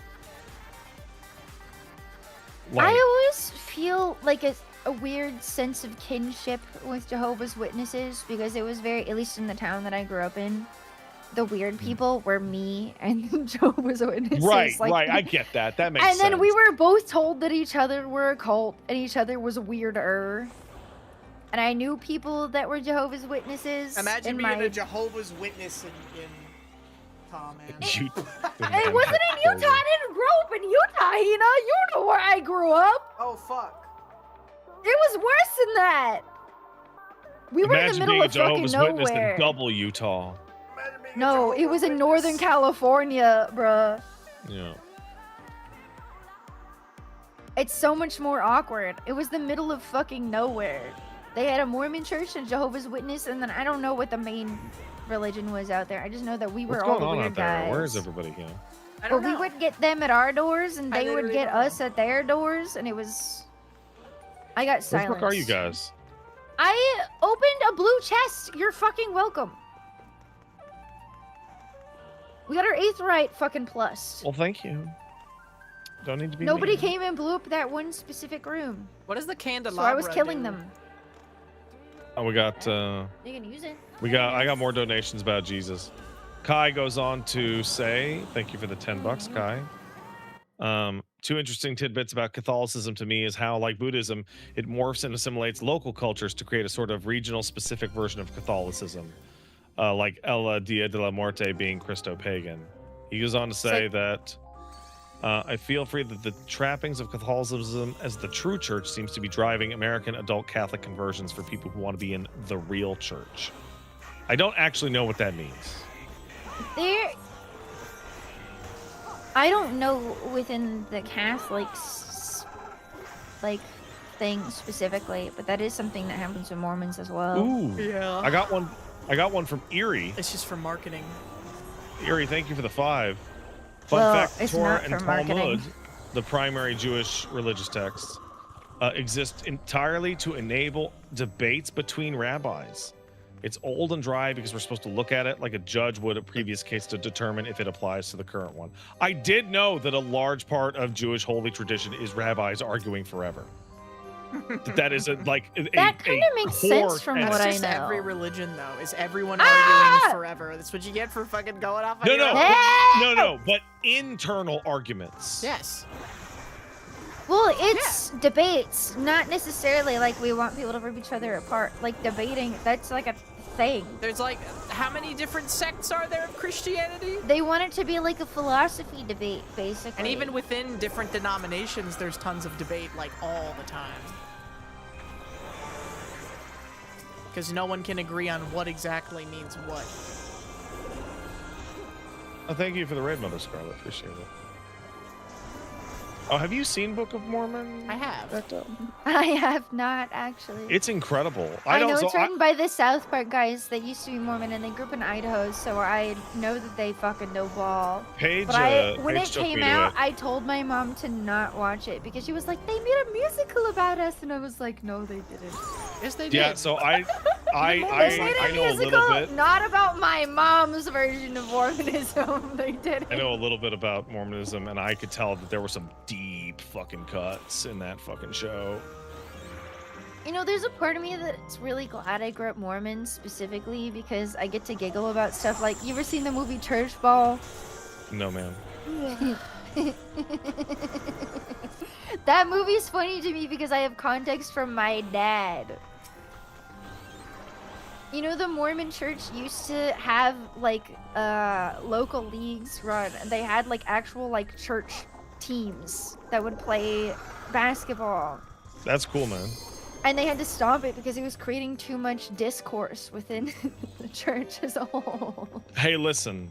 I always feel like a weird sense of kinship with Jehovah's Witnesses because it was very, at least in the town that I grew up in, the weird people were me and the Jehovah's Witnesses. Right. I get that. That makes sense. And then we were both told that each other were a cult and each other was weirder. And I knew people that were Jehovah's Witnesses. Imagine being a Jehovah's Witness in Tom, man. It wasn't in Utah. I didn't grow up in Utah, Hina. You know where I grew up. Oh, fuck. It was worse than that. We were in the middle of fucking nowhere. Witness in double Utah. No, it was in Northern California, bruh. Yeah. It's so much more awkward. It was the middle of fucking nowhere. They had a Mormon church and Jehovah's Witness, and then I don't know what the main religion was out there. I just know that we were all the weird guys. Where is everybody here? But we would get them at our doors, and they would get us at their doors, and it was... I got silenced. Where the fuck are you guys? I opened a blue chest. You're fucking welcome. We got our Aetherite fucking plus. Well, thank you. Don't need to be Nobody mean. came and blew up that one specific room. What is the candelabra? So I was killing them. Oh, we got. You can use it. I got more donations about Jesus. Kai goes on to say, "Thank you for the $10, Kai." Two interesting tidbits about Catholicism to me is how, like Buddhism, it morphs and assimilates local cultures to create a sort of regional specific version of Catholicism. Like El Dia de la Muerte being Christo-pagan. He goes on to say that I feel free that the trappings of Catholicism as the true church seems to be driving American adult Catholic conversions for people who want to be in the real church. I don't actually know what that means. I don't know within the Catholics, like, thing specifically, but that is something that happens with Mormons as well. Ooh. Yeah. I got one from Erie. It's just for marketing. Erie, thank you for the 5. Fun Well, fact, it's Torah not and for marketing. Talmud, the primary Jewish religious texts, exist entirely to enable debates between rabbis. It's old and dry because we're supposed to look at it like a judge would a previous case to determine if it applies to the current one. I did know that a large part of Jewish holy tradition is rabbis arguing forever. That is that kind of makes sense from what I That's know. just every religion, though. Is everyone arguing forever? That's what you get for fucking going off on your own. No, but internal arguments. Yes. Well, it's debates, not necessarily like we want people to rip each other apart. Like debating, that's like a thing. There's like, how many different sects are there of Christianity? They want it to be like a philosophy debate, basically. And even within different denominations, there's tons of debate, like, all the time. Because no one can agree on what exactly means what. Oh, thank you for the raid, Mother Scarlet. Appreciate it. Oh, have you seen Book of Mormon? I have. I have not, actually. It's incredible. I know it's written by the South Park guys that used to be Mormon, and they grew up in Idaho, so I know that they fucking know ball. Paige, But when Paige it took came me to out, it. I told my mom to not watch it because she was like, they made a musical about us, and I was like, no, they didn't. Yes, they did. Yeah, so I They made know a musical, little bit. not about my mom's version of Mormonism. They didn't. I know a little bit about Mormonism, and I could tell that there were some deep fucking cuts in that fucking show. You know, there's a part of me that's really glad I grew up Mormon specifically because I get to giggle about stuff like, you ever seen the movie Church Ball? No, man. That movie's funny to me because I have context from my dad. You know, the Mormon church used to have like local leagues run. They had like actual like church teams that would play basketball. That's cool, man. And they had to stop it because it was creating too much discourse within the church as a whole. Hey, listen.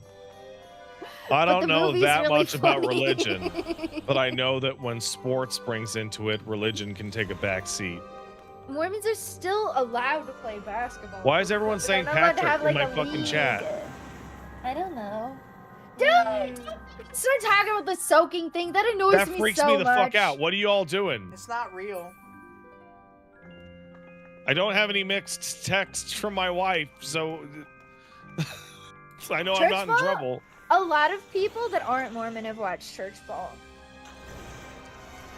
I don't know that really much about funny. religion, but I know that when sports brings into it, religion can take a back seat. Mormons are still allowed to play basketball. Why is everyone But saying they're not allowed to Patrick have, in like, my a fucking chat? I don't know. Dude, start talking about the soaking thing. That annoys That me freaks so me the much. fuck out. What are you all doing? It's not real. I don't have any mixed texts from my wife, so I know I'm Church not in ball? trouble. A lot of people that aren't Mormon have watched Church Ball.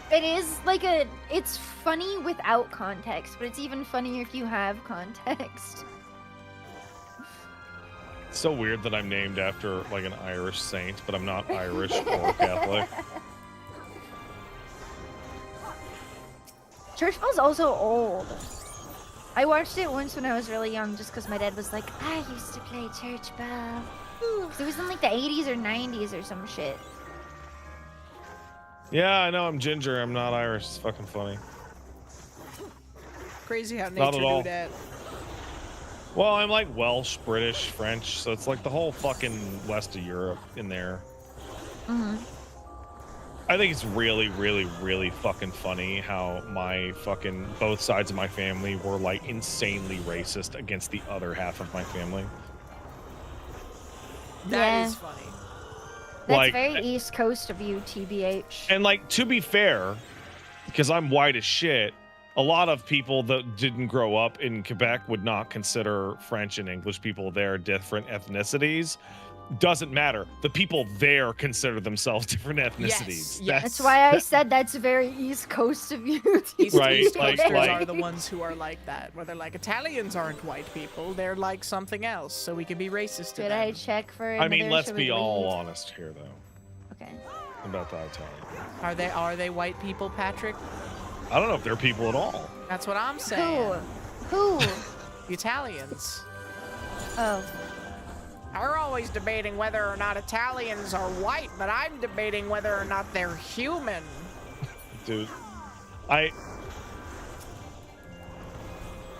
It is like it's funny without context, but it's even funnier if you have context. It's so weird that I'm named after like an Irish saint, but I'm not Irish or Catholic. Church Ball's also old. I watched it once when I was really young just because my dad was like, I used to play Church Ball. It was in like the 80s or 90s or some shit. Yeah, I know I'm ginger. I'm not Irish. It's fucking funny. Crazy how Not nature at all. do that. Well, I'm like Welsh, British, French, so it's like the whole fucking west of Europe in there. Mm-hmm. I think it's really, really, really fucking funny how my fucking both sides of my family were like insanely racist against the other half of my family. That is funny. That's Like- very East Coast of you, TBH. And like, to be fair, because I'm white as shit, a lot of people that didn't grow up in Quebec would not consider French and English people there different ethnicities. Doesn't matter. The people there consider themselves different ethnicities. Yes. That's why I said that's very East Coast of you. East Right, Coasters like- are the ones who are like that, where they're like, Italians aren't white people, they're like something else, so we can be racist to Did them. I check for I mean, another let's should be we all leave? honest here, though, Okay. about the Italians. Are they white people, Patrick? I don't know if they're people at all. That's what I'm saying. Who? The Italians. Oh. We're always debating whether or not Italians are white, but I'm debating whether or not they're human. Dude,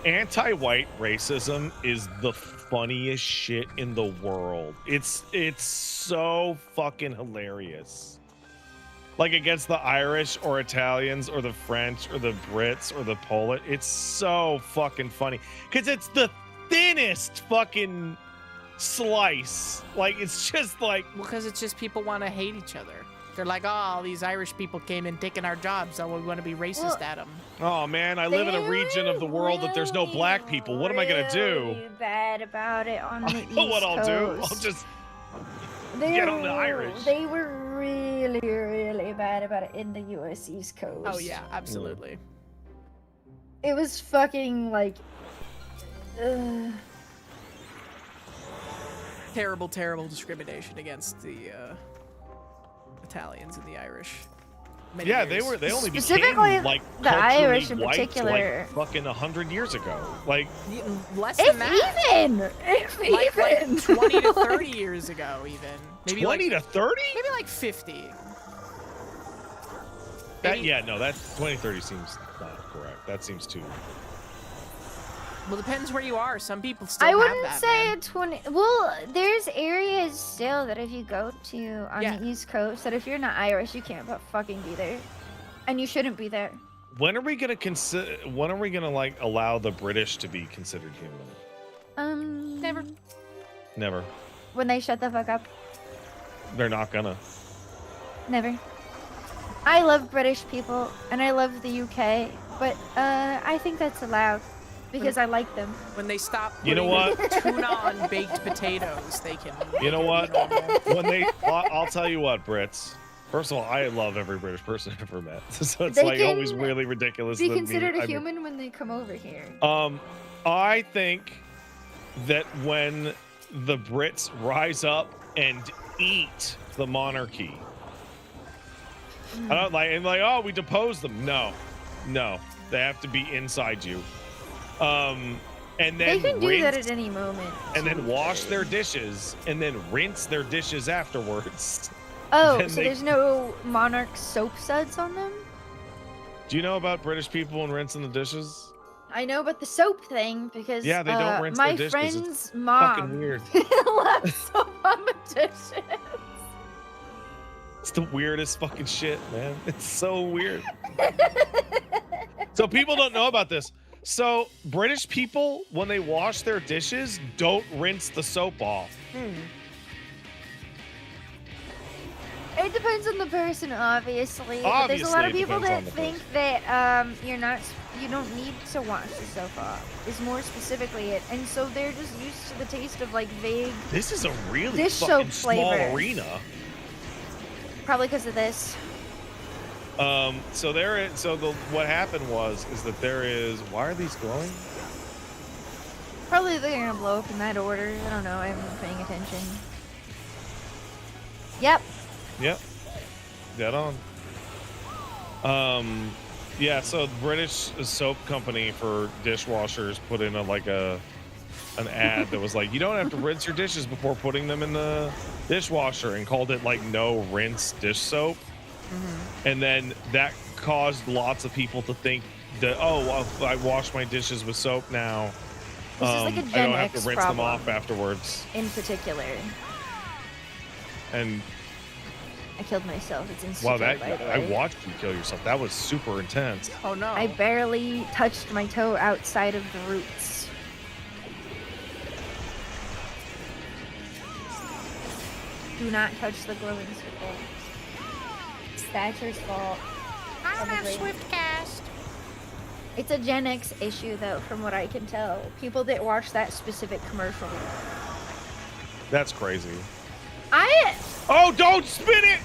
anti-white racism is the funniest shit in the world. It's so fucking hilarious. Like against the Irish or Italians or the French or the Brits or the Polish. It's so fucking funny because it's the thinnest fucking slice. Like it's just like, because it's just people want to hate each other. They're like, oh, these Irish people came in taking our jobs, so we want to be racist at them. Oh man, I live in a region of the world that there's no black people. What am I gonna do? Really bad about it on the East I know what I'll do. Coast. I'll just get on the Irish. They were really, really bad about it in the U.S. East Coast. Oh yeah, absolutely. It was fucking like. Terrible, terrible discrimination against the Italians and the Irish. Yeah, years. they only Specifically became like the culturally Irish in white, particular. like fucking 100 years ago. Like Less than that. If even. 20 to 30 years ago, even. Maybe 20 to 30? Maybe like 50. Yeah, no, that 2030 seems not correct. That seems too. Well, depends where you are. Some people still I have wouldn't that, say man. 20. Well, there's areas still that if you go to on Yeah. the East Coast, that if you're not Irish, you can't fucking be there, and you shouldn't be there. When are we gonna consider? When are we gonna like allow the British to be considered human? Never. Never. When they shut the fuck up. They're not gonna. Never. I love British people and I love the UK, but I think that's allowed because I like them. When they stop You know what? tuna on baked potatoes, they can. You know what? When they, I'll tell you what, Brits. First of all, I love every British person I've ever met, so it's They like can always really ridiculous. Be that considered me, a human when they come over here. I think that when the Brits rise up and eat the monarchy, I don't like oh, we depose them. No, they have to be inside you. And then They can do that rinse- at any moment. and then wash their dishes and then rinse their dishes afterwards. Oh, then so they- there's no monarch soap suds on them? Do you know about British people and rinsing the dishes? I know about the soap thing because Yeah, they don't rinse my their dishes. friend's It's mom fucking weird. left soap on the dishes. It's the weirdest fucking shit, man. It's so weird. So people don't know about this. So British people, when they wash their dishes, don't rinse the soap off. It depends on the person, obviously. But there's a lot of Obviously, it people depends that on the think that you don't need to wash the soap off. Is more specifically it, and so they're just used to the taste of like vague. This is a really Dish fucking soap small flavor. arena. Probably because of this. So what happened is that there is. Why are these glowing? Probably they're gonna blow up in that order. I don't know. I haven't been paying attention. Yep. Yep. Dead on. Yeah, so the British soap company for dishwashers put in an ad that was like, you don't have to rinse your dishes before putting them in the dishwasher, and called it like no rinse dish soap. And then that caused lots of people to think that, oh, well, I wash my dishes with soap now. This is like a I Gen don't have X to rinse them problem. off afterwards. In particular, And I killed myself. It's instant. wow, by that the I way. watched you kill yourself. That was super intense. Oh no. I barely touched my toe outside of the roots. Do not touch the glowing circle. It's Thatcher's fault. I don't have Probably. Swift Cast. It's a Gen X issue, though, from what I can tell. People that watch that specific commercial. That's crazy. I Oh, don't spin it!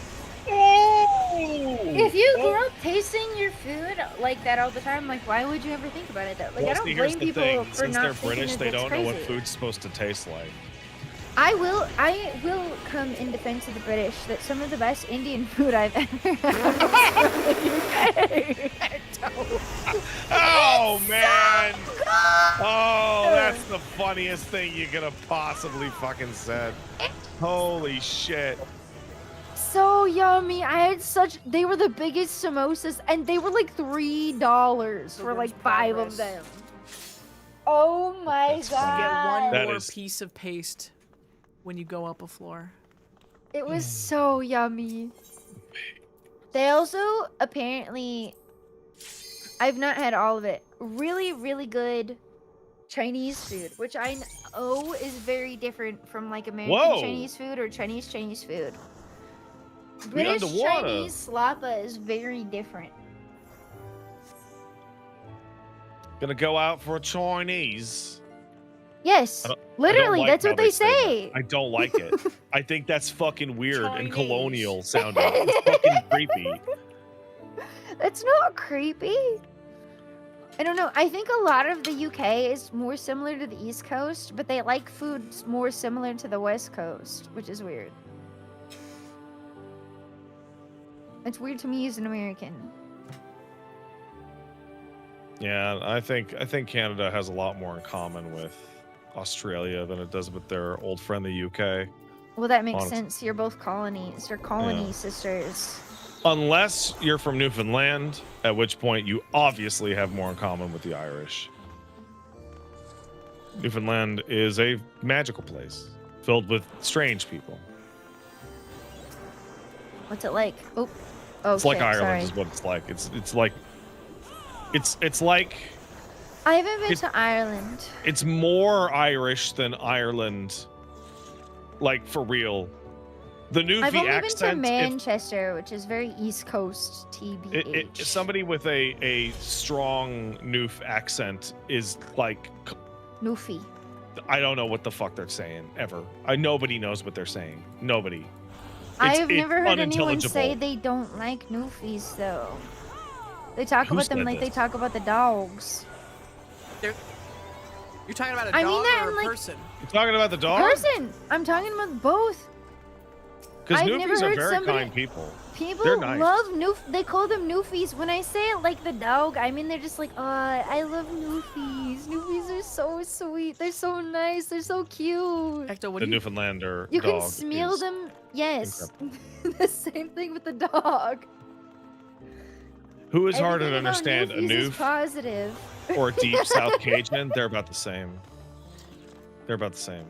Oh! If you grew up tasting your food like that all the time, like why would you ever think about it? That like Well, I don't see, here's blame the people thing. for Since not they're thinking British, that they that's don't know what crazy. food's supposed to taste like. I will come in defense of the British that some of the best Indian food I've ever had. Oh man! Oh, that's the funniest thing you could have possibly fucking said. Holy shit! So yummy. They were the biggest samosas, and they were like $3 for like 5 of them. Oh my god! You get one That more is- piece of paste when you go up a floor. It was so yummy. They also apparently, I've not had all of it, really, really good Chinese food, which I know is very different from like American Whoa. Chinese food or Chinese food. We British underwater. Chinese slappa is very different. Gonna go out for a Chinese. Yes, I don't literally, like that's how what they say say. that. I don't like it. I think that's fucking weird and Chinese. colonial sounding. It's fucking creepy. That's not creepy. I don't know. I think a lot of the UK is more similar to the East Coast, but they like foods more similar to the West Coast, which is weird. It's weird to me as an American. Yeah, I think Canada has a lot more in common with Australia than it does with their old friend the UK. Well, that makes Honestly. sense. You're both colonies. You're colony sisters. Unless you're from Newfoundland, at which point you obviously have more in common with the Irish. Newfoundland is a magical place filled with strange people. What's it like? Oh, It's like shit, Ireland sorry. is what it's like. It's like it's like I haven't been to Ireland. it's more Irish than Ireland, like for real. The Newfie I've only accent. been to Manchester, which is very East Coast, TBH. Somebody with a strong Newf accent is like, Newfie. I don't know what the fuck they're saying ever. Nobody knows what they're saying. Nobody. I've never heard anyone unintelligible. say they don't like Newfies, though. They talk Who about them said like they this? talk about the dogs. You're talking about a I dog mean that or in, a like, person? You talking about the dog? Person! I'm talking about both. Because I've never Newfies are heard very somebody- kind people. People They're nice. love They call them Newfies. When I say it like the dog, I mean they're just like, oh, I love Newfies. Newfies are so sweet. They're so nice. They're so cute. Ecto, what The do you... Newfoundlander You can dog smell is- them. Yes. The same thing with the dog. Who is harder to Everything about understand, a Newfies is Newf positive. or a deep South Cajun? They're about the same. They're about the same.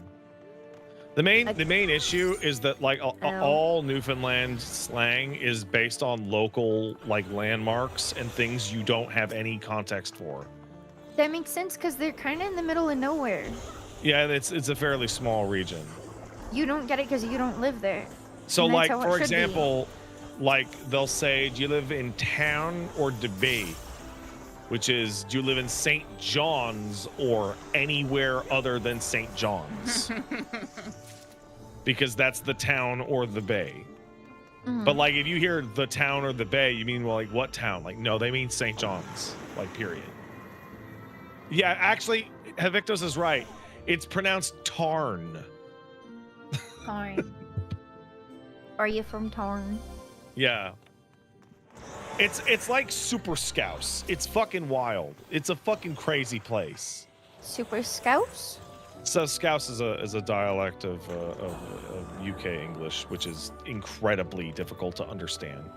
The main issue is that like all Newfoundland slang is based on local like landmarks and things you don't have any context for. That makes sense because they're kind of in the middle of nowhere. Yeah, it's a fairly small region. You don't get it because you don't live there. So And that's like how it for should be. example, like they'll say, do you live in town or Debay? Which is, do you live in St. John's or anywhere other than St. John's? Because that's the town or the bay. Mhm. But like if you hear the town or the bay, you mean, well, like what town? Like no, they mean St. John's, like period. Yeah, actually, Havictos is right. It's pronounced Tarn. Tarn. Are you from Tarn? Yeah. It's like Super Scouse. It's fucking wild. It's a fucking crazy place. Super Scouts? So Scouse is a dialect of UK English, which is incredibly difficult to understand.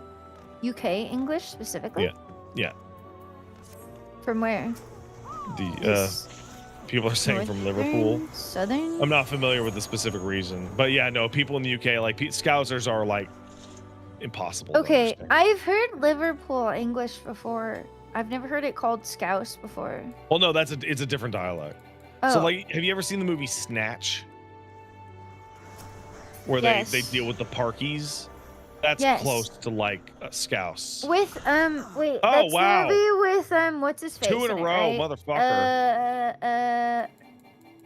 UK English specifically? Yeah. Yeah. From where? The people are saying from Liverpool. Southern? I'm not familiar with the specific reason, but yeah, no, people in the UK like Scousers are like impossible. to Okay, understand. I've heard Liverpool English before. I've never heard it called Scouse before. Well, no, it's a different dialect. Oh, So like, have you ever seen the movie Snatch? Where Yes. they deal with the parkies? That's Yes. close to like a Scouse. with wait, Oh, that's wow. the movie with what's his face? 2 in a it, row, right? motherfucker.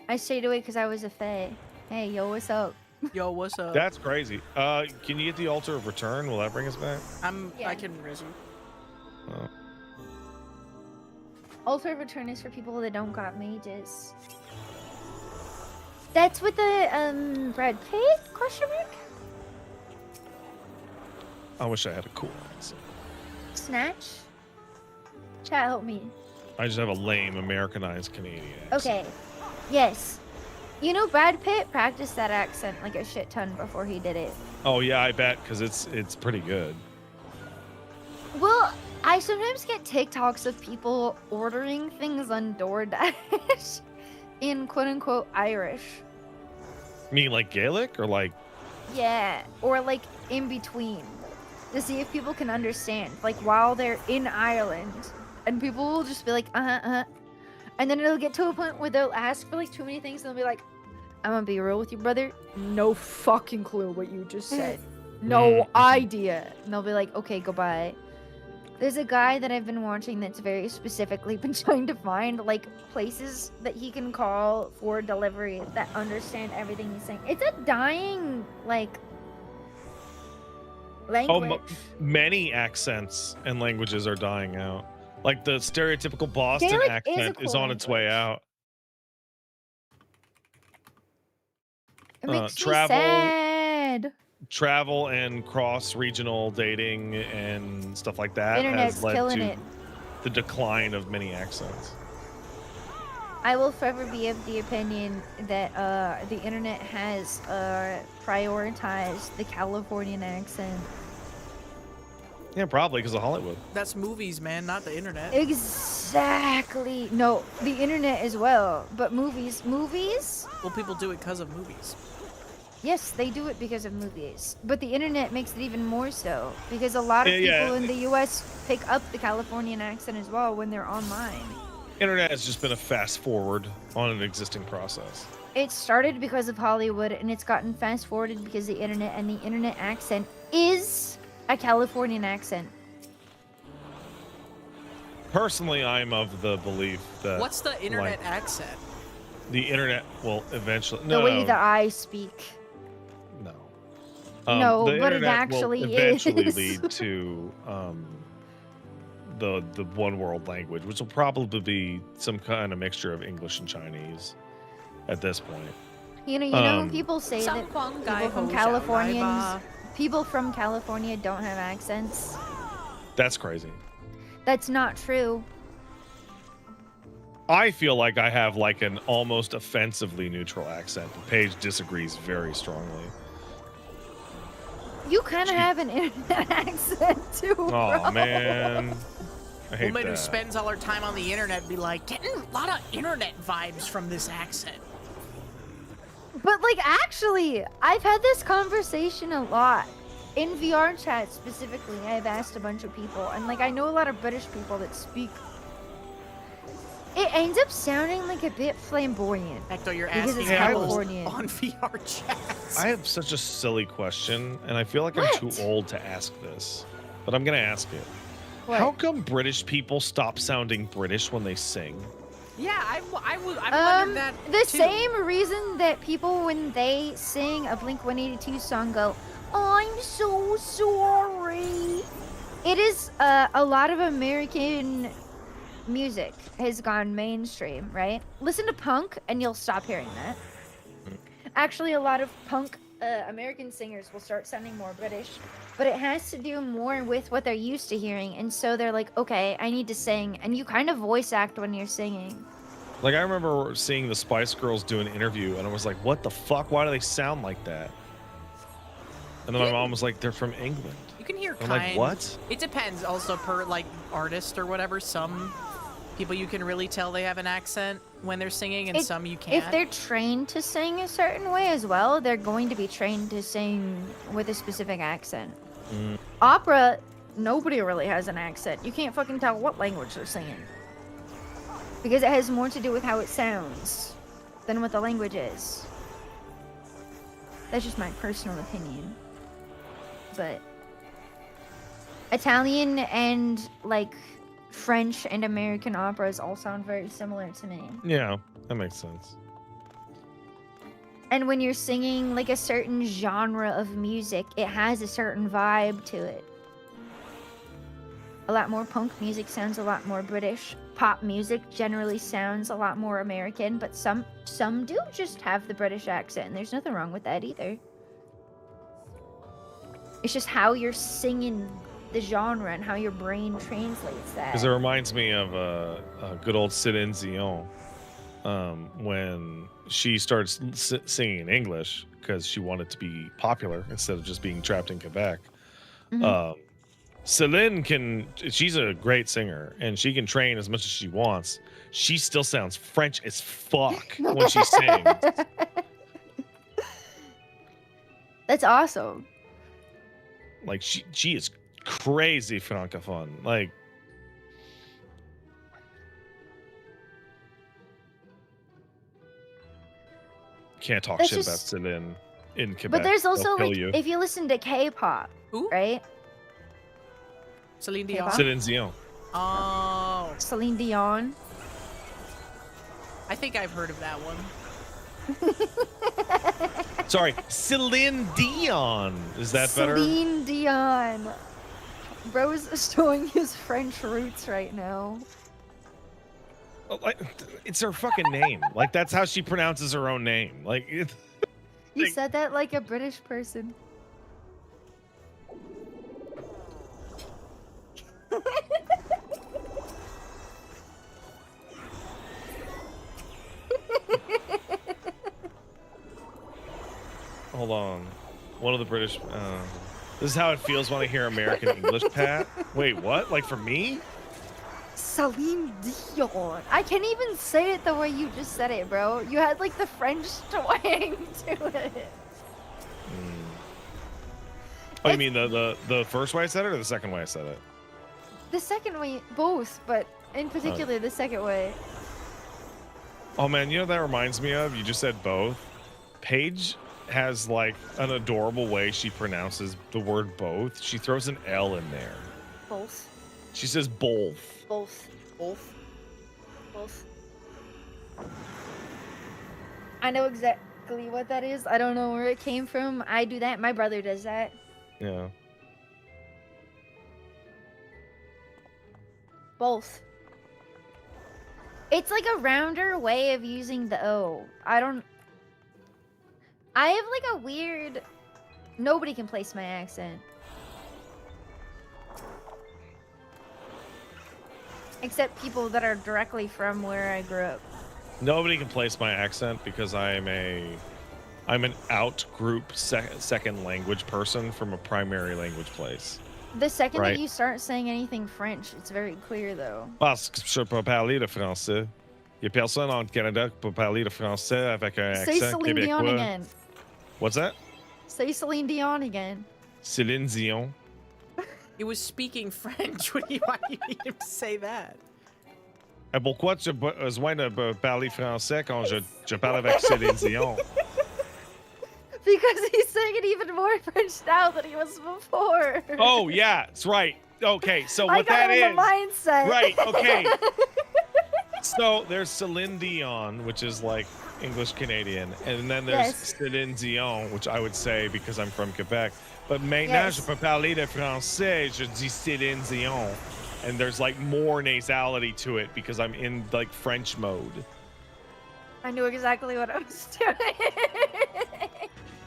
I stayed away because I was a fae. Hey, yo, what's up? Yo, what's up? That's crazy. Can you get the Altar of Return? Will that bring us back? I can raise you. Oh. Altar of Return is for people that don't got mages. That's with the Brad Pitt question mark? I wish I had a cool accent. Snatch? Chat, help me. I just have a lame Americanized Canadian accent. Okay. Yes. You know, Brad Pitt practiced that accent like a shit ton before he did it. Oh yeah, I bet, because it's pretty good. Well, I sometimes get TikToks of people ordering things on DoorDash in quote-unquote Irish. You mean like Gaelic or like? Yeah, or like in between, to see if people can understand, like while they're in Ireland, and people will just be like, and then it'll get to a point where they'll ask for like too many things, and they'll be like, I'm gonna be real with you, brother, no fucking clue what you just said, no idea, and they'll be like, okay, goodbye. There's a guy that I've been watching that's very specifically been trying to find like places that he can call for delivery that understand everything he's saying. It's a dying like language. Many accents and languages are dying out. Like the stereotypical Boston Gaelic accent is on its way out. It makes me sad. Travel and cross-regional dating and stuff like that Internet's has led killing to it. the decline of many accents. I will forever be of the opinion that the internet has prioritized the Californian accent. Yeah, probably because of Hollywood. That's movies, man, not the internet. Exactly. No, the internet as well, but movies. Well, people do it because of movies. Yes, they do it because of movies, but the internet makes it even more so because a lot of people in the U.S. pick up the Californian accent as well when they're online. Internet has just been a fast forward on an existing process. It started because of Hollywood, and it's gotten fast forwarded because of the internet, and the internet accent is a Californian accent. Personally, I'm of the belief that... What's the internet accent? The internet will eventually... The way that I speak. No. No, the but it internet actually will eventually is. lead to the one world language, which will probably be some kind of mixture of English and Chinese at this point. You know when people say that people from California don't have accents? That's crazy. That's not true. I feel like I have like an almost offensively neutral accent, but Paige disagrees very strongly. You kind of have an internet accent too, bro. Oh man, I hate Woman that. who spends all her time on the internet be like, getting a lot of internet vibes from this accent. But like, actually, I've had this conversation a lot. In VR chat specifically, I've asked a bunch of people, and like, I know a lot of British people that speak. It ends up sounding like a bit flamboyant. Ecto, you're because asking it's people Californian. on VR chats. I have such a silly question, and I feel like I'm too old to ask this, but I'm gonna ask it. What? How come British people stop sounding British when they sing? Yeah, I've wondered that The too. same reason that people, when they sing a Blink-182 song, go, "I'm so sorry." It is a lot of American music has gone mainstream, right? Listen to punk and you'll stop hearing that. Actually, a lot of punk American singers will start sounding more British, but it has to do more with what they're used to hearing, and so they're like, okay, I need to sing, and you kind of voice act when you're singing. Like, I remember seeing the Spice Girls do an interview, and I was like, what the fuck? Why do they sound like that? And then my mom was like, they're from England. You can hear I'm kind. like, what? It depends also per like artist or whatever. Some people you can really tell they have an accent when they're singing, and some you can't. If they're trained to sing a certain way as well, they're going to be trained to sing with a specific accent. Opera, nobody really has an accent. You can't fucking tell what language they're singing. Because it has more to do with how it sounds than what the language is. That's just my personal opinion. But Italian and like French and American operas all sound very similar to me. Yeah, that makes sense. And when you're singing like a certain genre of music, it has a certain vibe to it. a lot more punk music sounds a lot more British. Pop music generally sounds a lot more American, but some do just have the British accent, and there's nothing wrong with that either. It's just how you're singing the genre and how your brain translates that. Because it reminds me of a good old Céline Dion when she started singing in English because she wanted to be popular instead of just being trapped in Quebec. Céline she's a great singer and she can train as much as she wants. She still sounds French as fuck when she sings. That's awesome. Like she is crazy francophone. Like can't talk shit about Céline in Quebec. But there's also like you. if you listen to K-pop, right? Celine Dion. Céline Dion. Oh. Celine Dion. I think I've heard of that one. Sorry, Celine Dion. Is that better? Celine Dion. Bro's showing his French roots right now. Like, it's her fucking name. Like that's how she pronounces her own name. Like You said that like a British person. Hold on. One of the British. This is how it feels when I hear American English, Pat. Wait, what? Like for me? Celine Dion. I can't even say it the way you just said it, bro. You had like the French twang to it. Oh, you mean the first way I said it or the second way I said it? The second way, both, but in particular the second way. Oh man, you know what that reminds me of? You just said both. Paige has like an adorable way she pronounces the word both. She throws an L in there. Both. She says both. Both. Both. Both. I know exactly what that is. I don't know where it came from. I do that. My brother does that. Yeah. Both. It's like a rounder way of using the O. I have like a weird... Nobody can place my accent. Except people that are directly from where I grew up. Nobody can place my accent because I'm an out-group second language person from a primary language place. The second Right. that you start saying anything French, it's very clear though. Parce que je peux parler le français. Il y a personne en Canada qui peut parler le français avec un Say accent Celine Dion québécois. again. What's that? Say Celine Dion again. Céline Dion. He was speaking French. Why do you need him to say that? Et pourquoi tu as besoin de parler français quand je parle avec Céline Dion? Because he's saying it even more French now than he was before. Oh yeah, that's right. Okay, so I what got that in is? the mindset. Right. Okay. So there's Celine Dion, which is like English Canadian, and then there's Yes. Céline Dion, which I would say because I'm from Quebec. But maintenant je peux parler de français, je dis Céline Dion, and there's like more nasality to it because I'm in like French mode. I knew exactly what I was doing.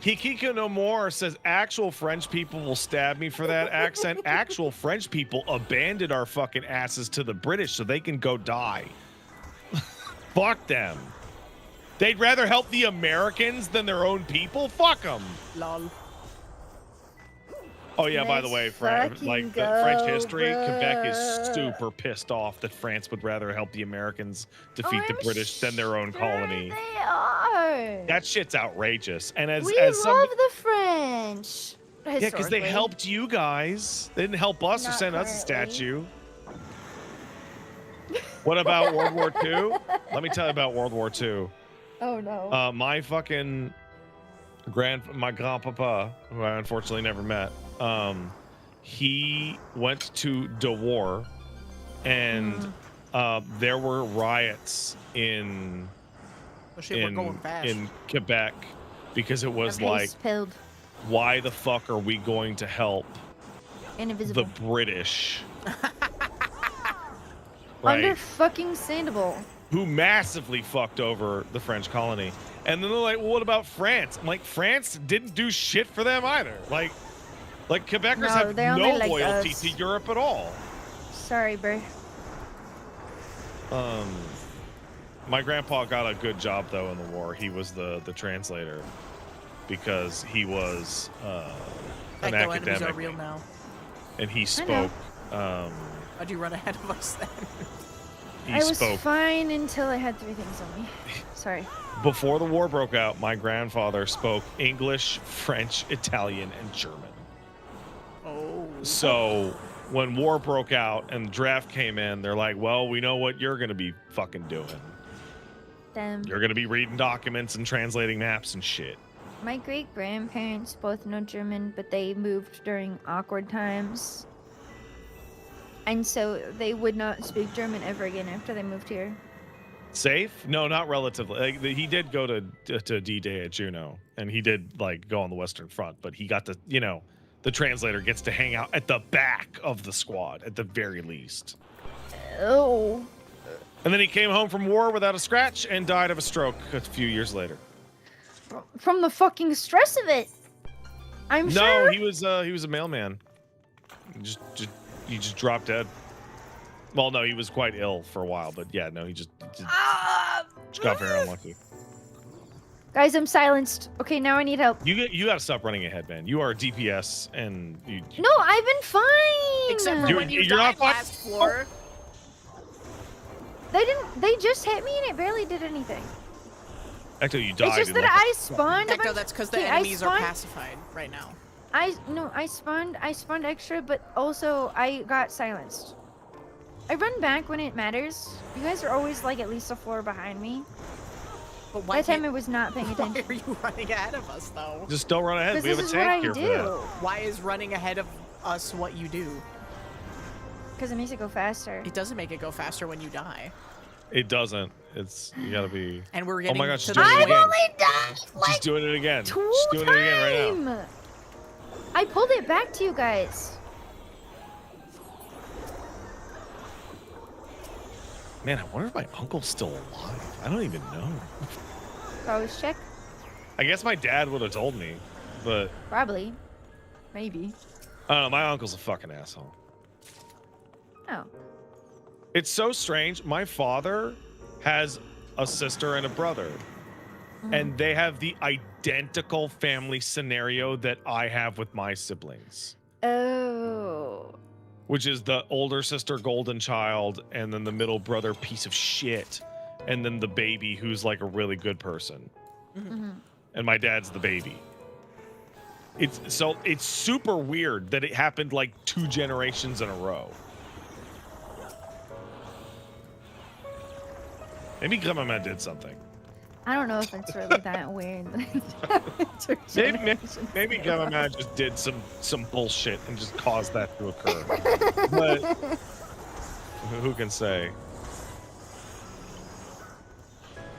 Hikiko no more says actual French people will stab me for that accent. Actual French people abandoned our fucking asses to the British so they can go die. Fuck them. They'd rather help the Americans than their own people? Fuck them. Lol. Oh yeah, by the way, Let's like fucking the French go, history, Quebec is bruh. super pissed off that France would rather help the Americans defeat the I'm British than their own sure colony. They are. That shit's outrageous. And as We as love some the French. yeah, because they historically. helped you guys. They didn't help us or Not send us a currently. statue. What about World War II? Let me tell you about World War II. Oh no. My fucking my grandpapa, who I unfortunately never met, he went to the war, and there were riots in Oh shit, we're going fast. in Quebec because it was Our like, pace pilled. why the fuck are we going to help Indivisible. the British right? Under-fucking-standable. Who massively fucked over the French colony. And then they're like, well, what about France? I'm like, France didn't do shit for them either. Like Quebecers No, have they're no only like loyalty us. to Europe at all. Sorry, bro. My grandpa got a good job though in the war. He was the translator because he was an Ecto enemies are academic, real now. and he spoke. How'd you run ahead of us then? He I was spoke fine until I had 3 things on me. Sorry. before the war broke out. My grandfather spoke English, French, Italian, and German. Oh. So when war broke out and the draft came in, they're like, well, we know what you're going to be fucking doing. Damn. You're going to be reading documents and translating maps and shit. My great-grandparents both know German, but they moved during awkward times. And so they would not speak German ever again after they moved here. Safe? No, not relatively. Like, he did go to D-Day at Juneau, and he did like go on the Western Front, but he got to, the translator gets to hang out at the back of the squad at the very least. Oh. And then he came home from war without a scratch and died of a stroke a few years later. From the fucking stress of it. I'm sure. No, he was a mailman. He just dropped dead. Well, no, he was quite ill for a while, but yeah, no, he just got very unlucky. Guys, I'm silenced. Okay, now I need help. You got to stop running ahead, man. You are a DPS, and you. No, I've been fine. Except for when you you're died not fine. last floor. They didn't. They just hit me, and it barely did anything. Ecto, you died. It's just in that like I spawned. a Ecto, bunch- that's because the Okay, enemies are pacified right now. I spawned extra, but also I got silenced. I run back when it matters. You guys are always like at least a floor behind me. But why That time I was not paying why attention. are you running ahead of us though? Just don't run ahead. Because We have this a is what I tank here for that. do. Why is running ahead of us what you do? Because it makes it go faster. It doesn't make it go faster when you die. It doesn't. You gotta be. And we're Oh getting my gosh, to she's doing it the I've again. only done like She's doing it again. 2 She's doing it again right now. times. I pulled it back to you guys. Man, I wonder if my uncle's still alive. I don't even know. Always check. I guess my dad would have told me, but Probably. Maybe. I don't know. My uncle's a fucking asshole. Oh. It's so strange. My father has a sister and a brother, and they have the identical family scenario that I have with my siblings, Oh. which is the older sister golden child, and then the middle brother piece of shit, and then the baby who's like a really good person. And my dad's the baby. It's super weird that it happened like 2 generations in a row. Maybe Grandma did something. I don't know if it's really that weird. Maybe Grandma just did some bullshit and just caused that to occur. But who can say?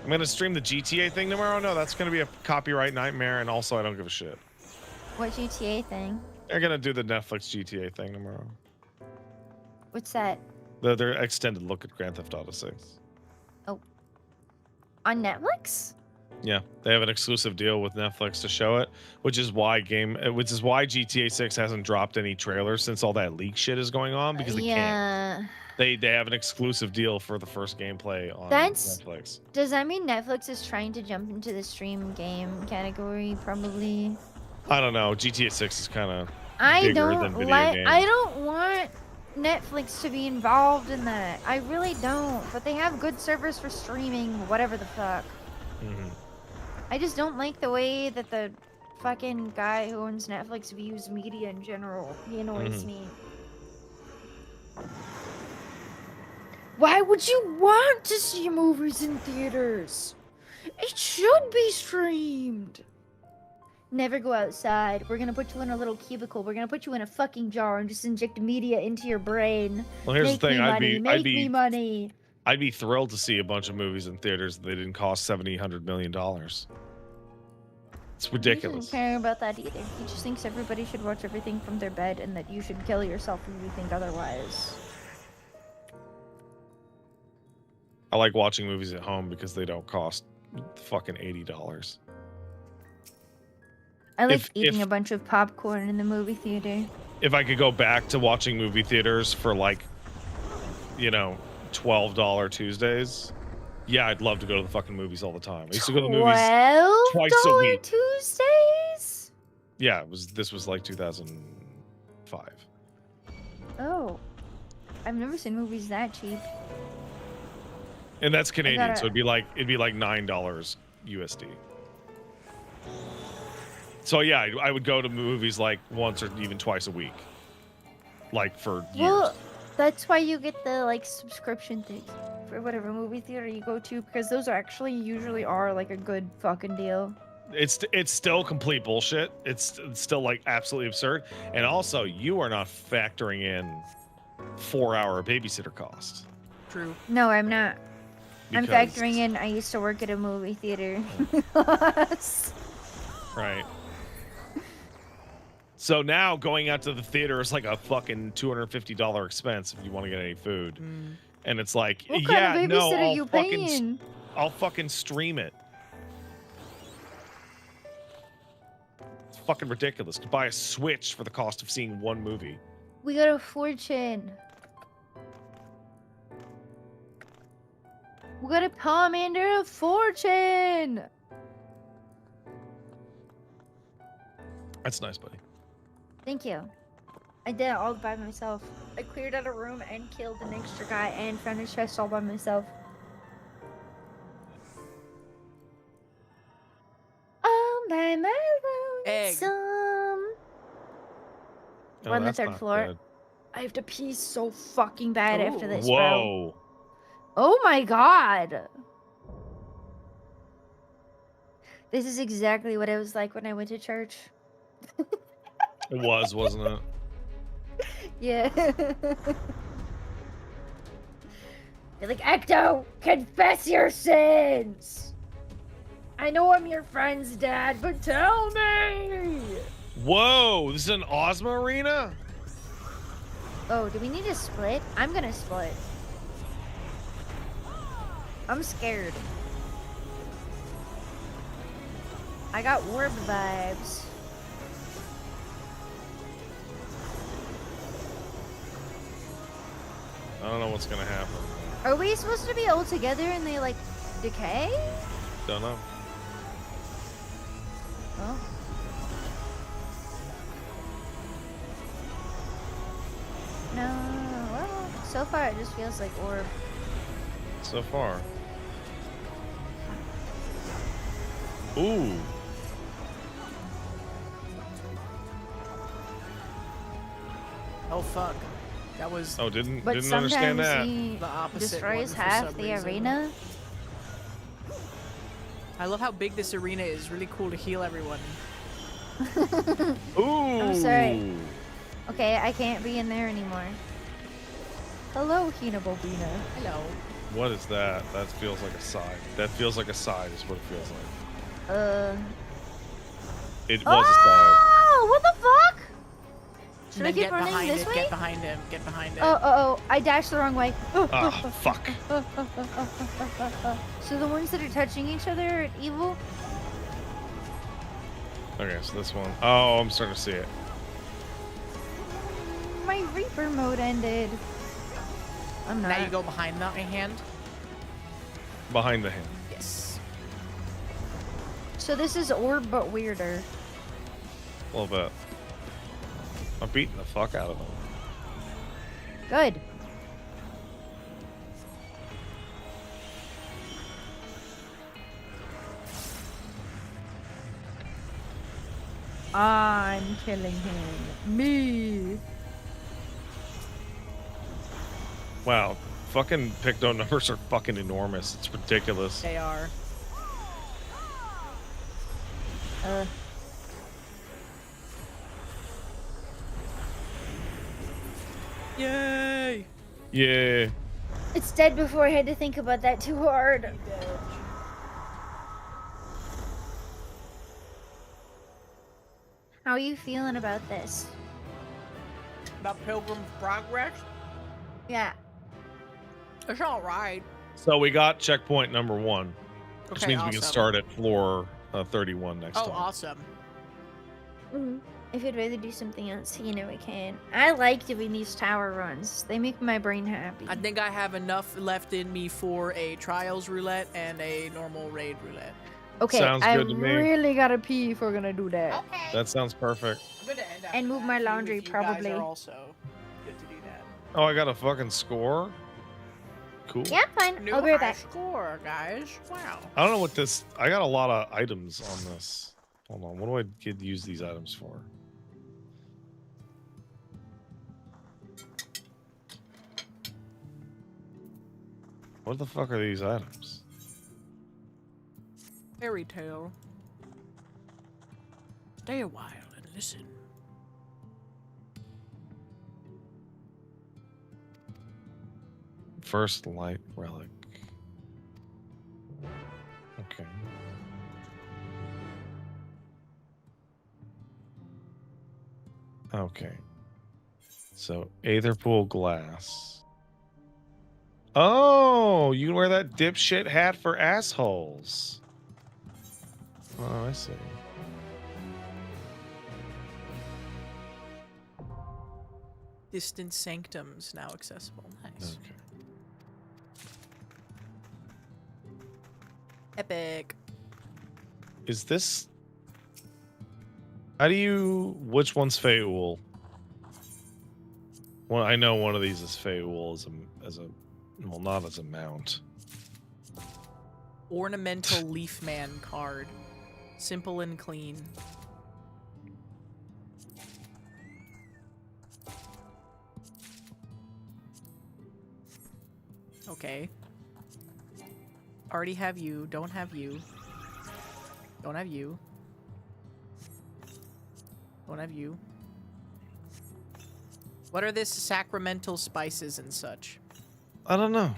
I'm gonna stream the GTA thing tomorrow. No, that's gonna be a copyright nightmare, and also I don't give a shit. What GTA thing? They're gonna do the Netflix GTA thing tomorrow. What's that? Their extended look at Grand Theft Auto 6. On Netflix? Yeah, they have an exclusive deal with Netflix to show it, which is why GTA 6 hasn't dropped any trailers since all that leak shit is going on, because they can't. They have an exclusive deal for the first gameplay on Netflix. Does that mean Netflix is trying to jump into the stream game category? Probably. I don't know. GTA 6 is kind of I bigger than don't video games. I don't want Netflix to be involved in that. I really don't. But they have good servers for streaming, whatever the fuck. I just don't like the way that the fucking guy who owns Netflix views media in general. He annoys me. Why would you want to see movies in theaters? It should be streamed. Never go outside. We're gonna put you in a little cubicle. We're gonna put you in a fucking jar and just inject media into your brain. Well, here's Make the thing. me money. Make me money. I'd be thrilled to see a bunch of movies in theaters that they didn't cost $70-100 million. It's ridiculous. He doesn't care about that either. He just thinks everybody should watch everything from their bed and that you should kill yourself if you think otherwise. I like watching movies at home because they don't cost fucking $80. I like eating a bunch of popcorn in the movie theater. If I could go back to watching movie theaters for like, you know, $12 Tuesdays, yeah, I'd love to go to the fucking movies all the time. I used to go to the movies twice a week. Tuesdays? Yeah, this was like 2005. Oh. I've never seen movies that cheap. And that's Canadian, so it'd be like $9 USD. So yeah, I would go to movies like once or even twice a week. Like for years. Well, that's why you get the like subscription thing for whatever movie theater you go to, because those actually usually are like a good fucking deal. It's still complete bullshit. It's still like absolutely absurd. And also, you are not factoring in 4-hour babysitter cost. True. No, I'm not. I'm Because- factoring in I used to work at a movie theater. Right. So now going out to the theater is like a fucking $250 expense if you want to get any food. And it's like, What yeah, kind of no, babysitter you paying? I'll fucking stream it. It's fucking ridiculous to buy a Switch for the cost of seeing one movie. We got a fortune. We got a Pomander of fortune. That's nice, buddy. Thank you. I did it all by myself. I cleared out a room and killed an extra guy and found a chest all by myself. All by my Egg. lonesome. Oh, On the that's third not floor. good. I have to pee so fucking bad after this, bro. Whoa. Oh my god. This is exactly what it was like when I went to church. It was, wasn't it? Yeah. You're like, Ecto, confess your sins. I know I'm your friend's dad, but tell me. Whoa, this is an Ozma arena? Oh, do we need to split? I'm gonna split. I'm scared. I got orb vibes. I don't know what's gonna happen. Are we supposed to be all together and they like decay? Don't know. Oh. No, well, so far it just feels like orb. So far. Ooh. Oh fuck. That was Oh, didn't But understand sometimes that. he the opposite destroys one for half some the reason. arena. I love how big this arena is. Really cool to heal everyone. Ooh. I'm sorry. Okay, I can't be in there anymore. Hello, Hinabobina. Hello. What is that? That feels like a side. That feels like a side is what it feels like. It was a side. Oh, what the fuck? Should And I then keep get running behind this it. way? Get behind him. Get behind him. Oh, I dashed the wrong way. Ah, fuck. So the ones that are touching each other are evil? Okay, so this one. Oh, I'm starting to see it. My Reaper mode ended. I'm not. Now you go behind the hand. Behind the hand. Yes. So this is orb but weirder. A little bit. I'm beating the fuck out of them. Good. I'm killing him. Me. Wow. Fucking Picto numbers are fucking enormous. It's ridiculous. They are. Yay! Yeah. It's dead before I had to think about that too hard. How are you feeling about this? About Pilgrim's Progress? Yeah. It's alright. So we got checkpoint number 1, which Okay, means awesome. we can start at floor 31 next time. Oh, awesome. If you'd rather do something else, you know, we can. I like doing these tower runs. They make my brain happy. I think I have enough left in me for a trials roulette and a normal raid roulette. Okay, Sounds I good to me. really gotta pee if we're gonna do that. Okay. That sounds perfect. I'm gonna end And move my laundry, probably. You guys are also good to do that. Oh, I got a fucking score? Cool. Yeah, fine. New I'll be right high back. score, guys. Wow. I don't know what this... I got a lot of items on this. Hold on. What do I use these items for? What the fuck are these items? Fairy tale. Stay a while and listen. First light relic. Okay. Okay. So, Aetherpool glass. Oh, you can wear that dipshit hat for assholes. Oh, I see. Distant sanctums now accessible. Nice. Okay. Epic. Is this... How do you... Which one's Feul? Well, I know one of these is Feul as a... Well, not as a mount. Ornamental Leaf Man card. Simple and clean. Okay. Already have you. Don't have you. Don't have you. Don't have you. What are this sacramental spices and such? I don't know.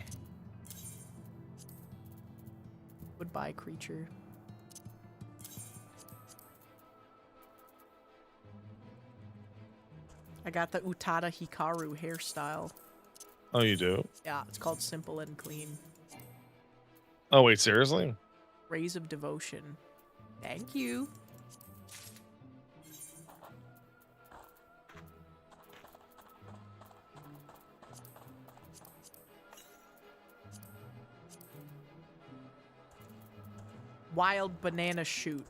Goodbye, creature. I got the Utada Hikaru hairstyle. Oh, you do? Yeah, it's called Simple and Clean. Oh, wait, seriously? Rays of Devotion. Thank you. Wild banana shoot.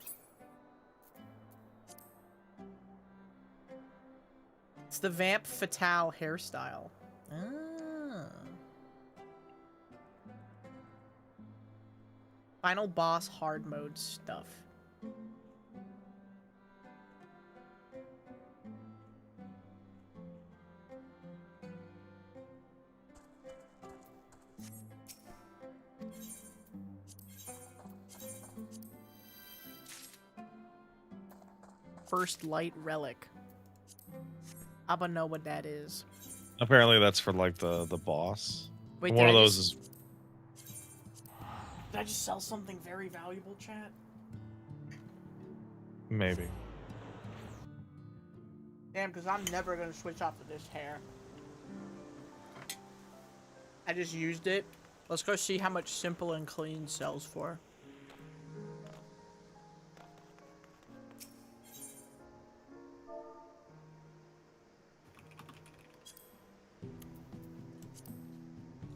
It's the Vamp Fatale hairstyle. Ah. Final boss hard mode stuff. First light relic. I don't know what that is. Apparently that's for, like, the boss. Wait, One of those is... Did I just sell something very valuable, chat? Maybe. Damn, because I'm never going to switch off to this hair. I just used it. Let's go see how much Simple and Clean sells for.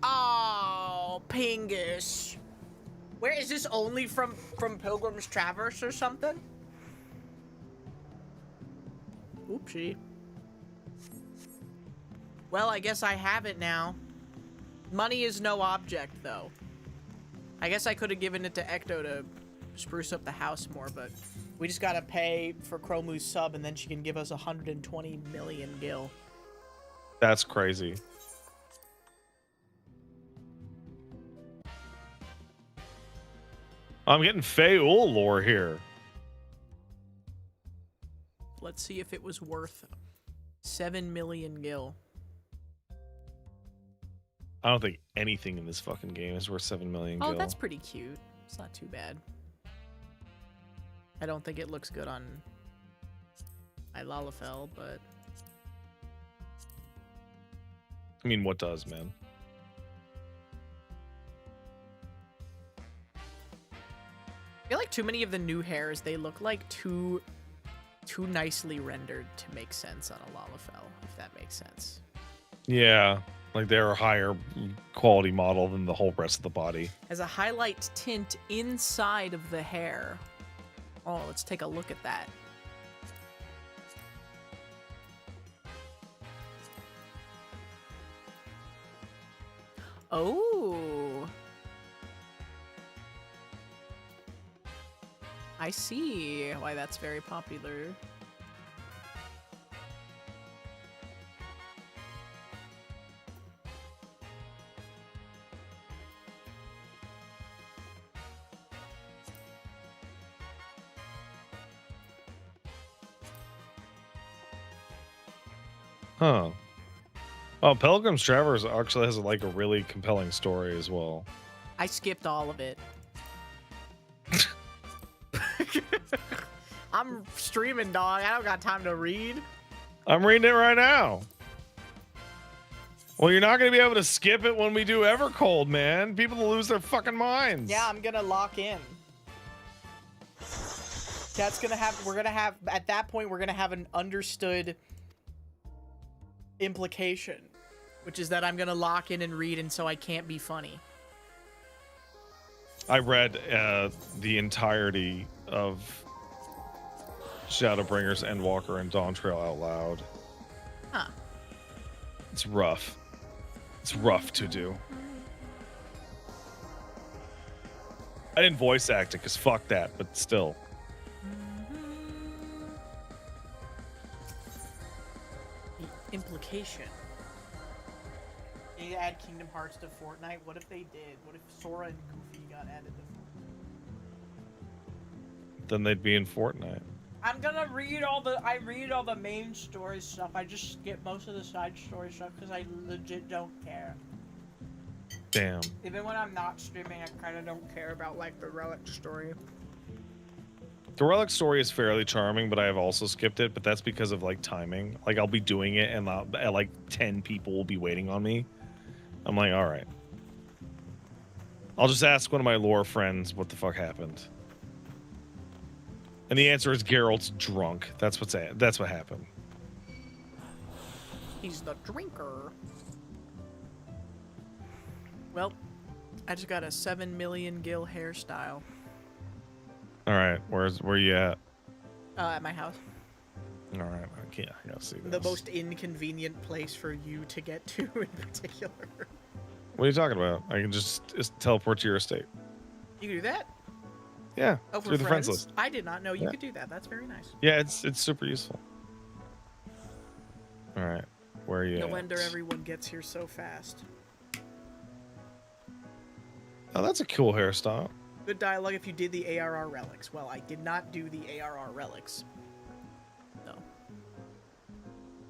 Oh, Pingus. Where is this only from Pilgrim's Traverse or something? Oopsie. Well, I guess I have it now. Money is no object, though. I guess I could have given it to Ecto to spruce up the house more, but we just gotta pay for Chromu's sub, and then she can give us 120 million gil. That's crazy. I'm getting Feul lore here. Let's see if it was worth 7 million gil. I don't think anything in this fucking game is worth 7 million gil. Oh, that's pretty cute. It's not too bad. I don't think it looks good on Ilalafell, but... I mean, what does, man? like too many of the new hairs, they look like too nicely rendered to make sense on a Lalafell, if that makes sense. Yeah, like they're a higher quality model than the whole rest of the body. As a highlight tint inside of the hair. Oh, let's take a look at that. Oh. I see why that's very popular. Huh. Oh, Pilgrim's Travels actually has like a really compelling story as well. I skipped all of it. I'm streaming, dog. I don't got time to read. I'm reading it right now. Well, you're not going to be able to skip it when we do Evercold, man. People will lose their fucking minds. Yeah, I'm gonna lock in. We're gonna have, at that point, we're gonna have an understood implication. Which is that I'm gonna lock in and read, and so I can't be funny. I read the entirety of Shadowbringers, Endwalker, and Dawntrail out loud. Huh. It's rough. It's rough to do. I didn't voice act it because fuck that, but still. The implication. They add Kingdom Hearts to Fortnite. What if they did? What if Sora and Goofy got added to Fortnite? Then they'd be in Fortnite. I'm gonna read all the main story stuff. I just skip most of the side story stuff because I legit don't care. Damn. Even when I'm not streaming, I kind of don't care about like the Relic story. The Relic story is fairly charming, but I have also skipped it, but that's because of like timing. Like I'll be doing it and like 10 people will be waiting on me. I'm like, all right. I'll just ask one of my lore friends what the fuck happened. And the answer is Geralt's drunk. That's what happened. He's the drinker. Well, I just got a 7 million gil hairstyle. All right, where you at? At my house. All right, I gotta see this. The most inconvenient place for you to get to in particular. What are you talking about? I can just teleport to your estate. You can do that? Yeah, oh, through the friends list. I did not know you could do that. That's very nice. Yeah, it's super useful. All right, where are you No at? wonder everyone gets here so fast. Oh, that's a cool hairstyle. Good dialogue if you did the ARR relics. Well, I did not do the ARR relics. No.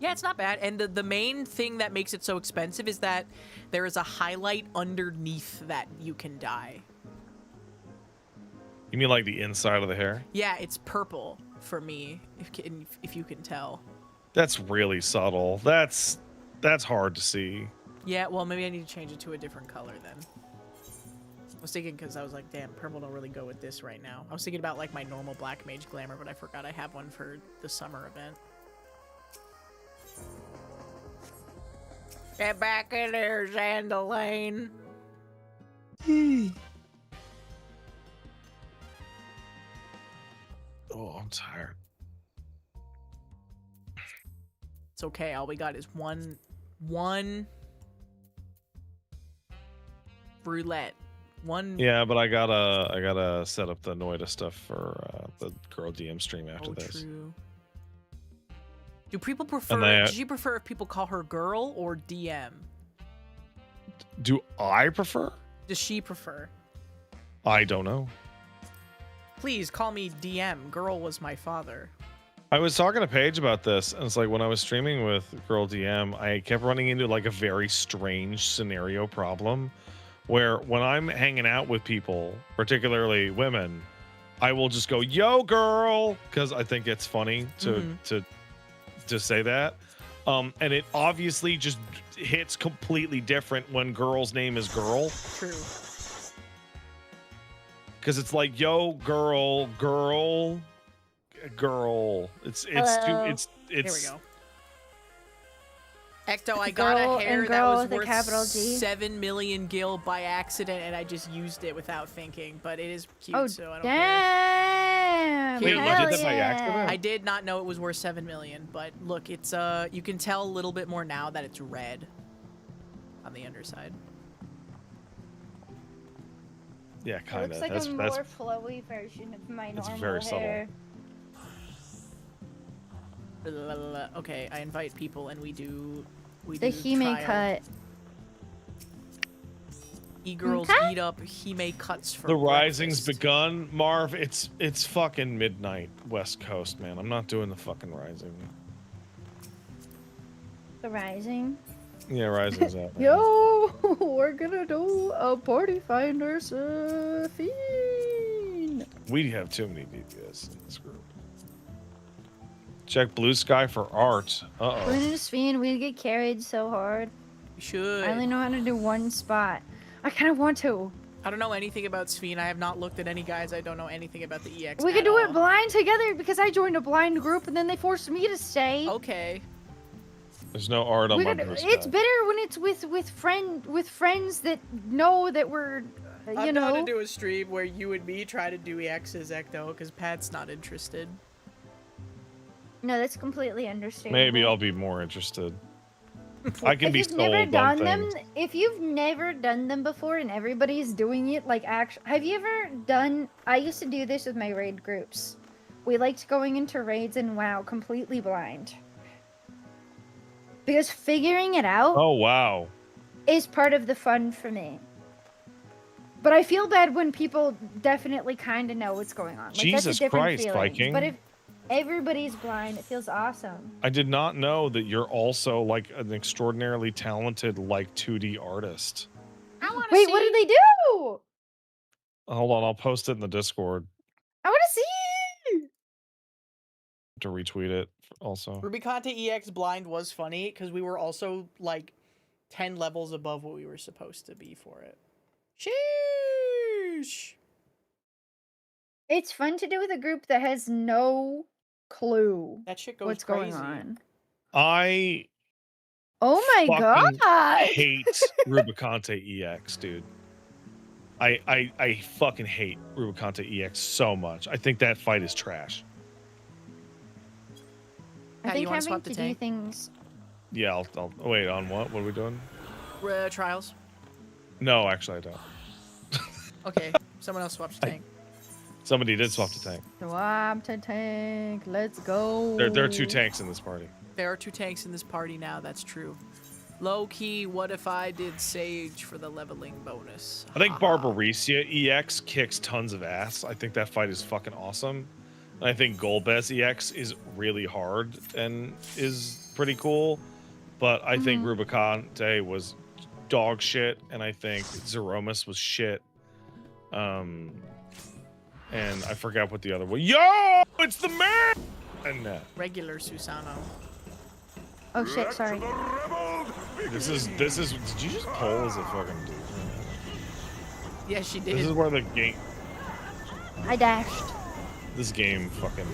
Yeah, it's not bad. And the main thing that makes it so expensive is that there is a highlight underneath that you can dye. You mean like the inside of the hair? Yeah, it's purple for me, if you can tell. That's really subtle. That's hard to see. Yeah, well, maybe I need to change it to a different color then. I was thinking because I was like, damn, purple don't really go with this right now. I was thinking about like my normal Black Mage Glamour, but I forgot I have one for the summer event. Get back in there, Xandalane. Oh, I'm tired. It's okay. All we got is one roulette. One. Yeah, but I gotta set up the Noida stuff for the girl DM stream after this. True. Do people prefer? Do you prefer if people call her girl or DM? Do I prefer? Does she prefer? I don't know. Please call me DM. Girl was my father. I was talking to Paige about this, and it's like when I was streaming with Girl DM, I kept running into like a very strange scenario problem where when I'm hanging out with people, particularly women, I will just go, yo, girl, because I think it's funny to say that. And it obviously just hits completely different when girl's name is girl. True. because it's like, yo, girl. It's Hello. it's Here we go. Ecto, I got a hair that was with a worth capital G. 7 million gil by accident, and I just used it without thinking. But it is cute, Oh, so I don't care. damn! Wait, you hell did that by yeah. accident? I did not know it was worth 7 million, but look, it's you can tell a little bit more now that it's red on the underside. Yeah, It kind of. looks like That's a more flowy version of my It's normal very subtle. hair. Okay, I invite people, and we do The Hime trial. cut. E-girls Okay. eat up Hime cuts for the rising's breakfast. begun, Marv. It's fucking midnight West Coast, man. I'm not doing the fucking rising. The Rising. Yeah, rising's out. man. Yo, we're gonna do a party finder fiend. We have too many DPS in this group. Check Blue Sky for art. Uh When oh. in a fiend, we get carried so hard. You should. I only know how to do one spot. I kind of want to. I don't know anything about Sphene. I have not looked at any guys. I don't know anything about the EX. We at could do it all. blind together because I joined a blind group and then they forced me to stay. Okay. There's no art on We my could, Blue it's Sky. better when it's with friends that know that we're you I'm down know. to do a stream where you and me try to do EXs, Ecto, because Pat's not interested. No, that's completely understandable. Maybe I'll be more interested. I can If be you've never sold on done them, things. if you've never done them before and everybody's doing it, like have you ever done? I used to do this with my raid groups. We liked going into raids and WoW completely blind. Because figuring it out Oh wow. is part of the fun for me. But I feel bad when people definitely kind of know what's going on. Like, Jesus that's a different Christ, feeling. Viking. But if everybody's blind, it feels awesome. I did not know that you're also like an extraordinarily talented like 2D artist. I want to Wait, see. what did they do? Hold on, I'll post it in the Discord I want to see. to retweet it also. Rubicante EX blind was funny because we were also like 10 levels above what we were supposed to be for it. Sheesh. It's fun to do with a group that has no clue That shit goes what's crazy. going on. I Oh my Fucking god! hate Rubicante EX, dude. I fucking hate Rubicante EX so much. I think that fight is trash. I Pat, you think wanna having swap to the do tank? things. Yeah, I'll wait on what? What are we doing? Trials. No, actually I don't. Okay, someone else swaps the tank. Somebody did swap the tank. Swap to tank. Let's go. There are two tanks in this party. There are 2 tanks in this party now, that's true. Low key, what if I did Sage for the leveling bonus? I think Haha. Barbarecia EX kicks tons of ass. I think that fight is fucking awesome. And I think Golbez EX is really hard and is pretty cool. But I think Rubicante was dog shit, and I think Zeromus was shit. And I forgot what the other one. Yo, it's the man. And Regular Susano. Oh shit! Sorry. this is. Did you just pull as a fucking dude? Yes, she This is did. where the game. I dashed. This game fucking.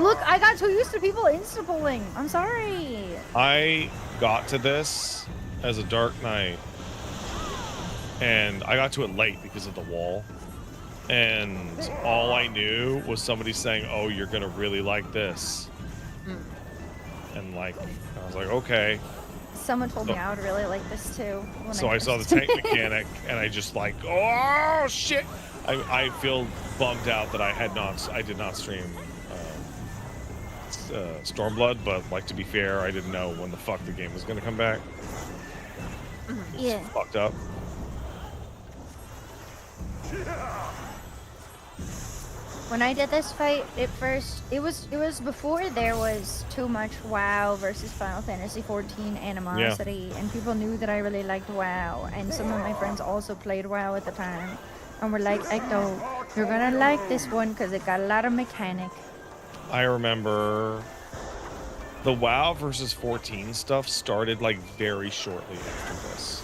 Look. I got too used to people insta pulling. I'm sorry. I got to this as a Dark Knight, and I got to it late because of the wall. And all I knew was somebody saying, "Oh, you're gonna really like this," and like I was like, "Okay." Someone told me I would really like this too. when So I saw the first- tank mechanic, and I just like, "Oh shit!" I feel bummed out that I did not stream Stormblood, but like to be fair, I didn't know when the fuck the game was gonna come back. Yeah. Fucked up. When I did this fight, it was before there was too much WoW versus Final Fantasy XIV animosity, and people knew that I really liked WoW, and some of my friends also played WoW at the time, and were like, Ecto, you're gonna like this one because it got a lot of mechanic. I remember the WoW versus 14 stuff started like very shortly after this.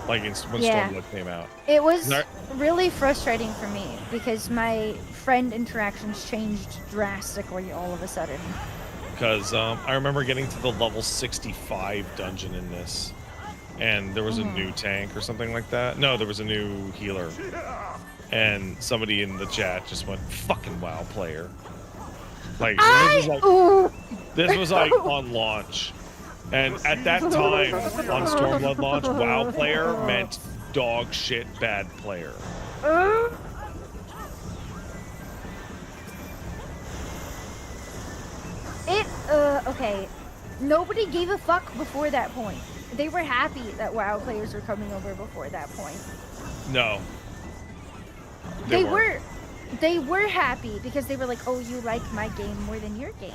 Like when Yeah. Stormblood came out. It was There- really frustrating for me because my friend interactions changed drastically all of a sudden. Because I remember getting to the level 65 dungeon in this, and there was a new tank or something like that. No, there was a new healer, and somebody in the chat just went, "Fucking WoW player." Like this was like on launch, and at that time on Stormblood launch, WoW player meant dog shit bad player. Okay. Nobody gave a fuck before that point. They were happy that WoW players were coming over before that point. No. They weren't. were happy because they were like, oh, you like my game more than your game.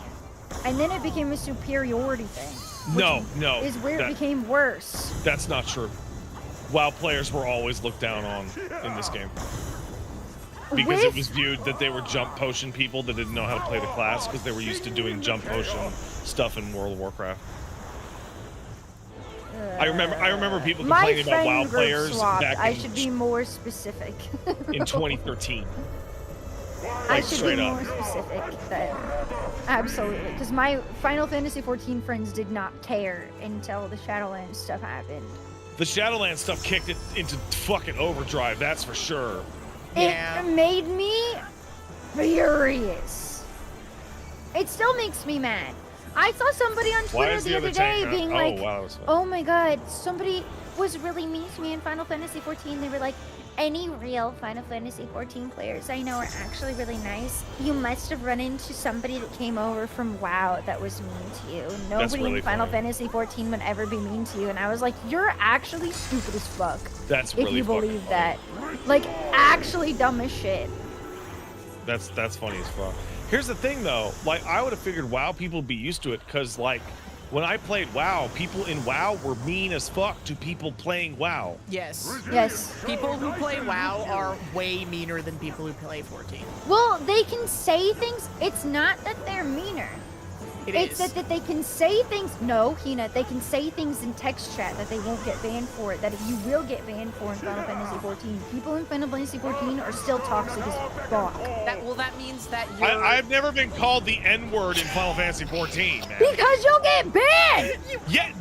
And then it became a superiority thing. No. Is where it became worse. That's not true. WoW players were always looked down on in this game. Because it was viewed that they were jump potion people that didn't know how to play the class because they were used to doing jump potion stuff in World of Warcraft. I remember people complaining about WoW players back I should be more specific. in 2013. I should be more specific then. Absolutely. Because my Final Fantasy XIV friends did not care until the Shadowlands stuff happened. The Shadowlands stuff kicked it into fucking overdrive, that's for sure. It made me furious. It still makes me mad. I saw somebody on Twitter the other day being like, oh my god, somebody was really mean to me in Final Fantasy XIV. They were like, any real Final Fantasy XIV players I know are actually really nice. You must have run into somebody that came over from WoW that was mean to you. Nobody in Final Fantasy XIV would ever be mean to you. And I was like, you're actually stupid as fuck. That's if really you believe that. Like, actually dumb as shit. That's funny as fuck. Here's the thing though, like I would have figured WoW people would be used to it because like when I played WoW, people in WoW were mean as fuck to people playing WoW. Yes. Yes. People who play WoW are way meaner than people who play 14. Well, they can say things. It's not that they're meaner. It's that they can say things. No, Hina, they can say things in text chat that they won't get banned for it. That you will get banned for in Final Fantasy XIV. People in Final Fantasy XIV are still toxic as fuck. That means that you're... I've never been called the N-word in Final Fantasy XIV, man. Because you'll get banned!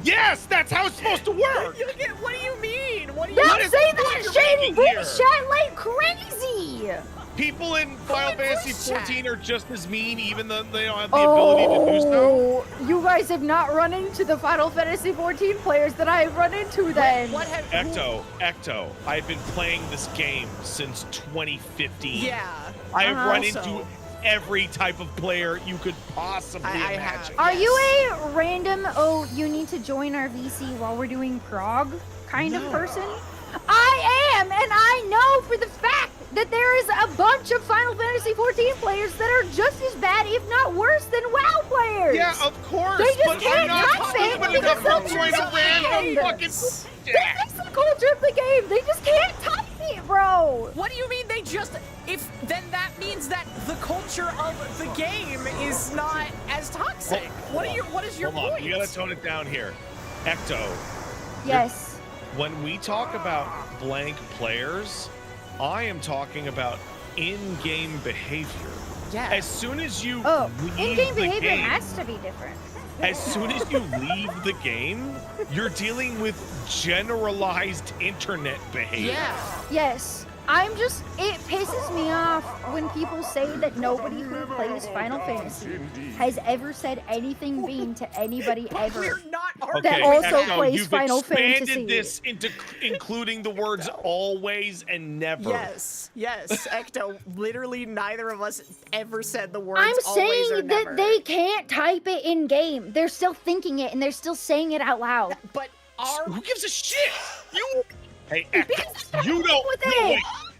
Yes, that's how it's supposed to work! You'll get... What do you mean? They'll say that shit in voice chat like crazy! People in Final Fantasy XIV are just as mean, even though they don't have the ability to do so. You guys have not run into the Final Fantasy XIV players that I've run into then. Ecto, I've been playing this game since 2015. Yeah. I've run into every type of player you could possibly imagine. Are you a random, you need to join our VC while we're doing prog kind of person? I am, and I know for the fact that there is a bunch of Final Fantasy XIV players that are just as bad, if not worse, than WoW players. Yeah, of course. They just can't touch it because they'll join a random fucking. This is the culture of the game. They just can't touch it, bro. What do you mean they just? Then that means that the culture of the game is not as toxic. What is your point? Hold on, you gotta tone it down here, Ecto. Yes. When we talk about blank players, I am talking about in-game behavior. Yeah. As soon as you leave in-game the behavior game, has to be different. as soon as you leave the game, you're dealing with generalized internet behavior. Yeah. Yes. It pisses me off when people say that nobody who plays Final Fantasy has ever said anything mean to anybody ever. We're not that also Ecto, plays you've Final expanded Fantasy. this into including the words always and never. Yes, Ecto. Literally, neither of us ever said the words I'm always or saying never. that they can't type it in game. They're still thinking it and they're still saying it out loud. But who gives a shit? Hey, Ecto,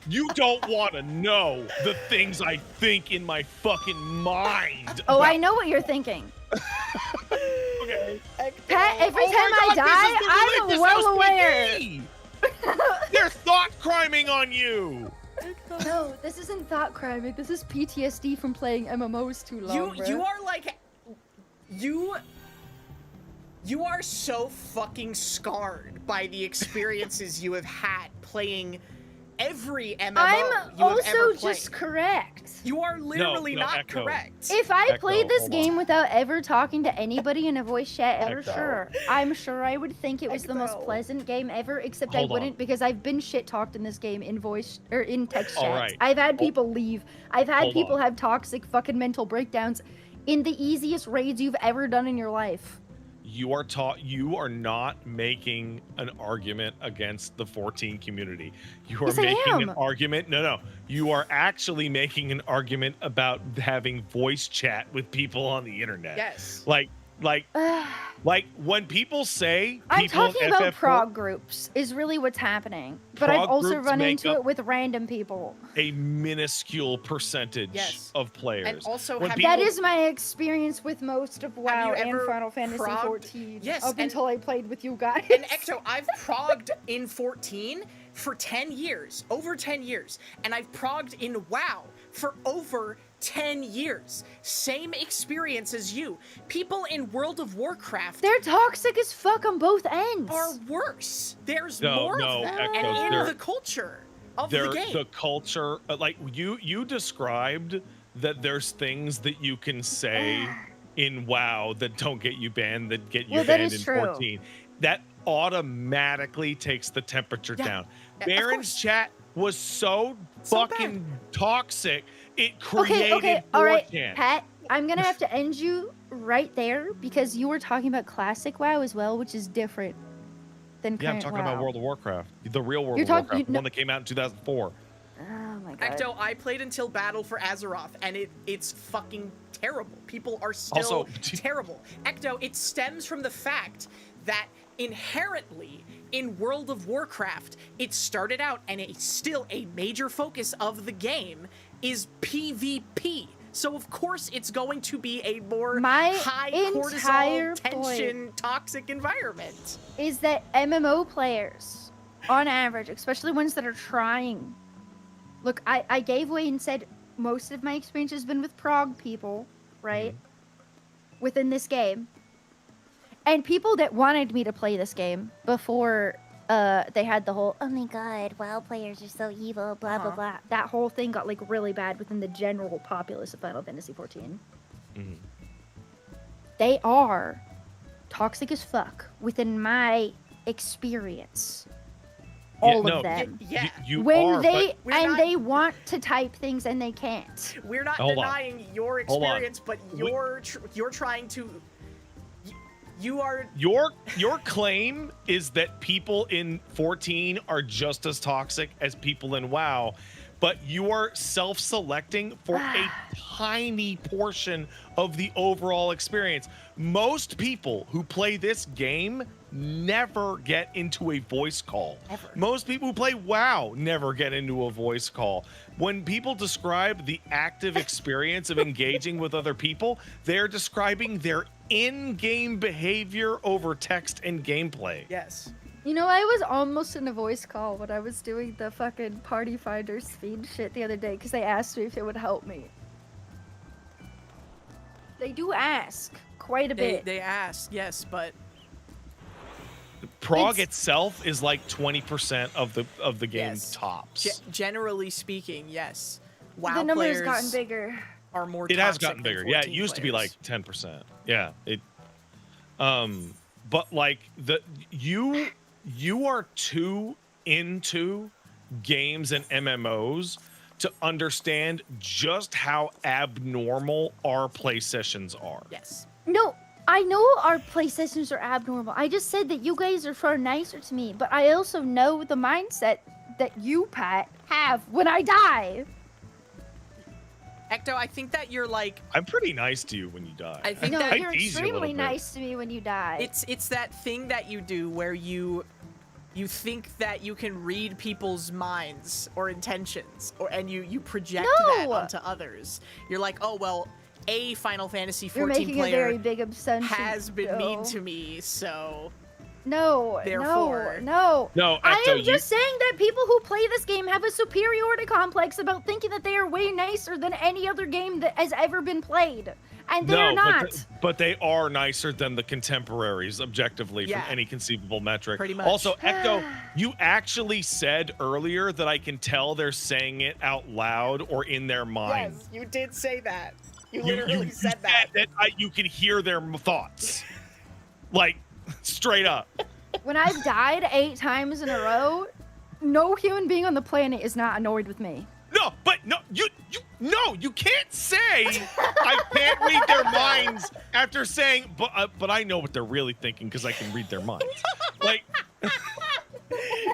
you don't want to know the things I think in my fucking mind. Oh, I know what you're thinking. Okay. Pat, every time I die, I'm well aware. They're thought criming on you. No, this isn't thought crime. This is PTSD from playing MMOs too long. You are like You are so fucking scarred by the experiences you have had playing every MMO I'm you have also ever played. just correct. You are literally no, not Ecto. correct. If I Ecto, played this hold game on. without ever talking to anybody in a voice chat ever, Ecto. I'm sure I would think it was the most Ecto. pleasant game ever, except Hold I wouldn't on. because I've been shit talked in this game in voice or in text All chats. right. I've had people leave. I've had Hold people on. have toxic fucking mental breakdowns in the easiest raids you've ever done in your life. You are not making an argument against the 14 community. You are Yes, I making am. an argument. No. You are actually making an argument about having voice chat with people on the internet. Yes. Like when people say I'm people talking in about FF4 prog groups is really what's happening. But I've Prog also groups run make into up- it with random people. a minuscule percentage Yes. of players. And also, When have people- That is my experience with most of WoW you and ever Final Fantasy progged- 14. Yes, up and- until I played with you guys. And Ecto, I've progged in 14 for 10 years, over 10 years, and I've progged in WoW for over 10 years. Same experience as you. People in World of Warcraft They're toxic as fuck on both ends. are worse. There's No, more no, of them, Ecto, and in they're- the culture of the game. the culture, like you described that there's things that you can say in WoW that don't get you banned, that get you Well, that banned is in true. 14. That automatically takes the temperature Yeah, down. of Baron's course. chat was so So fucking toxic. It created Okay, all right, 4chan. Pat. I'm gonna have to end you right there because you were talking about classic WoW as well, which is different than Yeah, I'm current talking WoW. about World of Warcraft, the real World You're of talking- Warcraft, the you- one that came out in 2004. Oh my god. Ecto, I played until Battle for Azeroth, and it's fucking terrible. People are still Also- terrible. Ecto, it stems from the fact that inherently in World of Warcraft, it started out, and it's still a major focus of the game, is PvP. So of course it's going to be a more My high entire cortisol, tension, toxic environment. Is that MMO players, on average, especially ones that are trying. Look, I gave way and said most of my experience has been with prog people, right? Within this game. And people that wanted me to play this game before they had the whole, oh my god, WoW players are so evil, blah, blah, blah. That whole thing got, like, really bad within the general populace of Final Fantasy XIV. Mhm. They are toxic as fuck within my experience. All no, of them. Yeah, You When are, they but we're not- they want to type things and they can't. we're not Hold on. denying your Hold on. experience, but you're trying to. You are. Your claim is that people in 14 are just as toxic as people in WoW, but you are self-selecting for a tiny portion of the overall experience. Most people who play this game never get into a voice call. Ever. Most people who play WoW never get into a voice call. When people describe the active experience of engaging with other people, they're describing their in-game behavior over text and gameplay. Yes. You know, I was almost in a voice call when I was doing the fucking Party Finder speed shit the other day because they asked me if it would help me. They do ask quite a bit. They asked, yes, but Prog It's- itself is like 20% of the game Yes. tops. generally speaking, yes. WoW the number has players gotten bigger. are more. It has toxic gotten than bigger. Yeah, it 14 used to be like players. 10%. Yeah, but like you are too into games and MMOs to understand just how abnormal our play sessions are. Yes. No, I know our play sessions are abnormal. I just said that you guys are far nicer to me, but I also know the mindset that you, Pat, have when I die. Ecto, I think that you're like I'm pretty nice to you when you die. I think No, that I you're tease you a little extremely bit. nice to me when you die. it's that thing that you do where you think that you can read people's minds or intentions, and you project that No! onto others. You're like, oh well, a Final Fantasy You're 14 making a player very big assumption. has been mean Joe. to me, so No, Therefore- no. No, I Ecto, am just saying that people who play this game have a superiority complex about thinking that they are way nicer than any other game that has ever been played. And they're not. But they are nicer than the contemporaries, objectively, Yeah. from any conceivable metric. Pretty much. Also, Ecto, you actually said earlier that I can tell they're saying it out loud or in their mind. Yes, you did say that. You You literally said that. you can hear their thoughts. Like, straight up. When I've died 8 times in a row, no human being on the planet is not annoyed with me. No, but you can't say I can't read their minds after saying, but I know what they're really thinking because I can read their minds. Like,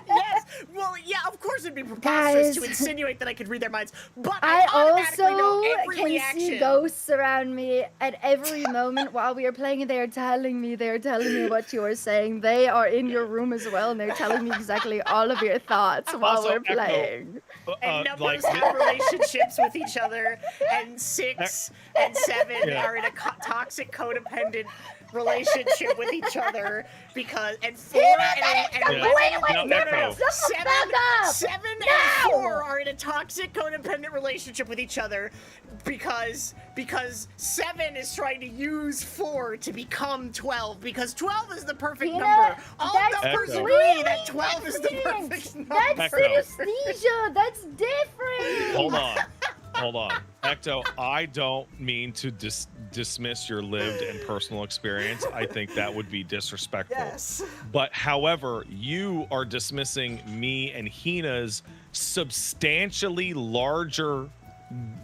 Yes. Well, yeah, of course it'd be preposterous to Guys. insinuate that I could read their minds, but I automatically know also every can reaction. see ghosts around me at every moment while we are playing, and they're telling me what you are saying. They are in your room as well, and they're telling me exactly all of your thoughts while Also, we're Echo, playing. And numbers have relationships with each other, and 6 and 7 are in a toxic codependent relationship with each other because, and 4 and Echo. 7 and 4 are in a toxic codependent relationship with each other because 7 is trying to use 4 to become 12 because 12 is the perfect number. All numbers agree that 12 is the perfect number. That's synesthesia. That's different. Hold on. Ecto, I don't mean to dismiss your lived and personal experience. I think that would be disrespectful. Yes. But however, you are dismissing me and Hina's substantially larger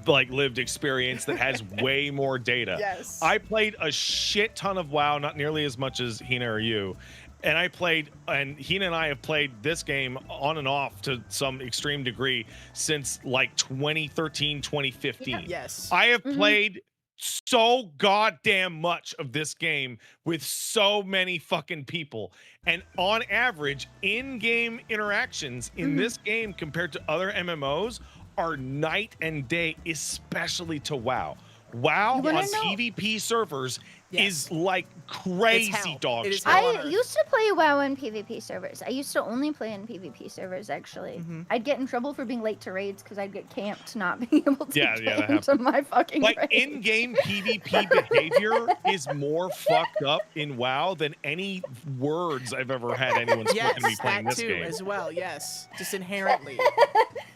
lived experience that has way more data. Yes. I played a shit ton of WoW, not nearly as much as Hina or you. And Hina and I have played this game on and off to some extreme degree since 2013, 2015. Yes. I have played so goddamn much of this game with so many fucking people. And on average, in-game interactions in this game compared to other MMOs are night and day, especially to WoW. WoW on PvP servers is like crazy dog shit. I used to play WoW on PvP servers. I used to only play on PvP servers, actually. I'd get in trouble for being late to raids because I'd get camped not being able to get into my fucking raids. In-game PvP behavior is more fucked up in WoW than any words I've ever had anyone speak to me playing this game. As well, yes. Just inherently.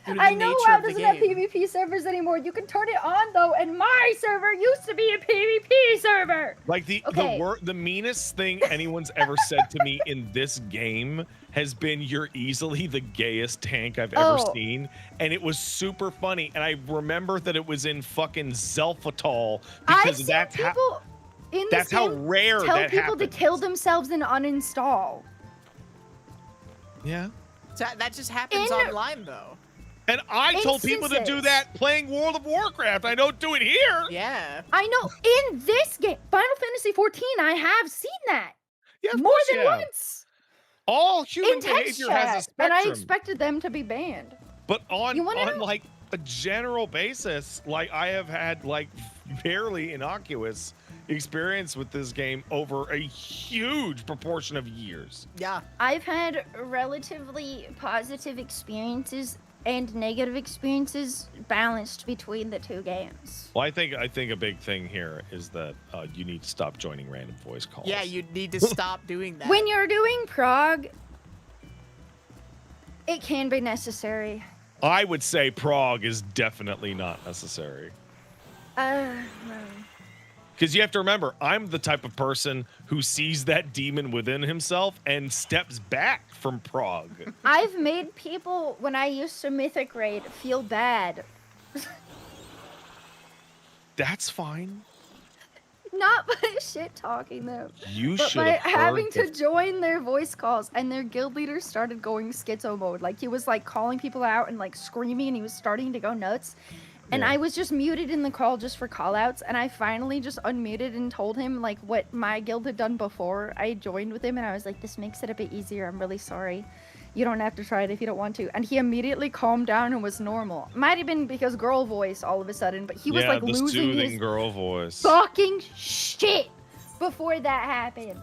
I know WoW doesn't have PvP servers anymore. You can turn it on, though, and my server used to be a PvP server. Like the meanest thing anyone's ever said to me in this game has been, "You're easily the gayest tank I've ever seen," and it was super funny. And I remember that it was in fucking Zelfatol because that's how rare tell that people happens. to kill themselves and uninstall. Yeah. So that just happens online, though. And I told people to do that playing World of Warcraft. I don't do it here. Yeah. I know. In this game, Final Fantasy XIV, I have seen that. Yeah, more than once. All human In text behavior has a chat, spectrum. and I expected them to be banned. But on like a general basis, like I have had like fairly innocuous experience with this game over a huge proportion of years. Yeah. I've had relatively positive experiences and negative experiences balanced between the two games. Well, I think a big thing here is that you need to stop joining random voice calls. Yeah, you need to stop doing that. When you're doing prog, it can be necessary. I would say prog is definitely not necessary. Because you have to remember, I'm the type of person who sees that demon within himself and steps back from prog. I've made people, when I used to Mythic Raid, feel bad. That's fine. Not by shit talking them, but by having to join their voice calls, and their guild leader started going schizo mode. Like, he was like calling people out and like screaming, and he was starting to go nuts. And I was just muted in the call just for callouts, and I finally just unmuted and told him like what my guild had done before I joined with him, and I was like, this makes it a bit easier. I'm really sorry. You don't have to try it if you don't want to. And he immediately calmed down and was normal. Might have been because girl voice all of a sudden, but he was like the losing soothing his girl voice. fucking shit before that happened.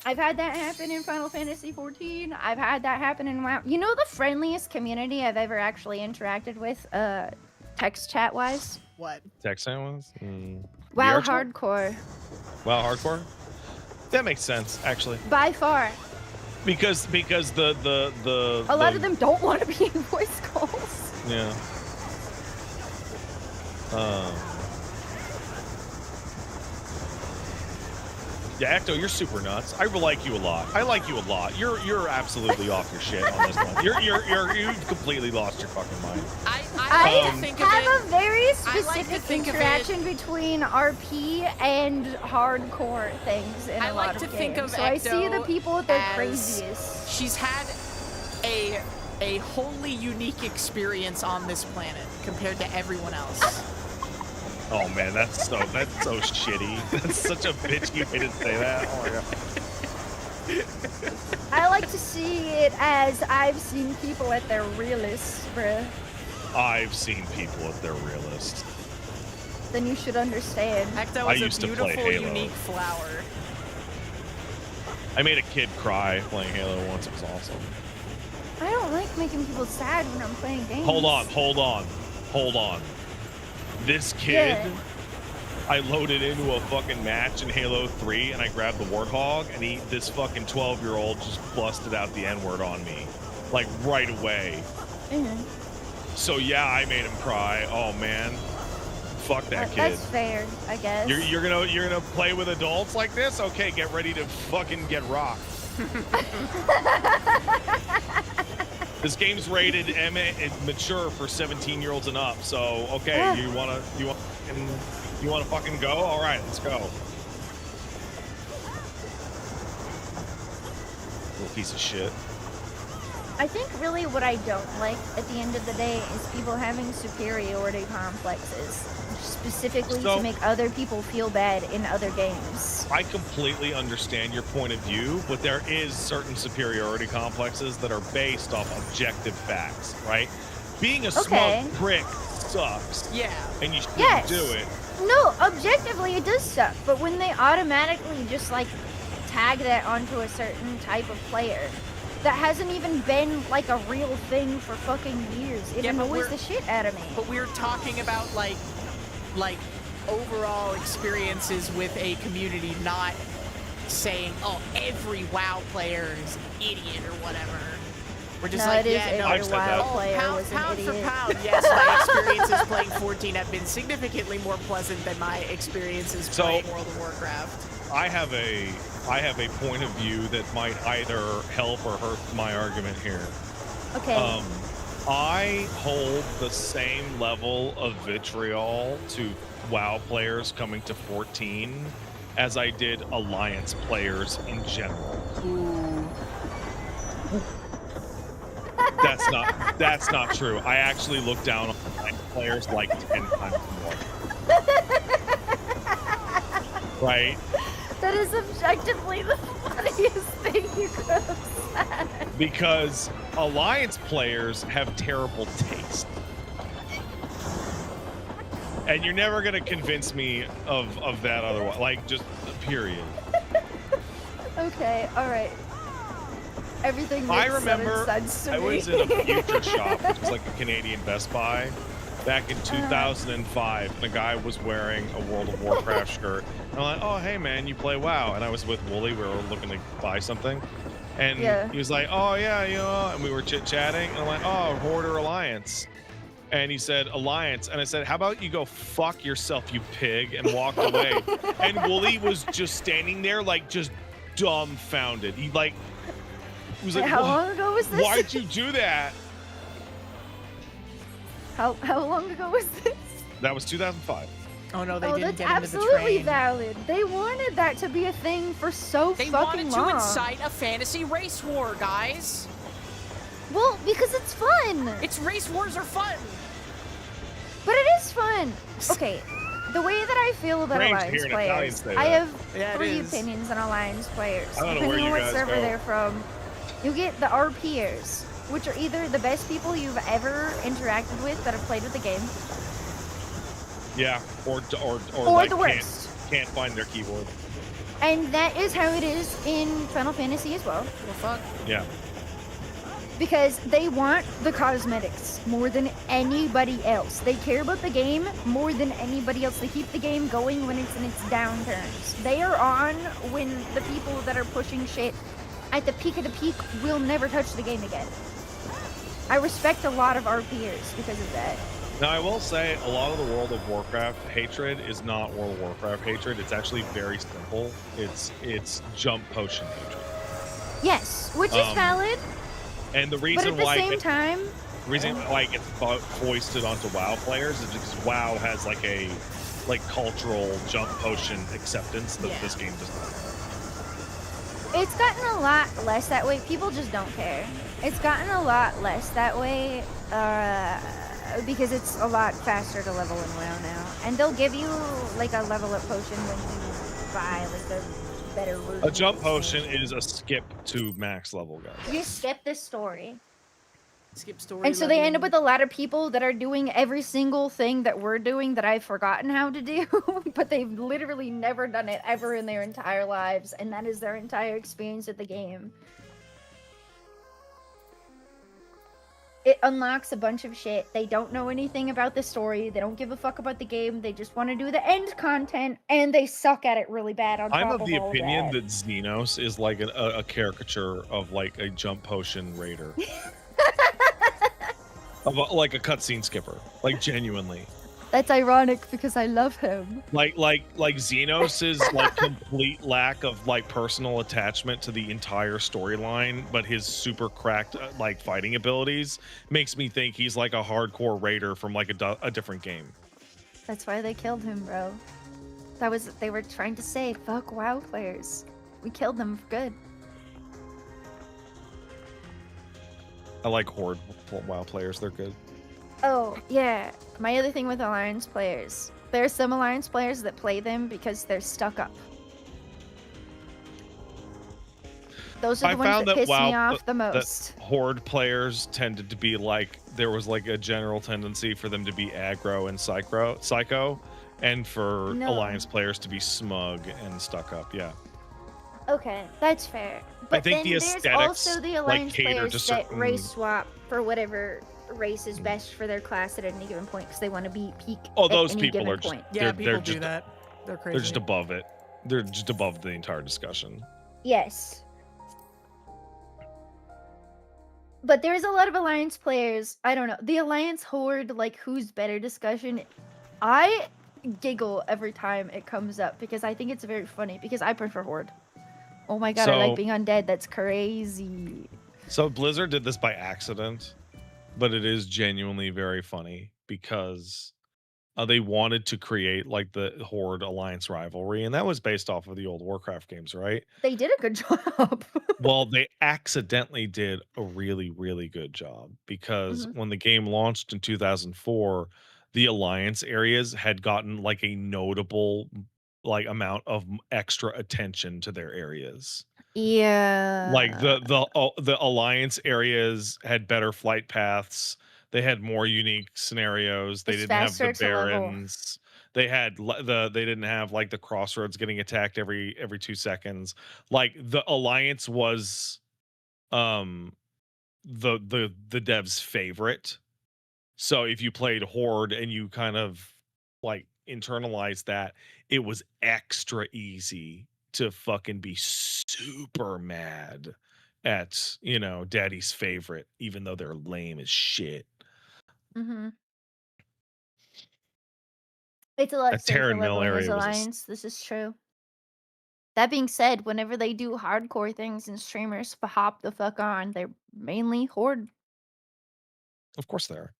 I've had that happen in Final Fantasy XIV. I've had that happen in WoW. You know the friendliest community I've ever actually interacted with, text chat wise? What? Text chat was? WoW VR chat? hardcore. WoW hardcore? That makes sense, actually. By far. Because the A lot of them don't want to be in voice calls. Yeah. Yeah, Ecto, you're super nuts. I like you a lot. I like you a lot. You're absolutely off your shit on this one. You've completely lost your fucking mind. I think have of a very I like to specific think of interaction between RP and hardcore things in I a like lot to of think games. of So I see the Ecto people at their as craziest. She's had a wholly unique experience on this planet compared to everyone else. Oh man, that's so shitty. That's such a bitchy way to say that. Oh my god. I like to see it as I've seen people at their realest, bruh. I've seen people at their realist. Then you should understand. Ecto I is used a to play beautiful, Halo. unique flower. I made a kid cry playing Halo once. It was awesome. I don't like making people sad when I'm playing games. Hold on. This kid, Yeah. I loaded into a fucking match in Halo 3 and I grabbed the Warthog and this fucking 12-year-old just busted out the N-word on me. Like right away. Mhm. So yeah, I made him cry. Oh man. Fuck that kid. That's fair, I guess. You're gonna play with adults like this? Okay, get ready to fucking get rocked. This game's rated mature for 17-year-olds and up. So okay, Yeah. you wanna fucking go? All right, let's go. Little piece of shit. I think really what I don't like at the end of the day is people having superiority complexes, specifically So- to make other people feel bad in other games. I completely understand your point of view, but there is certain superiority complexes that are based off objective facts, right? Being a Okay. smug prick sucks, Yeah. and you shouldn't Yes. do it. No, objectively it does suck, but when they automatically just like tag that onto a certain type of player that hasn't even been like a real thing for fucking years, it Yeah, but annoys we're- the shit out of me. But we're talking about like overall experiences with a community, not saying, oh, every WoW player is an idiot or whatever. We're just No, like, it is yeah, no, I've every said that. WoW oh, player pound, was an pound for idiot. pound, yes, my experiences playing 14 have been significantly more pleasant than my experiences So- playing World of Warcraft. I have a point of view that might either help or hurt my argument here. Okay. I hold the same level of vitriol to WoW players coming to 14 as I did Alliance players in general. That's not true. I actually look down on Alliance players like 10 times more. Right? That is objectively the funniest thing you could have said. Because Alliance players have terrible taste. And you're never gonna convince me of that otherwise. Like, just period. Okay, alright. Everything makes I remember sense to I me. was in a Future Shop, which was like a Canadian Best Buy, back in 2005, and a guy was wearing a World of Warcraft shirt. And I'm like, oh, hey, man, you play WoW. And I was with Wooly. We were looking to buy something. And Yeah. he was like, oh, yeah, you know, and we were chit-chatting. And I'm like, oh, Horde or Alliance? And he said, Alliance. And I said, how about you go fuck yourself, you pig, and walked away. And Wooly was just standing there, like, just dumbfounded. He, like, was like, How long ago was this? why'd you do that? How long ago was this? That was 2005. Oh no, they Oh, didn't that's get into the absolutely train. valid. They wanted that to be a thing for so They fucking wanted long. to incite a fantasy race war, guys. Well, because it's fun. It's race wars are fun. But it is fun. Okay, the way that I feel about Strange to Alliance hear an Italian players, say I that. have Yeah, it 3 is. opinions on Alliance players. I don't know Depending where on you what guys server go. they're from. You get the RPers, which are either the best people you've ever interacted with that have played with the game, Yeah, or or like the worst. can't find their keyboard. And that is how it is in Final Fantasy as well. Well, fuck. Yeah. because they want the cosmetics more than anybody else. They care about the game more than anybody else. They keep the game going when it's in its downturns. They are on when the people that are pushing shit at the peak of the peak will never touch the game again. I respect a lot of our peers because of that. Now, I will say a lot of the World of Warcraft hatred is not World of Warcraft hatred. It's actually very simple. It's jump potion hatred. Yes, which is valid. And the reason but at why the same time, the reason why it gets foisted onto WoW players is because WoW has like a cultural jump potion acceptance that this game does not have. it's gotten a lot less that way. People just don't care. It's gotten a lot less that way because it's a lot faster to level in WoW now. And they'll give you like a level up potion when you buy like a better version. A jump potion is a skip to max level, guys. You skip this story. Skip story. And so they end up with a lot of people that are doing every single thing that we're doing that I've forgotten how to do, but they've literally never done it ever in their entire lives, and that is their entire experience with the game. It unlocks a bunch of shit. They don't know anything about the story. They don't give a fuck about the game. They just want to do the end content, and they suck at it really bad on top I'm of the all opinion that Xenos is like a caricature of like a jump potion raider. Like a cutscene skipper, like genuinely. That's ironic because I love him. Like Xenos' like complete lack of like personal attachment to the entire storyline, but his super cracked like fighting abilities makes me think he's like a hardcore raider from like a different game. That's why they killed him, bro. They were trying to say, fuck WoW players. We killed them for good. I like Horde WoW players, they're good. Oh, yeah. My other thing with Alliance players. There are some Alliance players that play them because they're stuck up. Those are the ones that piss me off the most. Horde players tended to be like, there was like a general tendency for them to be aggro and psycho, and for Alliance players to be smug and stuck up, yeah. Okay, that's fair. But I think then the there's aesthetics also the Alliance like cater players to that certain... race swap for whatever race is best for their class at any given point because they want to be peak. Oh, at those any people given are just point. Yeah, people they're do just, that. They're crazy. They're just above it. They're just above the entire discussion. Yes. But there's a lot of Alliance players. I don't know. The Alliance Horde, like, who's better discussion. I giggle every time it comes up because I think it's very funny because I prefer Horde. Oh my god, I like being undead. That's crazy. So Blizzard did this by accident, but it is genuinely very funny because they wanted to create like the Horde Alliance rivalry, and that was based off of the old Warcraft games, right? They did a good job. Well, they accidentally did a really, really good job because when the game launched in 2004, the Alliance areas had gotten like a notable like amount of extra attention to their areas. Yeah. Like the Alliance areas had better flight paths. They had more unique scenarios. They didn't have the barons. They had they didn't have like the crossroads getting attacked every 2 seconds. Like the Alliance was the devs' favorite. So if you played Horde and you kind of like internalized that, it was extra easy to fucking be super mad at, you know, daddy's favorite, even though they're lame as shit. It's a lot That safer Terran Mill leveling as area was Alliance. This is true. That being said, whenever they do hardcore things and streamers hop the fuck on, they're mainly Horde. Of course they are.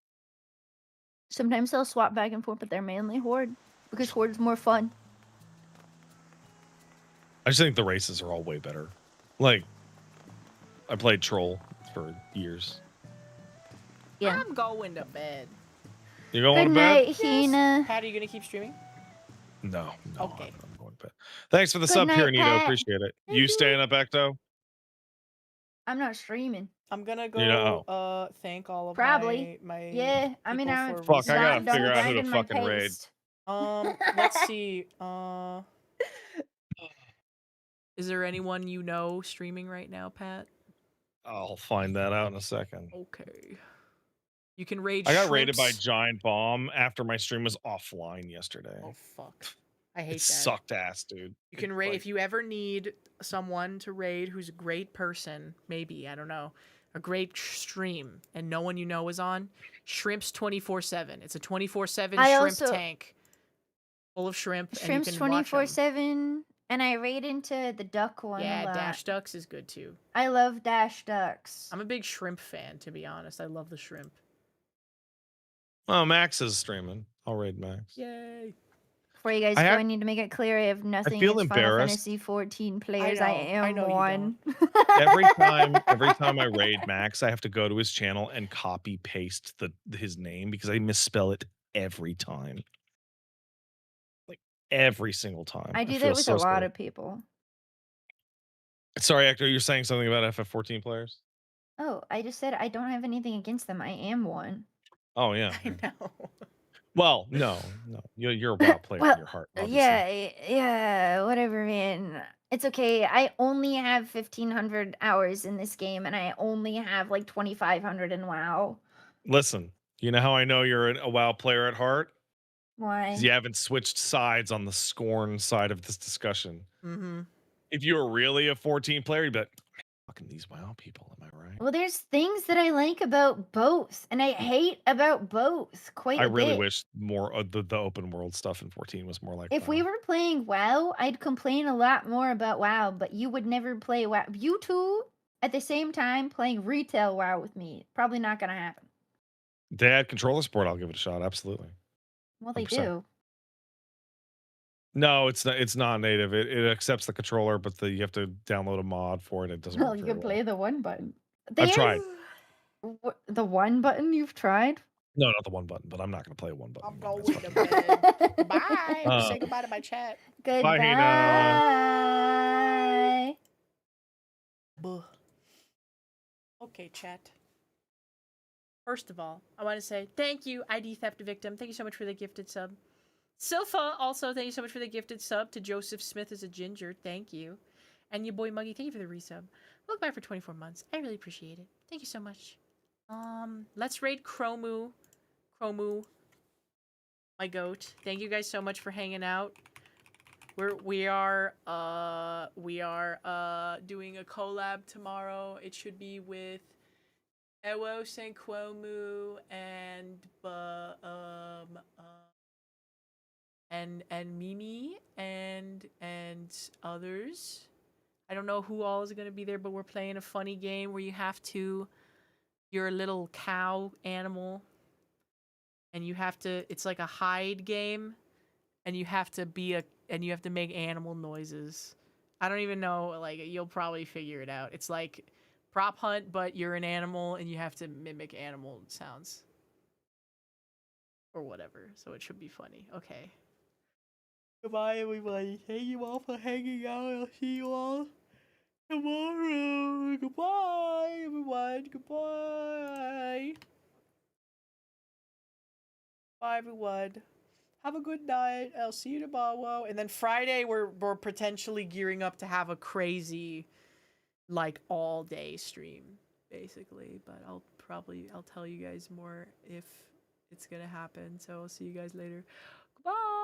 Sometimes they'll swap back and forth, but they're mainly Horde because Horde's more fun. I just think the races are all way better. Like, I played Troll for years. Yeah. I'm going to bed. You going Good to bed? night, Hina. Pat, are you gonna keep streaming? No. Okay. I'm going to bed. Thanks for the Good sub, night, Pyranito. Pat. Appreciate it. Thank You you. staying up, Ecto? I'm not streaming. I'm gonna go You thank all of Probably. my Yeah, I mean, people I'm for Fuck, I gotta done figure out who to grinding my fucking raid. paste. let's see. Is there anyone you know streaming right now, Pat? I'll find that out in a second. Okay. You can raid I got shrimps. raided by Giant Bomb after my stream was offline yesterday. Oh, fuck. I hate It that. sucked ass, dude. You can raid if you ever need someone to raid who's a great person, maybe, I don't know, a great stream, and no one you know is on. Shrimps 24/7. It's a 24/7 shrimp tank full of shrimp. Shrimps and you can 24/7, and I raid into the duck one a lot. Dash Ducks is good too. I love Dash Ducks. I'm a big shrimp fan, to be honest. I love the shrimp. Oh, Max is streaming. I'll raid Max. Yay. Before you guys go, I need to make it clear I have nothing feel against Final embarrassed. Fantasy 14 players. I am one. every time I raid Max, I have to go to his channel and copy paste his name because I misspell it every time. Like every single time. I do that with a lot of people. Sorry, Ecto, you're saying something about FF14 players? Oh, I just said I don't have anything against them. I am one. Oh yeah. I know. Well, no. You're a WoW player in your heart, obviously. Yeah, whatever, man. It's okay. I only have 1,500 hours in this game, and I only have like 2,500 in WoW. Listen, you know how I know you're a WoW player at heart? Why? Because you haven't switched sides on the Scorn side of this discussion. Mm-hmm. If you were really a 14 player, you'd be like, fucking these WoW people, am I right? Well, there's things that I like about both, and I hate about both quite a bit. I really wish more of the open world stuff in 14 was more like If WoW. we were playing WoW, I'd complain a lot more about WoW, but you would never play WoW. You two, at the same time, playing retail WoW with me. Probably not going to happen. They had controller support, I'll give it a shot, absolutely. Well, they 100%. do. No, it's not native. It accepts the controller, but you have to download a mod for it. It doesn't Well, work you very can well. play the one button. I've tried. The one button you've tried? No, not the one button, but I'm not going to play one button. I'm going to bed. Bye. Say goodbye to my chat. Goodbye. Bye, Hina. Okay, chat. First of all, I want to say thank you, ID Theft Victim. Thank you so much for the gifted sub. Silpha, also, thank you so much for the gifted sub. To Joseph Smith as a ginger, thank you. And your boy Muggy, thank you for the resub. Welcome back for 24 months. I really appreciate it. Thank you so much. Let's raid Chromu, my goat. Thank you guys so much for hanging out. We are doing a collab tomorrow. It should be with Ewo Senquomu and Mimi and others. I don't know who all is going to be there, but we're playing a funny game where you're a little cow animal and you have to, it's like a hide game and you have to make animal noises. I don't even know, like, you'll probably figure it out. It's like prop hunt, but you're an animal and you have to mimic animal sounds or whatever. So it should be funny. Okay. Goodbye, everybody. Thank you all for hanging out. I'll see you all tomorrow. Goodbye, everyone. Goodbye. Bye, everyone. Have a good night. I'll see you tomorrow. And then Friday, we're potentially gearing up to have a crazy, like, all-day stream, basically. But I'll tell you guys more if it's gonna happen. So I'll see you guys later. Goodbye.